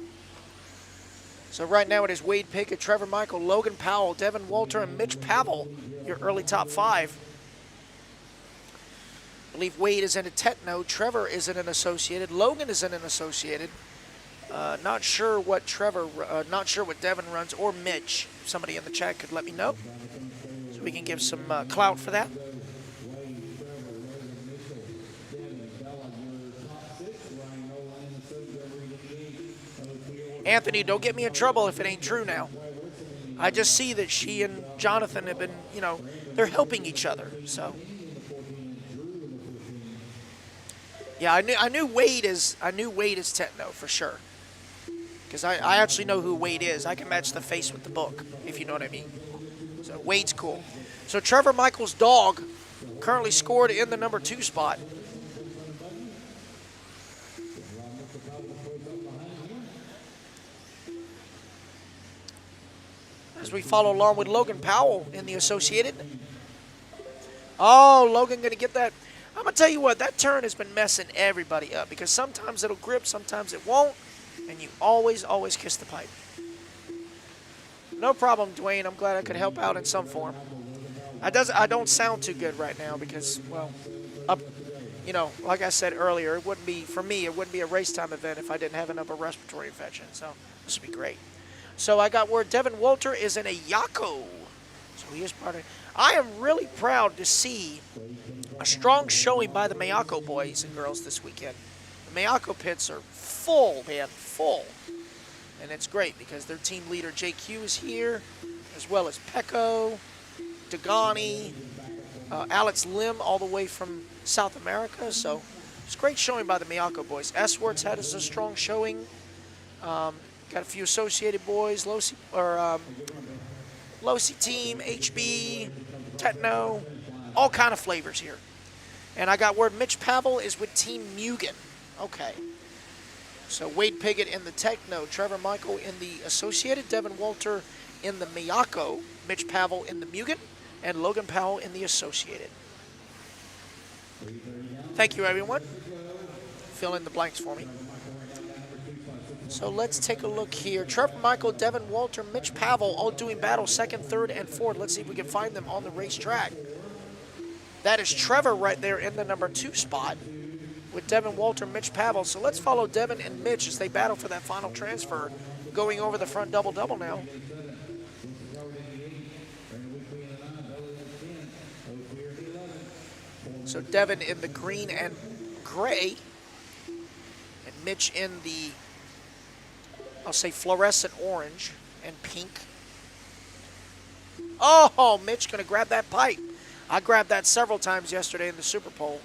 S16: So right now it is Wade Pickett, Trevor Michael, Logan Powell, Devin Walter, and Mitch Pavel, your early top 5. I believe Wade is in a Techno, Trevor is in an Associated, Logan is in an Associated. Not sure what Devin runs, or Mitch. Somebody in the chat could let me know, so we can give some clout for that. Anthony, don't get me in trouble if it ain't true now. I just see that she and Jonathan have been, they're helping each other. So, yeah, I knew Wade is Techno for sure, because I actually know who Wade is. I can match the face with the book, if you know what I mean. So Wade's cool. So Trevor Michael's dog currently scored in the number 2 spot. As we follow along with Logan Powell in the Associated. Oh, Logan going to get that. I'm going to tell you what, that turn has been messing everybody up, because sometimes it'll grip, sometimes it won't, and you always kiss the pipe. No problem, Dwayne. I'm glad I could help out in some form. I don't sound too good right now because, well, like I said earlier, it wouldn't be a race time event if I didn't have an upper respiratory infection, so this would be great. So I got word Devin Walter is in a Yako. So he is part of it. I am really proud to see a strong showing by the Miyako boys and girls this weekend. The Miyako pits are full, man, full. And it's great because their team leader JQ is here, as well as Pecco, Dagani, Alex Lim all the way from South America. So it's a great showing by the Miyako boys. S-Words had us a strong showing. Got a few Associated boys, Losi team, HB, Techno, all kind of flavors here. And I got word Mitch Pavel is with Team Mugen. Okay. So Wade Piggott in the Techno, Trevor Michael in the Associated, Devin Walter in the Miyako, Mitch Pavel in the Mugen, and Logan Powell in the Associated. Thank you, everyone. Fill in the blanks for me. So let's take a look here. Trevor Michael, Devin Walter, Mitch Pavel all doing battle 2nd, 3rd, and 4th. Let's see if we can find them on the racetrack. That is Trevor right there in the number 2 spot with Devin Walter, Mitch Pavel. So let's follow Devin and Mitch as they battle for that final transfer, going over the front double-double now. So Devin in the green and gray, and Mitch in the, I'll say, fluorescent orange and pink. Oh, Mitch going to grab that pipe. I grabbed that several times yesterday in the Super Pole.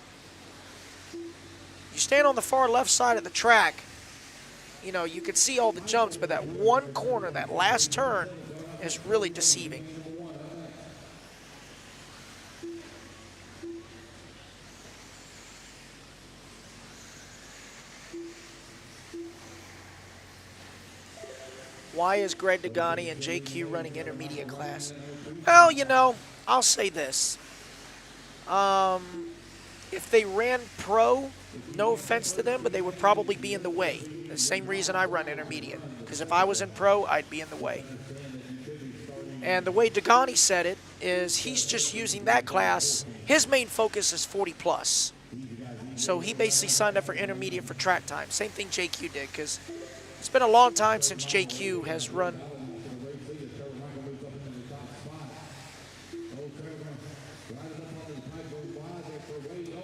S16: You stand on the far left side of the track, you could see all the jumps, but that one corner, that last turn, is really deceiving. Why is Greg Dagani and JQ running intermediate class? Well, I'll say this. If they ran pro, no offense to them, but they would probably be in the way. The same reason I run intermediate. Because if I was in pro, I'd be in the way. And the way Dagani said it is he's just using that class. His main focus is 40 plus. So he basically signed up for intermediate for track time. Same thing JQ did, because it's been a long time since JQ has run.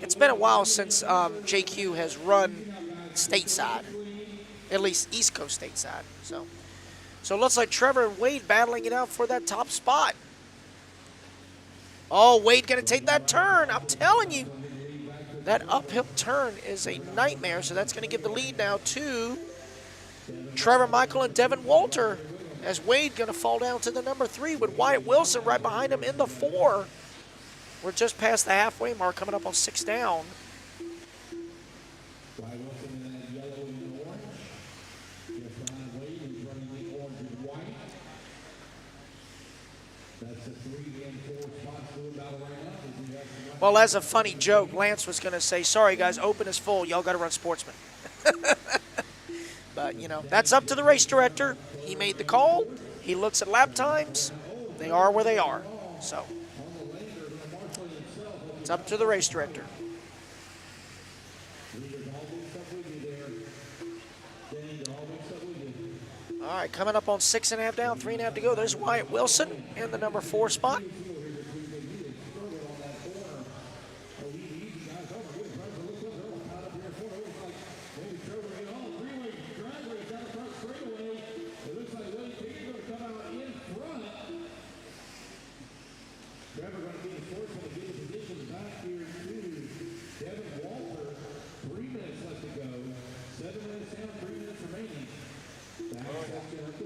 S16: It's been a while since JQ has run stateside. at least East Coast stateside. So it looks like Trevor and Wade battling it out for that top spot. Oh, Wade going to take that turn. I'm telling you, that uphill turn is a nightmare. So that's going to give the lead now to Trevor Michael and Devin Walter, as Wade going to fall down to the number 3 with Wyatt Wilson right behind him in the 4. We're just past the halfway mark, coming up on 6 down. Well, as a funny joke, Lance was going to say, sorry, guys, open is full. Y'all got to run Sportsman. But, you know, that's up to the race director. He made the call. He looks at lap times. They are where they are. So it's up to the race director. All right, coming up on 6.5 down, 3.5 to go. There's Wyatt Wilson in the number 4 spot.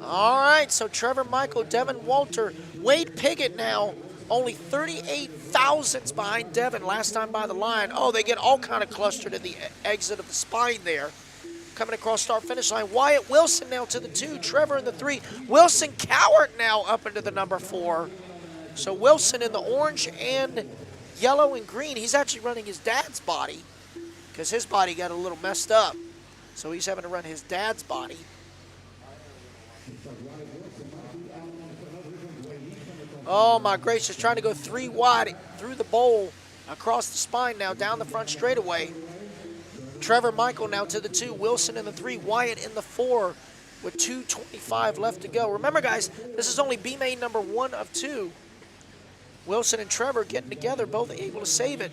S16: All right, so Trevor Michael, Devin Walter, Wade Piggott now only 38 thousandths behind Devin last time by the line. Oh, they get all kind of clustered at the exit of the spine there. Coming across start-finish line, Wyatt Wilson now to the 2, Trevor in the 3. Wilson Cowart now up into the number 4. So Wilson in the orange and yellow and green. He's actually running his dad's body because his body got a little messed up. So he's having to run his dad's body. Oh my gracious, trying to go 3 wide through the bowl, across the spine now, down the front straightaway. Trevor Michael now to the 2, Wilson in the 3, Wyatt in the 4 with 2:25 left to go. Remember guys, this is only B-main number 1 of 2. Wilson and Trevor getting together, both able to save it.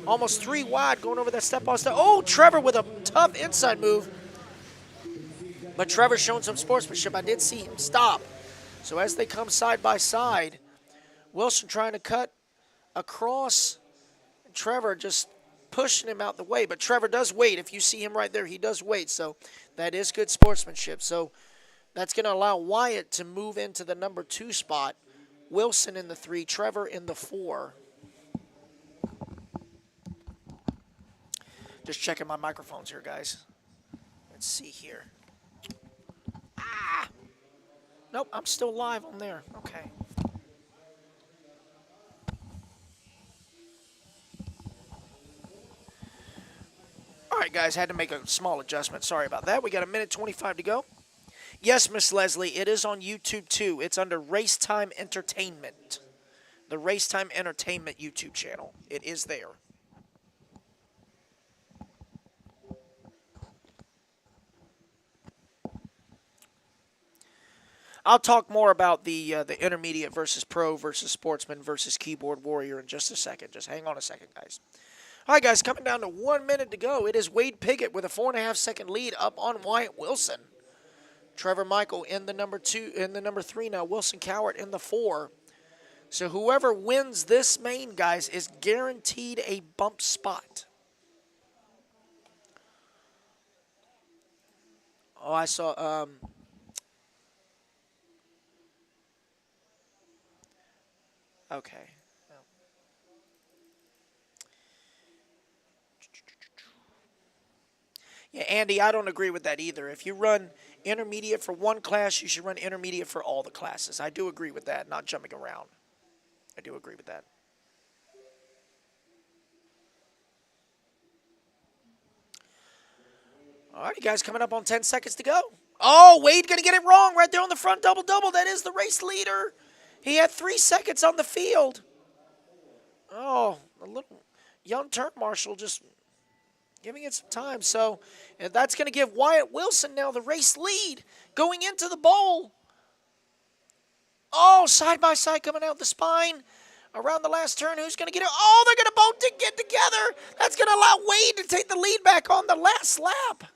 S16: Almost 3 wide going over that step-off step. Oh, Trevor with a tough inside move. But Trevor's showing some sportsmanship. I did see him stop. So as they come side by side, Wilson trying to cut across, and Trevor just pushing him out the way. But Trevor does wait. If you see him right there, he does wait. So that is good sportsmanship. So that's going to allow Wyatt to move into the number 2 spot. Wilson in the 3, Trevor in the 4. Just checking my microphones here, guys. Let's see here. Ah! Nope, I'm still live on there. Okay. All right, guys, had to make a small adjustment. Sorry about that. We got 1:25 to go. Yes, Miss Leslie, it is on YouTube too. It's under RaceTime Entertainment. The RaceTime Entertainment YouTube channel. It is there. I'll talk more about the intermediate versus pro versus sportsman versus keyboard warrior in just a second. Just hang on a second, guys. All right, guys, coming down to 1 minute to go. It is Wade Piggott with a 4.5-second lead up on Wyatt Wilson. Trevor Michael in the number 2, in the number 3 now. Wilson Cowart in the 4. So whoever wins this main, guys, is guaranteed a bump spot. Oh, I saw. Okay. Yeah, Andy, I don't agree with that either. If you run intermediate for one class, you should run intermediate for all the classes. I do agree with that, not jumping around. I do agree with that. All right, you guys, coming up on 10 seconds to go. Oh, Wade going to get it wrong right there on the front double-double. That is the race leader. He had 3 seconds on the field. Oh, a little young turn marshal just giving it some time. So, and that's going to give Wyatt Wilson now the race lead going into the bowl. Oh, side by side coming out the spine. Around the last turn, who's going to get it? Oh, they're going to both get together. That's going to allow Wade to take the lead back on the last lap.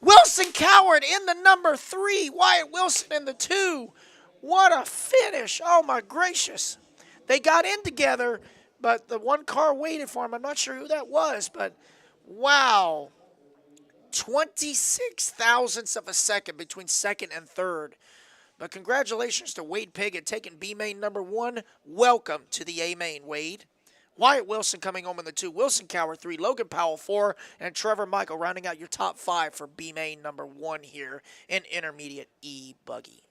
S16: Wilson Coward in the number 3. Wyatt Wilson in the 2. What a finish. Oh, my gracious. They got in together, but the one car waited for him. I'm not sure who that was, but wow. 26 thousandths of a second between second and third. But congratulations to Wade Piggott taking B main number 1. Welcome to the A main, Wade. Wyatt Wilson coming home in the 2. Wilson Coward 3. Logan Powell 4. And Trevor Michael rounding out your top 5 for B main number 1 here in Intermediate E Buggy.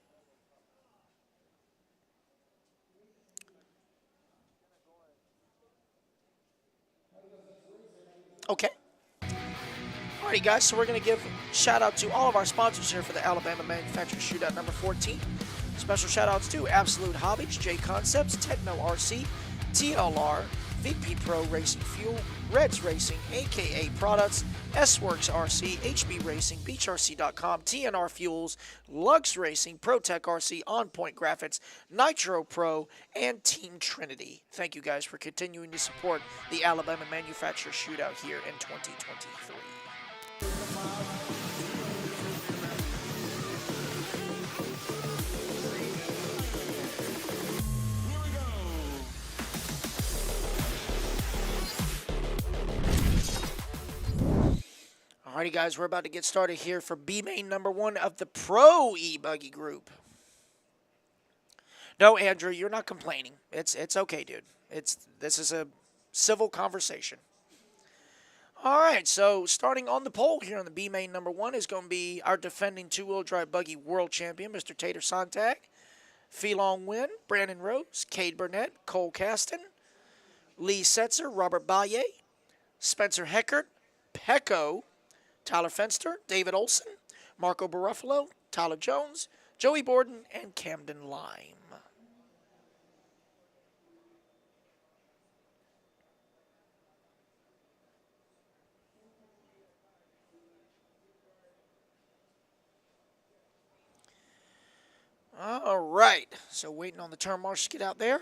S16: Okay. Alrighty, guys, so we're going to give a shout out to all of our sponsors here for the Alabama Manufacturer Shootout number 14. Special shout outs to Absolute Hobbies, J Concepts, Techno RC, TLR, VP Pro Racing Fuel, Reds Racing, AKA Products, S-Works RC, HB Racing, BeachRC.com, TNR Fuels, Lux Racing, ProTech RC, On Point Graphics, Nitro Pro, and Team Trinity. Thank you guys for continuing to support the Alabama Manufacturer Shootout here in 2023. Alrighty, guys, we're about to get started here for B main number 1 of the Pro E-Buggy group. No, Andrew, you're not complaining. It's okay, dude. This is a civil conversation. All right, so starting on the pole here on the B main number 1 is going to be our defending two-wheel drive buggy world champion, Mr. Tater Sontag. Phelan Wynn, Brandon Rose, Cade Burnett, Cole Caston, Lee Setzer, Robert Baye, Spencer Heckert, Pecco, Tyler Fenster, David Olson, Marco Baruffalo, Tyler Jones, Joey Borden, and Camden Lime. All right, so waiting on the turn marshal to get out there.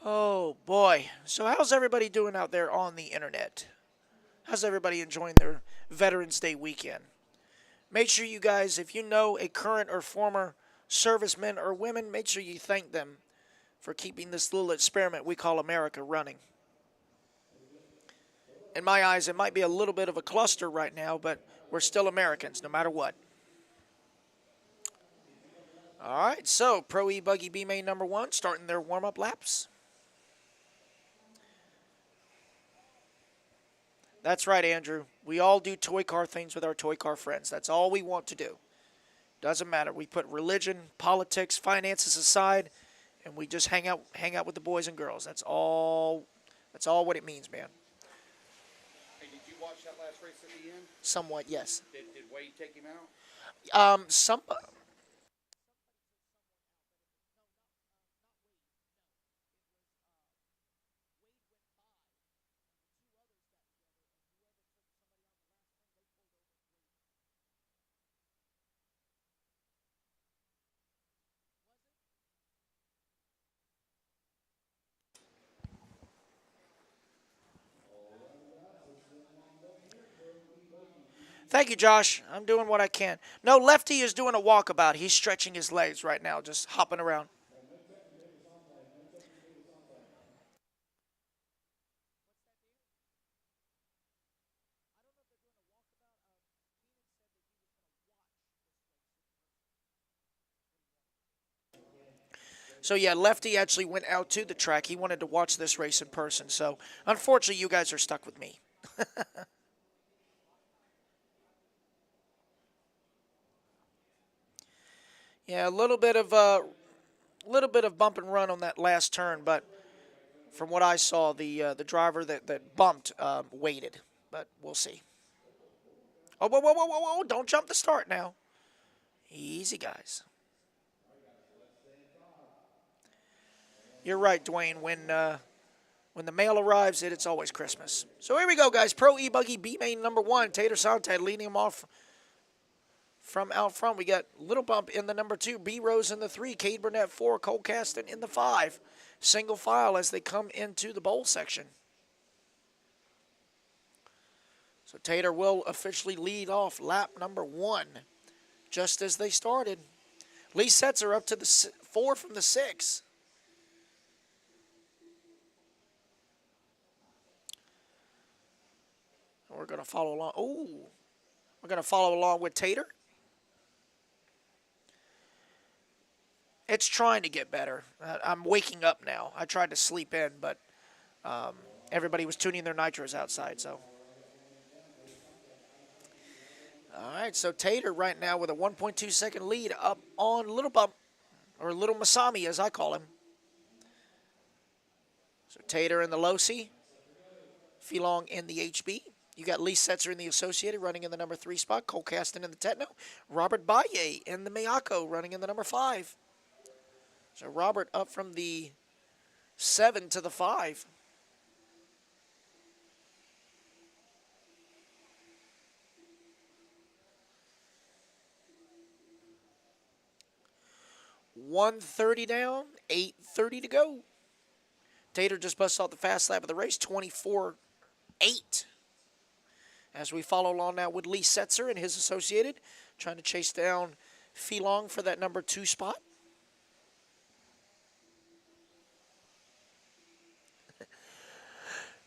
S16: Oh, boy. So how's everybody doing out there on the internet? How's everybody enjoying their Veterans Day weekend? Make sure you guys, if you know a current or former servicemen or women, make sure you thank them for keeping this little experiment we call America running. In my eyes, it might be a little bit of a cluster right now, but we're still Americans no matter what. All right, so Pro E-Buggy B main number 1 starting their warm-up laps. That's right, Andrew. We all do toy car things with our toy car friends. That's all we want to do. Doesn't matter. We put religion, politics, finances aside, and we just hang out with the boys and girls. That's all what it means, man.
S19: Hey, did you watch that last race at the end?
S16: Somewhat, yes.
S19: Did Wade take him out?
S16: Thank you, Josh. I'm doing what I can. No, Lefty is doing a walkabout. He's stretching his legs right now, just hopping around. So, yeah, Lefty actually went out to the track. He wanted to watch this race in person. So, unfortunately, you guys are stuck with me. Yeah, a little bit of bump and run on that last turn, but from what I saw, the driver that bumped waited, but we'll see. Oh, whoa! Don't jump the start now. Easy, guys. You're right, Dwayne. When the mail arrives, it's always Christmas. So here we go, guys. Pro E-Buggy B main number 1. Tater Sontag leading him off From out front, we got Little Bump in the number 2, B Rose in the 3, Cade Burnett 4, Cole Caston in the 5. Single file as they come into the bowl section. So Tater will officially lead off lap number 1, just as they started. Lee Setzer up to the 4 from the 6. We're going to follow along. Oh, we're going to follow along with Tater. It's trying to get better. I'm waking up now. I tried to sleep in, but everybody was tuning their nitros outside, so. All right, so Tater right now with a 1.2 second lead up on Little Bump, or Little Masami as I call him. So Tater in the Losi, Filong in the HB. You got Lee Setzer in the Associated running in the number 3 spot. Cole Caston in the Tetno. Robert Baye in the Miyako running in the number 5. So Robert up from the 7 to the 5. $130 down, $8:30 to go. Tater just busts off the fast lap of the race, 24.8. As we follow along now with Lee Setzer and his Associated, trying to chase down Filong for that number 2 spot.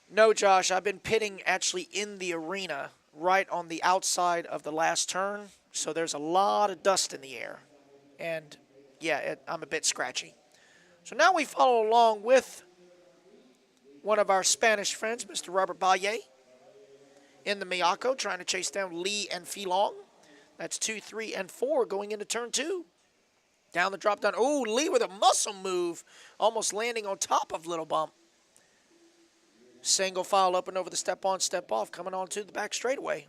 S16: No, Josh, I've been pitting actually in the arena right on the outside of the last turn, so there's a lot of dust in the air. And, yeah, I'm a bit scratchy. So now we follow along with one of our Spanish friends, Mr. Robert Baye, in the Miyako, trying to chase down Lee and Filong. That's 2, 3, and 4 going into turn 2. Down the drop down. Oh, Lee with a muscle move, almost landing on top of Little Bump. Single file up and over the step on, step off, coming on to the back straightaway.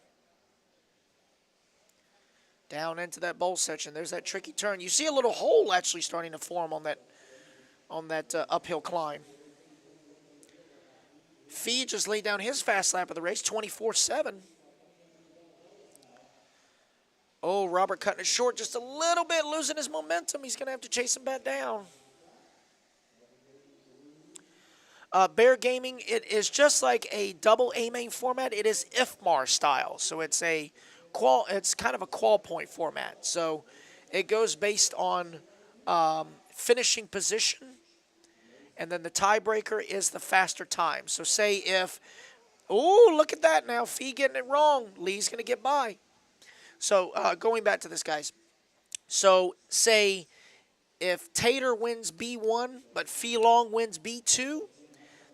S16: Down into that bowl section. There's that tricky turn. You see a little hole actually starting to form on that uphill climb. Fee just laid down his fast lap of the race, 24.7. Oh, Robert cutting it short just a little bit, losing his momentum. He's going to have to chase him back down. Bear Gaming, it is just like a double A main format. It is IFMAR style, so it's kind of a qual point format. So it goes based on finishing position, and then the tiebreaker is the faster time. So say if, oh, look at that now, Fee getting it wrong. Lee's going to get by. So going back to this, guys. So say if Tater wins B1, but Filong wins B2,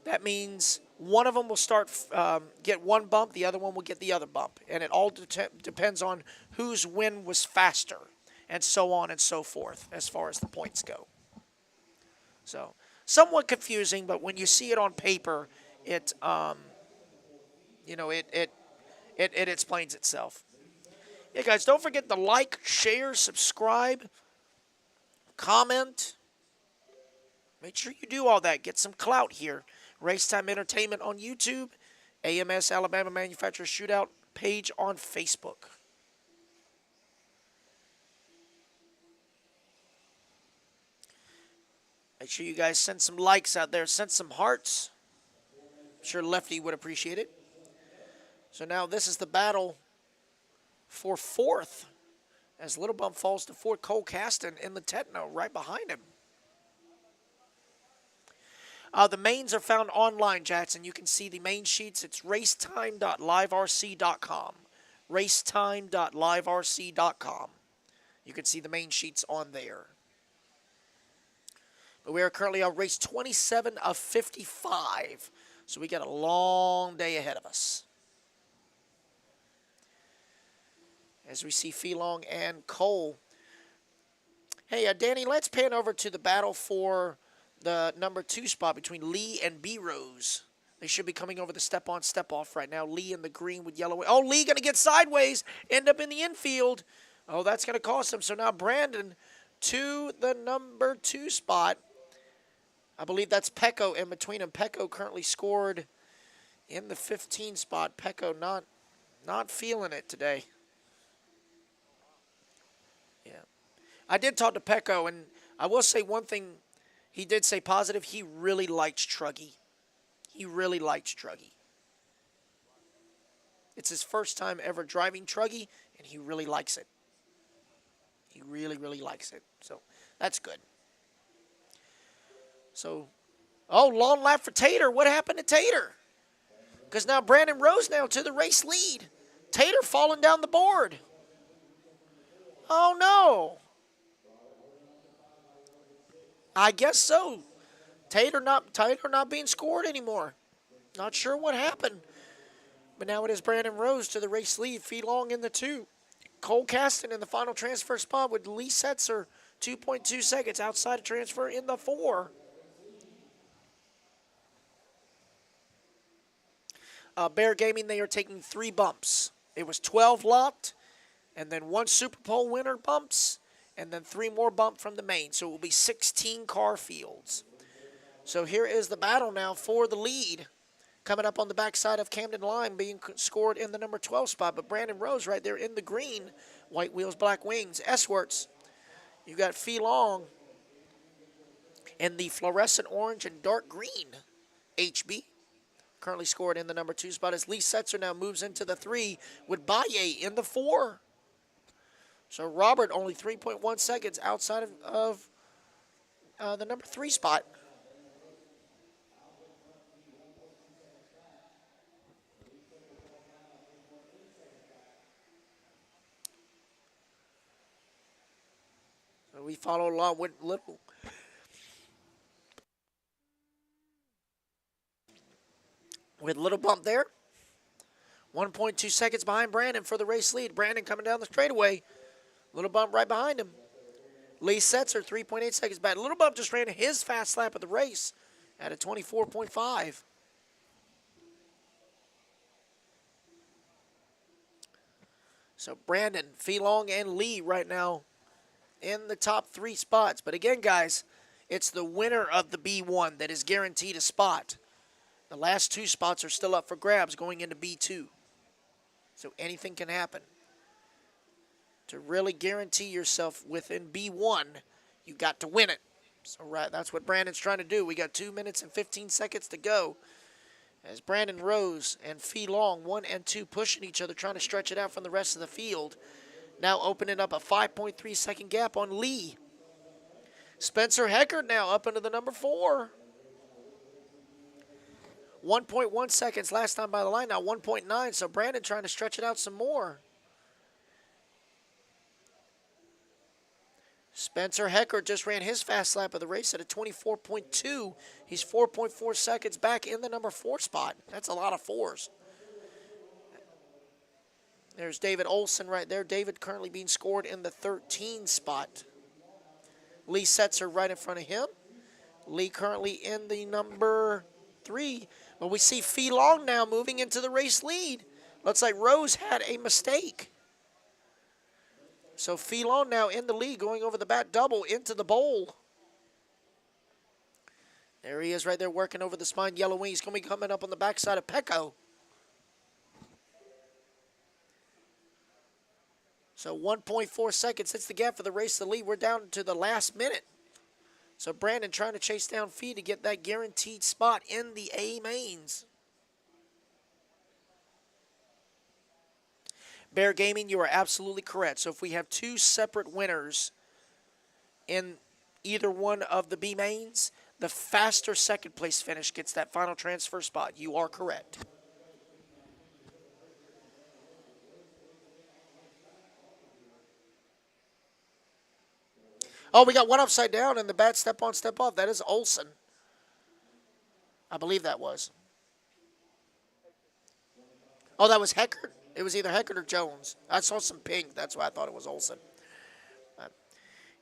S16: that means one of them will get one bump, the other one will get the other bump. And it all depends on whose win was faster, and so on and so forth as far as the points go. So somewhat confusing, but when you see it on paper, it explains itself. Yeah, guys, don't forget to like, share, subscribe, comment. Make sure you do all that. Get some clout here. RaceTime Entertainment on YouTube, AMS Alabama Manufacturer Shootout page on Facebook. Make sure you guys send some likes out there. Send some hearts. I'm sure Lefty would appreciate it. So now this is the battle for 4th as Little Bump falls to 4th. Cole Caston in the Tetno right behind him. The mains are found online, Jackson. You can see the main sheets. It's racetime.liverc.com. Racetime.liverc.com. You can see the main sheets on there. But we are currently on race 27 of 55. So we got a long day ahead of us. As we see Filong and Cole. Hey, Danny, let's pan over to the battle for the number 2 spot between Lee and B Rose. They should be coming over the step on, step off right now. Lee in the green with yellow. Oh, Lee going to get sideways, end up in the infield. Oh, that's going to cost him. So now Brandon to the number 2 spot. I believe that's Pecco in between them. Pecco currently scored in the 15 spot. Pecco not feeling it today. I did talk to Pecco, and I will say one thing he did say positive. He really likes Truggy. He really likes Truggy. It's his first time ever driving Truggy, and he really likes it. He really, really likes it. So that's good. So, oh, long lap for Tater. What happened to Tater? Because now Brandon Rose now to the race lead. Tater falling down the board. Oh, no. I guess so. Tater not being scored anymore. Not sure what happened. But now it is Brandon Rose to the race lead. Feelong in the 2. Cole Caston in the final transfer spot with Lee Setzer 2.2 seconds outside of transfer in the 4. Bear Gaming, they are taking 3 bumps. It was 12 locked, and then 1 Super Pole winner bumps, and then 3 more bump from the main. So it will be 16 car fields. So here is the battle now for the lead. Coming up on the backside of Camden Lime, being scored in the number 12 spot. But Brandon Rose right there in the green. White wheels, black wings. S-Worts. You got Feelong in the fluorescent orange and dark green. HB. Currently scored in the number 2 spot as Lee Setzer now moves into the 3 with Baye in the 4. So Robert only 3.1 seconds outside of the number 3 spot. So we follow along with little bump there. 1.2 seconds behind Brandon for the race lead. Brandon coming down the straightaway. Little bump right behind him. Lee Setzer, 3.8 seconds back. Little bump just ran his fast lap of the race at a 24.5. So Brandon, Feelong, and Lee right now in the top 3 spots. But again, guys, it's the winner of the B1 that is guaranteed a spot. The last 2 spots are still up for grabs going into B2. So anything can happen. To really guarantee yourself within B1, you got to win it. So right, that's what Brandon's trying to do. We got 2 minutes and 15 seconds to go. As Brandon Rose and Feelong, 1 and 2, pushing each other, trying to stretch it out from the rest of the field. Now opening up a 5.3 second gap on Lee. Spencer Heckard now up into the number 4. 1.1 seconds last time by the line, now 1.9. So Brandon trying to stretch it out some more. Spencer Heckard just ran his fast lap of the race at a 24.2. He's 4.4 seconds back in the number 4 spot. That's a lot of 4s. There's David Olson right there. David currently being scored in the 13 spot. Lee Setzer right in front of him. Lee currently in the number 3. But we see Feelong now moving into the race lead. Looks like Rose had a mistake. So Feelong now in the lead, going over the bat double into the bowl. There he is right there working over the spine. Yellow wing. He's going to be coming up on the backside of Pecco. So 1.4 seconds hits the gap for the race to the lead. We're down to the last minute. So Brandon trying to chase down Fee to get that guaranteed spot in the A mains. Bear Gaming, you are absolutely correct. So if we have 2 separate winners in either one of the B mains, the faster second place finish gets that final transfer spot. You are correct. Oh, we got one upside down and the bat step on, step off. That is Olson. I believe that was. Oh, that was Heckard. It was either Heckard or Jones. I saw some pink. That's why I thought it was Olson.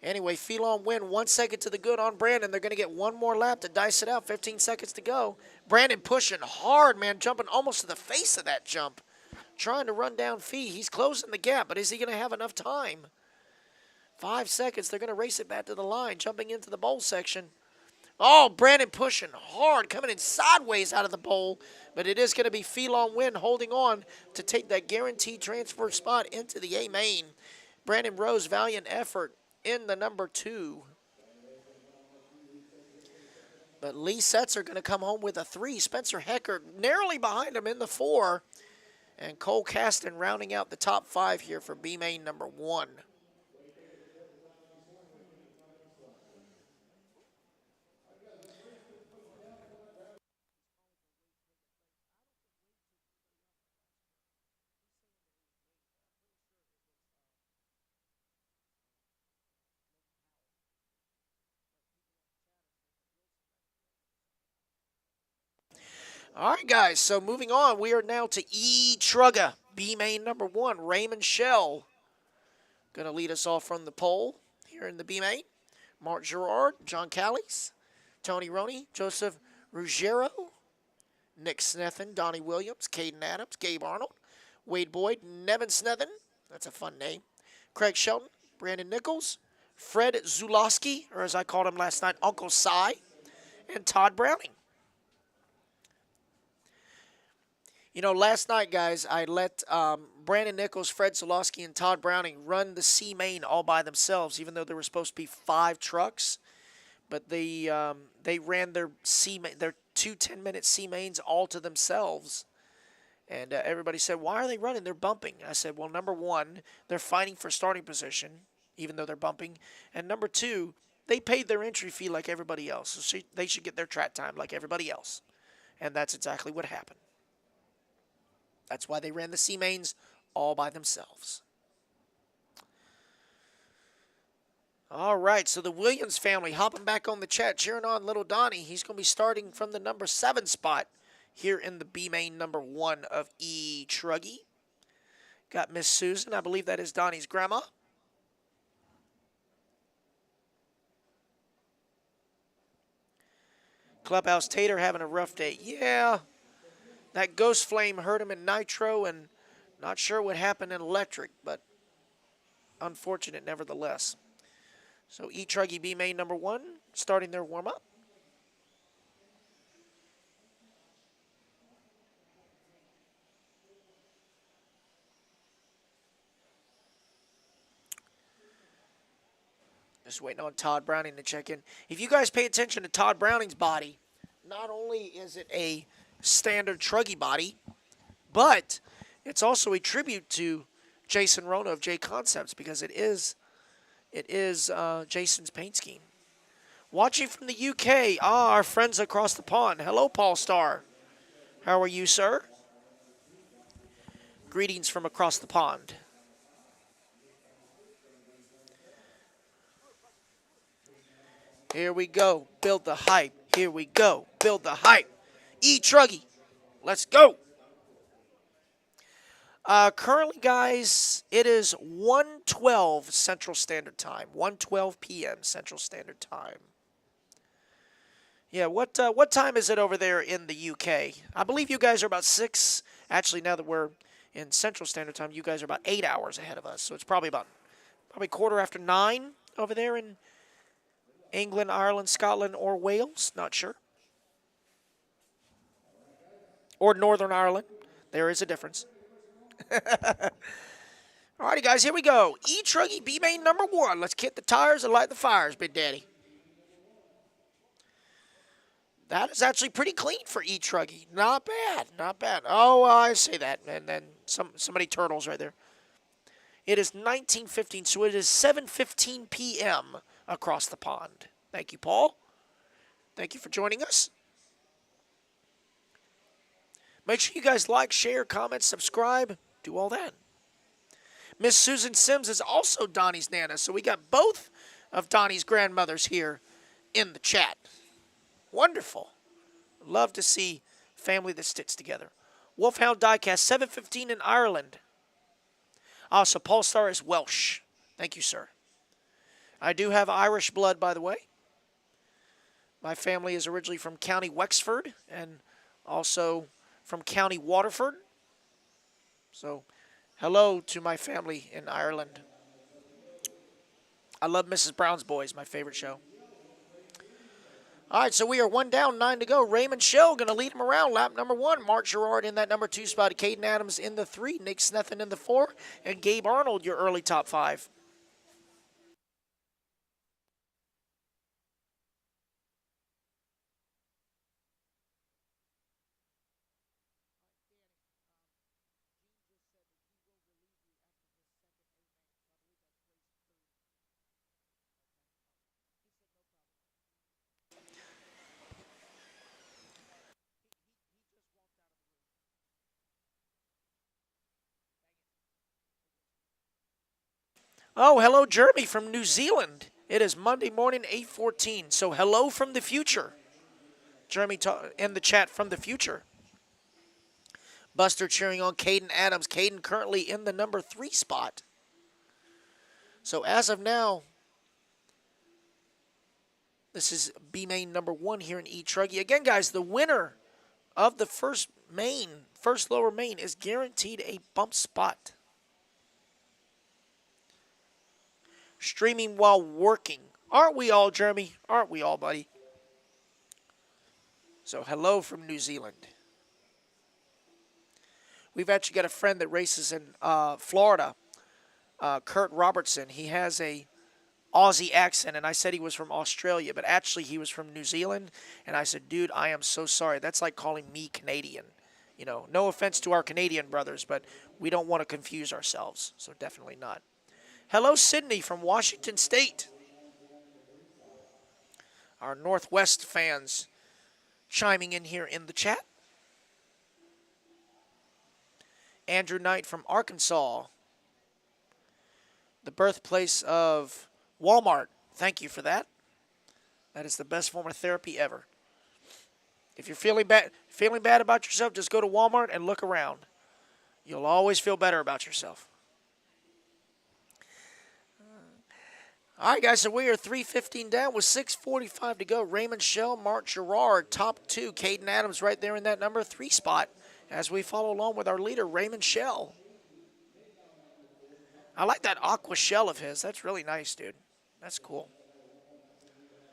S16: Anyway, Feelong win 1 second to the good on Brandon. They're going to get 1 more lap to dice it out. 15 seconds to go. Brandon pushing hard, man, jumping almost to the face of that jump. Trying to run down Fee. He's closing the gap, but is he going to have enough time? 5 seconds. They're going to race it back to the line, jumping into the bowl section. Oh, Brandon pushing hard, coming in sideways out of the bowl. But it is going to be Feelong win, holding on to take that guaranteed transfer spot into the A main. Brandon Rose, valiant effort in the number 2. But Lee Setzer going to come home with a 3. Spencer Hecker narrowly behind him in the 4. And Cole Caston rounding out the top 5 here for B main number 1. All right, guys, so moving on, we are now to truggy, B main number 1. Raymond Shell going to lead us off from the pole here in the B main. Mark Gerard, John Callies, Tony Roney, Joseph Ruggiero, Nick Snethen, Donnie Williams, Caden Adams, Gabe Arnold, Wade Boyd, Nevin Snethen, that's a fun name, Craig Shelton, Brandon Nichols, Fred Zulowski, or as I called him last night, Uncle Cy, and Todd Browning. You know, last night, guys, I let Brandon Nichols, Fred Zulowski, and Todd Browning run the C main all by themselves, even though there were supposed to be 5 trucks. But they ran their their 2 10-minute C mains all to themselves. And everybody said, why are they running? They're bumping. I said, well, number 1, they're fighting for starting position, even though they're bumping. And number 2, they paid their entry fee like everybody else. So they should get their track time like everybody else. And that's exactly what happened. That's why they ran the C mains all by themselves. All right, so the Williams family hopping back on the chat, cheering on little Donnie. He's going to be starting from the number 7 spot here in the B main number 1 of truggy. Got Miss Susan. I believe that is Donnie's grandma. Clubhouse Tater having a rough day. Yeah. That Ghost Flame hurt him in Nitro, and not sure what happened in Electric, but unfortunate nevertheless. So truggy B main number 1 starting their warm-up. Just waiting on Todd Browning to check in. If you guys pay attention to Todd Browning's body, not only is it a standard truggy body, but it's also a tribute to Jason Rona of J Concepts, because it is Jason's paint scheme. Watching from the UK, our friends across the pond. Hello, Paul Starr. How are you, sir? Greetings from across the pond. Here we go. Build the hype. Here we go. Build the hype. truggy. Let's go. Currently, guys, it is 1:12 Central Standard Time. 1:12 p.m. Central Standard Time. Yeah, what time is it over there in the UK? I believe you guys are about 6. Actually, now that we're in Central Standard Time, you guys are about 8 hours ahead of us. So it's probably 9:15 over there in England, Ireland, Scotland, or Wales. Not sure. Or Northern Ireland. There is a difference. Alrighty, guys, here we go. truggy B main number 1. Let's kick the tires and light the fires, Big Daddy. That is actually pretty clean for truggy. Not bad, not bad. Oh, well, I say that, and then so many turtles right there. It is 19:15, so it is 7:15 p.m. across the pond. Thank you, Paul. Thank you for joining us. Make sure you guys like, share, comment, subscribe, do all that. Miss Susan Sims is also Donnie's Nana, so we got both of Donnie's grandmothers here in the chat. Wonderful. Love to see family that sticks together. Wolfhound Diecast, 7:15 in Ireland. So Paul Starr is Welsh. Thank you, sir. I do have Irish blood, by the way. My family is originally from County Wexford and also from County Waterford. So, hello to my family in Ireland. I love Mrs. Brown's Boys, my favorite show. All right, so we are 1 down, 9 to go. Raymond Shell going to lead him around. Lap number 1. Mark Gerard in that number 2 spot. Caden Adams in the 3. Nick Snethen in the 4. And Gabe Arnold, your early top 5. Oh, hello, Jeremy from New Zealand. It is Monday morning, 8:14. So hello from the future. Jeremy in the chat from the future. Buster cheering on Caden Adams. Caden currently in the number 3 spot. So as of now, this is B main number 1 here in E-Truggy. Again, guys, the winner of the first lower main, is guaranteed a bump spot. Streaming while working. Aren't we all, Jeremy? Aren't we all, buddy? So hello from New Zealand. We've actually got a friend that races in Florida, Kurt Robertson. He has a Aussie accent, and I said he was from Australia, but actually he was from New Zealand. And I said, dude, I am so sorry. That's like calling me Canadian. You know, no offense to our Canadian brothers, but we don't want to confuse ourselves, so definitely not. Hello, Sydney from Washington State. Our Northwest fans chiming in here in the chat. Andrew Knight from Arkansas, the birthplace of Walmart. Thank you for that. That is the best form of therapy ever. If you're feeling bad about yourself, just go to Walmart and look around. You'll always feel better about yourself. All right, guys, so we are 3:15 down with 6:45 to go. Raymond Shell, Mark Gerard, top 2. Caden Adams right there in that number 3 spot as we follow along with our leader, Raymond Shell. I like that aqua shell of his. That's really nice, dude. That's cool.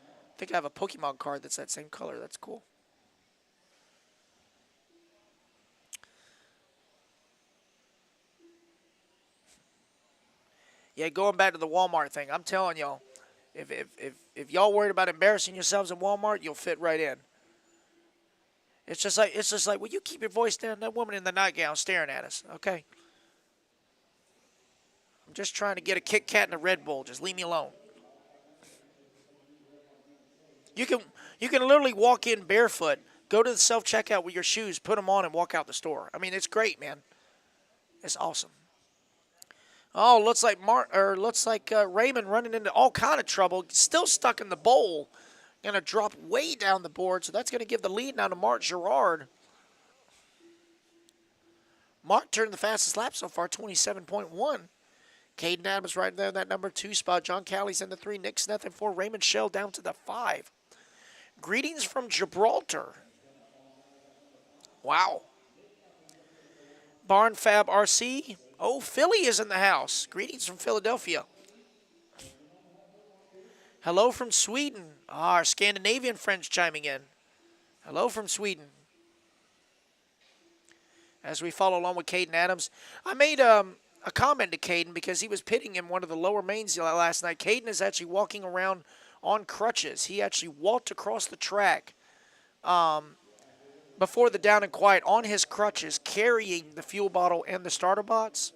S16: I think I have a Pokemon card that's that same color. That's cool. Yeah, going back to the Walmart thing, I'm telling y'all, if y'all worried about embarrassing yourselves in Walmart, you'll fit right in. It's just like, will you keep your voice down? That woman in the nightgown staring at us, okay? I'm just trying to get a Kit Kat and a Red Bull. Just leave me alone. You can literally walk in barefoot, go to the self-checkout with your shoes, put them on, and walk out the store. I mean, it's great, man. It's awesome. Oh, looks like Raymond running into all kind of trouble. Still stuck in the bowl. Going to drop way down the board, so that's going to give the lead now to Mark Gerard. Mark turned the fastest lap so far, 27.1. Caden Adams right there in that number 2 spot. John Callie's in the 3. Nick Smith in 4. Raymond Shell down to the 5. Greetings from Gibraltar. Wow. Barn Fab RC. Oh, Philly is in the house. Greetings from Philadelphia. Hello from Sweden. Our Scandinavian friends chiming in. Hello from Sweden. As we follow along with Caden Adams. I made a comment to Caden because he was pitting in one of the lower mains last night. Caden is actually walking around on crutches. He actually walked across the track before the down and quiet on his crutches, carrying the fuel bottle and the starter box.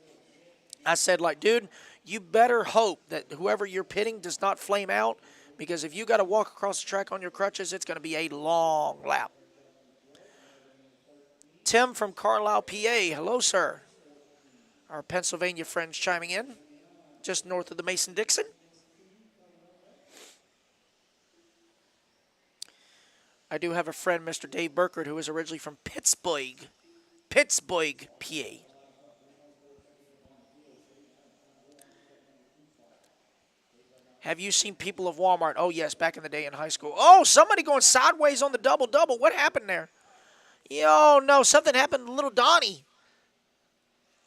S16: I said, like, dude, you better hope that whoever you're pitting does not flame out, because if you got to walk across the track on your crutches, it's going to be a long lap. Tim from Carlisle, PA. Hello, sir. Our Pennsylvania friends chiming in, just north of the Mason-Dixon. I do have a friend, Mr. Dave Burkert, who is originally from Pittsburgh, PA. Have you seen people of Walmart? Oh, yes, back in the day in high school. Oh, somebody going sideways on the double-double. What happened there? Yo, no, something happened to little Donnie.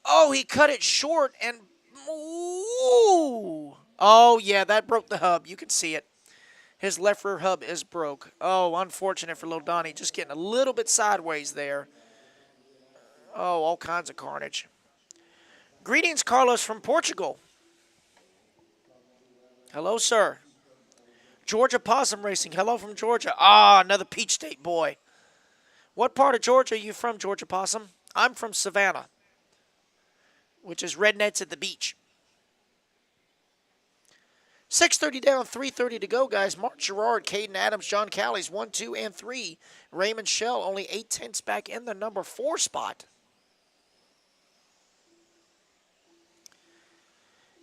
S16: Oh, he cut it short and... Ooh. Oh, yeah, that broke the hub. You can see it. His left rear hub is broke. Oh, unfortunate for little Donnie. Just getting a little bit sideways there. Oh, all kinds of carnage. Greetings, Carlos from Portugal. Hello, sir. Georgia Possum Racing. Hello from Georgia. Ah, another Peach State boy. What part of Georgia are you from, Georgia Possum? I'm from Savannah, which is rednecks at the beach. 6:30 down, 3:30 to go, guys. Mark Gerard, Caden Adams, John Callie's 1, 2, and 3. Raymond Shell only 8/10 back in the number 4 spot.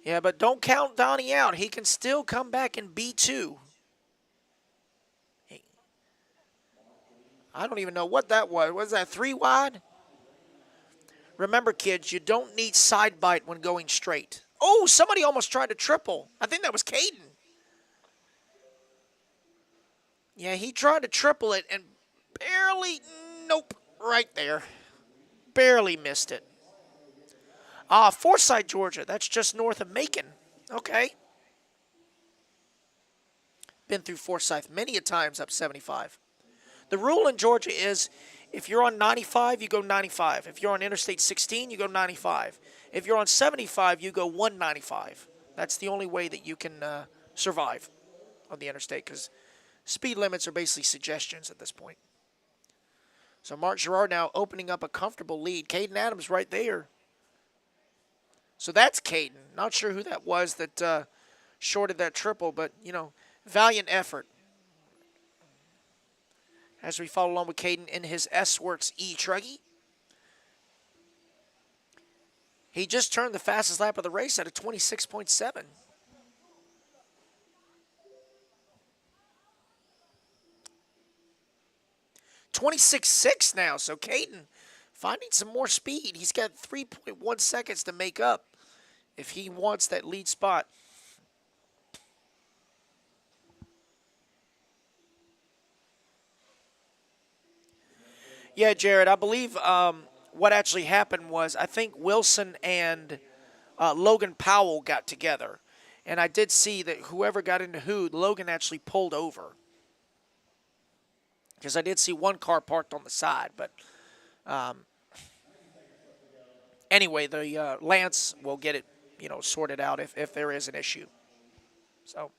S16: Yeah, but don't count Donnie out. He can still come back in B2. I don't even know what that was. Was that 3 wide? Remember, kids, you don't need side bite when going straight. Oh, somebody almost tried to triple. I think that was Caden. Yeah, he tried to triple it and barely, nope, right there. Barely missed it. Forsyth, Georgia. That's just north of Macon. Okay. Been through Forsyth many a times up 75. The rule in Georgia is if you're on 95, you go 95. If you're on Interstate 16, you go 95. If you're on 75, you go 195. That's the only way that you can survive on the interstate because speed limits are basically suggestions at this point. So Mark Gerard now opening up a comfortable lead. Caden Adams right there. So that's Caden. Not sure who that was that shorted that triple, but, you know, valiant effort. As we follow along with Caden in his S-Works E-Truggy. He just turned the fastest lap of the race at a 26.7. .26.6 now, so Caden finding some more speed. He's got 3.1 seconds to make up if he wants that lead spot. Yeah, Jared, I believe what actually happened was I think Wilson and Logan Powell got together. And I did see that whoever got into who, Logan actually pulled over. Because I did see one car parked on the side. But anyway, the Lance will get it, you know, sorted out if there is an issue. So.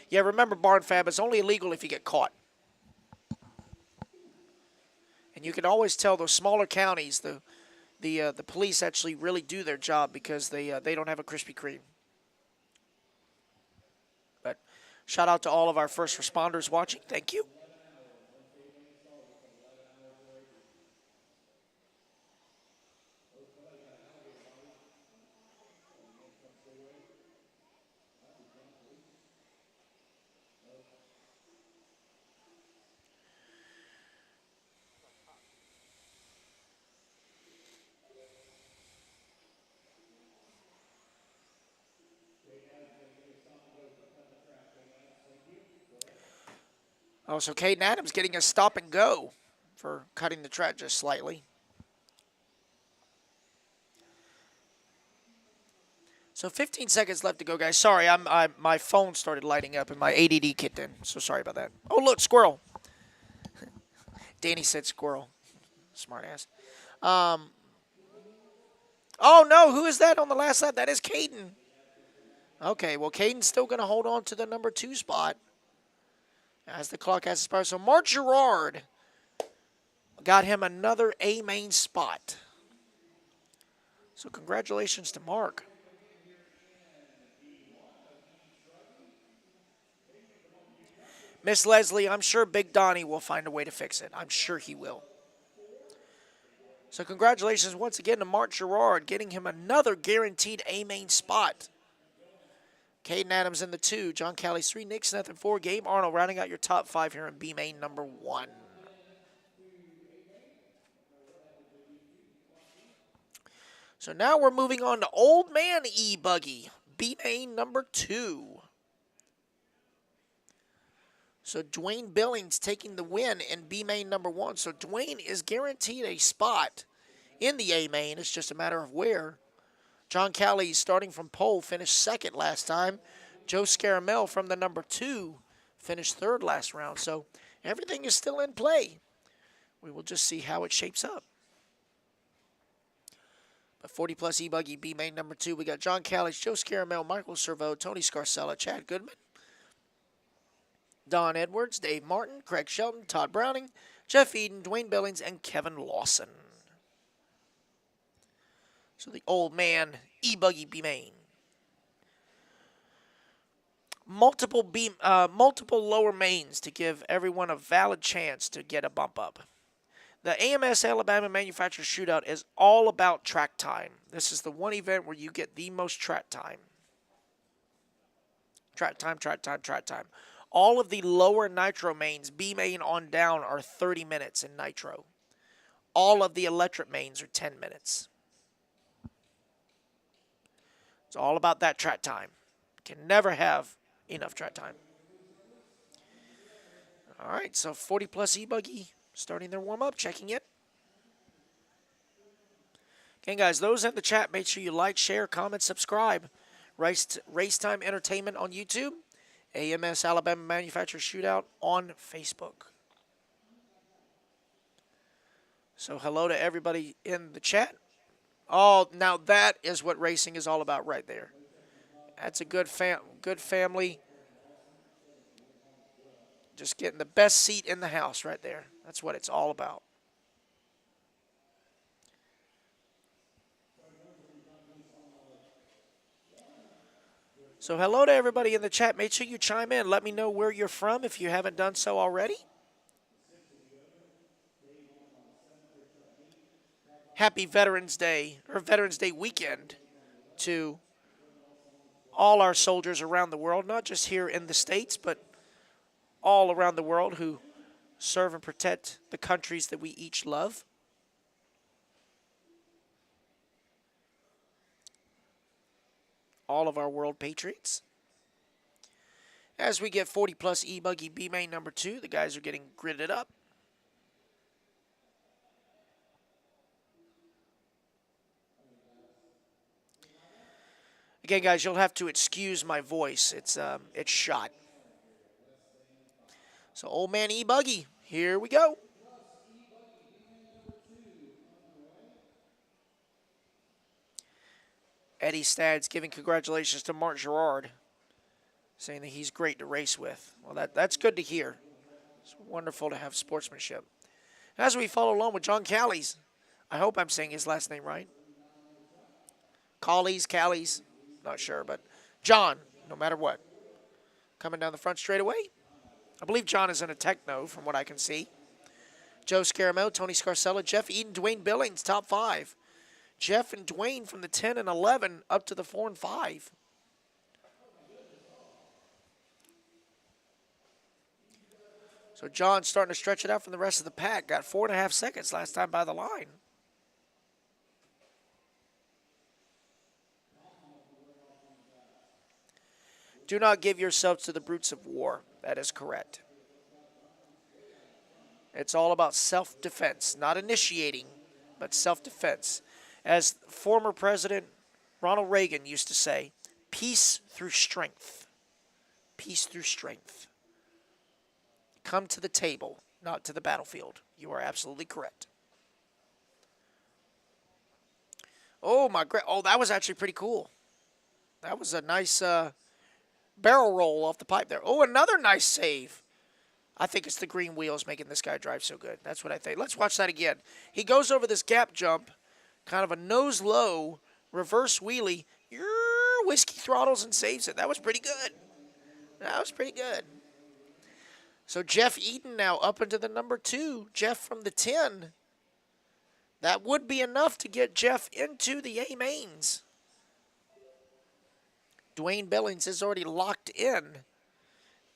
S16: Yeah, remember, Barn Fab is only illegal if you get caught. And you can always tell those smaller counties, the police actually really do their job because they don't have a Krispy Kreme. But shout out to all of our first responders watching. Thank you. Oh, so Caden Adams getting a stop and go for cutting the track just slightly. So 15 seconds left to go, guys. Sorry, my phone started lighting up and my ADD kicked in. So sorry about that. Oh, look, squirrel. Danny said squirrel. Smart ass. Oh, no, who is that on the last lap? That is Caden. Okay, well, Caden's still going to hold on to the number 2 spot as the clock has expired. So Mark Gerard got him another A main spot. So congratulations to Mark. Miss Leslie, I'm sure Big Donnie will find a way to fix it. I'm sure he will. So congratulations once again to Mark Gerard, getting him another guaranteed A main spot. Caden Adams in the 2, John Callie's 3, Nick Smith in 4, Gabe Arnold rounding out your top 5 here in B main number 1. So now we're moving on to Old Man E Buggy, B main number 2. So Dwayne Billings taking the win in B main number 1. So Dwayne is guaranteed a spot in the A main. It's just a matter of where. John Callie starting from pole finished second last time. Joe Scaramel from the number 2 finished third last round. So everything is still in play. We will just see how it shapes up. But 40 plus E-Buggy B main number 2. We got John Callie, Joe Scaramel, Michael Servo, Tony Scarcella, Chad Goodman, Don Edwards, Dave Martin, Craig Shelton, Todd Browning, Jeff Eden, Dwayne Billings, and Kevin Lawson. So the Old Man E-Buggy B main. Multiple lower mains to give everyone a valid chance to get a bump up. The AMS Alabama Manufacturer Shootout is all about track time. This is the one event where you get the most track time. Track time, track time, track time. All of the lower nitro mains, B main on down, are 30 minutes in nitro. All of the electric mains are 10 minutes. It's all about that track time. Can never have enough track time. All right, so 40 plus E-Buggy starting their warm-up, checking it. Again, guys, those in the chat, make sure you like, share, comment, subscribe. RaceTime Entertainment on YouTube. AMS Alabama Manufacturer Shootout on Facebook. So hello to everybody in the chat. Oh, now that is what racing is all about right there. That's a good family. Just getting the best seat in the house right there. That's what it's all about. So hello to everybody in the chat. Make sure you chime in. Let me know where you're from if you haven't done so already. Happy Veterans Day, or Veterans Day weekend, to all our soldiers around the world, not just here in the States, but all around the world who serve and protect the countries that we each love. All of our world patriots. As we get 40 plus E-Buggy B main number 2, the guys are getting gridded up. Again, guys, you'll have to excuse my voice. It's shot. So, old man E-Buggy, here we go. Eddie Stads giving congratulations to Mark Gerard, saying that he's great to race with. Well, that's good to hear. It's wonderful to have sportsmanship. As we follow along with John Callies, I hope I'm saying his last name right. Callies, not sure, but John, no matter what. Coming down the front straightaway. I believe John is in a techno from what I can see. Joe Scaramel, Tony Scarcella, Jeff Eden, Dwayne Billings, top 5. Jeff and Dwayne from the 10 and 11 up to the 4 and 5. So John's starting to stretch it out from the rest of the pack. Got 4.5 seconds last time by the line. Do not give yourselves to the brutes of war. That is correct. It's all about self-defense, not initiating, but self-defense. As former President Ronald Reagan used to say, peace through strength. Peace through strength. Come to the table, not to the battlefield. You are absolutely correct. Oh, that was actually pretty cool. That was a nice barrel roll off the pipe there. Oh, another nice save. I think it's the green wheels making this guy drive so good. That's what I think. Let's watch that again. He goes over this gap jump, kind of a nose low, reverse wheelie, whiskey throttles and saves it. That was pretty good. That was pretty good. So Jeff Eden now up into the number 2. Jeff from the 10. That would be enough to get Jeff into the A mains. Dwayne Billings is already locked in.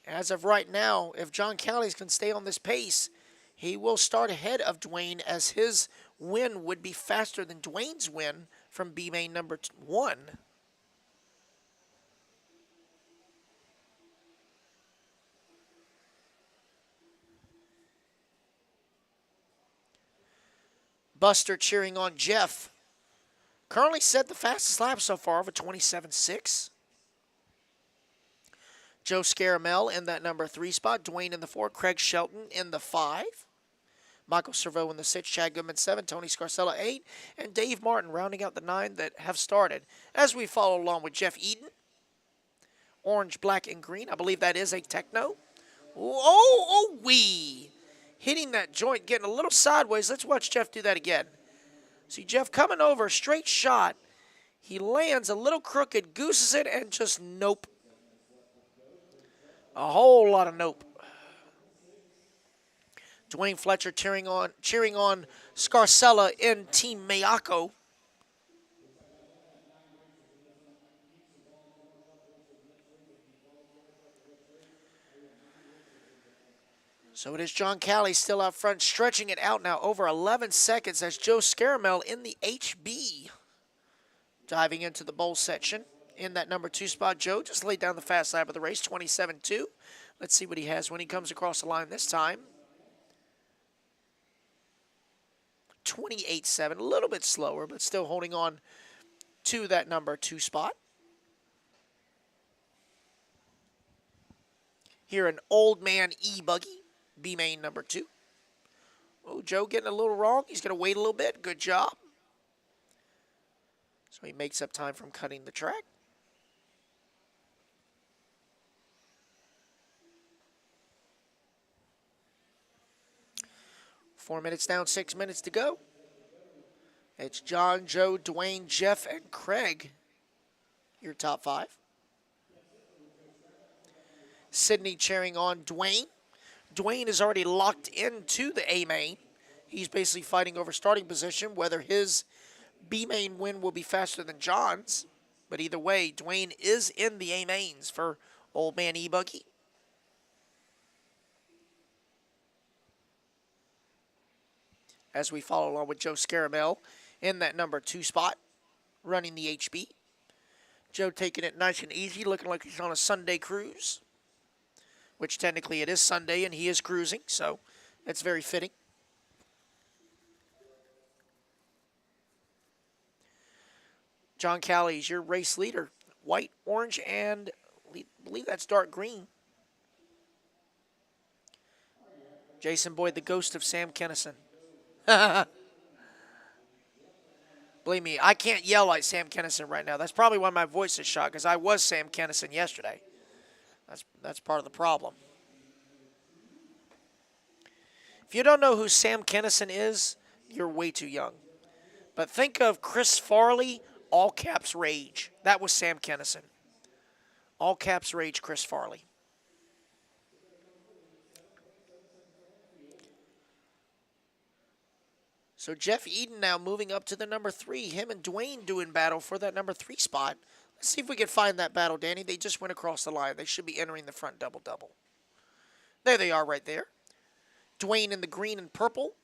S16: As of right now, if John Callies can stay on this pace, he will start ahead of Dwayne, as his win would be faster than Dwayne's win from B main number 1. Buster cheering on Jeff. Currently set the fastest lap so far of a 27.6. Joe Scaramel in that number 3 spot. Dwayne in the 4. Craig Shelton in the 5. Michael Servo in the 6. Chad Goodman 7. Tony Scarcella 8. And Dave Martin rounding out the 9 that have started. As we follow along with Jeff Eden. Orange, black, and green. I believe that is a techno. Wee. Hitting that joint, getting a little sideways. Let's watch Jeff do that again. See Jeff coming over, straight shot. He lands a little crooked, gooses it, and just nope. A whole lot of nope. Dwayne Fletcher cheering on Scarcella in Team Mayako. So it is John Callie still out front, stretching it out now over 11 seconds. That's Joe Scaramel in the HB. Diving into the bowl section in that number 2 spot. Joe just laid down the fast lap of the race, 27-2. Let's see what he has when he comes across the line this time. 28-7, a little bit slower, but still holding on to that number 2 spot. Here an Old Man E-Buggy. B-main number 2. Oh, Joe getting a little wrong. He's going to wait a little bit. Good job. So he makes up time from cutting the track. Four minutes down, 6 minutes to go. It's John, Joe, Dwayne, Jeff, and Craig. Your top 5. Sydney cheering on Dwayne. Dwayne is already locked into the A-main. He's basically fighting over starting position, whether his B-main win will be faster than John's. But either way, Dwayne is in the A-mains for Old Man E-Buggy. As we follow along with Joe Scaramel in that number 2 spot, running the HB. Joe taking it nice and easy, looking like he's on a Sunday cruise. Which technically it is Sunday and he is cruising, so it's very fitting. John Callie's your race leader. White, orange, and I believe that's dark green. Jason Boyd, the ghost of Sam Kennison. Believe me, I can't yell like Sam Kennison right now. That's probably why my voice is shot, because I was Sam Kennison yesterday. That's part of the problem. If you don't know who Sam Kennison is, you're way too young. But think of Chris Farley, all caps rage. That was Sam Kennison. All caps rage, Chris Farley. So Jeff Eden now moving up to the number 3. Him and Dwayne doing battle for that number 3 spot. Let's see if we can find that battle, Danny. They just went across the line. They should be entering the front double-double. There they are right there. Dwayne in the green and purple.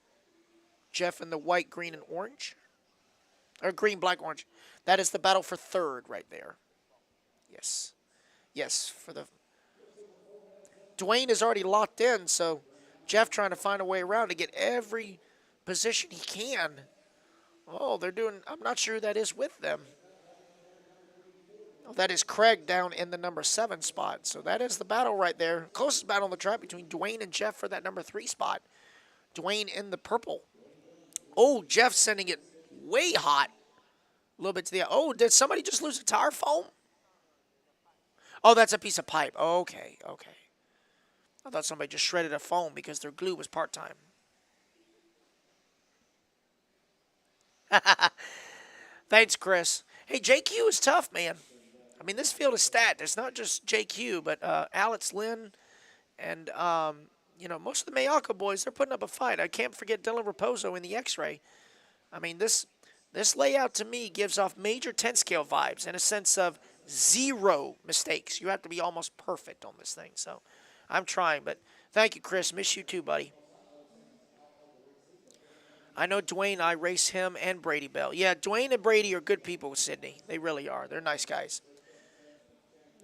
S16: Jeff in the white, green, and orange. Or green, black, orange. That is the battle for 3rd right there. Yes. Yes, for the... Dwayne is already locked in, so Jeff trying to find a way around to get every position he can. Oh, they're doing... I'm not sure who that is with them. Oh, that is Craig down in the number 7 spot. So that is the battle right there. Closest battle on the track between Dwayne and Jeff for that number 3 spot. Dwayne in the purple. Oh, Jeff sending it way hot. A little bit to the... Oh, did somebody just lose a tire foam? Oh, that's a piece of pipe. Okay, okay. I thought somebody just shredded a foam because their glue was part-time. Thanks, Chris. Hey, JQ is tough, man. I mean, this field is stacked. It's not just JQ, but Alex Lynn and, you know, most of the Mayaka boys, they're putting up a fight. I can't forget Dylan Raposo in the X-Ray. I mean, this layout to me gives off major 10-scale vibes in a sense of 0 mistakes. You have to be almost perfect on this thing. So I'm trying, but thank you, Chris. Miss you too, buddy. I know Dwayne, I race him and Brady Bell. Yeah, Dwayne and Brady are good people with Sydney. They really are. They're nice guys.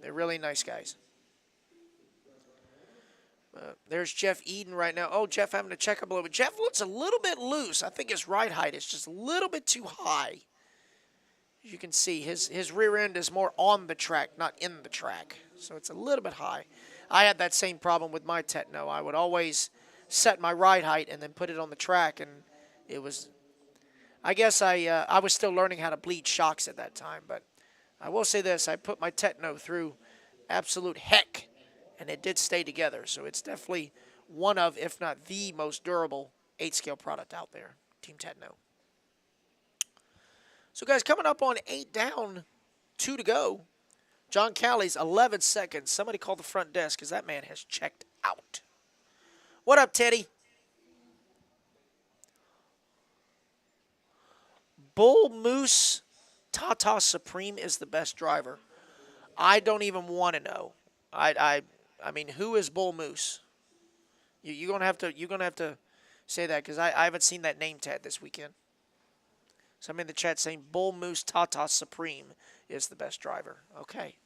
S16: They're really nice guys. There's Jeff Eden right now. Oh, Jeff having to check up a little bit. Jeff looks a little bit loose. I think his ride height is just a little bit too high. As you can see, his rear end is more on the track, not in the track. So it's a little bit high. I had that same problem with my Techno. I would always set my ride height and then put it on the track, and it was, I guess I was still learning how to bleed shocks at that time, but I will say this, I put my Techno through absolute heck, and it did stay together, so it's definitely one of, if not the most durable 8-scale product out there, Team Techno. So guys, coming up on 8 down, 2 to go. John Callie's 11 seconds. Somebody call the front desk because that man has checked out. What up, Teddy? Bull Moose Tata Supreme is the best driver. I don't even want to know. I mean, who is Bull Moose? You're gonna have to say that because I haven't seen that name tag this weekend. So I'm in the chat saying Bull Moose Tata Supreme is the best driver. Okay.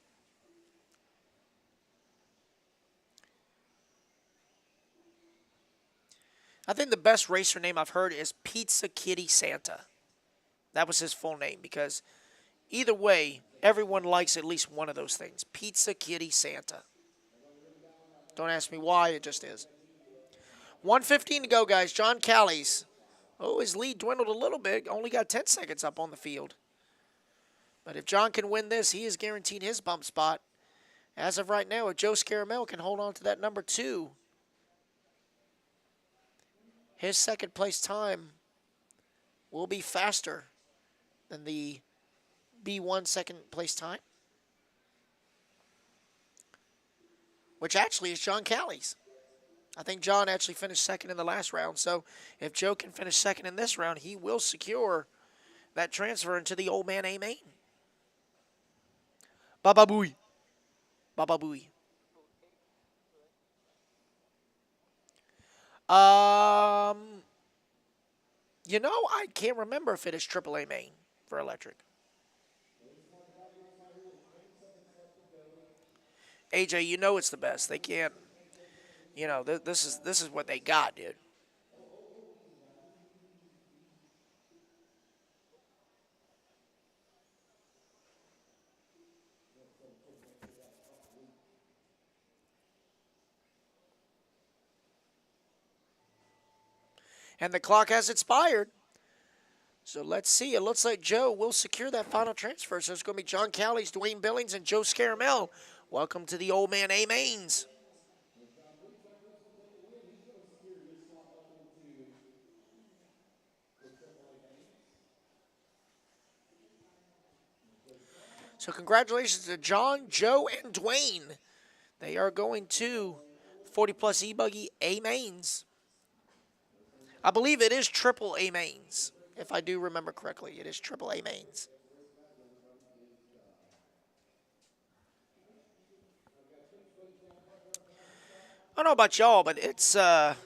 S16: I think the best racer name I've heard is Pizza Kitty Santa. That was his full name because either way, everyone likes at least one of those things. Pizza Kitty Santa. Don't ask me why, it just is. 1:15 to go, guys. John Callies. Oh, his lead dwindled a little bit. Only got 10 seconds up on the field. But if John can win this, he is guaranteed his bump spot. As of right now, if Joe Scaramel can hold on to that number 2, his second place time will be faster than the B1 second place time, which actually is John Callies. I think John actually finished second in the last round, so if Joe can finish second in this round, he will secure that transfer into the old man A main. Baba Booey. Baba Booey. You know, I can't remember if it is AAA main for electric. AJ, you know it's the best. They can't. You know, this is what they got, dude. And the clock has expired. So let's see. It looks like Joe will secure that final transfer. So it's going to be John Callies, Dwayne Billings, and Joe Scaramel. Welcome to the old man A mains. So congratulations to John, Joe, and Dwayne. They are going to 40-plus E-Buggy A mains. I believe it is triple A mains, if I do remember correctly. It is triple A mains. I don't know about y'all, but it's I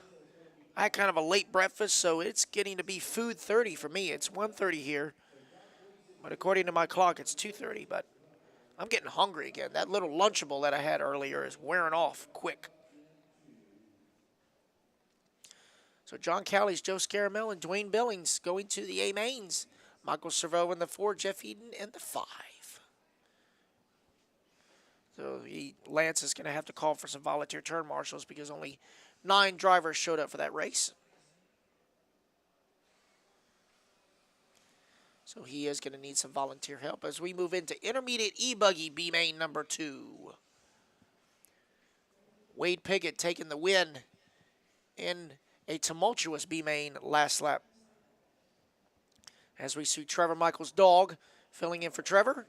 S16: had kind of a late breakfast, so it's getting to be food 30 for me. It's 1:30 here, but according to my clock, it's 2:30. But I'm getting hungry again. That little Lunchable that I had earlier is wearing off quick. So John Callies, Joe Scaramel, and Dwayne Billings going to the A mains. Michael Servo in the 4, Jeff Eden in the 5. So Lance is going to have to call for some volunteer turn marshals because only 9 drivers showed up for that race. So he is going to need some volunteer help as we move into intermediate E-Buggy B main number 2. Wade Piggott taking the win in a tumultuous B main last lap. As we see Trevor Michaels' dog filling in for Trevor.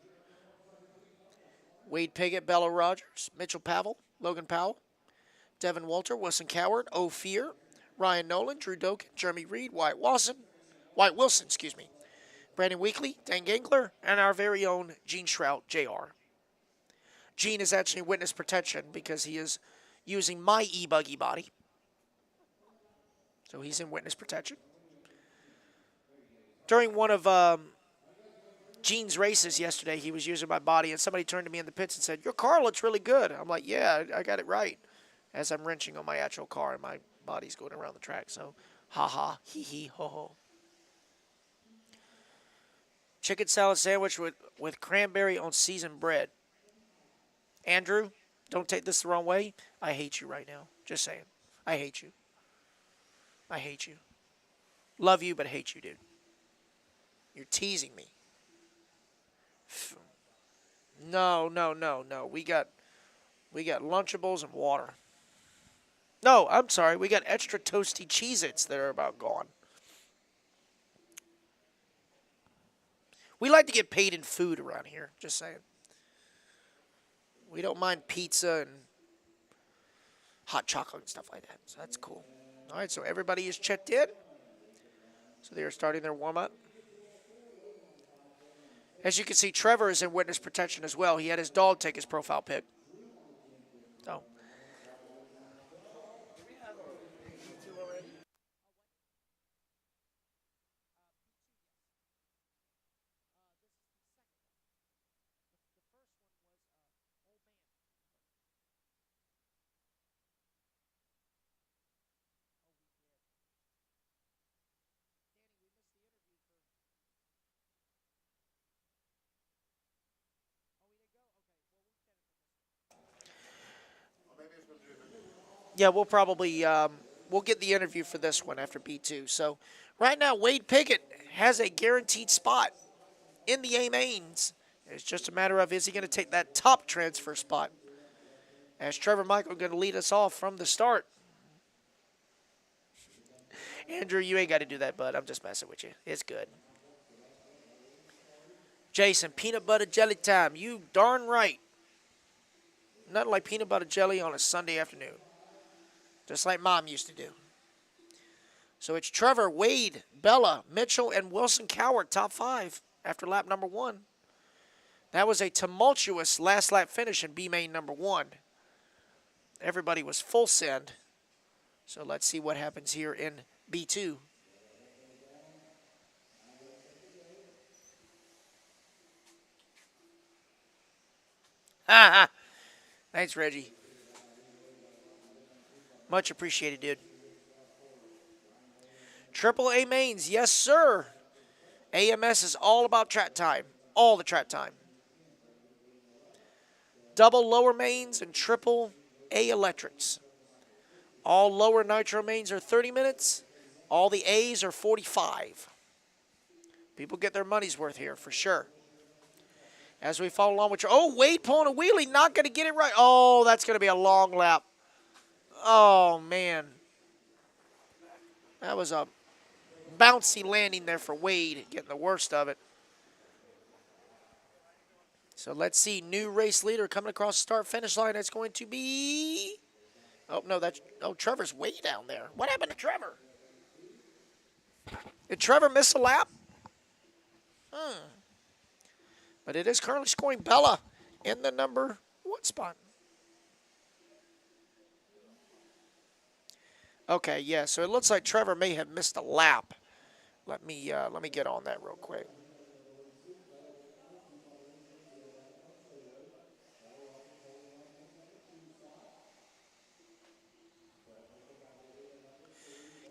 S16: Wade Piggott, Bello Rogers, Mitchell Pavel, Logan Powell, Devin Walter, Wilson Coward, Ophir, Ryan Nolan, Drew Doken, Jeremy Reed, White Wilson, Brandon Weekly, Dan Gangler, and our very own Gene Shrout, JR. Gene is actually in witness protection because he is using my E-Buggy body. So he's in witness protection. During one of Gene's races yesterday, he was using my body, and somebody turned to me in the pits and said, "Your car looks really good." I'm like, "Yeah, I got it right." As I'm wrenching on my actual car, and my body's going around the track. So, ha-ha, hee-hee, ho-ho. Chicken salad sandwich with cranberry on seasoned bread. Andrew, don't take this the wrong way. I hate you right now. Just saying. I hate you. I hate you. Love you, but hate you, dude. You're teasing me. No. We got Lunchables and water. No, I'm sorry. We got extra toasty Cheez-Its that are about gone. We like to get paid in food around here. Just saying. We don't mind pizza and hot chocolate and stuff like that. So that's cool. All right, so everybody is checked in. So they are starting their warm-up. As you can see, Trevor is in witness protection as well. He had his dog take his profile pic. So. Yeah, we'll probably we'll get the interview for this one after B2. So right now, Wade Pickett has a guaranteed spot in the A mains. It's just a matter of, is he going to take that top transfer spot? As Trevor Michael going to lead us off from the start. Andrew, you ain't got to do that, bud. I'm just messing with you. It's good. Jason, peanut butter jelly time. You darn right. Nothing like peanut butter jelly on a Sunday afternoon. Just like Mom used to do. So it's Trevor, Wade, Bella, Mitchell, and Wilson Coward, top 5 after lap number 1. That was a tumultuous last lap finish in B main number 1. Everybody was full send. So let's see what happens here in B2. Thanks, Reggie. Much appreciated, dude. Triple A mains, yes, sir. AMS is all about track time. All the track time. Double lower mains and triple A electrics. All lower nitro mains are 30 minutes. All the A's are 45. People get their money's worth here for sure. As we follow along with Wade pulling a wheelie, not going to get it right. Oh, that's going to be a long lap. Oh, man. That was a bouncy landing there for Wade, getting the worst of it. So let's see, new race leader coming across the start-finish line. It's going to be... Oh, no, Trevor's way down there. What happened to Trevor? Did Trevor miss a lap? But it is currently scoring Bella in the number 1 spot. Okay, yeah, so it looks like Trevor may have missed a lap. Let me get on that real quick.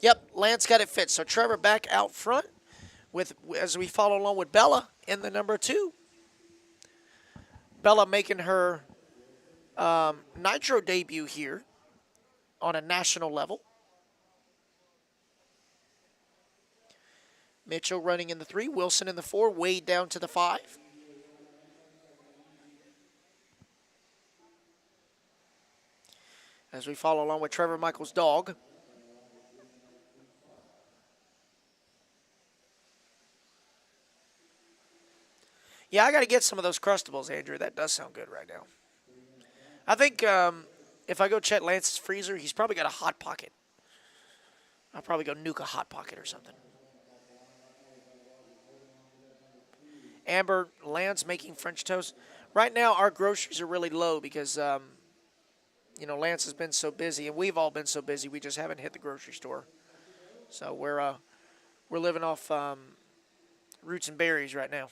S16: Yep, Lance got it fit. So Trevor back out front as we follow along with Bella in the number 2. Bella making her nitro debut here on a national level. Mitchell running in the 3, Wilson in the 4, Wade down to the 5. As we follow along with Trevor Michael's dog. Yeah, I got to get some of those Crustables, Andrew. That does sound good right now. I think if I go check Lance's freezer, he's probably got a Hot Pocket. I'll probably go nuke a Hot Pocket or something. Amber, Lance making French toast. Right now, our groceries are really low because, Lance has been so busy, and we've all been so busy, we just haven't hit the grocery store. So we're living off roots and berries right now.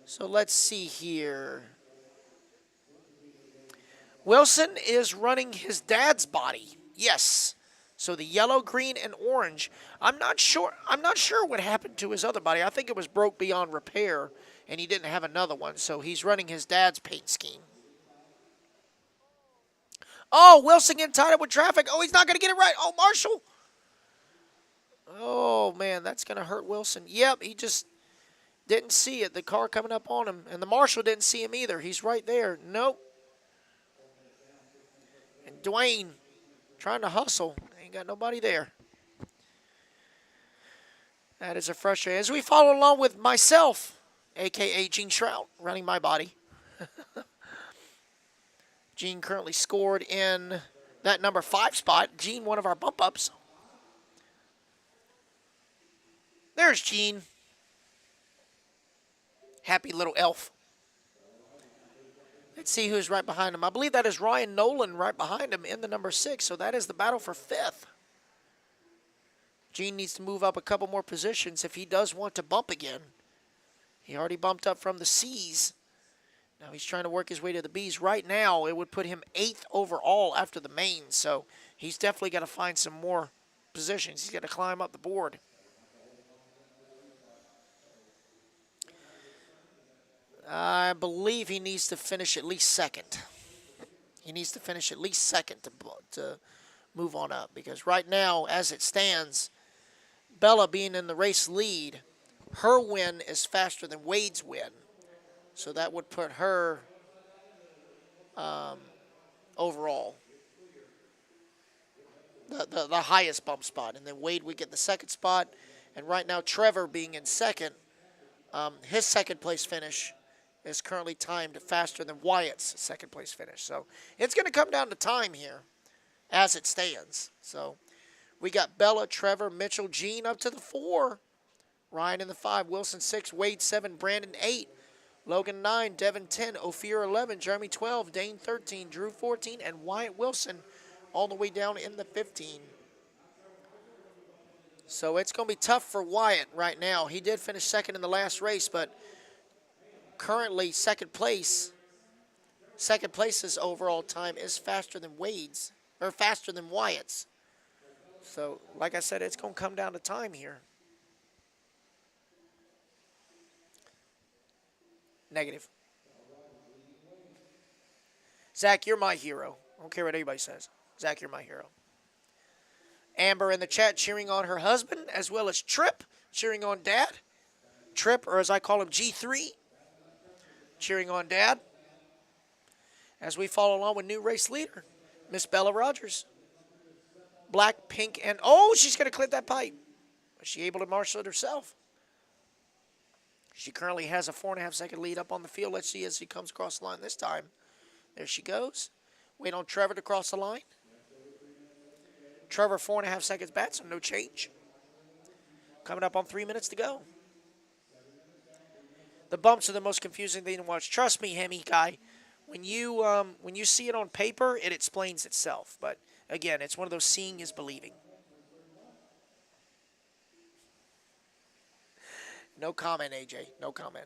S16: So let's see here. Wilson is running his dad's body. Yes. So the yellow, green, and orange. I'm not sure what happened to his other body. I think it was broke beyond repair, and he didn't have another one. So he's running his dad's paint scheme. Oh, Wilson getting tied up with traffic. Oh, he's not going to get it right. Oh, Marshall. Oh, man, that's going to hurt Wilson. Yep, he just didn't see it. The car coming up on him. And the Marshal didn't see him either. He's right there. Nope. And Dwayne trying to hustle. Ain't got nobody there. That is a frustrating. As we follow along with myself, a.k.a. Gene Shroud, running my body. Gene currently scored in that number 5 spot. Gene, one of our bump-ups. There's Gene. Happy little elf. Let's see who's right behind him. I believe that is Ryan Nolan right behind him in the number 6. So that is the battle for 5th. Gene needs to move up a couple more positions if he does want to bump again. He already bumped up from the C's. Now he's trying to work his way to the B's. Right now, it would put him 8th overall after the main. So he's definitely got to find some more positions. He's got to climb up the board. I believe he needs to finish at least 2nd. He needs to finish at least 2nd to move on up. Because right now, as it stands, Bella being in the race lead, her win is faster than Wade's win. So that would put her overall the highest bump spot. And then Wade would get the 2nd spot. And right now, Trevor being in 2nd, his 2nd place finish is currently timed faster than Wyatt's 2nd place finish. So it's going to come down to time here as it stands. So we got Bella, Trevor, Mitchell, Gene up to the 4. Ryan in the 5, Wilson 6, Wade 7, Brandon 8, Logan 9, Devin 10, Ophir 11, Jeremy 12, Dane 13, Drew 14, and Wyatt Wilson all the way down in the 15. So it's going to be tough for Wyatt right now. He did finish 2nd in the last race, but currently 2nd place. 2nd place's overall time is faster than Wade's, or faster than Wyatt's. So, like I said, it's going to come down to time here. Negative. Zach, you're my hero. I don't care what anybody says. Zach, you're my hero. Amber in the chat cheering on her husband, as well as Trip cheering on Dad. Trip, or as I call him, G3, cheering on Dad. As we follow along with new race leader, Miss Bella Rogers. Black, pink, and oh, she's going to clip that pipe. Was she able to marshal it herself? She currently has a 4.5-second lead up on the field. Let's see as she comes across the line this time. There she goes. Wait on Trevor to cross the line. Trevor 4.5 seconds back, so no change. Coming up on 3 minutes to go. The bumps are the most confusing thing to watch. Trust me, Hemi guy. When you see it on paper, it explains itself. But again, it's one of those seeing is believing. No comment, AJ. No comment.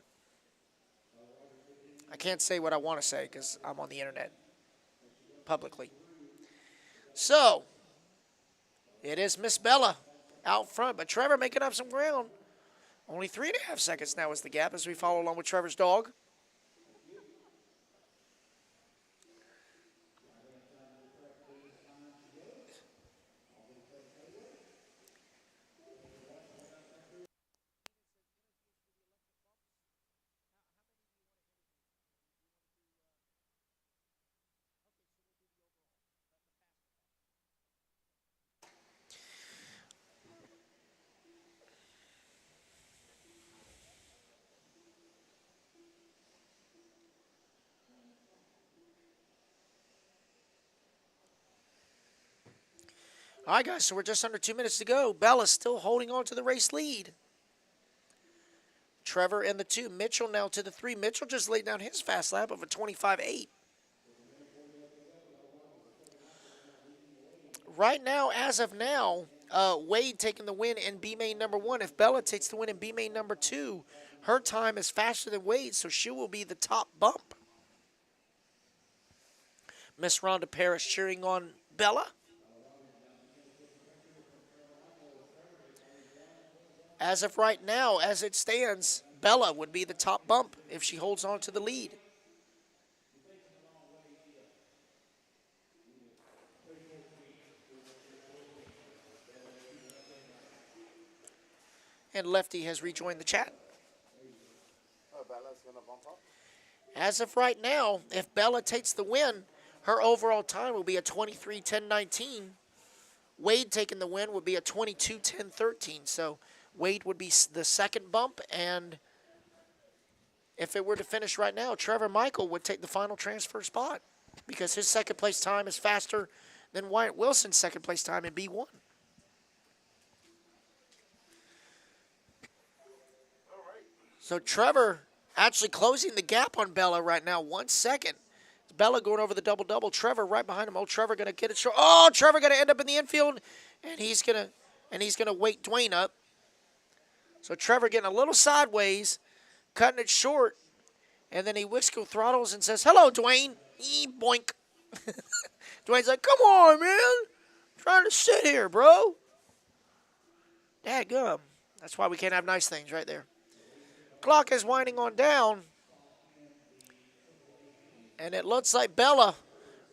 S16: I can't say what I want to say because I'm on the internet publicly. So, it is Miss Bella out front, but Trevor making up some ground. Only 3.5 seconds now is the gap as we follow along with Trevor's dog. All right, guys, so we're just under 2 minutes to go. Bella's still holding on to the race lead. Trevor in the 2. Mitchell now to the 3. Mitchell just laid down his fast lap of a 25.8. Right now, as of now, Wade taking the win in B main number 1. If Bella takes the win in B main number 2, her time is faster than Wade, so she will be the top bump. Miss Rhonda Parrish cheering on Bella. As of right now, as it stands, Bella would be the top bump if she holds on to the lead. And Lefty has rejoined the chat. As of right now, if Bella takes the win, her overall time will be a 23:10:19. Wade taking the win would be a 22:10:13. So Wade would be the second bump, and if it were to finish right now, Trevor Michael would take the final transfer spot because his second place time is faster than Wyatt Wilson's second place time in B1. So Trevor actually closing the gap on Bella right now. 1 second. Bella going over the double-double. Trevor right behind him. Oh, Trevor going to get it short. Oh, Trevor going to end up in the infield, and he's going to wake Dwayne up. So Trevor getting a little sideways, cutting it short, and then he whistle throttles and says, "Hello, Dwayne." Boink. Dwayne's like, "Come on, man. I'm trying to sit here, bro." Dadgum. That's why we can't have nice things right there. Clock is winding on down. And it looks like Bella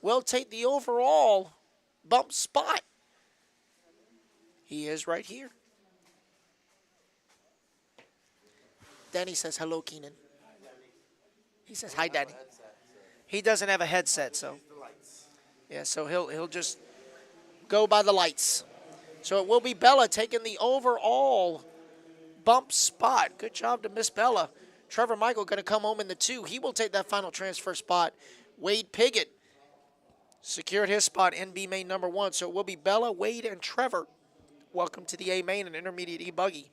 S16: will take the overall bump spot. He is right here. Danny says, "Hello, Keenan." He says, "Hi, Danny." He doesn't have a headset, so. Yeah, so he'll just go by the lights. So it will be Bella taking the overall bump spot. Good job to Miss Bella. Trevor Michael going to come home in the 2. He will take that final transfer spot. Wade Piggott secured his spot in B main number 1. So it will be Bella, Wade, and Trevor. Welcome to the A main and intermediate E-Buggy.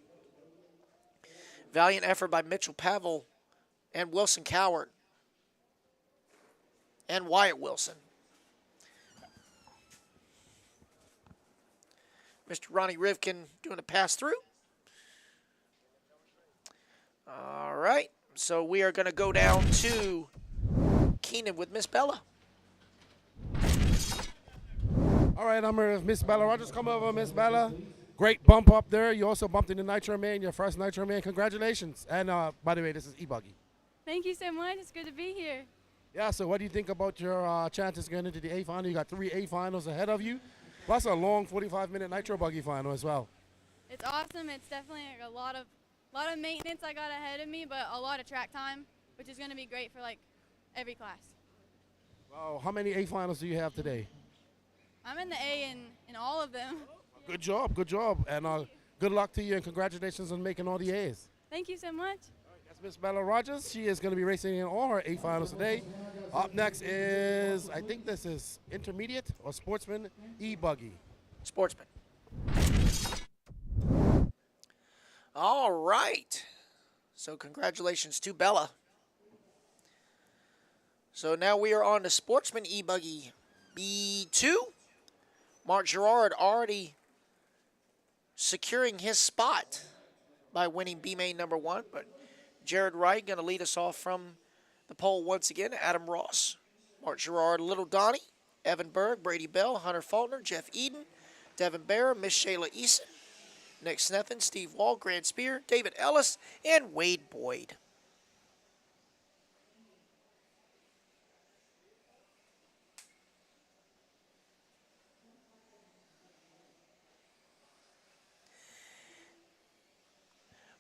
S16: Valiant effort by Mitchell Pavel and Wilson Coward. And Wyatt Wilson. Mr. Ronnie Rivkin doing a pass-through. All right, so we are going to go down to Keenan with Miss Bella.
S7: All right, I'm here with Miss Bella Rogers. Come over, Miss Bella. Great bump up there. You also bumped in the Nitro Man, your first Nitro Man. Congratulations. And by the way, this is E-Buggy.
S20: Thank you so much. It's good to be here.
S7: Yeah, so what do you think about your chances getting into the A final? You got 3 A finals ahead of you, plus a long 45-minute Nitro Buggy final as well.
S20: It's awesome. It's definitely a lot of maintenance I got ahead of me, but a lot of track time, which is going to be great for like every class.
S7: Wow, how many A finals do you have today?
S20: I'm in the A in all of them.
S7: Good job, and good luck to you, and congratulations on making all the A's.
S20: Thank you so much.
S7: That's Miss Bella Rogers. She is going to be racing in all her A finals today. Up next is, I think this is intermediate or Sportsman E-Buggy.
S16: Sportsman. All right. So congratulations to Bella. So now we are on to Sportsman E-Buggy B2. Mark Girard already securing his spot by winning B main number 1, but Jared Wright going to lead us off from the pole once again. Adam Ross, Mark Girard, Little Donnie, Evan Berg, Brady Bell, Hunter Faulkner, Jeff Eden, Devin Barra, Miss Shayla Eason, Nick Snethen, Steve Wall, Grant Spear, David Ellis, and Wade Boyd.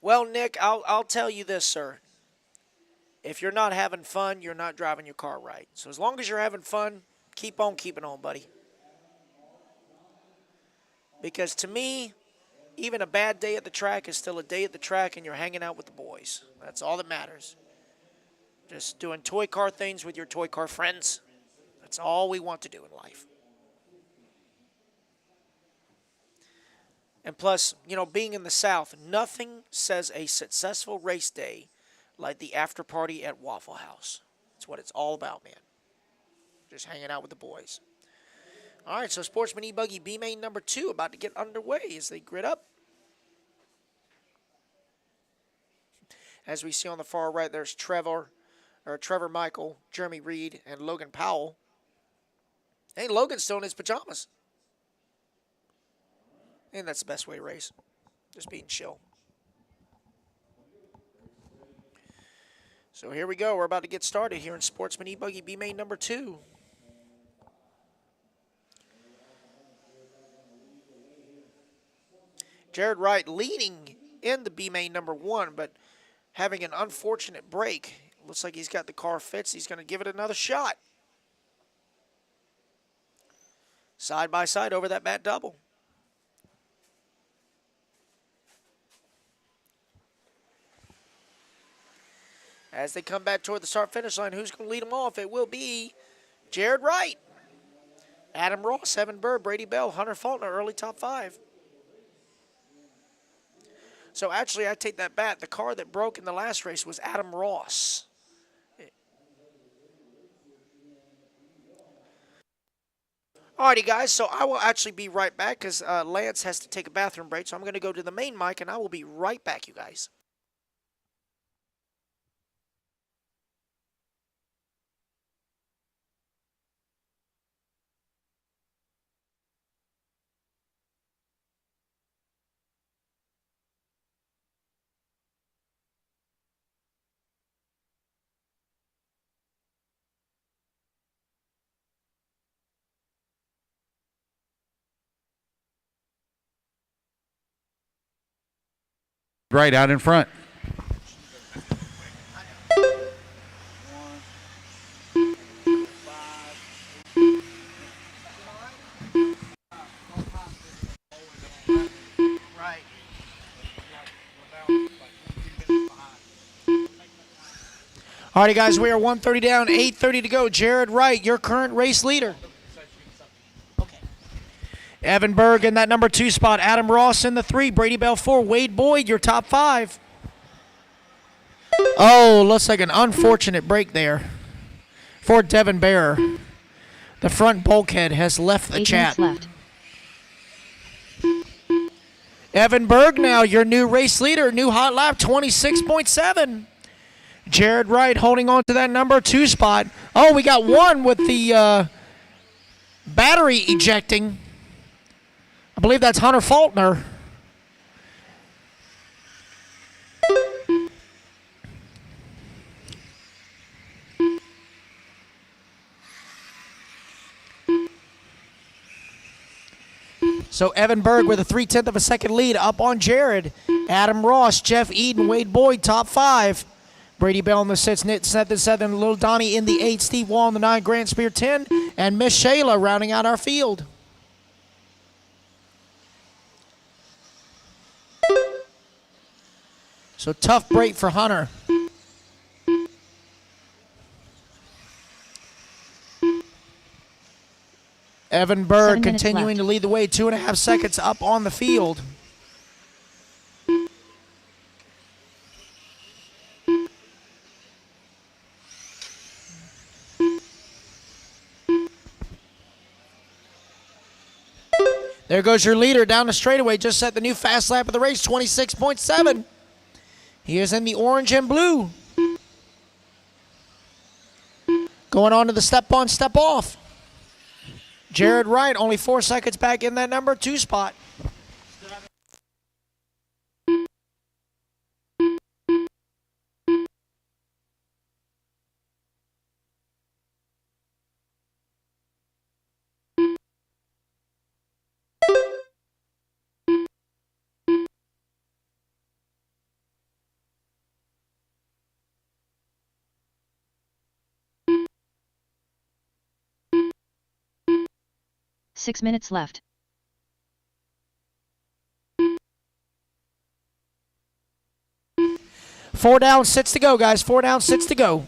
S16: Well, Nick, I'll tell you this, sir. If you're not having fun, you're not driving your car right. So as long as you're having fun, keep on keeping on, buddy. Because to me, even a bad day at the track is still a day at the track, and you're hanging out with the boys. That's all that matters. Just doing toy car things with your toy car friends. That's all we want to do in life. And plus, you know, being in the South, nothing says a successful race day like the after party at Waffle House. That's what it's all about, man. Just hanging out with the boys. All right, so Sportsman E-Buggy B main number 2 about to get underway as they grid up. As we see on the far right, there's Trevor Michael, Jeremy Reed, and Logan Powell. Hey, Logan's still in his pajamas. And that's the best way to race. Just being chill. So here we go. We're about to get started here in Sportsman E-Buggy B main number 2. Jared Wright leading in the B main number 1, but having an unfortunate break. Looks like he's got the car fixed. He's going to give it another shot. Side by side over that bat double. As they come back toward the start-finish line, who's going to lead them off? It will be Jared Wright, Adam Ross, Evan Bird, Brady Bell, Hunter Faulkner, early top 5. So actually, I take that back. The car that broke in the last race was Adam Ross. Alrighty, guys, so I will actually be right back because Lance has to take a bathroom break. So I'm going to go to the main mic, and I will be right back, you guys.
S10: Right out in front.
S16: Right. Alrighty, guys, we are 1:30 down, 8:30 to go. Jared Wright, your current race leader. Evan Berg in that number 2 spot. Adam Ross in the 3. Brady Bell 4. Wade Boyd, your top 5. Oh, looks like an unfortunate break there for Devin Bear. The front bulkhead has left the
S13: 8
S16: chat.
S13: minutes left.
S16: Evan Berg now, your new race leader. New hot lap, 26.7. Jared Wright holding on to that number 2 spot. Oh, we got one with the battery ejecting. I believe that's Hunter Faulkner. So Evan Berg with a 3/10 of a second lead up on Jared. Adam Ross, Jeff Eden, Wade Boyd, top 5. Brady Bell in the 6, Nick Smith in 7, Little Donnie in the 8, Steve Wall in the 9, Grant Spear 10, and Miss Shayla rounding out our field. So tough break for Hunter. Evan Berg continuing to lead the way, 2.5 seconds up on the field. There goes your leader down the straightaway, just set the new fast lap of the race, 26.7. He is in the orange and blue. Going on to the step on, step off. Jared Wright only 4 seconds back in that number 2 spot.
S13: Six minutes left.
S16: Four down, 6 to go, guys. 4 down, 6 to go.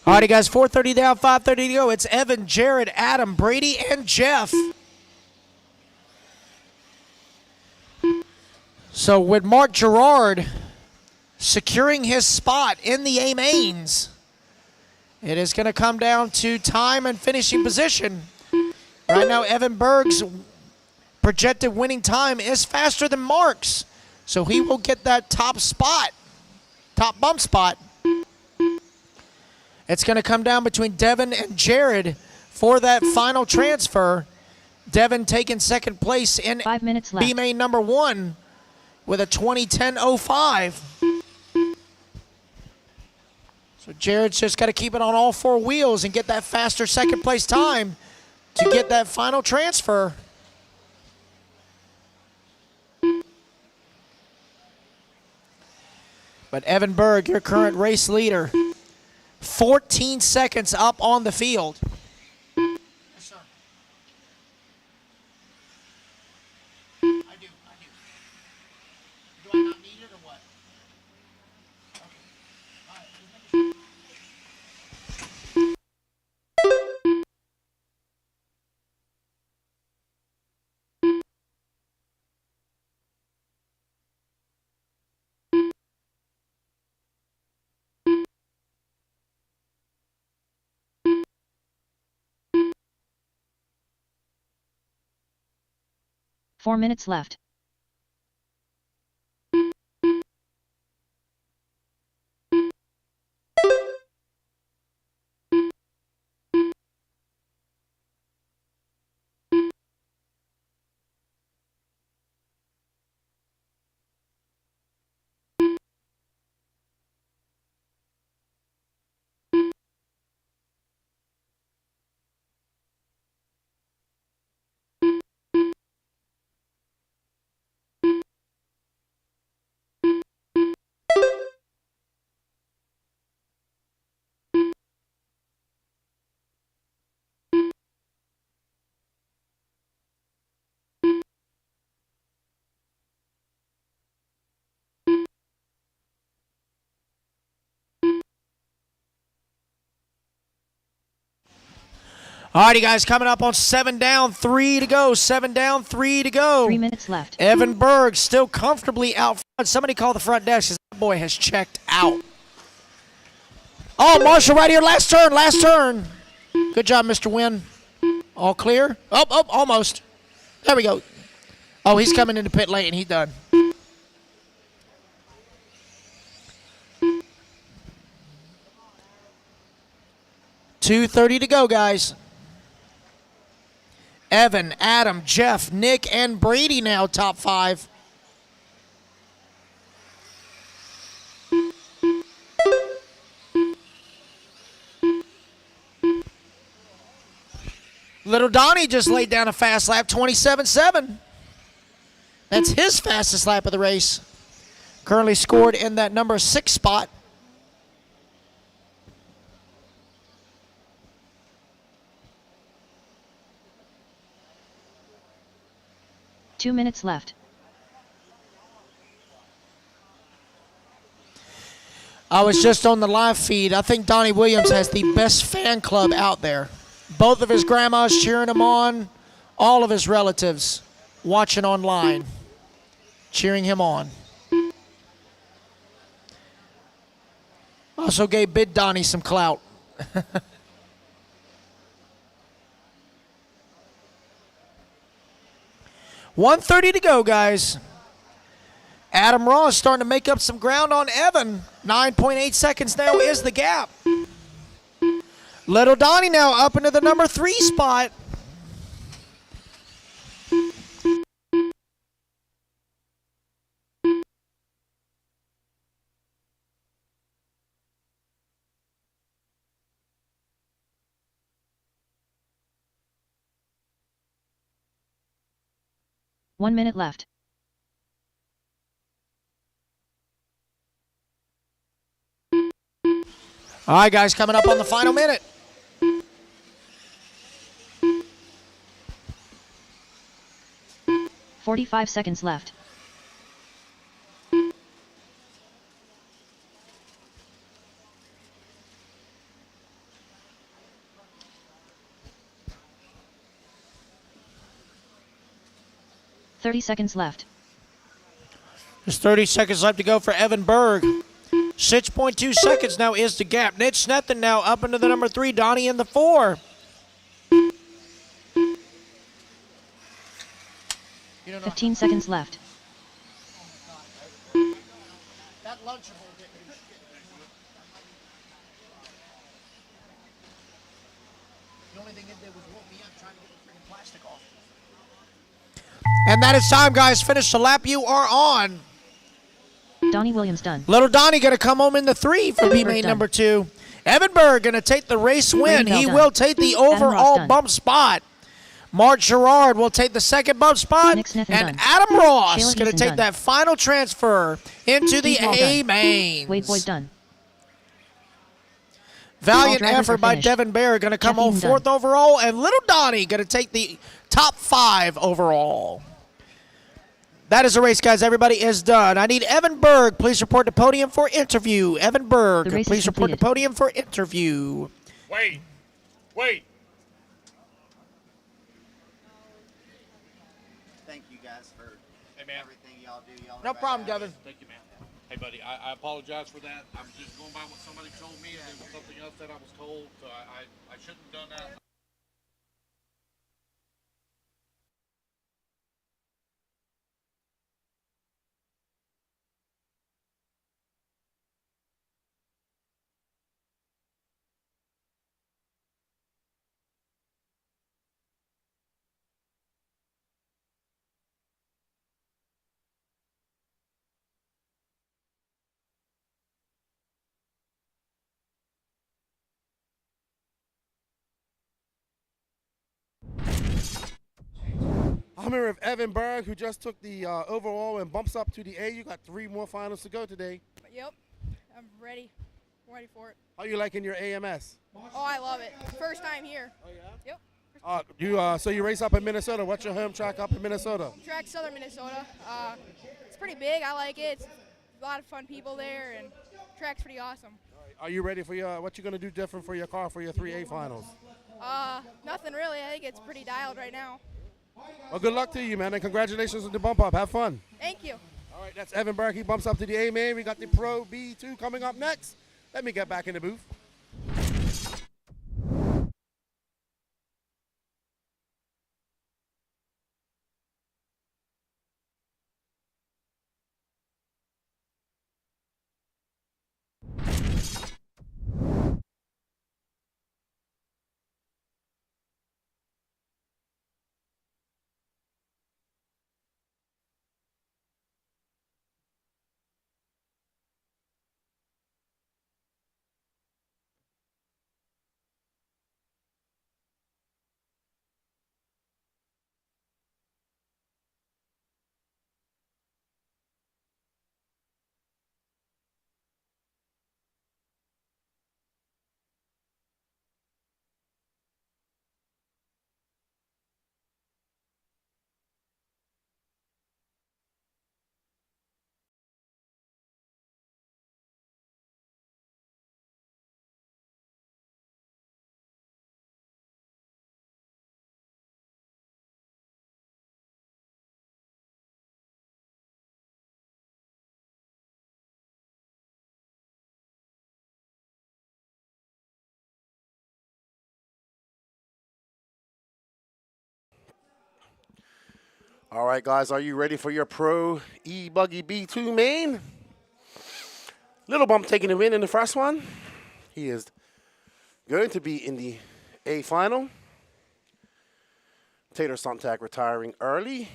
S16: Alrighty, guys, 4:30 down, 5:30 to go. It's Evan, Jared, Adam, Brady, and Jeff. So with Mark Gerard securing his spot in the A-Mains, it is going to come down to time and finishing position. Right now, Evan Berg's projected winning time is faster than Mark's, so he will get that top spot, top bump spot. It's going to come down between Devin and Jared for that final transfer. Devin taking second place in
S13: 5 minutes left.
S16: B-Main number 1 with a 20:10.05. So Jared's just got to keep it on all 4 wheels and get that faster second place time to get that final transfer. But Evan Berg, your current race leader, 14 seconds up on the field.
S13: 4 minutes left.
S2: Alrighty, guys, coming up on 7 down, 3 to go. 7 down, 3 to go.
S13: 3 minutes left.
S2: Evan Berg still comfortably out front. Somebody call the front desk because that boy has checked out. Oh, Marshall right here. Last turn, last turn. Good job, Mr. Wynn. All clear? Oh, almost. There we go. Oh, he's coming into pit late and he's done. $2:30 to go, guys. Evan, Adam, Jeff, Nick, and Brady now top 5. Little Donnie just laid down a fast lap, 27.7. That's his fastest lap of the race. Currently scored in that number 6 spot.
S13: Two minutes left.
S2: I was just on the live feed. I think Donnie Williams has the best fan club out there. Both of his grandmas cheering him on. All of his relatives watching online, cheering him on. Also gave Big Donnie some clout. $1:30 to go, guys. Adam Ross starting to make up some ground on Evan. 9.8 seconds now is the gap. Little Donnie now up into the number 3 spot.
S13: One minute left.
S2: All right, guys, coming up on the final minute.
S13: $45 seconds left. $30 seconds left.
S2: There's 30 seconds left to go for Evan Berg. 6.2 seconds now is the gap. Nitch Snethen now up into the number 3. Donnie in the 4.
S13: 15 seconds left.
S2: That Lunchable didn't. The only thing it did was woke me up trying to get the freaking plastic off. And that is time, guys. Finish the lap you are on.
S13: Donnie Williams done.
S2: Little Donnie going to come home in the 3 for B-main number 2. Evan Berg going to take the race win. He will take the overall bump spot. Mark Gerard will take the second bump spot. And Adam Ross going to take that final transfer into the A-main.
S13: Wade Boyd done.
S2: Valiant effort by Devin Bear going to come home 4th overall. And Little Donnie going to take the top 5 overall. That is the race, guys. Everybody is done. I need Evan Berg. Please report to podium for interview. Evan Berg, please report to podium for interview.
S10: Wait.
S15: Thank you guys for everything y'all do.
S2: No problem, Devin.
S10: Thank you, man. Hey, buddy, I apologize for that. I'm just going by what somebody told me, and it was something else that I was told, so I shouldn't have done that.
S7: I'm here with Evan Berg, who just took the overall and bumps up to the A. You got 3 more finals to go today.
S20: Yep, I'm ready. I'm ready for it.
S7: How you liking your AMS?
S20: Oh, I love it. First time here. Oh, yeah?
S7: Yep. So you race up in Minnesota. What's your home track up in Minnesota?
S20: Track Southern Minnesota. It's pretty big. I like it. It's a lot of fun people there, and track's pretty awesome.
S7: Are you ready for what you're going to do different for your car for your 3A finals?
S20: Nothing really. I think it's pretty dialed right now.
S7: Well, good luck to you, man, and congratulations on the bump up. Have fun.
S20: Thank you.
S7: All right, that's Evan Berg. He bumps up to the A main. We got the Pro B2 coming up next. Let me get back in the booth. All right, guys, are you ready for your Pro E-Buggy B2 main? Little Bump taking the win in the first one. He is going to be in the A final. Tater Sontag retiring early.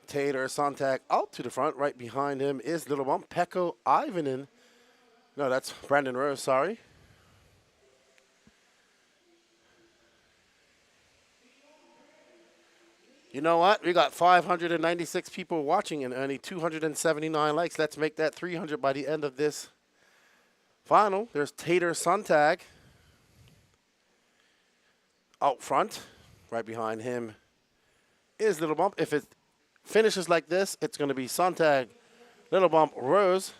S7: Tater Sontag out to the front. Right behind him is Little Bump. Pekko Ivanen. No, that's Brandon Rose, sorry. You know what? We got 596 people watching and only 279 likes. Let's make that 300 by the end of this final. There's Tater Sontag out front. Right behind him is Little Bump. If it finishes like this, it's going to be Sontag, Little Bump, Rose.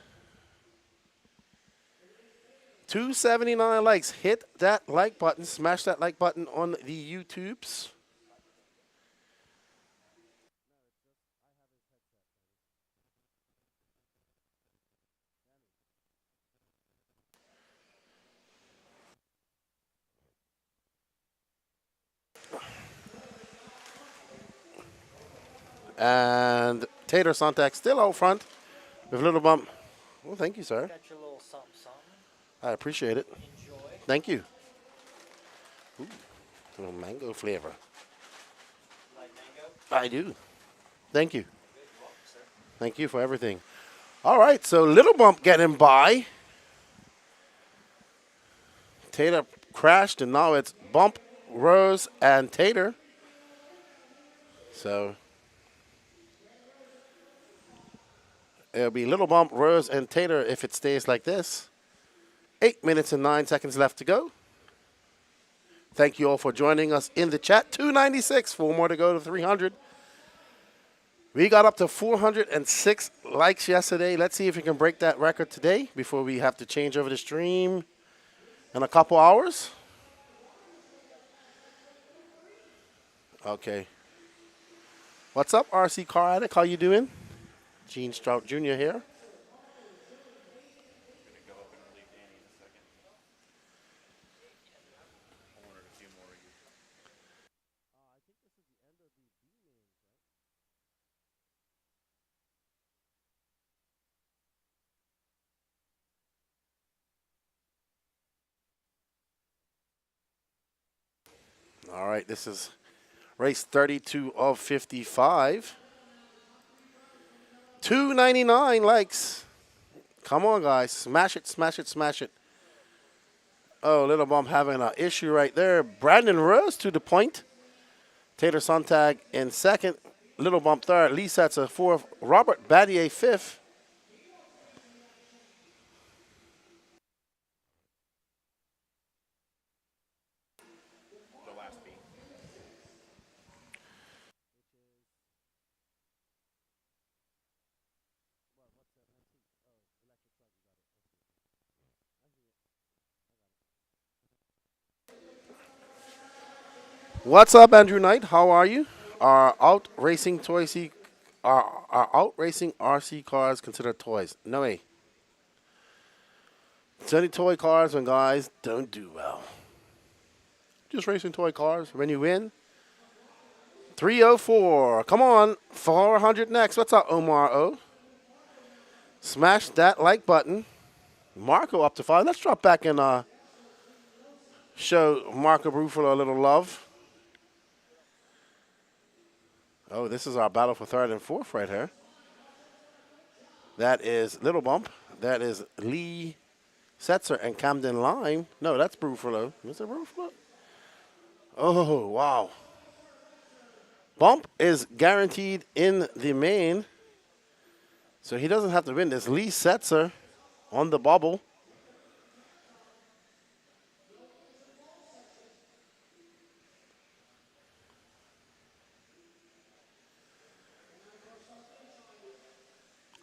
S7: 279 likes. Hit that like button. Smash that like button on the YouTubes. And Tater Sontag still out front with Little Bump. Well, thank you, sir.
S16: Got your little something, something.
S7: I appreciate it.
S16: Enjoy.
S7: Thank you. Ooh, a little mango flavor.
S16: Like mango?
S7: I do. Thank you. Thank you for everything. All right, so Little Bump getting by. Tater crashed, and now it's Bump, Rose, and Tater. So it'll be Little Bump, Rose, and Tater if it stays like this. 8 minutes and 9 seconds left to go. Thank you all for joining us in the chat. 296, 4 more to go to 300. We got up to 406 likes yesterday. Let's see if we can break that record today before we have to change over the stream in a couple hours. Okay. What's up, RC Car Addict? How you doing? Gene Strout Jr. here. All right, this is race 32 of 55. 299 likes.
S1: Come on, guys. Smash it, smash it, smash it. Oh, Little Bump having an issue right there. Brandon Rose to the point. Taylor Sontag in second. Little Bump third. Lee Setzer fourth. Robert Battier fifth. What's up, Andrew Knight? How are you? Are out racing RC cars considered toys? No way. It's only toy cars when guys don't do well. Just racing toy cars. When you win, 304. Come on, 400 next. What's up, Omar O? Smash that like button. Marco up to 5. Let's drop back and show Marco Ruffalo a little love. Oh, this is our battle for third and fourth right here. That is Little Bump. That is Lee Setzer and Camden Lime. No, that's Ruffalo. Is it Ruffalo? Oh, wow. Bump is guaranteed in the main, so he doesn't have to win this. Lee Setzer on the bubble.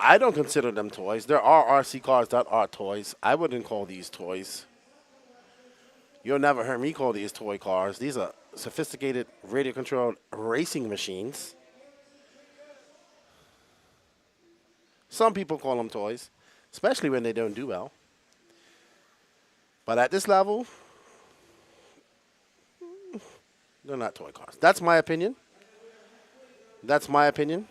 S1: I don't consider them toys. There are RC cars that are toys. I wouldn't call these toys. You'll never hear me call these toy cars. These are sophisticated radio-controlled racing machines. Some people call them toys, especially when they don't do well. But at this level, they're not toy cars. That's my opinion. That's my opinion.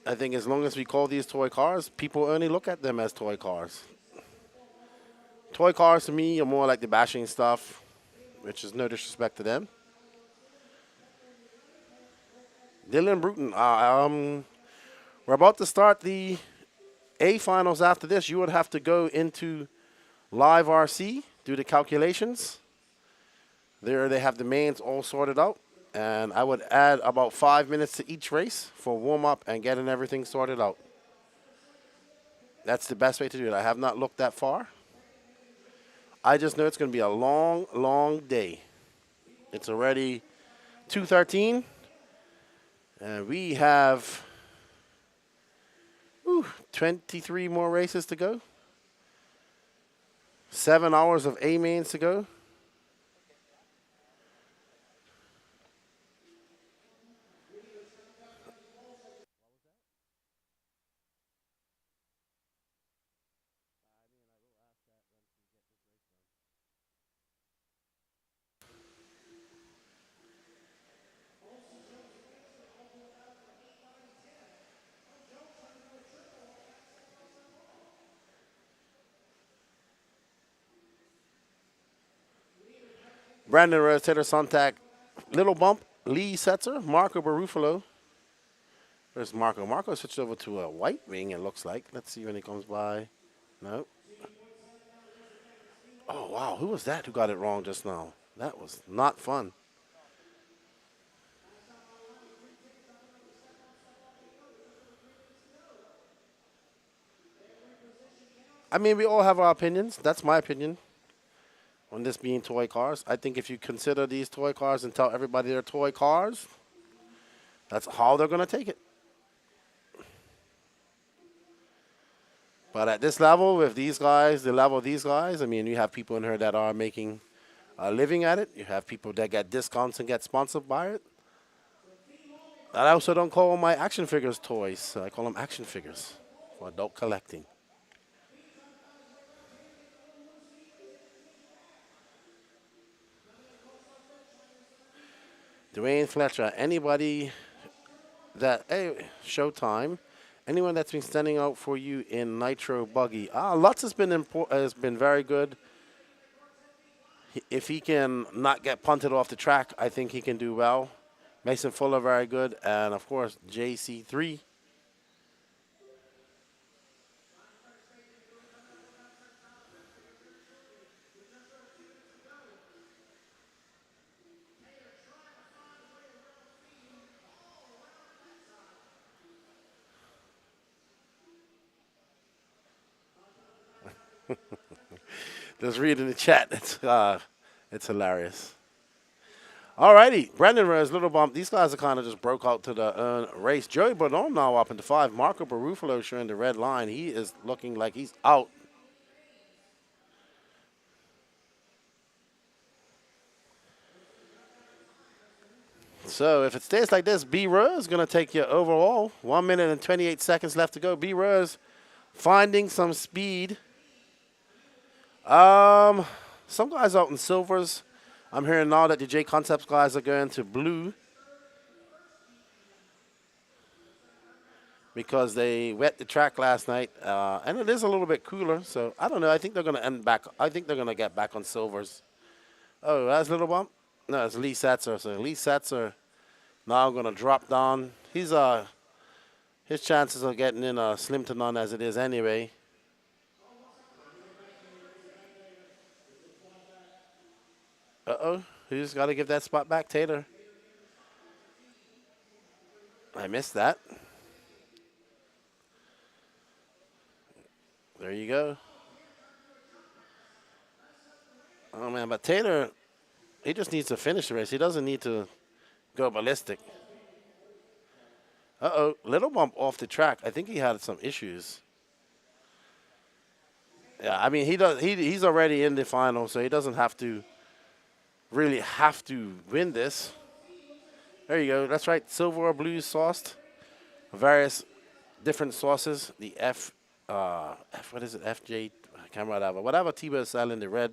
S1: I think as long as we call these toy cars, people only look at them as toy cars. Toy cars to me are more like the bashing stuff, which is no disrespect to them. Dylan Bruton, we're about to start the A finals after this. You would have to go into Live RC, do the calculations. There they have the mains all sorted out. And I would add about 5 minutes to each race for warm-up and getting everything sorted out. That's the best way to do it. I have not looked that far. I just know it's going to be a long, long day. It's already 2:13. And we have 23 more races to go. 7 hours of A mains to go. Brandon Rose, Taylor Sontag, Little Bump, Lee Setzer, Marco Barufalo. Where's Marco? Marco switched over to a white wing, it looks like. Let's see when he comes by. No. Oh, wow. Who was that who got it wrong just now? That was not fun. I mean, we all have our opinions. That's my opinion on this being toy cars. I think if you consider these toy cars and tell everybody they're toy cars, that's how they're going to take it. But at this level, with these guys, the level of these guys, I mean, you have people in here that are making a living at it. You have people that get discounts and get sponsored by it. I also don't call my action figures toys. I call them action figures for adult collecting. Dwayne Fletcher, anybody that, hey, Showtime, anyone that's been standing out for you in Nitro Buggy? Lutz has been very good. If he can not get punted off the track, I think he can do well. Mason Fuller, very good. And, of course, JC3. Just reading the chat. It's hilarious. Alrighty, Brandon Rose, Little Bump. These guys are kind of just broke out to the race. Joey Bernal now up into 5. Marco Barufalo showing the red line. He is looking like he's out. So if it stays like this, B Rose is going to take you overall. 1 minute and 28 seconds left to go. B Rose finding some speed. Some guys out in silvers. I'm hearing now that the J Concepts guys are going to blue because they wet the track last night, and it is a little bit cooler. So I don't know. I think they're going to end back. I think they're going to get back on silvers. Oh, that's Little Bump. No, it's Lee Setzer. So Lee Setzer now going to drop down. He's his chances of getting in are slim to none as it is anyway. Uh-oh. Who's got to give that spot back? Taylor. I missed that. There you go. Oh, man. But Taylor, he just needs to finish the race. He doesn't need to go ballistic. Uh-oh. Little Bump off the track. I think he had some issues. Yeah, I mean, he's already in the final, so he doesn't really have to win this. There you go. That's right. Silver or blue sauced. Various different sauces. The what is it? FJ, I can't remember. Whatever Tiba is selling, the red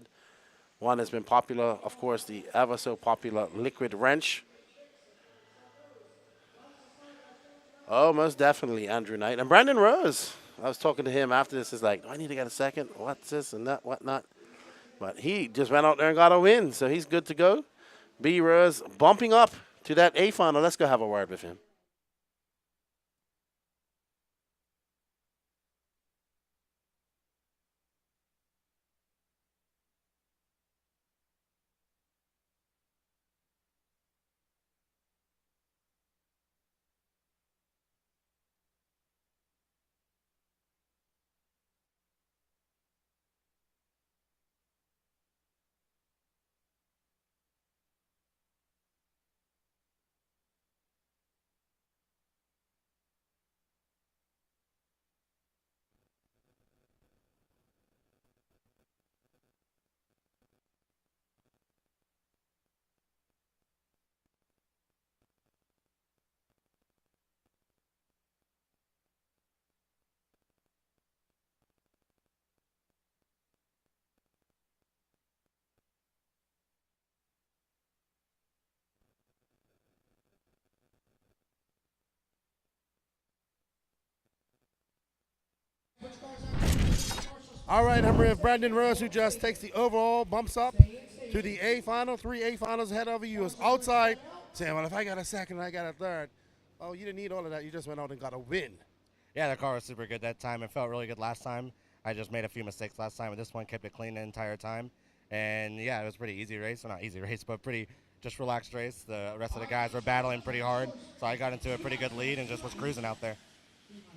S1: one has been popular. Of course, the ever so popular liquid wrench. Oh, most definitely Andrew Knight. And Brandon Rose. I was talking to him after this. Is like, do I need to get a second? What's this and that, whatnot? But he just went out there and got a win, so he's good to go. B Rose bumping up to that A final. Let's go have a word with him.
S7: All right, I'm with Brandon Rose, who just takes the overall, bumps up to the A final. 3 A finals ahead of you. Is outside saying, well, if I got a second, I got a third. Oh, you didn't need all of that. You just went out and got a win.
S17: Yeah, the car was super good that time. It felt really good last time. I just made a few mistakes last time, and this one kept it clean the entire time. And, yeah, it was a pretty easy race. Well, not easy race, but pretty just relaxed race. The rest of the guys were battling pretty hard, so I got into a pretty good lead and just was cruising out there.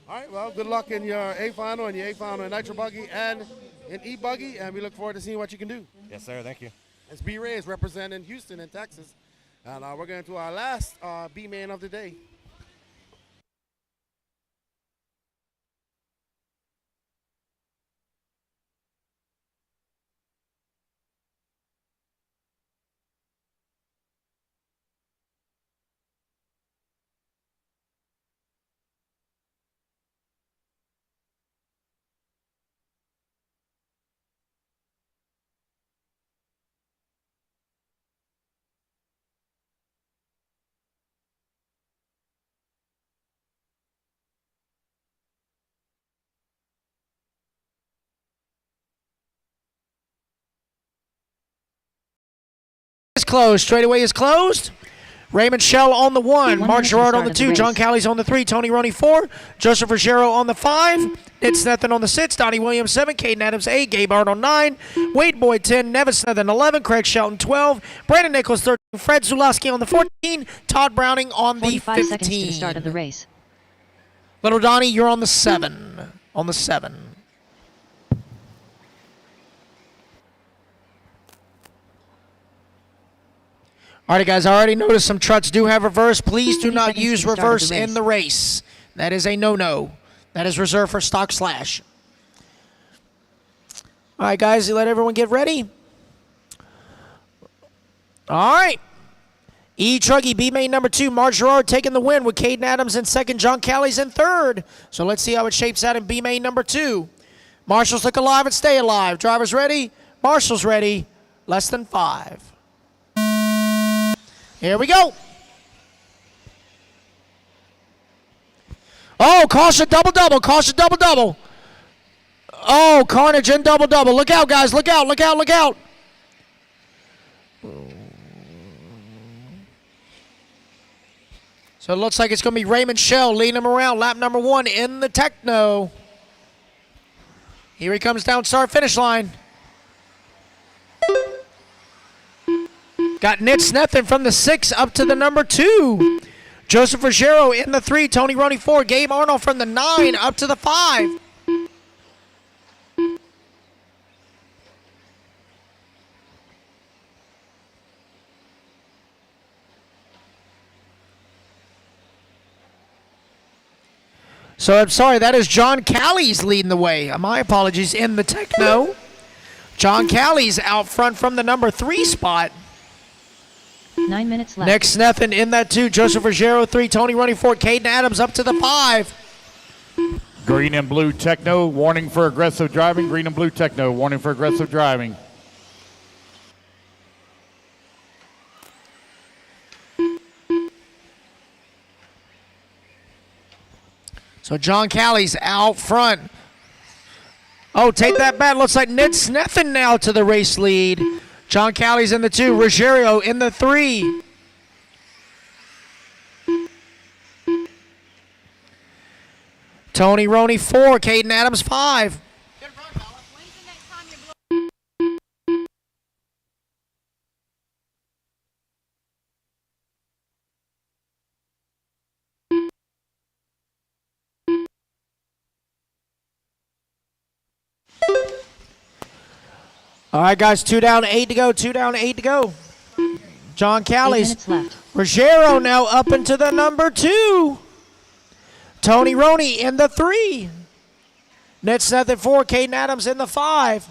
S7: All right, well, good luck in your A final and your A final in Nitro Buggy and in E Buggy, and we look forward to seeing what you can do.
S17: Yes, sir. Thank you.
S7: It's B Rays representing Houston and Texas, and we're going to our last B man of the day.
S16: Is closed. Straightaway is closed. Raymond Shell on the 1. Mark Gerard on the 2. John Callie's on the 3. Tony Roney 4. Joseph Ruggiero on the 5. Ned Snethen on the 6. Donnie Williams 7. Caden Adams 8. Gabe Art on 9. Wade Boyd 10. Nevin Snethen 11. Craig Shelton 12. Brandon Nichols 13. Fred Zulowski on the 14. Todd Browning on the 15.
S13: Seconds to the start of the race.
S16: Little Donnie, you're on the 7. On the 7. All right, guys, I already noticed some trucks do have reverse. Please do
S13: 30
S16: not
S13: seconds
S16: use
S13: to the start of
S16: reverse
S13: the
S16: in
S13: race.
S16: the race. That is a no-no. That is reserved for stock slash. All right, guys, let everyone get ready. All right. Truggy, B main number 2, Mark Gerard taking the win with Caden Adams in second, John Callies in third. So let's see how it shapes out in B main number 2. Marshall's look alive and stay alive. Drivers ready? Marshall's ready. Less than 5. Here we go. Oh, caution double-double. Caution double-double. Oh, carnage and double-double. Look out, guys. Look out, look out, look out. So it looks like it's going to be Raymond Shell leading him around. Lap number 1 in the Techno. Here he comes down start-finish line. Got Nitz Snethen from the 6 up to the number 2. Joseph Ruggiero in the 3. Tony Roney 4. Gabe Arnold from the 9 up to the 5. So I'm sorry, that is John Callies leading the way. My apologies, in the Techno. John Callies out front from the number 3 spot.
S13: 9 minutes left.
S16: Next, Snethen in that 2. Joseph Ruggiero 3. Tony Roney 4. Caden Adams up to the 5.
S10: Green and blue Techno, warning for aggressive driving. Green and blue Techno, warning for aggressive driving.
S16: So John Callies out front. Oh, take that back. Looks like Nitz Snethen now to the race lead. John Callies in the 2. Ruggiero in the 3. Tony Roney 4. Caden Adams 5. All right, guys, 2 down, 8 to go. 2 down, 8 to go. John
S13: 8
S16: Callies.
S13: minutes left.
S16: Ruggiero now up into the number 2. Tony Roney in the 3. Nitz Snethen 4. Caden Adams in the 5.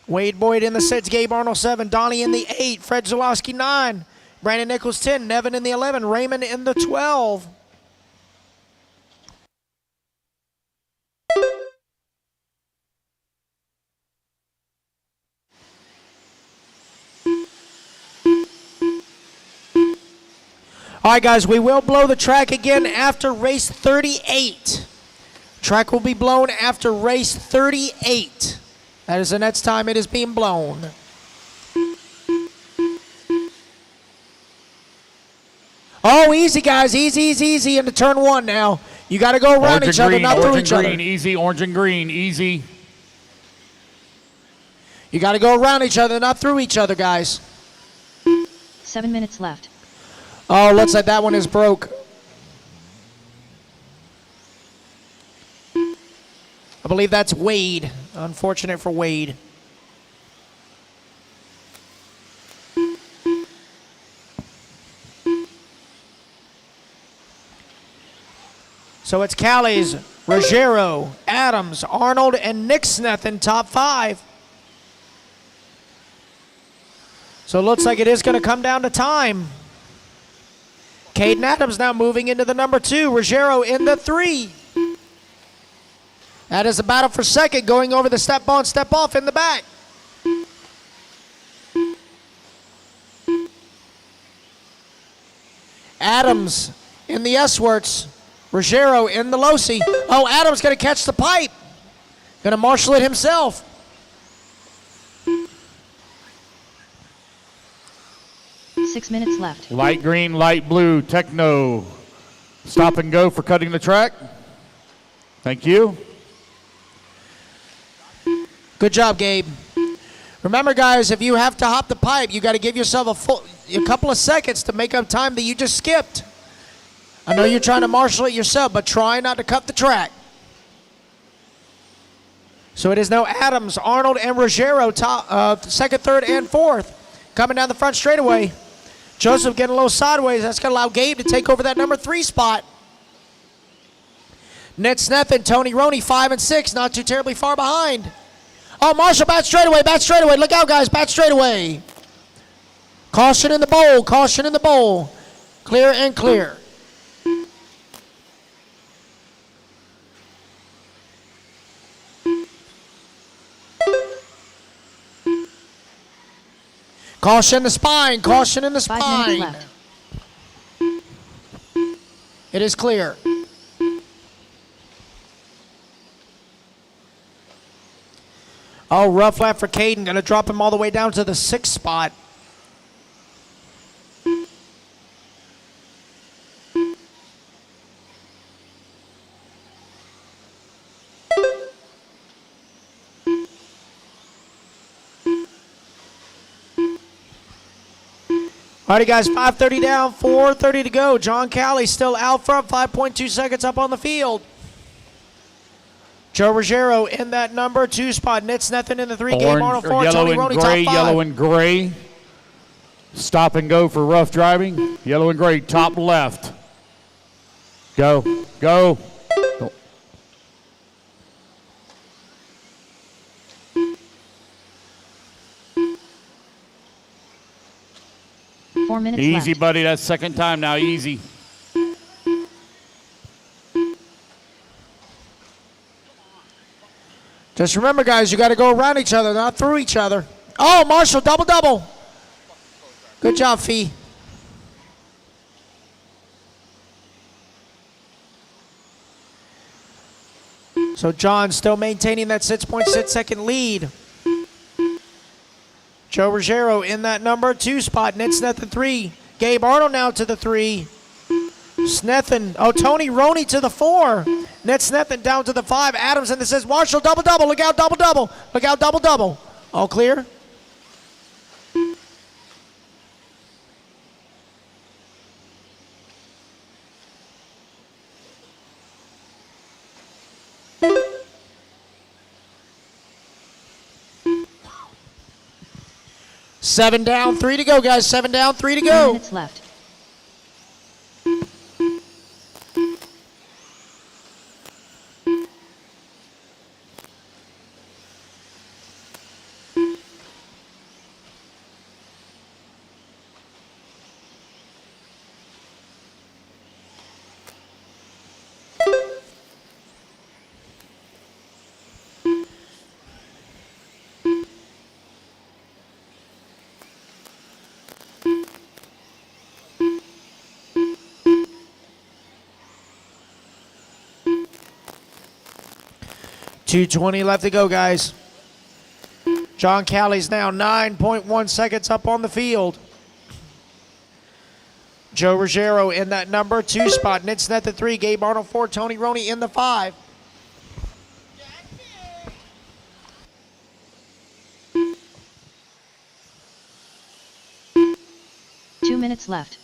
S16: Wade Boyd in the 6. Gabe Arnold 7. Donnie in the 8. Fred Zulowski 9. Brandon Nichols 10. Nevin in the 11. Raymond in the 12. All right, guys, we will blow the track again after race 38. Track will be blown after race 38. That is the next time it is being blown. Oh, easy, guys. Easy, easy, easy into turn 1 now. You got to go around each other, not through each other.
S10: Orange and green, easy. Orange and green, easy.
S16: You got to go around each other, not through each other, guys.
S13: 7 minutes left.
S16: Oh, looks like that one is broke. I believe that's Wade. Unfortunate for Wade. So it's Callies, Ruggiero, Adams, Arnold, and Nick Snethen, top 5. So it looks like it is going to come down to time. Caden Adams now moving into the number 2. Ruggiero in the 3. That is a battle for second, going over the step on, step off in the back. Adams in the S-Worts. Ruggiero in the Losi. Oh, Adams going to catch the pipe. Going to marshal it himself.
S13: Six minutes left.
S10: Light green, light blue, Techno. Stop and go for cutting the track. Thank you.
S16: Good job, Gabe. Remember, guys, if you have to hop the pipe, you got to give yourself a couple of seconds to make up time that you just skipped. I know you're trying to marshal it yourself, but try not to cut the track. So it is now Adams, Arnold, and Ruggiero, top, second, third, and fourth. Coming down the front straightaway.
S21: Joseph getting a little sideways. That's going to allow Gabe to take over that number 3 spot. Ned Snethen, Tony Roney, 5 and 6. Not too terribly far behind. Oh, Marshall, bat straightaway, bat straightaway. Look out, guys, bat straightaway. Caution in the bowl, caution in the bowl. Clear and clear. Caution in the spine, caution in the
S13: 5 minutes
S21: spine.
S13: left.
S21: It is clear. Oh, rough lap for Caden. Going to drop him all the way down to the 6th spot. Alrighty, guys, 5:30 down, 4:30 to go. John Cali still out front, 5.2 seconds up on the field. Joe Ruggiero in that number 2 spot. Nitz Nethen in the 3. Gabe Arnold 4.
S10: Yellow
S21: Tony
S10: and
S21: Roney
S10: gray,
S21: top 5.
S10: yellow and gray. Stop and go for rough driving. Yellow and gray, top left. Go, go. Go.
S13: Four minutes
S10: Easy,
S13: left.
S10: buddy. That's second time now. Easy.
S21: Just remember, guys, you got to go around each other, not through each other. Oh, Marshall, double-double. Good job, Fee. So John still maintaining that 6.6 second lead. Joe Ruggiero in that number 2 spot. Ned Snethen 3. Gabe Arnold now to the 3. Snethen. Oh, Tony Roney to the 4. Ned Snethen down to the 5. Adams in the 6. Marshall double-double. Look out, double-double. Look out, double-double. All clear? Seven down, 3 to go, guys. 7 down, 3 to
S13: 2
S21: go.
S13: minutes left.
S21: .220 left to go, guys. John Callie's now 9.1 seconds up on the field. Joe Ruggiero in that number 2 spot. Ned Snethen 3. Gabe Arnold 4. Tony Roney in the 5.
S13: Two minutes left.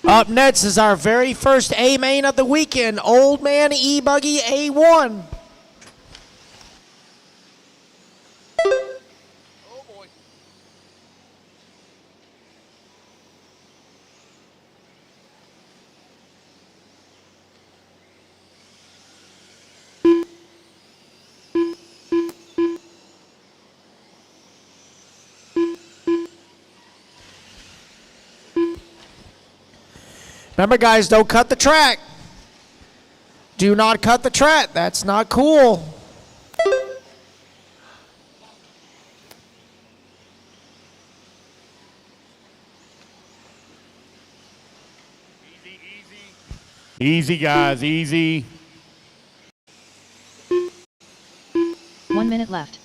S21: Up next is our very first A main of the weekend, Old Man E-Buggy A1. Remember, guys, don't cut the track. Do not cut the track. That's not cool.
S10: Easy, guys, easy.
S13: 1 minute left.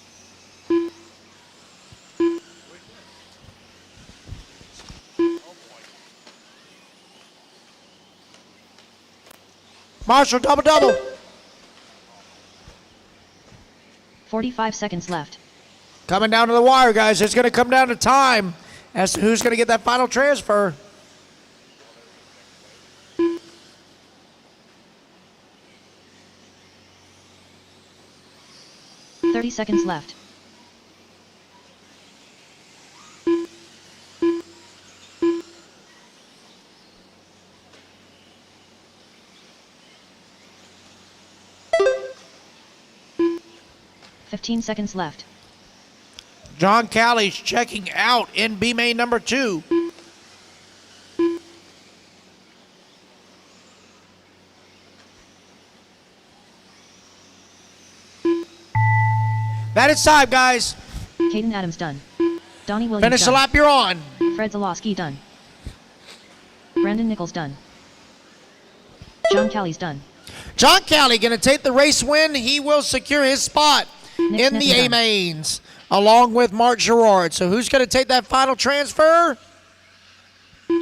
S21: Marshall, double-double.
S13: 45 seconds left.
S21: Coming down to the wire, guys. It's going to come down to time as to who's going to get that final transfer.
S13: 30 seconds left. Fifteen seconds left.
S21: John Callie's checking out in B main number 2. That is time, guys.
S13: Caden Adams done. Donnie Williams
S21: Finish the
S13: done.
S21: lap you're on.
S13: Fred Zalowski done. Brandon Nichols done. John Callie's done.
S21: John Callie going to take the race win. He will secure his spot in the A mains along with Mark Gerard. So who's going to take that final transfer?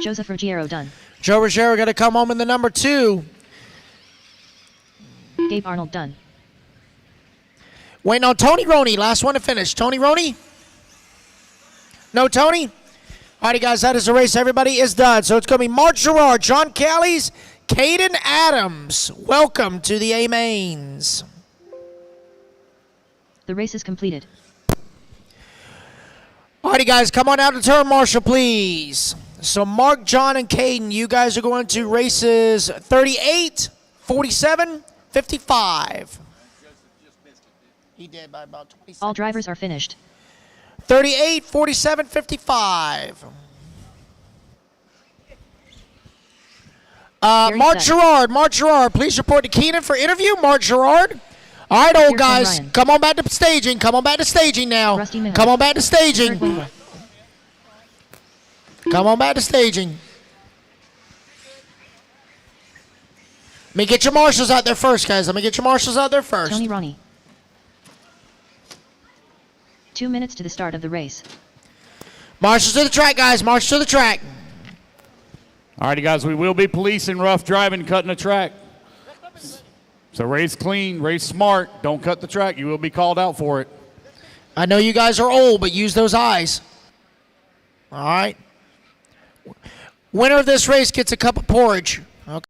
S13: Joseph Ruggiero done.
S21: Joe Ruggiero going to come home in the number 2.
S13: Gabe Arnold done.
S21: Waiting on Tony Roney, last one to finish. Tony Roney? No Tony? Alrighty, guys, that is the race. Everybody is done. So it's going to be Mark Gerard, John Callie's, Caden Adams. Welcome to the A mains.
S13: The race is completed.
S21: Alrighty, guys, come on out to turn marshal, please. So Mark, John, and Caden, you guys are going to races 38, 47, 55. He did by about 20 seconds.
S13: All drivers are finished.
S21: 38, 47, 55. Mark Gerard, please report to Keenan for interview. Mark Gerard. All right, old guys, come on back to staging. Come on back to staging now. Come on back to staging. Come on back to staging. Let me get your marshals out there first, guys. Let me get your marshals out there first.
S13: Tony Ronnie. 2 minutes to the start of the race.
S21: Marshals to the track, guys. Marshals to the track.
S10: Alrighty, guys, we will be policing rough driving, cutting the track. So race clean, race smart. Don't cut the track. You will be called out for it.
S21: I know you guys are old, but use those eyes. All right. Winner of this race gets a cup of porridge. Okay.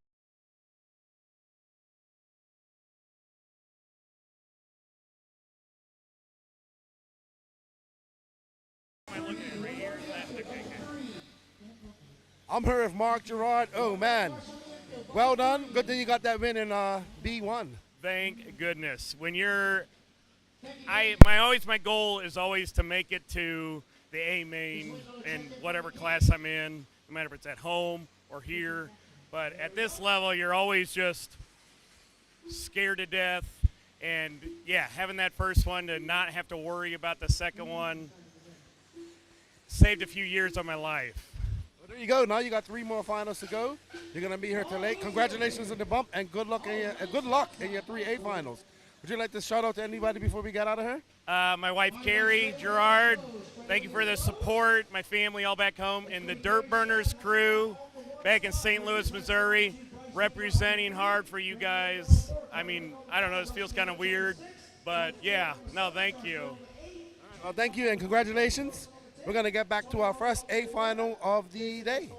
S7: I'm here with Mark Gerard. Oh, man. Well done. Good thing you got that win in B1.
S6: Thank goodness. When you're, my goal is always to make it to the A main in whatever class I'm in, no matter if it's at home or here. But at this level, you're always just scared to death. And yeah, having that first one to not have to worry about the second one saved a few years of my life.
S7: Well, there you go. Now you got 3 more finals to go. You're going to be here till late. Congratulations on the bump and good luck in your 3A finals. Would you like to shout out to anybody before we get out of here?
S6: My wife, Carrie, Gerard, thank you for the support. My family all back home. And the Dirt Burners crew back in St. Louis, Missouri, representing hard for you guys. I mean, I don't know, this feels kind of weird. But, yeah, no, thank you.
S7: Well, thank you and congratulations. We're going to get back to our first A final of the day.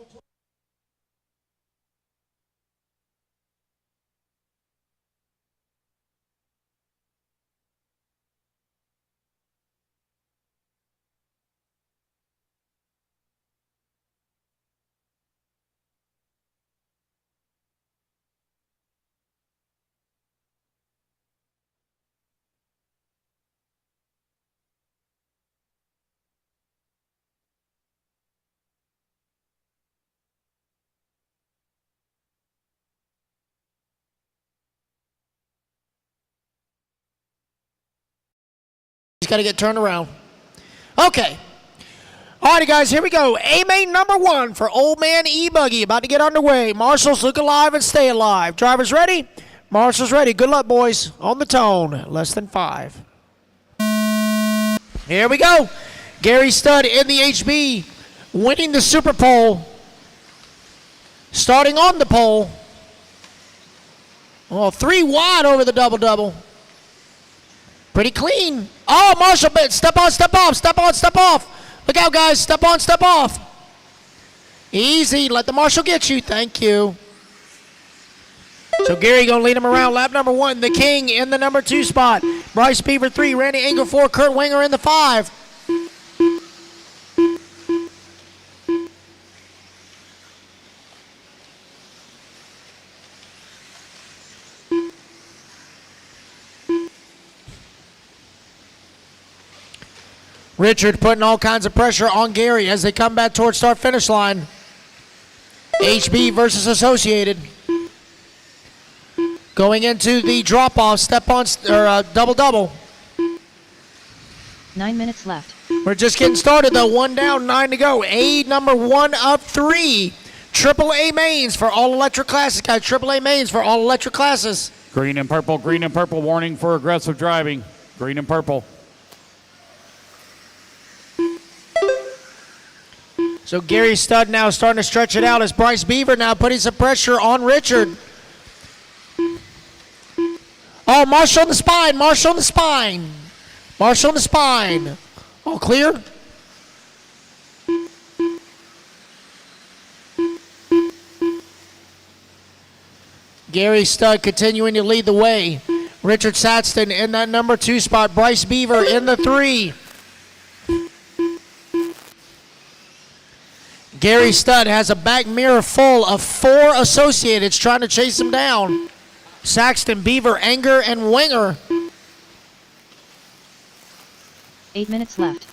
S21: He's got to get turned around. Okay. Alrighty, guys, here we go. A main number 1 for Old Man E-Buggy. About to get underway. Marshals, look alive and stay alive. Drivers ready? Marshals ready. Good luck, boys. On the tone. Less than 5. Here we go. Gary Studd in the HB. Winning the Super Pole. Starting on the pole. Oh, 3 wide over the double-double. Pretty clean. Oh, Marshall, step on, step off, step on, step off. Look out, guys, step on, step off. Easy, let the Marshall get you, thank you. So Gary gonna lead him around lap number 1, the King in the number 2 spot. Bryce Beaver 3, Randy Engel 4, Kurt Winger in the 5. Richard putting all kinds of pressure on Gary as they come back towards start-finish line. HB versus Associated. Going into the drop-off, step-on, or double-double.
S13: 9 minutes left.
S21: We're just getting started, though. 1 down, 9 to go. number 1 up 3. AAA mains for all electric classes, guys. AAA mains for all electric classes.
S10: Green and purple, warning for aggressive driving. Green and purple.
S21: So Gary Studd now starting to stretch it out as Bryce Beaver now putting some pressure on Richard. Oh, Marshall on the spine, Marshall on the spine. Marshall on the spine. All clear? Gary Studd continuing to lead the way. Richard Saxton in that number 2 spot. Bryce Beaver in the 3. Gary Studd has a back mirror full of 4 associates trying to chase him down. Saxton, Beaver, Enger, and Winger.
S13: 8 minutes left.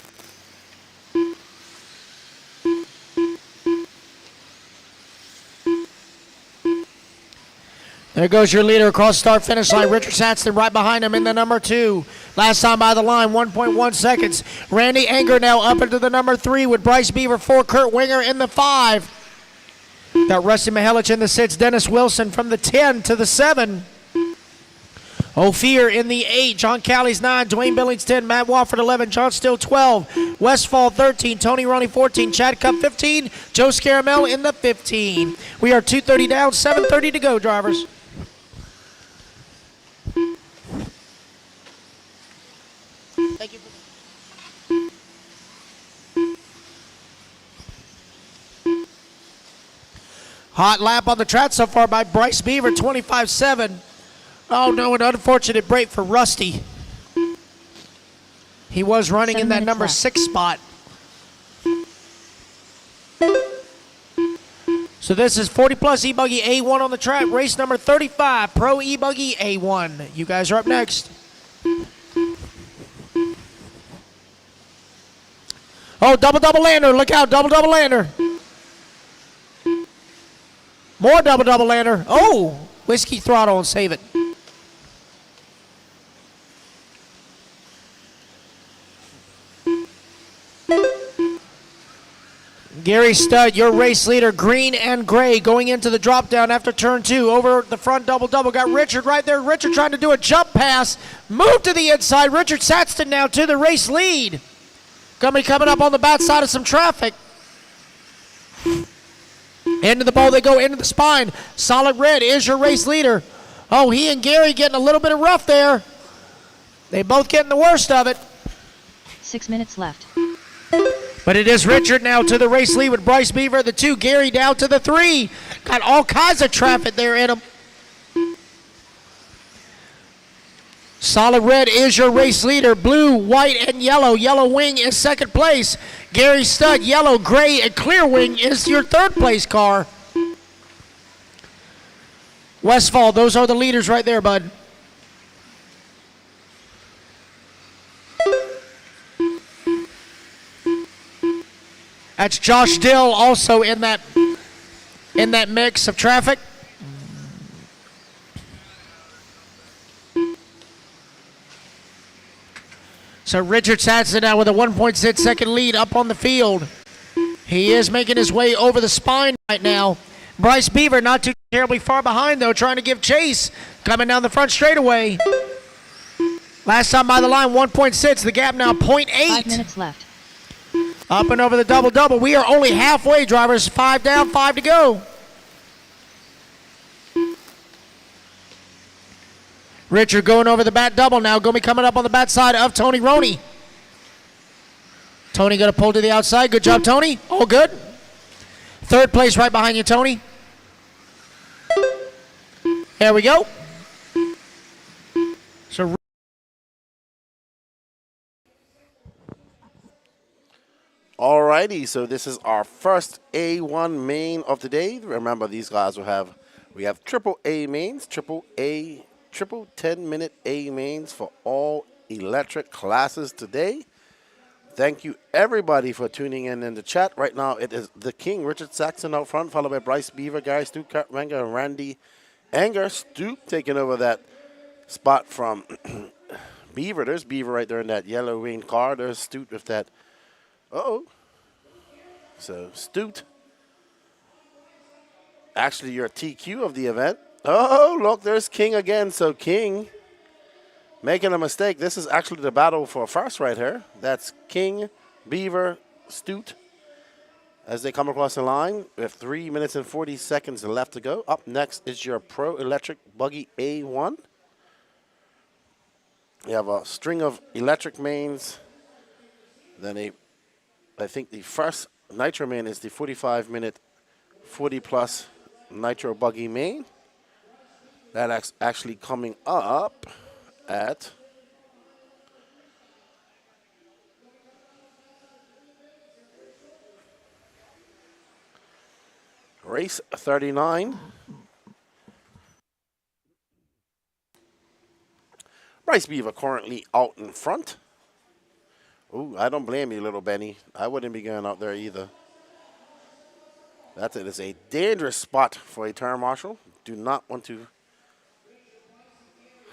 S21: There goes your leader across start finish line. Richard Saxton right behind him in the number 2. Last time by the line, 1.1 seconds. Randy Enger now up into the number 3 with Bryce Beaver 4, Kurt Winger in the 5. Got Rusty Miik in the 6, Dennis Wilson from the 10 to the 7. Ophir in the 8, John Callie's 9, Dwayne Billings 10, Matt Wofford 11, John Still 12, Westfall 13, Tony Roney 14, Chad Cup 15, Joe Scaramel in the 15. We are 2:30 down, 7:30 to go, drivers. Thank you. Hot lap on the track so far by Bryce Beaver, 25.7. Oh no, an unfortunate break for Rusty. He was running in that number 6 spot. So this is 40 plus E-Buggy A1 on the track, race number 35, Pro E-Buggy A1. You guys are up next. Oh, double lander, look out, double lander. More double lander. Oh, whiskey throttle and save it. Gary Studd, your race leader, green and gray, going into the drop down after turn 2. Over the front double. Got Richard right there. Richard trying to do a jump pass. Move to the inside. Richard Saxton now to the race lead. Coming up on the backside of some traffic. Into the bowl they go, into the spine. Solid Red is your race leader. Oh, he and Gary getting a little bit of rough there. They both getting the worst of it.
S13: 6 minutes left.
S21: But it is Richard now to the race lead with Bryce Beaver, the 2, Gary down to the 3. Got all kinds of traffic there in him. Solid Red is your race leader. Blue, white, and yellow. Yellow Wing is second place. Gary Studd, yellow, gray, and clear wing is your third place car. Westfall, those are the leaders right there, bud. That's Josh Dill also in that mix of traffic. So Richard Saxton now with a 1.6 second lead up on the field. He is making his way over the spine right now. Bryce Beaver not too terribly far behind though, trying to give chase. Coming down the front straightaway. Last time by the line, 1.6. The gap now 0.8.
S13: 5 minutes left.
S21: Up and over the double. We are only halfway, drivers. 5 down, 5 to go. Richard going over the bat double now. Going to be coming up on the bat side of Tony Roney. Tony going to pull to the outside. Good job, Tony. All good. Third place right behind you, Tony. There we go. So
S1: Alrighty, so this is our first A1 main of the day. Remember, these guys we have triple A mains, triple 10-minute A mains for all electric classes today. Thank you, everybody, for tuning in the chat. Right now, it is the King, Richard Saxon, out front, followed by Bryce Beaver, Gary Stoop, Kurt Wenger, and Randy Anger. Stoop taking over that spot from Beaver. There's Beaver right there in that yellow wing car. There's Stoop with that. Uh-oh. So, Stoop. Actually, your TQ of the event. Oh, look, there's King again. So, King making a mistake. This is actually the battle for first right here. That's King, Beaver, Stoot as they come across the line with 3 minutes and 40 seconds left to go. Up next is your Pro Electric Buggy A1. You have a string of electric mains. Then I think the first nitro main is the 45-minute, 40-plus nitro buggy main. That's actually coming up at race 39. Bryce Beaver currently out in front. Ooh, I don't blame you, little Benny. I wouldn't be going out there either. It is a dangerous spot for a turn marshal. Do not want to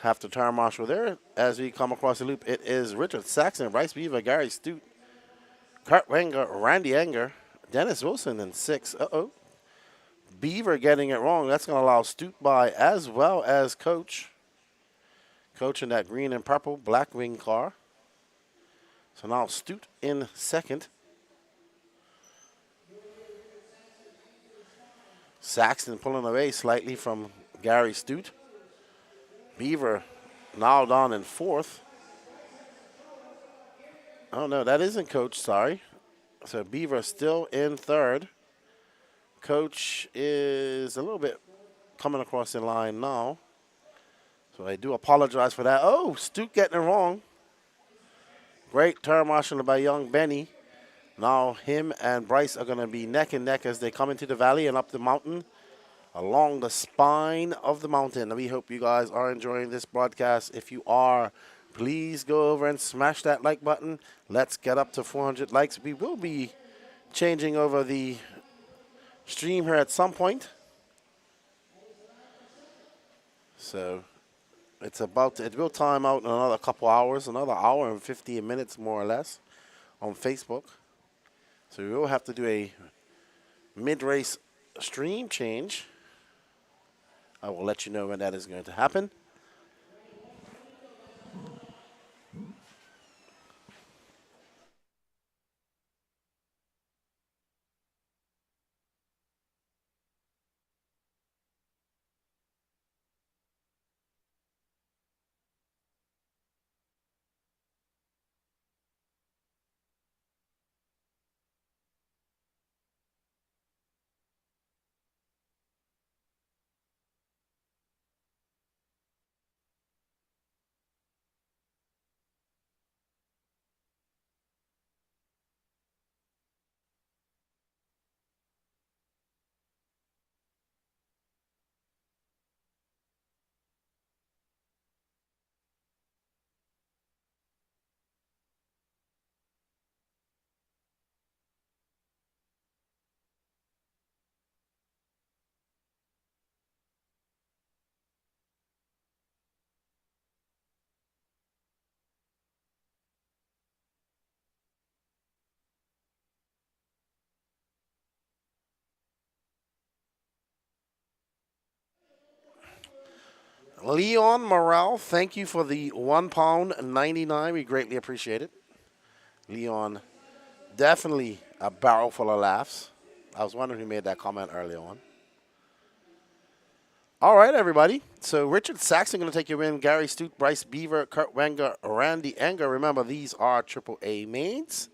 S1: have to turn marshal there. As we come across the loop, it is Richard Saxon, Bryce Beaver, Gary Stoot, Kurt Wenger, Randy Anger, Dennis Wilson in 6. Uh-oh. Beaver getting it wrong. That's going to allow Stoot by as well as Coach. Coach in that green and purple black wing car. So now Stoot in second. Saxton pulling away slightly from Gary Stoot. Beaver now down in fourth. Oh, no, that isn't Coach, sorry. So Beaver still in third. Coach is a little bit coming across the line now. So I do apologize for that. Oh, Stoot getting it wrong. Great turn marshal by young Benny. Now him and Bryce are going to be neck and neck as they come into the valley and up the mountain along the spine of the mountain. We hope you guys are enjoying this broadcast. If you are, please go over and smash that like button. Let's get up to 400 likes. We will be changing over the stream here at some point. So it will time out in another couple hours, another hour and 15 minutes more or less on Facebook. So we will have to do a mid-race stream change. I will let you know when that is going to happen. Leon Morale, thank you for the £1.99. We greatly appreciate it. Leon, definitely a barrel full of laughs. I was wondering who made that comment early on. All right, everybody. So Richard Saxon going to take you in. Gary Stoot, Bryce Beaver, Kurt Wenger, Randy Anger. Remember, these are AAA mains.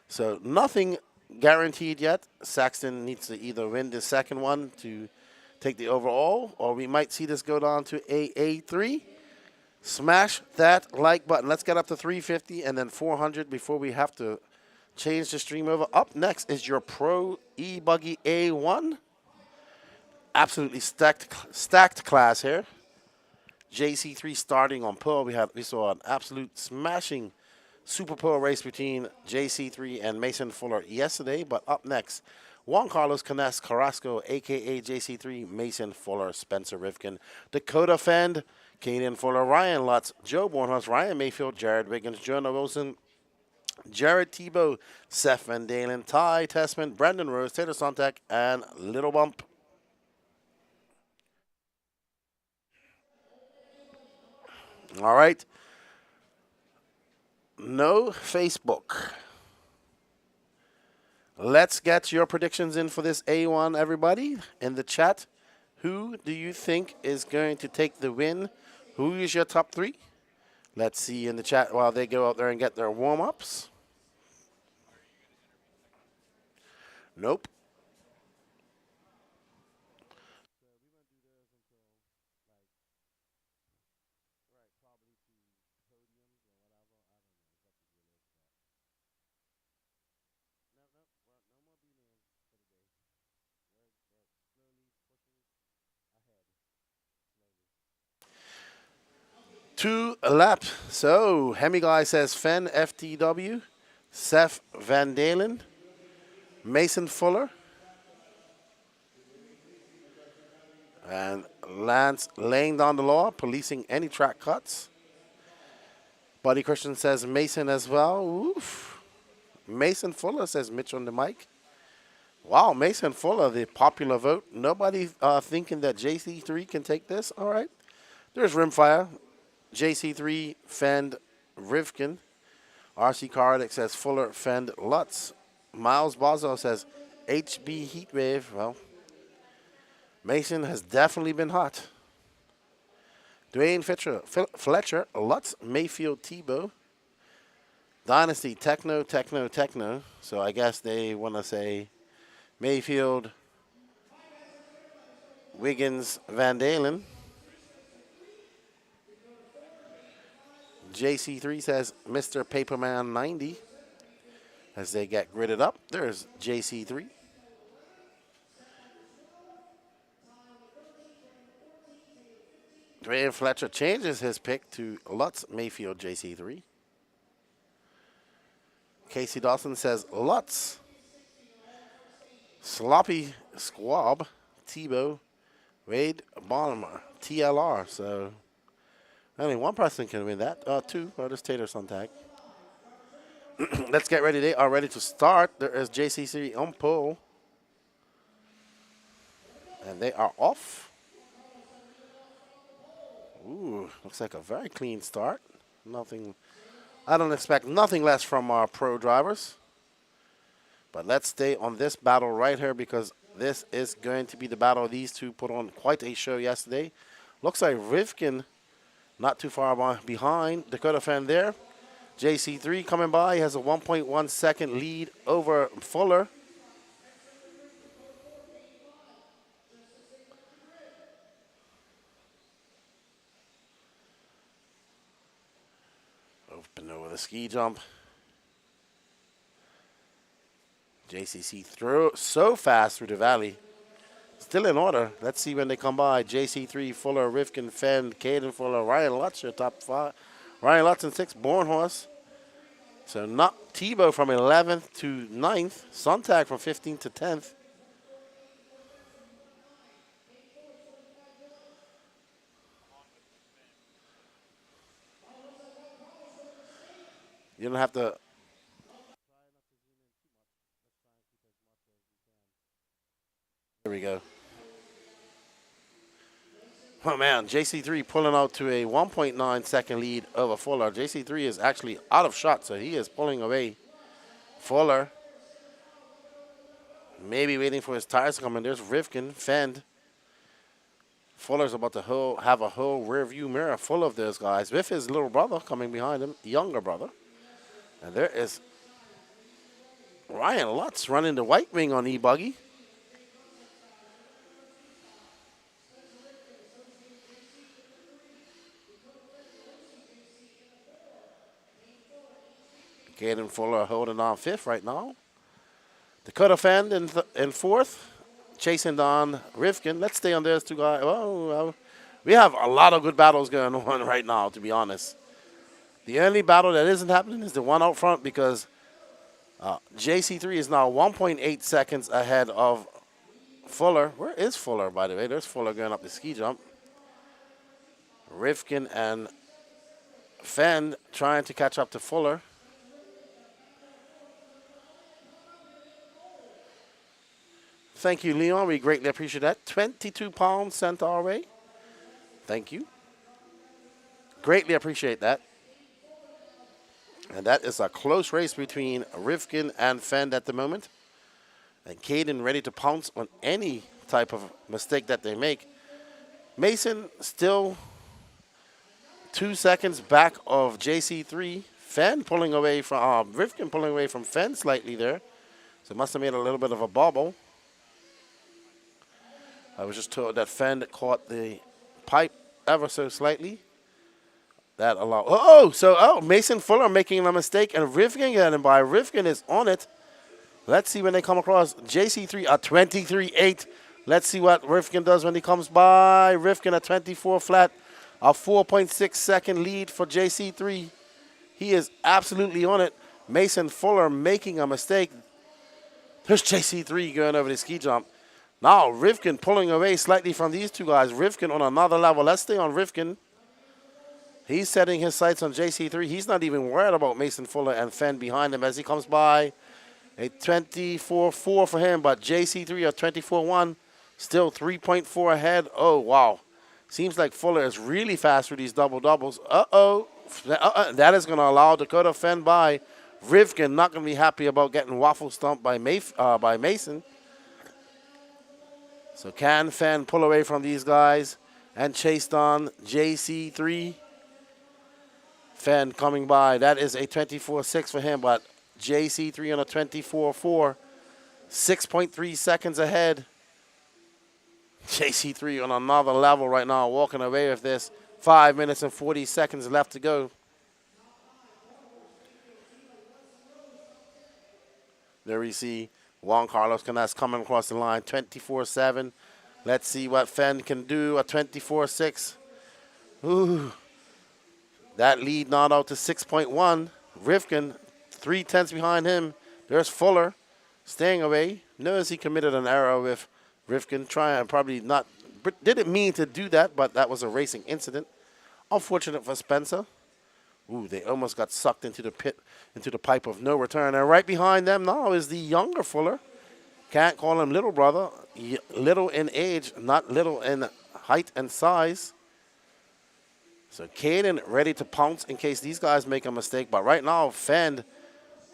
S1: So nothing guaranteed yet. Saxton needs to either win the second one to take the overall, or we might see this go down to AA3. Smash that like button. Let's get up to 350 and then 400 before we have to change the stream over. Up next is your Pro E-Buggy A1. Absolutely stacked class here. JC3 starting on pole. We saw an absolute smashing Super Pole race between JC3 and Mason Fuller yesterday. But up next, Juan Carlos Canes Carrasco, a.k.a. JC3, Mason Fuller, Spencer Rivkin, Dakota Fend, Caden Fuller, Ryan Lutz, Joe Bornhorst, Ryan Mayfield, Jared Wiggins, Jonah Wilson, Jared Tebow, Seth Van Dalen, Ty Tessman, Brandon Rose, Taylor Sontag, and Little Bump. All right. No Facebook. Let's get your predictions in for this A1, everybody, in the chat. Who do you think is going to take the win? Who is your top three? Let's see in the chat while they go out there and get their warm-ups. Nope. Two lap. So, Hemi Guy says Fen FTW, Seth Van Dalen, Mason Fuller, and Lance laying down the law, policing any track cuts. Buddy Christian says Mason as well. Oof. Mason Fuller says Mitch on the mic. Wow, Mason Fuller, the popular vote. Nobody thinking that JC3 can take this. All right. There's Rimfire. JC3, Fend, Rivkin. RC Cardick says Fuller, Fend, Lutz. Miles Bozo says HB Heatwave. Well, Mason has definitely been hot. Dwayne Fletcher, Lutz, Mayfield, Tebow. Dynasty, Techno. So I guess they want to say Mayfield, Wiggins, Van Dalen. JC3 says Mr. Paperman 90 as they get gridded up. There's JC3. Dwayne Fletcher changes his pick to Lutz, Mayfield, JC3. Casey Dawson says Lutz. Sloppy Squab, Tebow, Wade Bonham, TLR. So only one person can win that. Two. Oh, there's Tater Sontag. Let's get ready. They are ready to start. There is JCC on pole. And they are off. Ooh, looks like a very clean start. Nothing. I don't expect nothing less from our pro drivers. But let's stay on this battle right here because this is going to be the battle. These two put on quite a show yesterday. Looks like Rivkin not too far behind. Dakota Fan there. JC3 coming by. He has a 1.1 second lead over Fuller. Open over the ski jump. JCC through so fast through the valley. Still in order. Let's see when they come by. JC3, Fuller, Rivkin, Fenn, Caden Fuller, Ryan Lutz, your top five. Ryan Lutz in 6th, Bornhorst. So not Tebow from 11th to 9th. Sontag from 15th to 10th. You don't have to. There we go. Oh, man, JC3 pulling out to a 1.9 second lead over Fuller. JC3 is actually out of shot, so he is pulling away Fuller. Maybe waiting for his tires to come in. There's Rivkin, Fend. Fuller's about to have a whole rear view mirror full of those guys with his little brother coming behind him, younger brother. And there is Ryan Lutz running the white wing on E-Buggy. Caden Fuller holding on 5th right now. Dakota Fend in 4th. Chasing down Rifkin. Let's stay on those two guys. Well, we have a lot of good battles going on right now, to be honest. The only battle that isn't happening is the one out front because JC3 is now 1.8 seconds ahead of Fuller. Where is Fuller, by the way? There's Fuller going up the ski jump. Rifkin and Fend trying to catch up to Fuller. Thank you, Leon. We greatly appreciate that. 22 pounds sent our way. Thank you. Greatly appreciate that. And that is a close race between Rifkin and Fend at the moment. And Caden ready to pounce on any type of mistake that they make. Mason still 2 seconds back of JC3. Fend pulling away from Rifkin pulling away from Fend slightly there. So must have made a little bit of a bobble. I was just told that Fend caught the pipe ever so slightly. That allowed. Mason Fuller making a mistake and Rifkin getting by. Rifkin is on it. Let's see when they come across JC3 at 23.8. Let's see what Rifkin does when he comes by. Rifkin at 24 flat. A 4.6 second lead for JC3. He is absolutely on it. Mason Fuller making a mistake. There's JC3 going over the ski jump. Now Rifkin pulling away slightly from these two guys. Rifkin on another level. Let's stay on Rifkin. He's setting his sights on JC3. He's not even worried about Mason Fuller and Fend behind him as he comes by. A 24.4 for him, but JC3 at 24.1. Still 3.4 ahead. Oh, wow. Seems like Fuller is really fast through these double-doubles. That is going to allow Dakota Fend by. Rifkin not going to be happy about getting waffle stomped by Mason. So can Fend pull away from these guys and chase on JC3? Fend coming by. That is a 24.6 for him, but JC3 on a 24.4. 6.3 seconds ahead. JC3 on another level right now, walking away with this. 5 minutes and 40 seconds left to go. There we see Juan Carlos Canas coming across the line, 24.7. Let's see what Fend can do, a 24.6. Ooh. That lead not out to 6.1. Rifkin, 0.3 behind him. There's Fuller staying away. Notice he committed an error with Rifkin, didn't mean to do that, but that was a racing incident. Unfortunate for Spencer. Ooh, they almost got sucked into the pit, into the pipe of no return. And right behind them now is the younger Fuller. Can't call him little brother. Little in age, not little in height and size. So Caden ready to pounce in case these guys make a mistake. But right now, Fend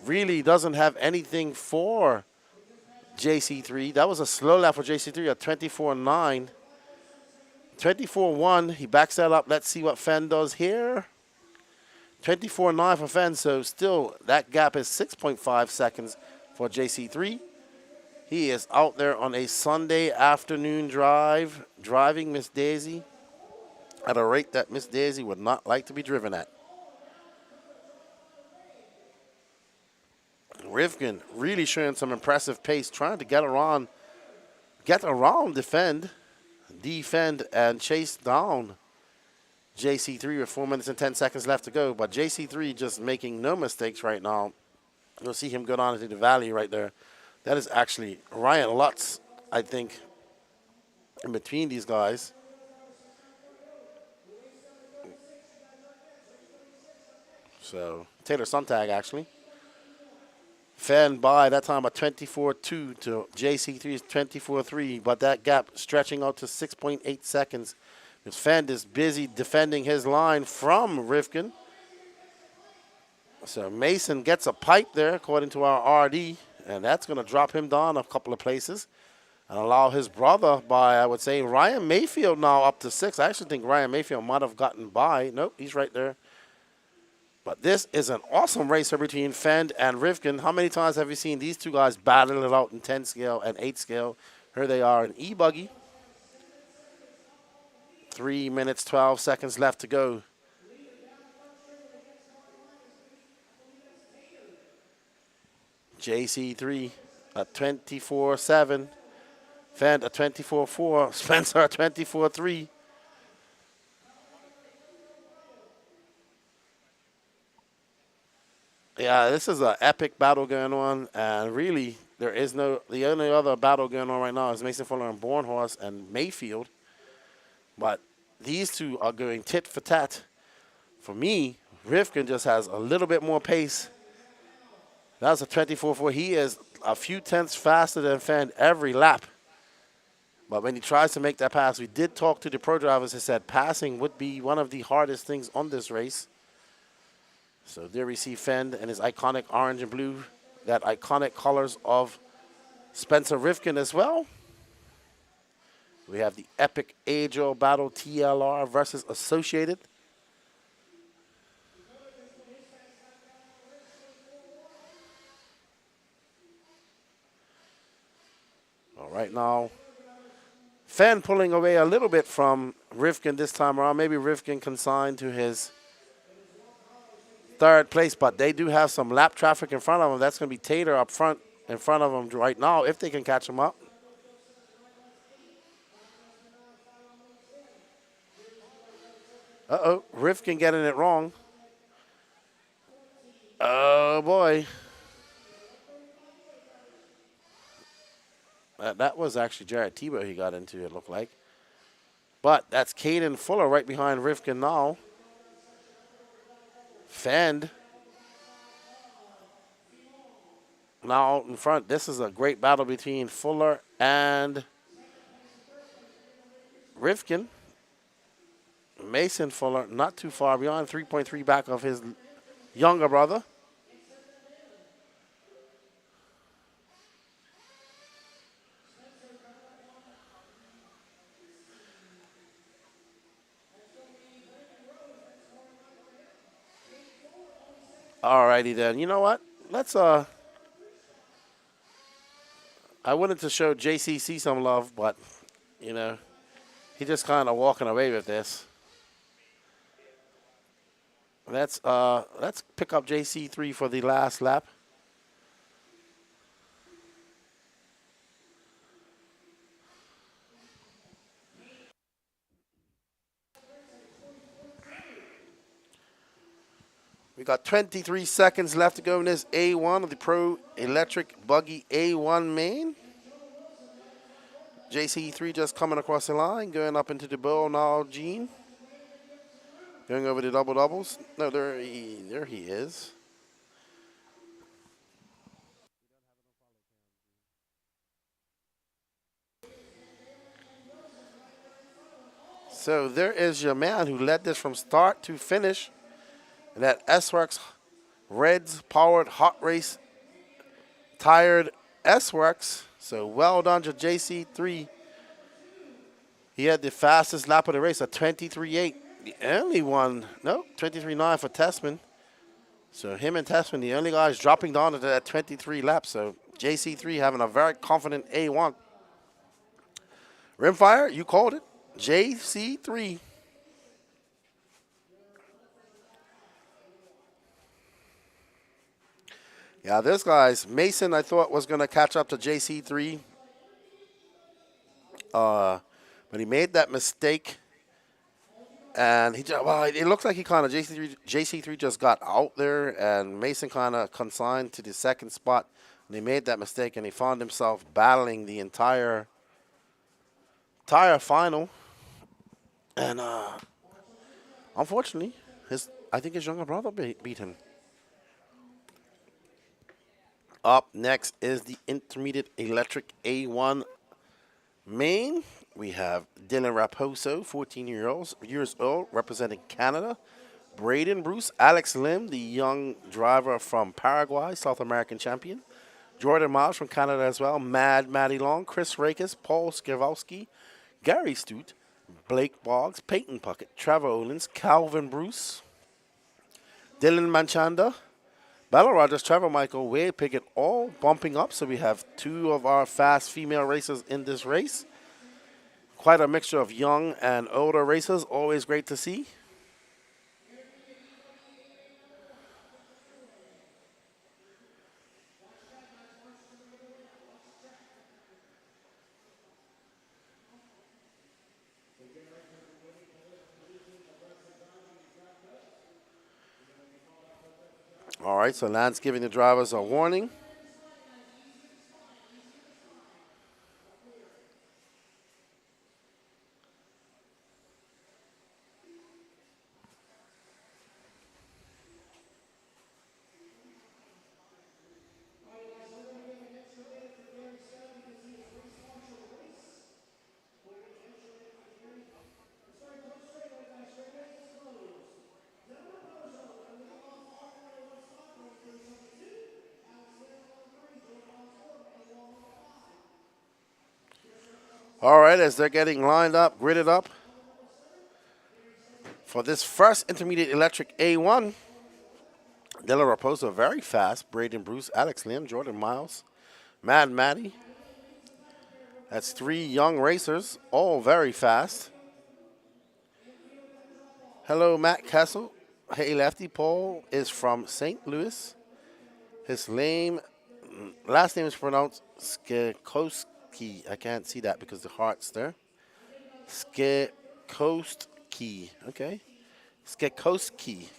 S1: really doesn't have anything for JC3. That was a slow lap for JC3 at 24.9. 24.1, he backs that up. Let's see what Fend does here. 24.9 for Fend, so still that gap is 6.5 seconds for JC3. He is out there on a Sunday afternoon driving Miss Daisy at a rate that Miss Daisy would not like to be driven at. Rifkin really showing some impressive pace, trying to get around defend, and chase down JC3 with 4 minutes and 10 seconds left to go. But JC3 just making no mistakes right now. You'll see him go down into the valley right there. That is actually Ryan Lutz, I think, in between these guys. So Taylor Sontag, actually. Fend by that time a 24.2 to JC3's 24.3, but that gap stretching out to 6.8 seconds. Because Fend is busy defending his line from Rifkin. So Mason gets a pipe there, according to our RD, and that's going to drop him down a couple of places and allow his brother by, I would say, Ryan Mayfield now up to 6. I actually think Ryan Mayfield might have gotten by. Nope, he's right there. But this is an awesome race between Fend and Rifkin. How many times have you seen these two guys battle it out in 10 scale and 8 scale? Here they are in E-Buggy. 3 minutes, 12 seconds left to go. JC3 at 24-7. Fend at 24-4. Spencer at 24-3. Yeah, this is an epic battle going on, and really, the only other battle going on right now is Mason Fuller and Bornhorst and Mayfield. But these two are going tit for tat. For me, Rivkin just has a little bit more pace. That's a 24-4. He is a few tenths faster than Fend every lap. But when he tries to make that pass, we did talk to the pro drivers. They said passing would be one of the hardest things on this race. So there we see Fend and his iconic orange and blue, that iconic colors of Spencer Rivkin as well. We have the epic age-old battle TLR versus Associated. All right, now Fend pulling away a little bit from Rivkin this time around. Maybe Rivkin consigned to his third place, but they do have some lap traffic in front of them. That's going to be Tater up front in front of them right now if they can catch him up. Uh-oh, Rivkin getting it wrong. Oh, boy. That was actually Jared Tebow he got into, it looked like. But that's Caden Fuller right behind Rivkin now. Fend now out in front. This is a great battle between Fuller and Rivkin. Mason Fuller not too far beyond, 3.3 back of his younger brother. Alrighty then. You know what? Let's I wanted to show JCC some love, but you know, he just kind of walking away with this. Let's pick up JC3 for the last lap. We got 23 seconds left to go in this A1 of the Pro Electric Buggy A1 main. JC3 just coming across the line, going up into the bowl now, Gene. Going over the double doubles. No, there he is. So there is your man who led this from start to finish. And that S-Works Reds powered hot race tired S-Works. So well done to JC3. He had the fastest lap of the race at 23.8. The only one, no, 23.9 for Tessman. So him and Tessman, the only guys dropping down to that 23 lap. So JC3 having a very confident A1. Rimfire, you called it. JC3. Yeah, this guy's Mason, I thought, was going to catch up to JC3. But he made that mistake. And it looks like he kind of, JC3 just got out there, and Mason kind of consigned to the second spot. And he made that mistake, and he found himself battling the entire final. And unfortunately, I think his younger brother beat him. Up next is the Intermediate Electric A1 main. We have Dylan Raposo, 14 years old, representing Canada. Braden Bruce, Alex Lim, the young driver from Paraguay, South American champion. Jordan Miles from Canada as well. Matty Long, Chris Rakes, Paul Skierowski, Gary Stute, Blake Boggs, Peyton Puckett, Trevor Olins, Calvin Bruce, Dylan Manchanda, Bella Rogers, Trevor Michael, Wade Pickett, all bumping up. So we have two of our fast female racers in this race. Quite a mixture of young and older racers. Always great to see. All right, so Lance giving the drivers a warning. All right, as they're getting lined up, gridded up for this first intermediate electric A1. De La Raposa very fast. Braden Bruce, Alex Lynn, Jordan Miles, Mad Matty. That's 3 young racers, all very fast. Hello, Matt Kessel. Hey, Lefty. Paul is from St. Louis. His last name is pronounced Skikowski. I can't see that because the heart's there. Skikowski. Okay. Skikowski.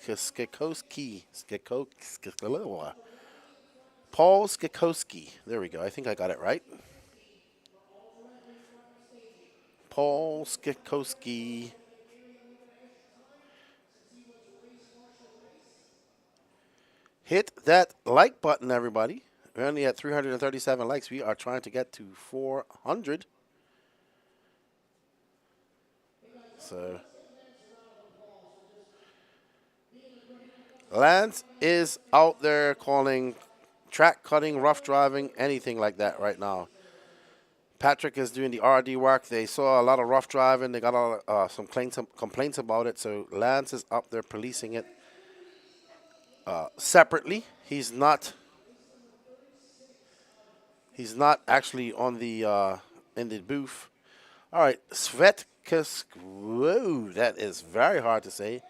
S1: Paul Skikowski. There we go. I think I got it right. Paul Skikowski. Hit that like button, everybody. We're only at 337 likes. We are trying to get to 400. So Lance is out there calling track cutting, rough driving, anything like that right now. Patrick is doing the RD work. They saw a lot of rough driving. They got some complaints about it. So Lance is up there policing it separately. He's not actually on the in the booth. All right, whoa, that is very hard to say.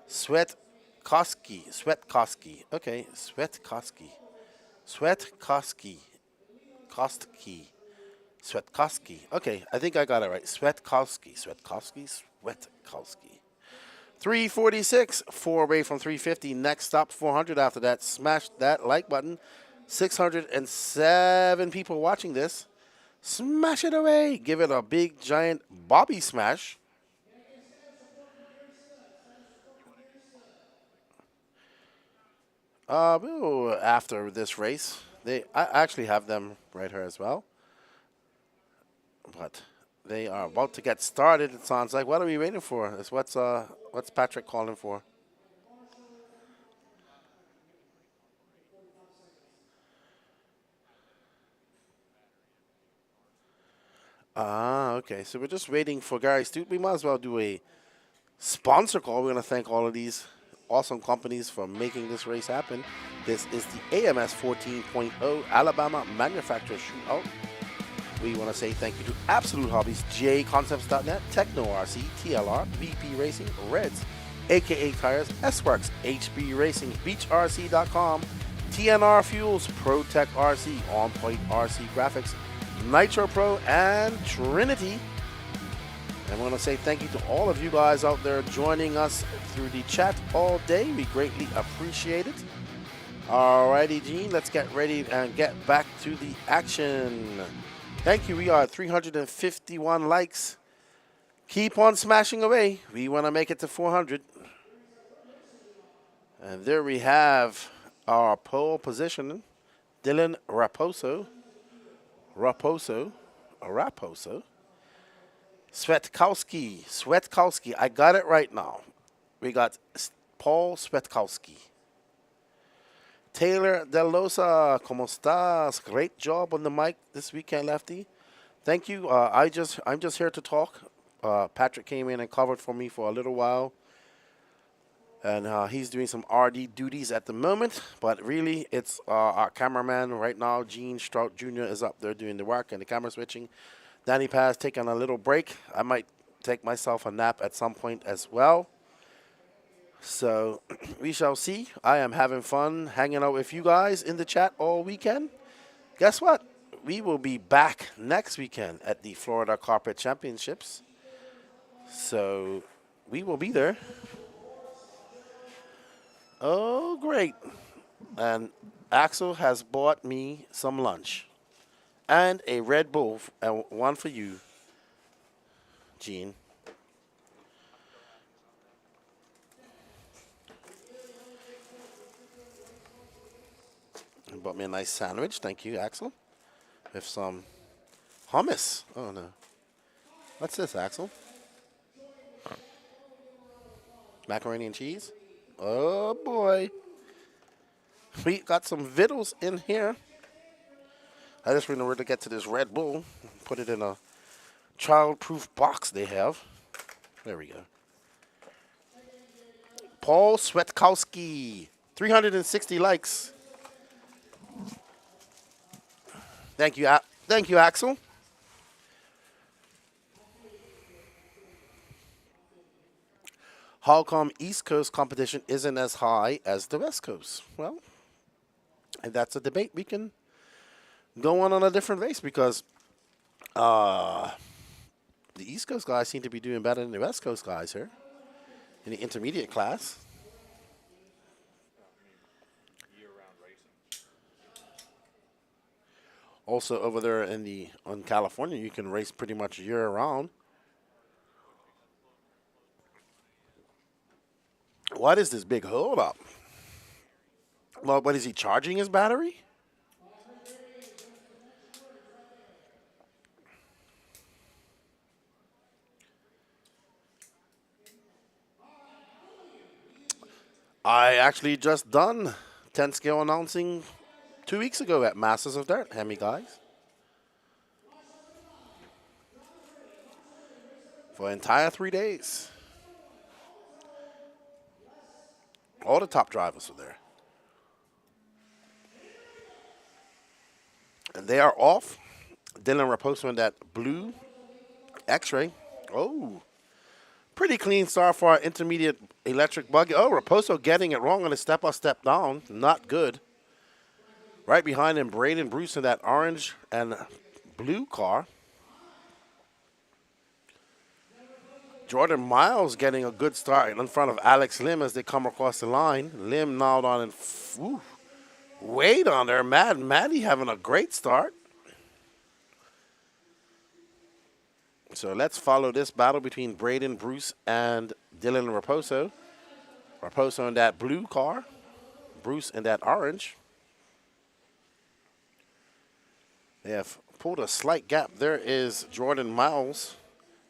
S1: Swetkowski. Okay, Swetkowski. Okay, I think I got it right. Swetkowski. 346, 4 away from 350. Next stop, 400 after that. Smash that like button. 607 people watching this. Smash it away. Give it a big, giant Bobby smash. After this race, I actually have them right here as well. But they are about to get started. It sounds like. What are we waiting for? What's Patrick calling for? Okay. So we're just waiting for Gary Stute. We might as well do a sponsor call. We're going to thank all of these awesome companies for making this race happen. This is the AMS 14.0 Alabama Manufacturer Shootout. We want to say thank you to Absolute Hobbies, JConcepts.net, Techno RC, TLR, VP Racing, Reds, AKA Tires, S-Works, HB Racing, BeachRC.com, TNR Fuels, ProTech RC, On Point RC Graphics, Nitro Pro, and Trinity. And we want to say thank you to all of you guys out there joining us through the chat all day. We greatly appreciate it. Alrighty, Gene, let's get ready and get back to the action. Thank you. We are at 351 likes. Keep on smashing away. We want to make it to 400. And there we have our pole position. Dylan Raposo. Swetkowski. I got it right now. We got Paul Swetkowski. Taylor Delosa, ¿cómo estás? Great job on the mic this weekend, Lefty. Thank you. I'm just here to talk. Patrick came in and covered for me for a little while. And he's doing some RD duties at the moment. But really, it's our cameraman right now, Gene Strout Jr. is up there doing the work and the camera switching. Danny Paz taking a little break. I might take myself a nap at some point as well. So we shall see. I am having fun hanging out with you guys in the chat all weekend. Guess what? We will be back next weekend at the Florida Carpet Championships. So we will be there. Oh, great. And Axel has bought me some lunch. And a Red Bull, and one for you, Gene. He bought me a nice sandwich. Thank you, Axel. With some hummus. Oh, no. What's this, Axel? Macaroni and cheese? Oh, boy. We got some vittles in here. I just remember to get to this Red Bull. Put it in a child-proof box they have. There we go. Paul Swetkowski. 360 likes. Thank you, Axel. How come East Coast competition isn't as high as the West Coast? Well, and that's a debate we can go on a different race because the East Coast guys seem to be doing better than the West Coast guys here in the intermediate class. Also over there in California, you can race pretty much year round. What is this big hold up? Well, what is he charging his battery? I actually just done 10 scale announcing 2 weeks ago at Masters of Dirt, Hemi guys. For an entire 3 days. All the top drivers were there. And they are off. Dylan Raposo in that blue X-ray. Oh, pretty clean start for our intermediate electric buggy. Oh, Raposo getting it wrong on a step-up, step-down. Not good. Right behind him, Braden Bruce in that orange and blue car. Jordan Miles getting a good start in front of Alex Lim as they come across the line. Lim now down and way down there. Maddie having a great start. So let's follow this battle between Braden Bruce and Dylan Raposo. Raposo in that blue car. Bruce in that orange. They have pulled a slight gap. There is Jordan Miles.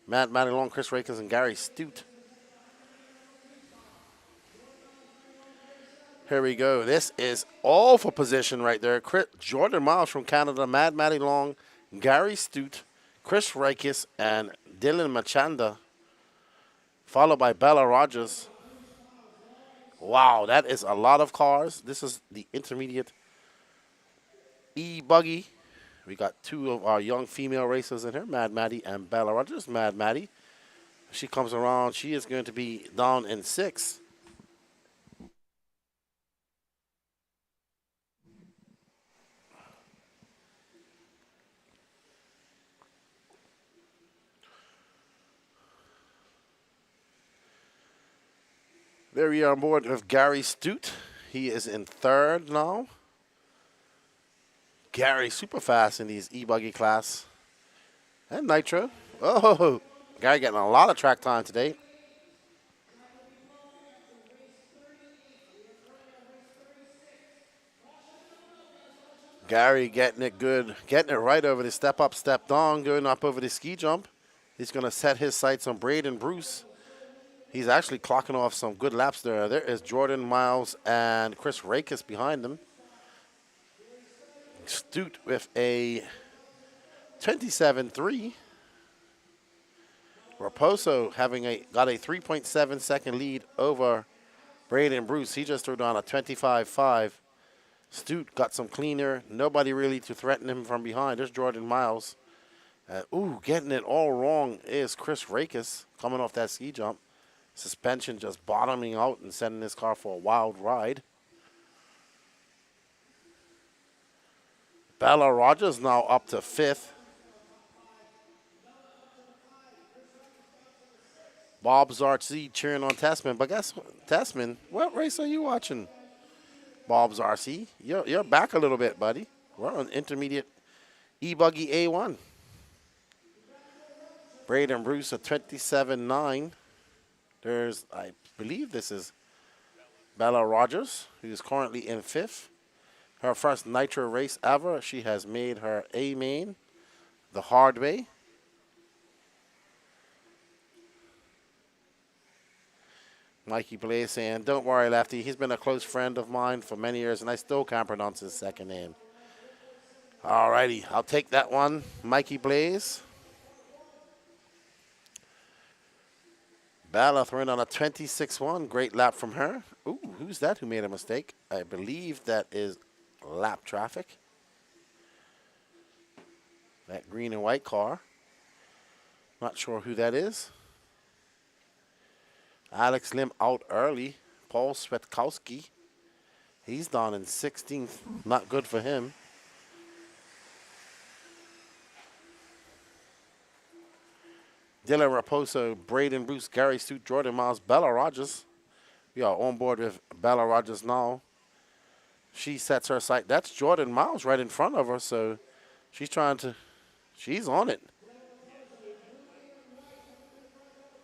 S1: Matty Long, Chris Rakers, and Gary Stute. Here we go. This is all for position right there. Jordan Miles from Canada, Matty Long, Gary Stute, Chris Rakers, and Dylan Machanda, followed by Bella Rogers. Wow, that is a lot of cars. This is the intermediate E-Buggy. We got two of our young female racers in here, Mad Maddie and Bella Rogers. Mad Maddie, if she comes around, she is going to be down in 6. There we are on board with Gary Stute. He is in 3rd now. Gary super fast in these E-Buggy class. And Nitro. Oh, Gary getting a lot of track time today. Gary getting it good. Getting it right over the step up, step down. Going up over the ski jump. He's going to set his sights on Braden Bruce. He's actually clocking off some good laps there. There is Jordan Miles and Chris Rakers behind them. Stute with a 27.3. Raposo got a 3.7 second lead over Braden Bruce. He just threw down a 25.5. Stute got some cleaner. Nobody really to threaten him from behind. There's Jordan Miles. Getting it all wrong is Chris Rakers coming off that ski jump. Suspension just bottoming out and sending this car for a wild ride. Bella Rogers now up to 5th. Bob Zartzi cheering on Tessman. But guess what, Tessman, what race are you watching? Bob's RC. You're back a little bit, buddy. We're on intermediate E-Buggy A1. Braden Bruce at 27.9. There's, I believe this is Bella Rogers, who's currently in 5th. Her first nitro race ever. She has made her A main the hard way. Mikey Blaze saying, don't worry, Lefty. He's been a close friend of mine for many years, and I still can't pronounce his second name. All righty, I'll take that one, Mikey Blaze. Bella throwing on a 26-1. Great lap from her. Ooh, who's that who made a mistake? I believe that is lap traffic. That green and white car. Not sure who that is. Alex Lim out early. Paul Svetkowski. He's down in 16th. Not good for him. Dylan Raposo, Braden Bruce, Gary Stute, Jordan Miles, Bella Rogers. We are on board with Bella Rogers now. She sets her sight. That's Jordan Miles right in front of her, so she's on it.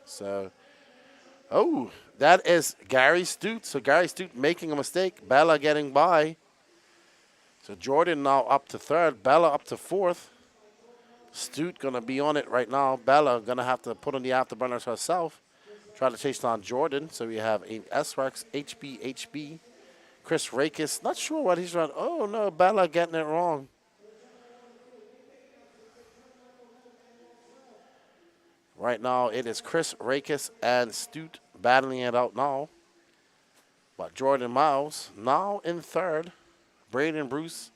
S1: So, oh, that is Gary Stute. So Gary Stute making a mistake. Bella getting by. So Jordan now up to 3rd. Bella up to 4th. Stute going to be on it right now. Bella going to have to put on the afterburners herself. Try to chase down Jordan. So we have a S-Rex, HB. Chris Rakis. Not sure what he's running. Oh, no, Bella getting it wrong. Right now, it is Chris Rakis and Stute battling it out now. But Jordan Miles now in 3rd. Braden Bruce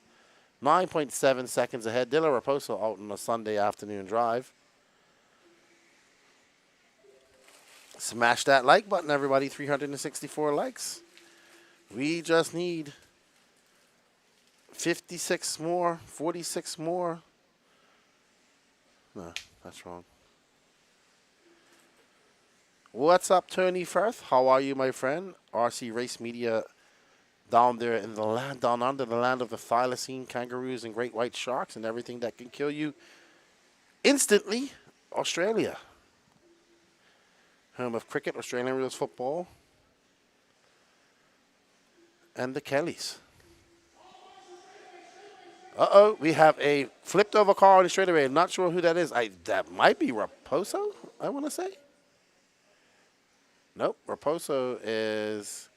S1: 9.7 seconds ahead. Dylan Raposo out on a Sunday afternoon drive. Smash that like button, everybody. 364 likes. We just need 56 more, 46 more. No, that's wrong. What's up, Tony Firth? How are you, my friend? RC Race Media down there in the land, down under the land of the thylacine, kangaroos, and great white sharks, and everything that can kill you instantly. Australia. Home of cricket, Australian rules football, and the Kellys. Uh-oh, we have a flipped over car on the straightaway. Not sure who that is. That might be Raposo, I want to say. Nope, Raposo is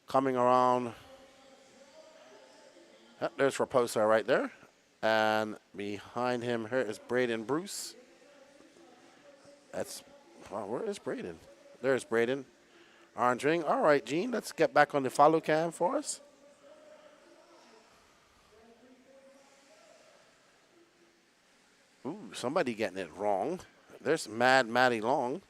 S1: coming around. Yep, there's Raposo right there. And behind him here is Braden Bruce. Wow, where is Braden? There's Braden. Orange ring. All right, Gene, let's get back on the follow cam for us. Ooh, somebody getting it wrong. There's Mad Matty Long.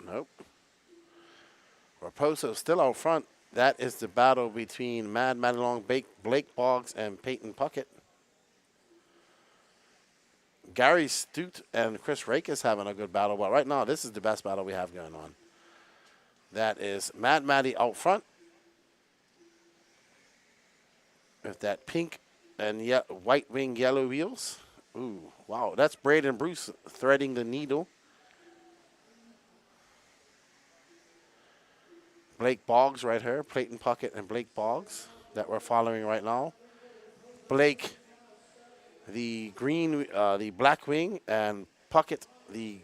S1: Nope. Raposo still out front. That is the battle between Mad Matty Long, Blake Boggs, and Peyton Puckett. Gary Stute and Chris Rakis having a good battle, but right now this is the best battle we have going on. That is Mad Matty out front with that pink and white wing yellow wheels. Ooh, wow, that's Braden Bruce threading the needle. Blake Boggs right here, Peyton Puckett and Blake Boggs that we're following right now. Blake, the green, the black wing, and Puckett, the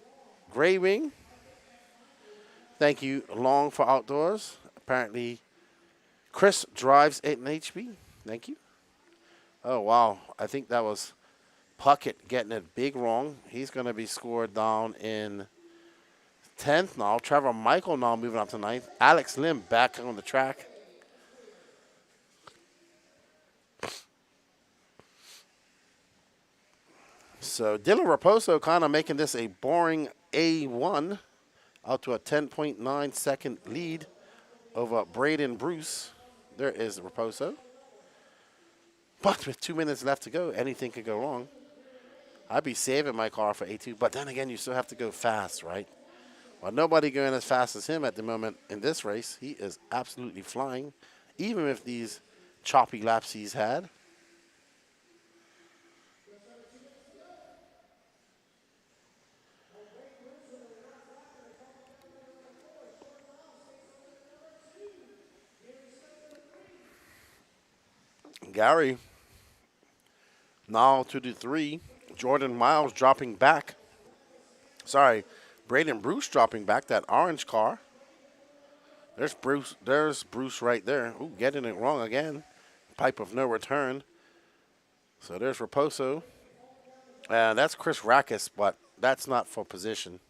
S1: gray wing. Thank you, Long, for outdoors. Apparently, Chris drives it in HB. Thank you. Oh, wow. I think that was Puckett getting it big wrong. He's going to be scored down in 10th now. Trevor Michael now moving up to 9th. Alex Lim back on the track. So Dylan Raposo kind of making this a boring A1 out to a 10.9 second lead over Braden Bruce. There is Raposo. But with 2 minutes left to go, anything could go wrong. I'd be saving my car for A2, but then again, you still have to go fast, right? Well, nobody going as fast as him at the moment in this race. He is absolutely flying, even with these choppy laps he's had. Gary now to the 3. Jordan Miles dropping back. Sorry, Braden Bruce dropping back, that orange car. There's Bruce right there. Ooh, getting it wrong again. Pipe of no return. So there's Raposo. And that's Chris Rackus, but that's not for position.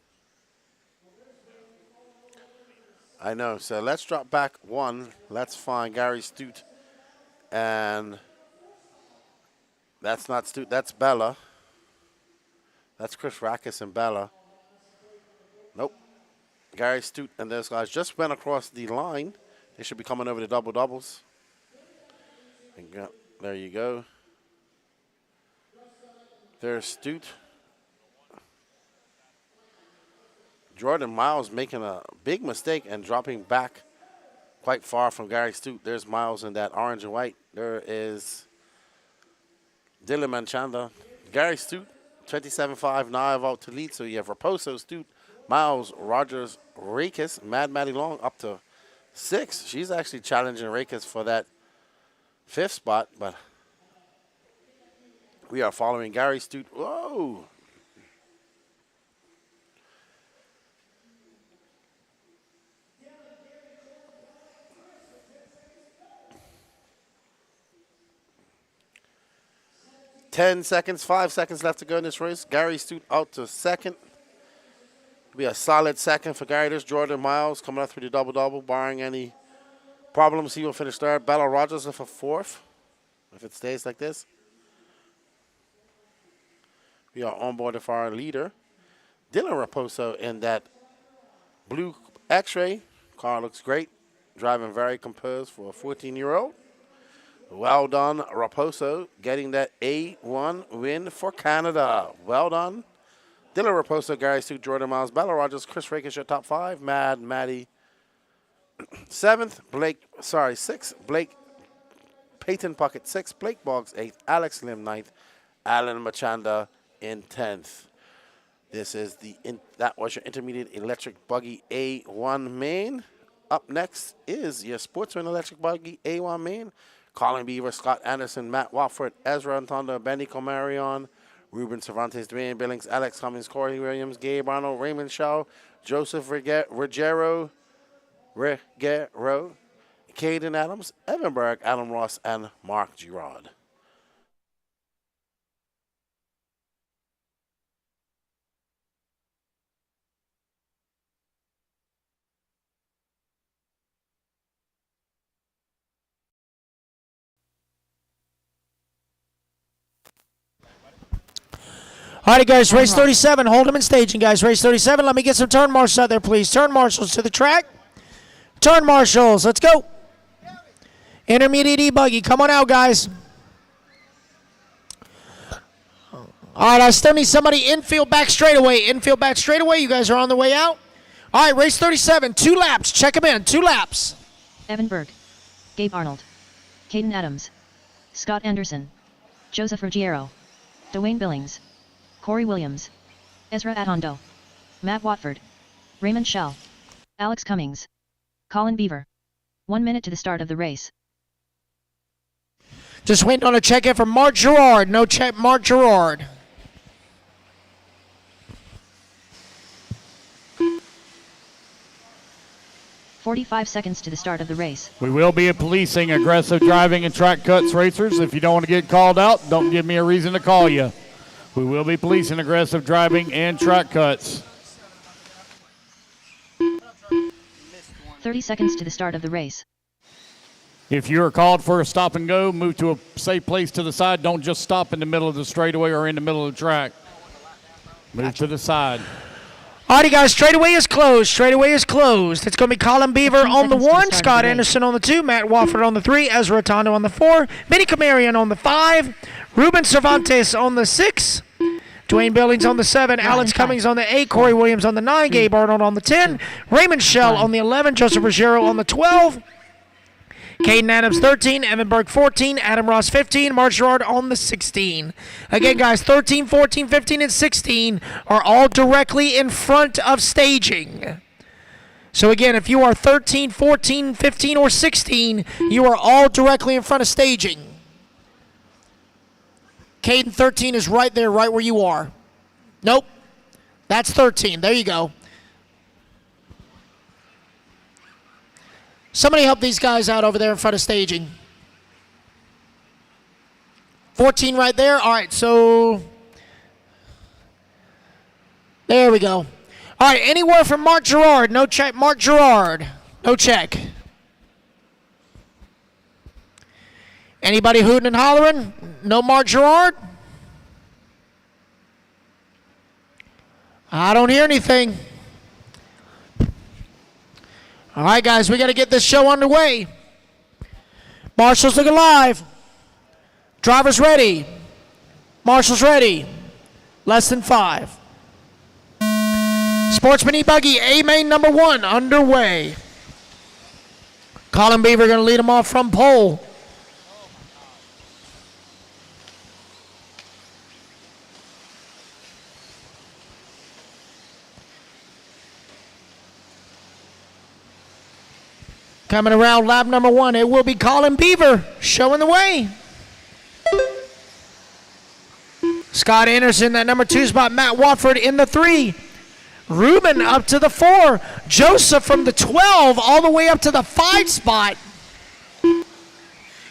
S1: I know. So let's drop back 1. Let's find Gary Stute. And that's not Stute. That's Bella. That's Chris Rackus and Bella. Nope. Gary Stute and those guys just went across the line. They should be coming over the double doubles. And there you go. There's Stute. Jordan Miles making a big mistake and dropping back quite far from Gary Stute. There's Miles in that orange and white. There is Dylan Manchanda. Gary Stute, 27.5, now out to lead. So you have Raposo, Stute, Miles, Rogers, Rakes, Mad Maddie Long up to 6. She's actually challenging Rakes for that 5th spot, but we are following Gary Stute. Whoa! Ten seconds, 5 seconds left to go in this race. Gary Stute out to 2nd. Be a solid 2nd for Gary. There's Jordan Miles coming up through the double-double. Barring any problems, he will finish 3rd. Bella Rogers for 4th, if it stays like this. We are on board for our leader. Dylan Raposo in that blue X-ray. Car looks great. Driving very composed for a 14-year-old. Well done, Raposo, getting that A1 win for Canada. Well done. Dylan Raposo, Gary Stute, Jordan Miles, Bella Rogers, Chris Rakes, your top 5. Maddie 7th. 6th. Blake Peyton Puckett 6th. Blake Boggs 8th. Alex Lim 9th. Alan Machanda in 10th. This is that was your intermediate electric buggy A1 main. Up next is your Sportsman electric buggy A1 main. Colin Beaver, Scott Anderson, Matt Watford, Ezra Antondo, Benny Comarion, Ruben Cervantes, Dwayne Billings, Alex Cummings, Corey Williams, Gabe Arnold, Raymond Shaw, Joseph Ruggiero, Caden Adams, Evan Berg, Adam Ross, and Mark Girard.
S21: All right, guys, race 37. Hold them in staging, guys. Race 37. Let me get some turn marshals out there, please. Turn marshals to the track. Turn marshals. Let's go. Intermediate E-Buggy. Come on out, guys. All right, I still need somebody infield back straightaway. Infield back straightaway. You guys are on the way out. All right, race 37. 2 laps. Check them in. 2 laps.
S13: Evan Berg. Gabe Arnold. Caden Adams. Scott Anderson. Joseph Ruggiero. Dwayne Billings. Corey Williams. Ezra Atondo. Matt Watford. Raymond Shell. Alex Cummings. Colin Beaver. 1 minute to the start of the race.
S21: Just waiting on a check-in from Mark Girard. No check, Mark Girard.
S13: "45 seconds to the start of the race.
S10: We will be policing aggressive driving and track cuts racers. If you don't want to get called out, don't give me a reason to call you. We will be policing aggressive driving and track cuts.
S13: 30 seconds to the start of the race.
S10: If you are called for a stop and go, move to a safe place to the side. Don't just stop in the middle of the straightaway or in the middle of the track. Move to the side.
S21: All righty, guys, straightaway is closed. Straightaway is closed. It's going to be Colin Beaver on the 1, Scott Anderson on the 2, Matt Wofford on the 3, Ezra Tondo on the 4, Benny Comarion on the 5, Ruben Cervantes on the 6, Dwayne Billings on the 7, Alex Cummings on the 8, Corey Williams on the 9, Gabe Arnold on the 10, Raymond Shell on the 11, Joseph Ruggiero on the 12, Caden Adams 13, Evan Burke 14, Adam Ross 15, Mark Gerard on the 16. Again, guys, 13, 14, 15, and 16 are all directly in front of staging. So again, if you are 13, 14, 15, or 16, you are all directly in front of staging. Caden 13 is right there, right where you are. Nope. That's 13. There you go. Somebody help these guys out over there in front of staging. 14 right there. All right, so there we go. All right, any word from Mark Gerard? No check. Mark Gerard. No check. Anybody hooting and hollering? No Mark Gerard? I don't hear anything. All right, guys, we got to get this show underway. Marshall's looking live. Drivers ready. Marshall's ready. Less than 5. Sportsman E-Buggy, A-Main number 1, underway. Colin Beaver going to lead them off from pole. Coming around lap number 1, it will be Colin Beaver showing the way. Scott Anderson, that number 2 spot. Matt Watford in the 3. Ruben up to the 4. Joseph from the 12 all the way up to the 5 spot.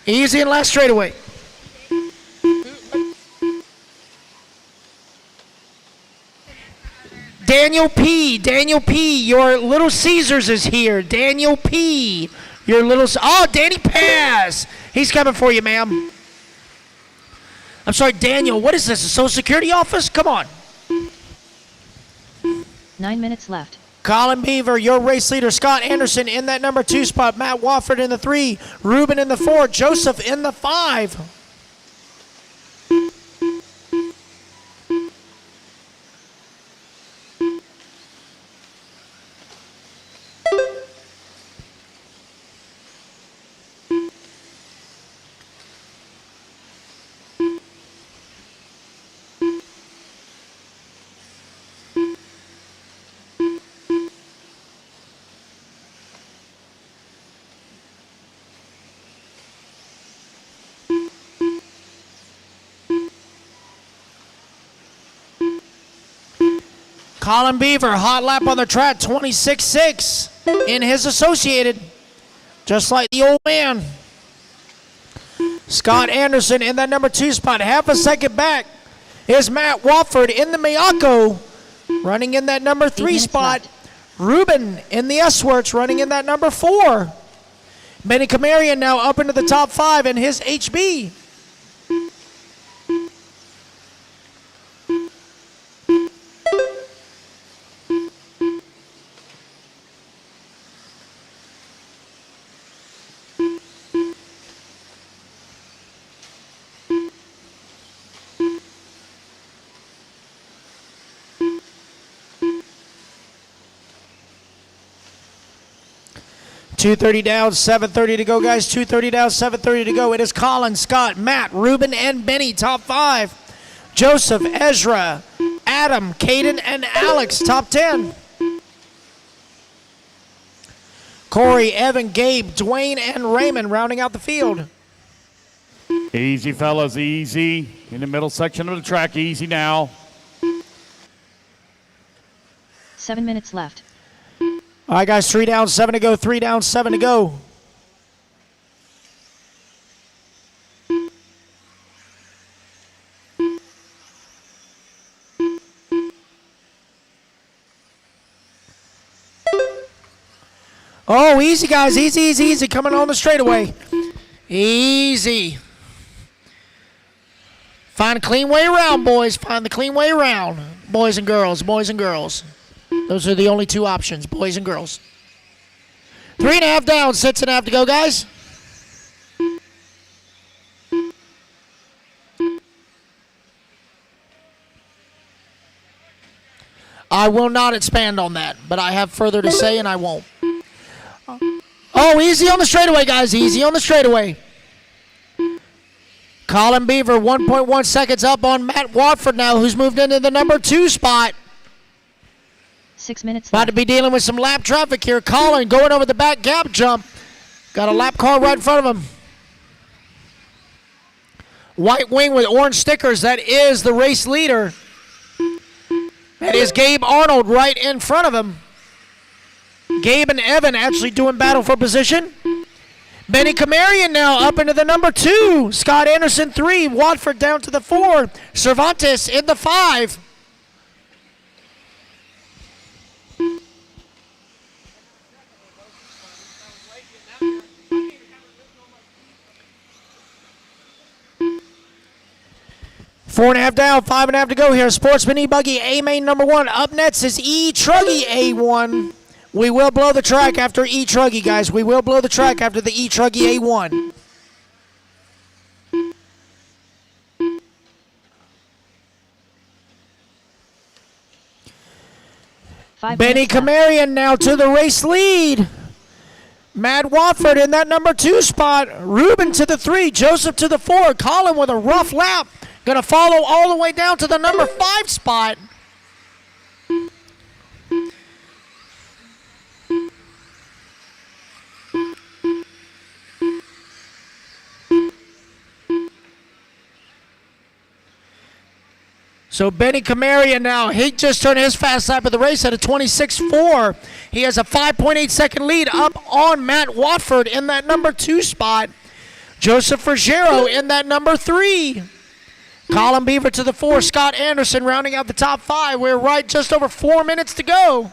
S21: Easy and last straightaway. Daniel P, your Little Caesars is here. Daniel P, your little, oh, Danny Paz. He's coming for you, ma'am. I'm sorry, Daniel, what is this, a Social Security office? Come on.
S13: 9 minutes left.
S21: Colin Beaver, your race leader. Scott Anderson in that number 2 spot. Matt Wofford in the 3. Ruben in the 4. Joseph in the 5. Colin Beaver, hot lap on the track, 26.6 in his associated, just like the old man. Scott Anderson in that number 2 spot, half a second back is Matt Wofford in the Miyako, running in that number 3 spot. Ruben in the S-Works, running in that number 4. Benny Camarian now up into the top 5 in his HB. .230 down, 7:30 to go, guys. 2:30 down, 7:30 to go. It is Colin, Scott, Matt, Ruben, and Benny, top 5. Joseph, Ezra, Adam, Caden, and Alex, top 10. Corey, Evan, Gabe, Dwayne, and Raymond rounding out the field.
S10: Easy, fellas, easy. In the middle section of the track, easy now.
S13: 7 minutes left.
S21: All right, guys, 3 down, 7 to go. 3 down, 7 to go. Oh, easy, guys. Easy, easy, easy. Coming on the straightaway. Easy. Find a clean way around, boys. Find the clean way around. Boys and girls, boys and girls. Those are the only 2 options, boys and girls. 3.5 down, 6.5 to go, guys. I will not expand on that, but I have further to say and I won't. Oh, easy on the straightaway, guys. Easy on the straightaway. Colin Beaver, 1.1 seconds up on Matt Watford now, who's moved into the number 2 spot.
S13: 6 minutes
S21: About
S13: left.
S21: to be dealing with some lap traffic here. Colin going over the back gap jump. Got a lap car right in front of him. White wing with orange stickers. That is the race leader. That is Gabe Arnold right in front of him. Gabe and Evan actually doing battle for position. Benny Camarian now up into the number 2. Scott Anderson 3. Watford down to the 4. Cervantes in the 5. Four and a half down, 5.5 to go here. Sportsman E-Buggy, A-Main number 1. Up next is E-Truggy A1. We will blow the track after E-Truggy, guys. We will blow the track after the E-Truggy A1. Benny Camarian now to the race lead. Matt Watford in that number 2 spot. Ruben to the 3. Joseph to the 4. Colin with a rough lap. Going to follow all the way down to the number 5 spot. So Benny Camarian now, he just turned his fast lap of the race at a 26.4. He has a 5.8 second lead up on Matt Watford in that number 2 spot. Joseph Ruggiero in that number 3. Colin Beaver to the 4. Scott Anderson rounding out the top 5. We're right just over 4 minutes to go.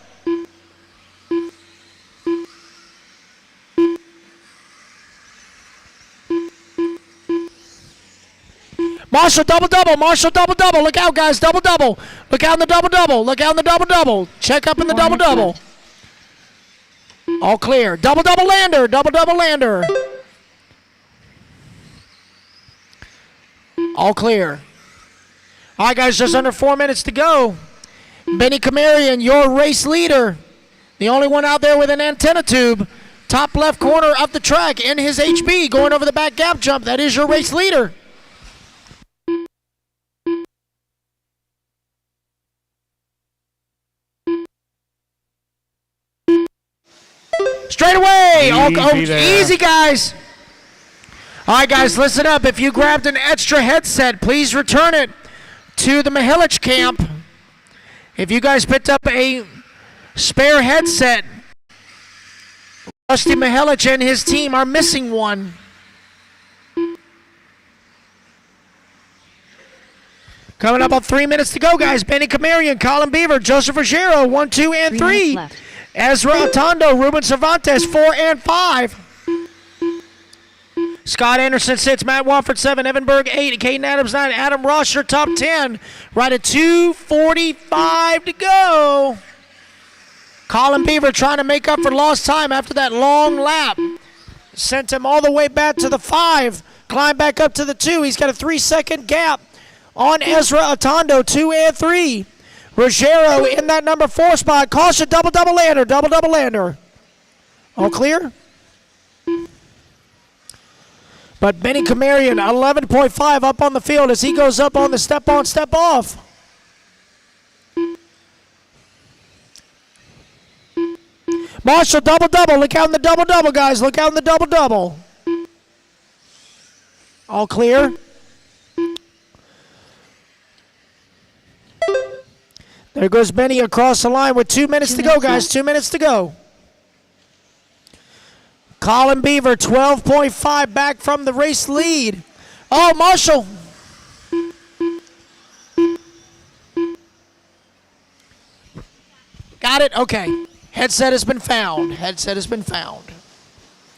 S21: Marshall double-double. Marshall double-double. Look out, guys. Double-double. Look out in the double-double. Look out in the double-double. Check up in the double-double. All clear. Double-double lander. Double-double lander. All clear. All right, guys, just under 4 minutes to go. Benny Camarian, your race leader. The only one out there with an antenna tube. Top left corner of the track in his HB going over the back gap jump. That is your race leader. Straight away. Easy, guys. All right, guys, listen up. If you grabbed an extra headset, please return it to the Mihelich camp. If you guys picked up a spare headset, Rusty Mihelich and his team are missing one. Coming up on 3 minutes to go, guys. Benny Camarian, Colin Beaver, Joseph Ruggiero, 1, 2, and 3. Ezra Atondo, Ruben Cervantes, 4 and 5. Scott Anderson 6, Matt Watford 7, Evan Berg 8, Caden Adams 9, Adam Ross your top 10. Right at 2:45 to go. Colin Beaver trying to make up for lost time after that long lap. Sent him all the way back to the 5. Climbed back up to the 2. He's got a 3-second gap on Ezra Atondo, 2 and 3. Ruggiero in that number 4 spot. Caution, double-double lander, double-double lander. All clear? But Benny Camarian, 11.5 up on the field as he goes up on the step-on, step-off. Marshall, double-double. Look out in the double-double, guys. Look out in the double-double. All clear? There goes Benny across the line with 2 minutes to go, guys. 2 minutes to go. Colin Beaver, 12.5 back from the race lead. Oh, Marshall. Got it? Okay. Headset has been found. Headset has been found.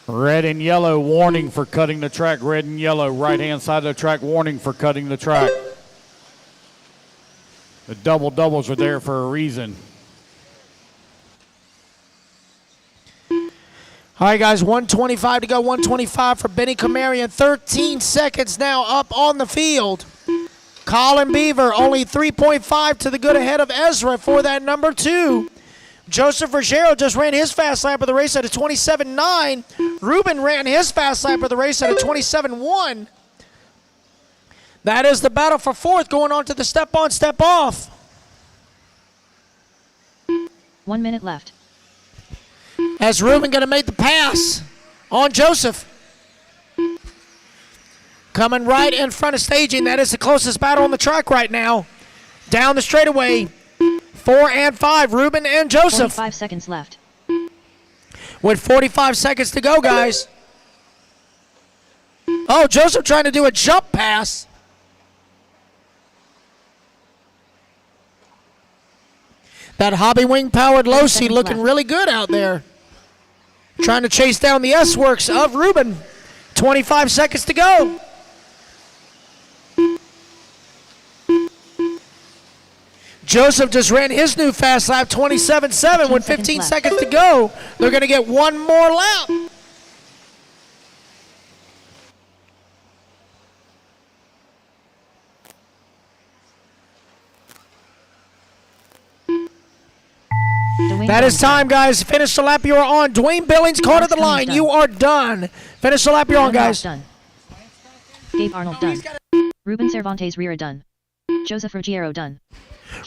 S10: Red and yellow warning for cutting the track. Red and yellow right-hand side of the track warning for cutting the track. The double-doubles are there for a reason.
S21: All right, guys, 1:25 to go, 1:25 for Benny Camarian. 13 seconds now up on the field. Colin Beaver only 3.5 to the good ahead of Ezra for that number 2. Joseph Ruggiero just ran his fast lap of the race at a 27.9. Ruben ran his fast lap of the race at a 27.1. That is the battle for 4th going on to the step on, step off.
S13: 1 minute left.
S21: As Ruben going to make the pass on Joseph. Coming right in front of staging. That is the closest battle on the track right now. Down the straightaway. 4 and 5, Ruben and Joseph.
S13: 45 seconds left.
S21: With 45 seconds to go, guys. Oh, Joseph trying to do a jump pass. That Hobby Wing powered Losi looking really good out there. Trying to chase down the S-Works of Ruben. 25 seconds to go. Joseph just ran his new fast lap, 27.7 with 15 seconds to go. They're going to get one more lap. That is time, guys. Finish the lap you are on. Dwayne Billings caught at the line. You are done. Finish the lap you're on, guys.
S13: Done. Gabe Arnold done. Ruben Cervantes rear done. Joseph Ruggiero done.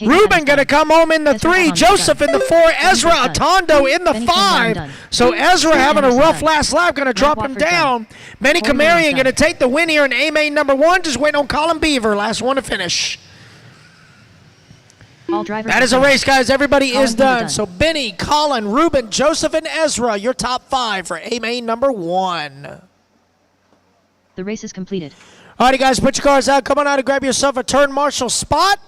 S21: Ruben going to come home in the 3. Joseph in the 4. Ezra Atondo in the 5. So Ezra having a rough last lap, going to drop him down. Benny Camarian going to take the win here in A-Main number 1. Just waiting on Colin Beaver. Last one to finish. That is a race, guys. Everybody is done. So Benny, Colin, Ruben, Joseph, and Ezra, your top 5 for A-Main number 1.
S13: The race is completed.
S21: All righty, guys, put your cars out. Come on out and grab yourself a turn marshal spot.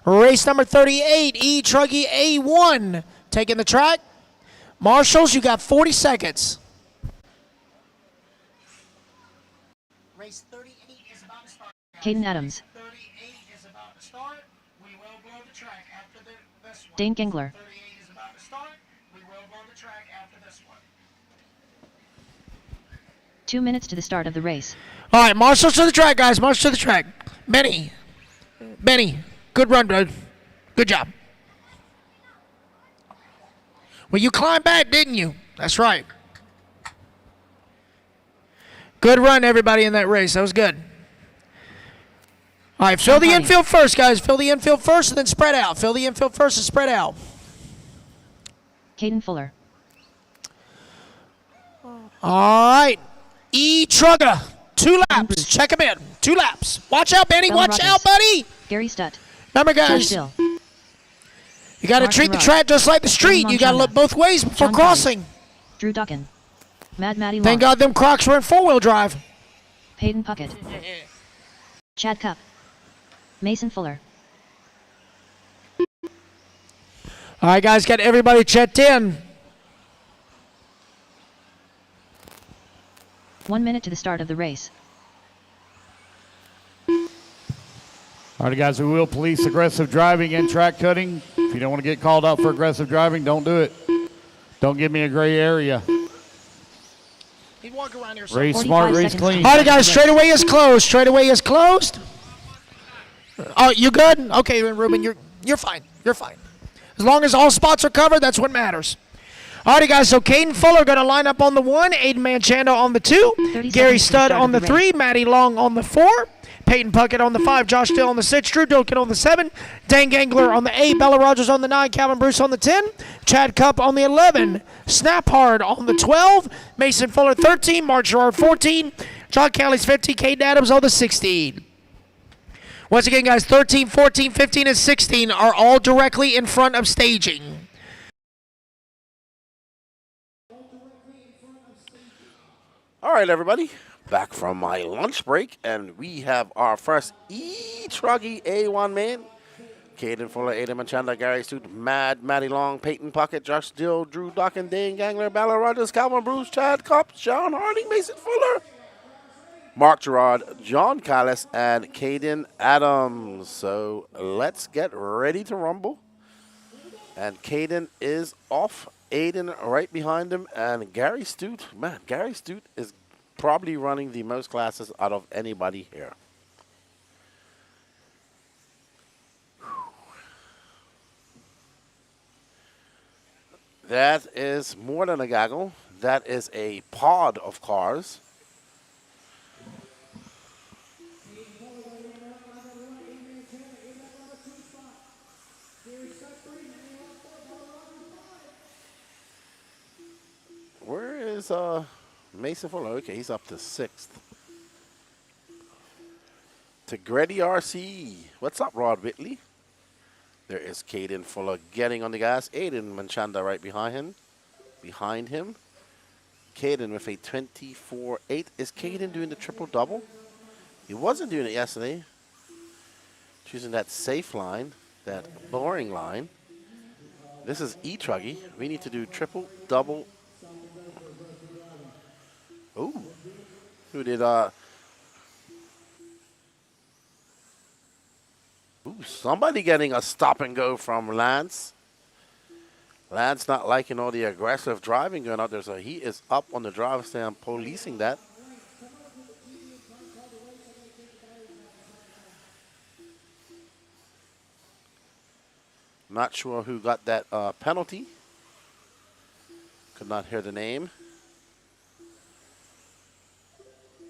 S21: Race number 38, truggy A1. Taking the track. Marshals, you got 40 seconds.
S16: Race 38 is about to start.
S13: Caden Adams.
S16: 38 is about to start. We will blow the track after this one.
S13: Dane Gingler.
S16: 38 is about to start. We will blow the track after this one.
S13: 2 minutes to the start of the race.
S21: All right, marshals to the track, guys. Marshals to the track. Benny. Good run, dude. Good job. Well, you climbed back, didn't you? That's right. Good run, everybody, in that race. That was good. All right, fill the infield first, guys. Fill the infield first and then spread out. Fill the infield first and spread out.
S13: Caden Fuller.
S21: All right. Trugger. 2 laps. Check him in. 2 laps. Watch out, Benny. Watch out, buddy.
S13: Gary Stutt.
S21: Remember, guys, you got to treat the track just like the street. You got to look both ways before crossing.
S13: Drew Duckin. Matty Long.
S21: Thank God them Crocs were in 4-wheel drive.
S13: Peyton Puckett. Chad Cup. Mason Fuller.
S21: All right, guys, got everybody checked in.
S13: 1 minute to the start of the race.
S10: All right, guys, we will police aggressive driving and track cutting. If you don't want to get called out for aggressive driving, don't do it. Don't give me a gray area.
S16: He'd walk around here.
S10: Race smart, race clean.
S21: All right, guys, straightaway is closed. Straightaway is closed. Oh, you good? Okay, Ruben, you're fine. You're fine. As long as all spots are covered, that's what matters. All right, guys, so Caden Fuller going to line up on the 1, Aiden Manchando on the 2, Gary Studd on the 3, Matty Long on the 4, Peyton Puckett on the 5, Josh Dill on the 6, Drew Doken on the 7, Dan Gangler on the 8, Bella Rogers on the 9, Calvin Bruce on the 10, Chad Cup on the 11, Snap Hard on the 12, Mason Fuller 13, Mark Gerard 14, John Callie's 15, Caden Adams on the 16. Once again, guys, 13, 14, 15, and 16 are all directly in front of staging.
S1: All right, everybody. Back from my lunch break, and we have our first truggy A1 man. Caden Fuller, Aiden Manchanda, Gary Stute, Matty Long, Peyton Puckett, Josh Dill, Drew Dockin, Dane Gangler, Bella Rogers, Calvin Bruce, Chad Kopp, John Harding, Mason Fuller, Mark Gerard, John Callis, and Caden Adams. So let's get ready to rumble. And Caden is off. Aiden right behind him, and Gary Stute. Man, Gary Stute is probably running the most classes out of anybody here. That is more than a gaggle. That is a pod of cars. Where is Mason Fuller? Okay, he's up to 6th. To Grady RC. What's up, Rod Whitley? There is Caden Fuller getting on the gas. Aiden Manchanda right behind him. Caden with a 24.8. Is Caden doing the triple-double? He wasn't doing it yesterday. Choosing that safe line, that boring line. This is truggy. We need to do triple-double. Ooh. Who did, Ooh, somebody getting a stop and go from Lance. Lance not liking all the aggressive driving going out there, so he is up on the driver's stand policing that. Not sure who got that penalty. Could not hear the name.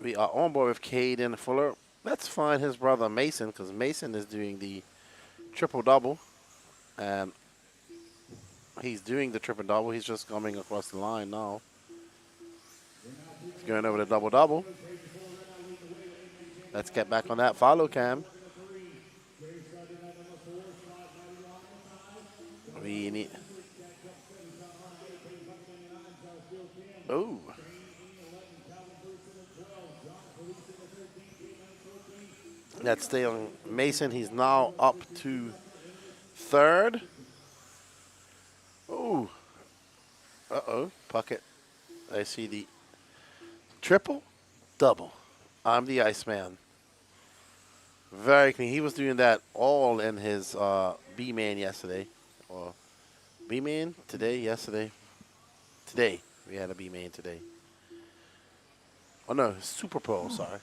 S1: We are on board with Caden Fuller. Let's find his brother Mason, because Mason is doing the triple-double. And he's doing the triple-double. He's just coming across the line now. He's going over the double-double. Let's get back on that follow cam. We need... Ooh. Let's stay on Mason. He's now up to 3rd. Ooh. Uh-oh. Puckett. I see the triple-double. I'm the Iceman. Very clean. He was doing that all in his B-main yesterday. Or B-main today, yesterday. Today. We had a B-main today. Oh, no. Super Pro, sorry.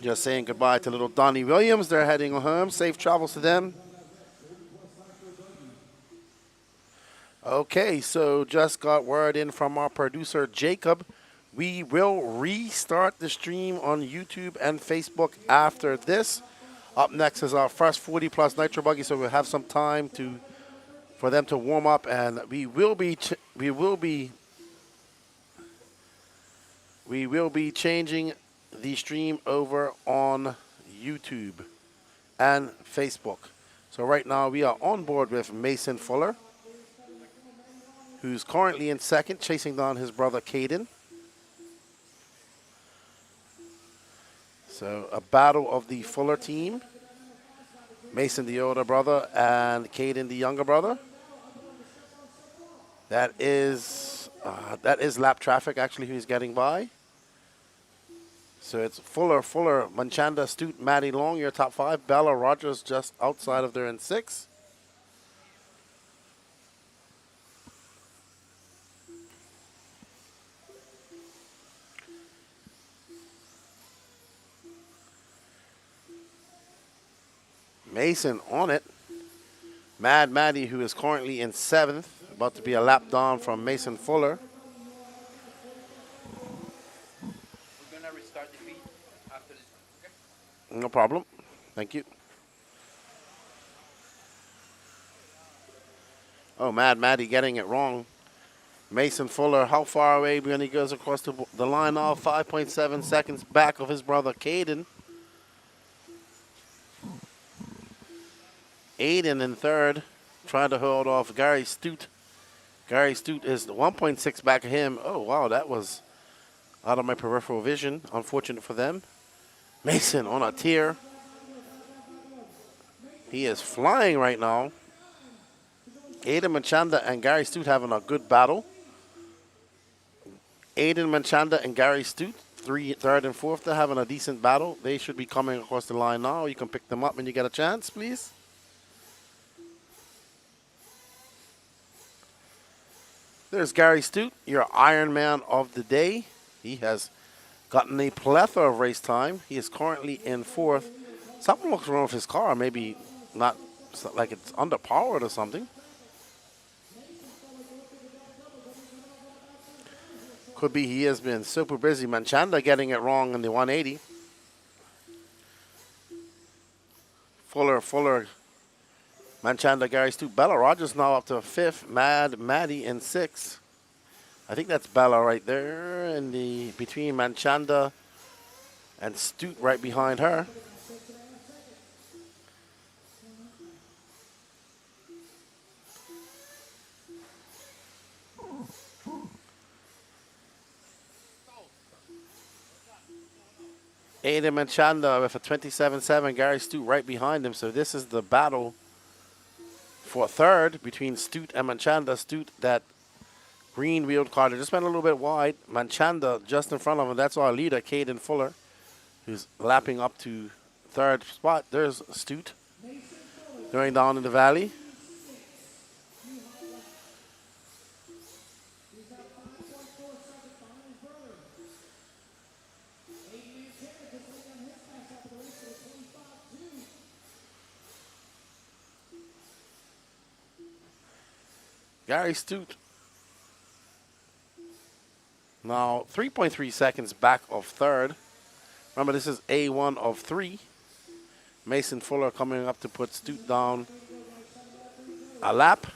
S1: Just saying goodbye to little Donnie Williams. They're heading home. Safe travels to them. Okay, so just got word in from our producer, Jacob. We will restart the stream on YouTube and Facebook after this. Up next is our first 40-plus Nitro Buggy, so we'll have some time for them to warm up, and we will be changing the stream over on YouTube and Facebook. So right now we are on board with Mason Fuller, who's currently in 2nd, chasing down his brother Caden. So a battle of the Fuller team. Mason the older brother and Caden the younger brother. That is lap traffic actually who's getting by. So it's Fuller, Manchanda, Stute, Maddie Long, your top 5. Bella Rogers just outside of there in 6. Mason on it. Mad Maddie, who is currently in 7th, about to be a lap down from Mason Fuller.
S15: We're going to restart the feed after this. Okay?
S1: No problem. Thank you. Oh, Mad Maddie getting it wrong. Mason Fuller, how far away when he goes across the line now? 5.7 seconds back of his brother Caden. Aiden in 3rd, trying to hold off Gary Stute. Gary Stute is 1.6 back of him. Oh, wow, that was out of my peripheral vision. Unfortunate for them. Mason on a tear. He is flying right now. Aiden Manchanda and Gary Stute having a good battle. Aiden Manchanda and Gary Stute, 3rd and 4th, they're having a decent battle. They should be coming across the line now. You can pick them up when you get a chance, please. There's Gary Stute, your Ironman of the day. He has gotten a plethora of race time. He is currently in 4th. Something looks wrong with his car. Maybe not, like it's underpowered or something. Could be he has been super busy. Manchanda getting it wrong in the 180. Fuller, Manchanda, Gary Stute, Bella Rogers now up to 5th. Maddie in 6th. I think that's Bella right there in the between Manchanda and Stute right behind her. Aiden Manchanda with a 27.7. Gary Stute right behind him. So this is the battle for 3rd between Stute and Manchanda. Stute, that green wheeled car that just went a little bit wide. Manchanda just in front of him. That's our leader, Caden Fuller, who's lapping up to 3rd spot. There's Stute going down in the valley. Gary Stute now 3.3 seconds back of 3rd. Remember, this is A1 of 3. Mason Fuller coming up to put Stute down a lap.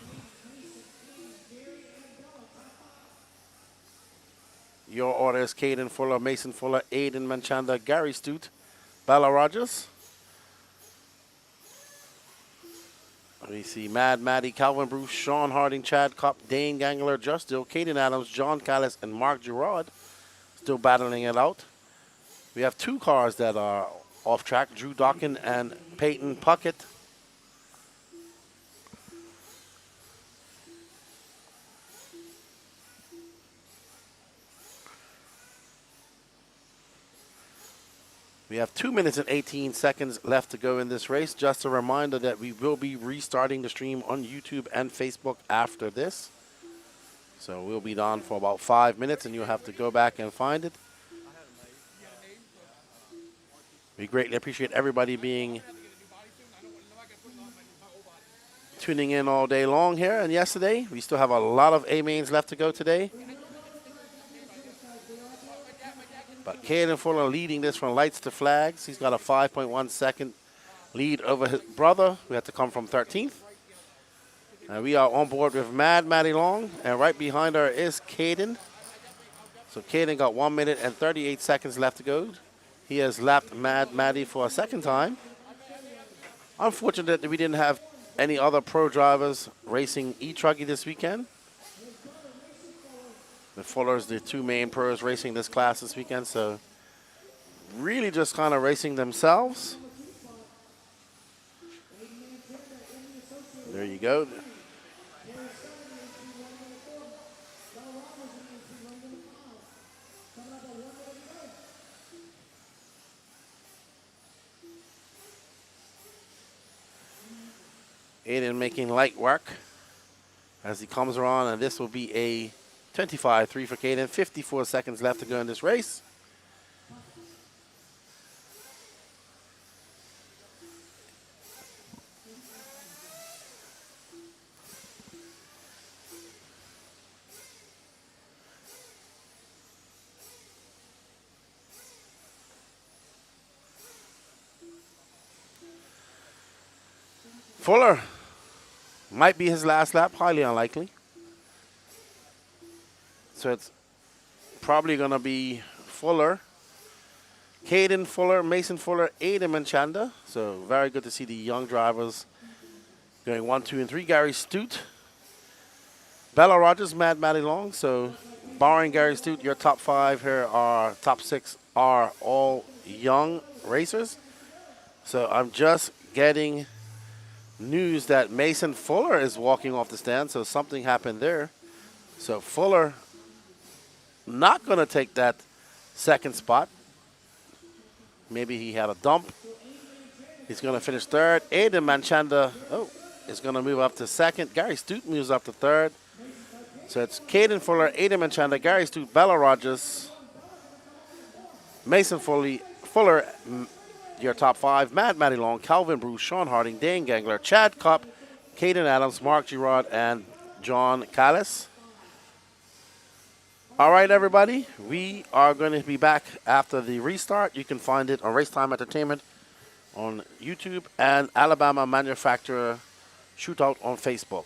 S1: Your order is Caden Fuller, Mason Fuller, Aiden Manchanda, Gary Stute, Bella Rogers. We see Maddie, Calvin Bruce, Sean Harding, Chad Kopp, Dane Gangler, Just Dill, Caden Adams, John Callis, and Mark Gerard still battling it out. We have 2 cars that are off track, Drew Dockin and Peyton Puckett. We have 2 minutes and 18 seconds left to go in this race. Just a reminder that we will be restarting the stream on YouTube and Facebook after this. So we'll be on for about 5 minutes and you'll have to go back and find it. We greatly appreciate everybody tuning in all day long here and yesterday. We still have a lot of A-mains left to go today. But Caden Fuller leading this from lights to flags. He's got a 5.1 second lead over his brother, who had to come from 13th. And we are on board with Maddie Long, and right behind her is Caden. So Caden got 1 minute and 38 seconds left to go. He has lapped Maddie for a second time. Unfortunate that we didn't have any other pro drivers racing truggy this weekend. The Fullers, the 2 main pros racing this class this weekend, so really just kind of racing themselves. There you go. Aiden making light work as he comes around, and this will be a 25-3 for Caden. 54 seconds left to go in this race. Fuller might be his last lap, highly unlikely. So it's probably going to be Fuller, Caden Fuller, Mason Fuller, Aiden Manchanda. So very good to see the young drivers going 1, 2, and 3. Gary Stute, Bella Rogers, Maddie Long. So barring Gary Stute, your top 5 here are, top 6 are all young racers. So I'm just getting news that Mason Fuller is walking off the stand. So something happened there. So Fuller not going to take that second spot. Maybe he had a dump. He's going to finish 3rd. Aiden Manchanda is going to move up to 2nd. Gary Stute moves up to 3rd. So it's Caden Fuller, Adam Enchanter, Gary Stu, Bella Rogers, Mason Fuller, your top 5, Matty Long, Calvin Bruce, Sean Harding, Dane Gangler, Chad Cup, Caden Adams, Mark Girard, and John Callis. All right, everybody, we are going to be back after the restart. You can find it on RaceTime Entertainment on YouTube and Alabama Manufacturer Shootout on Facebook.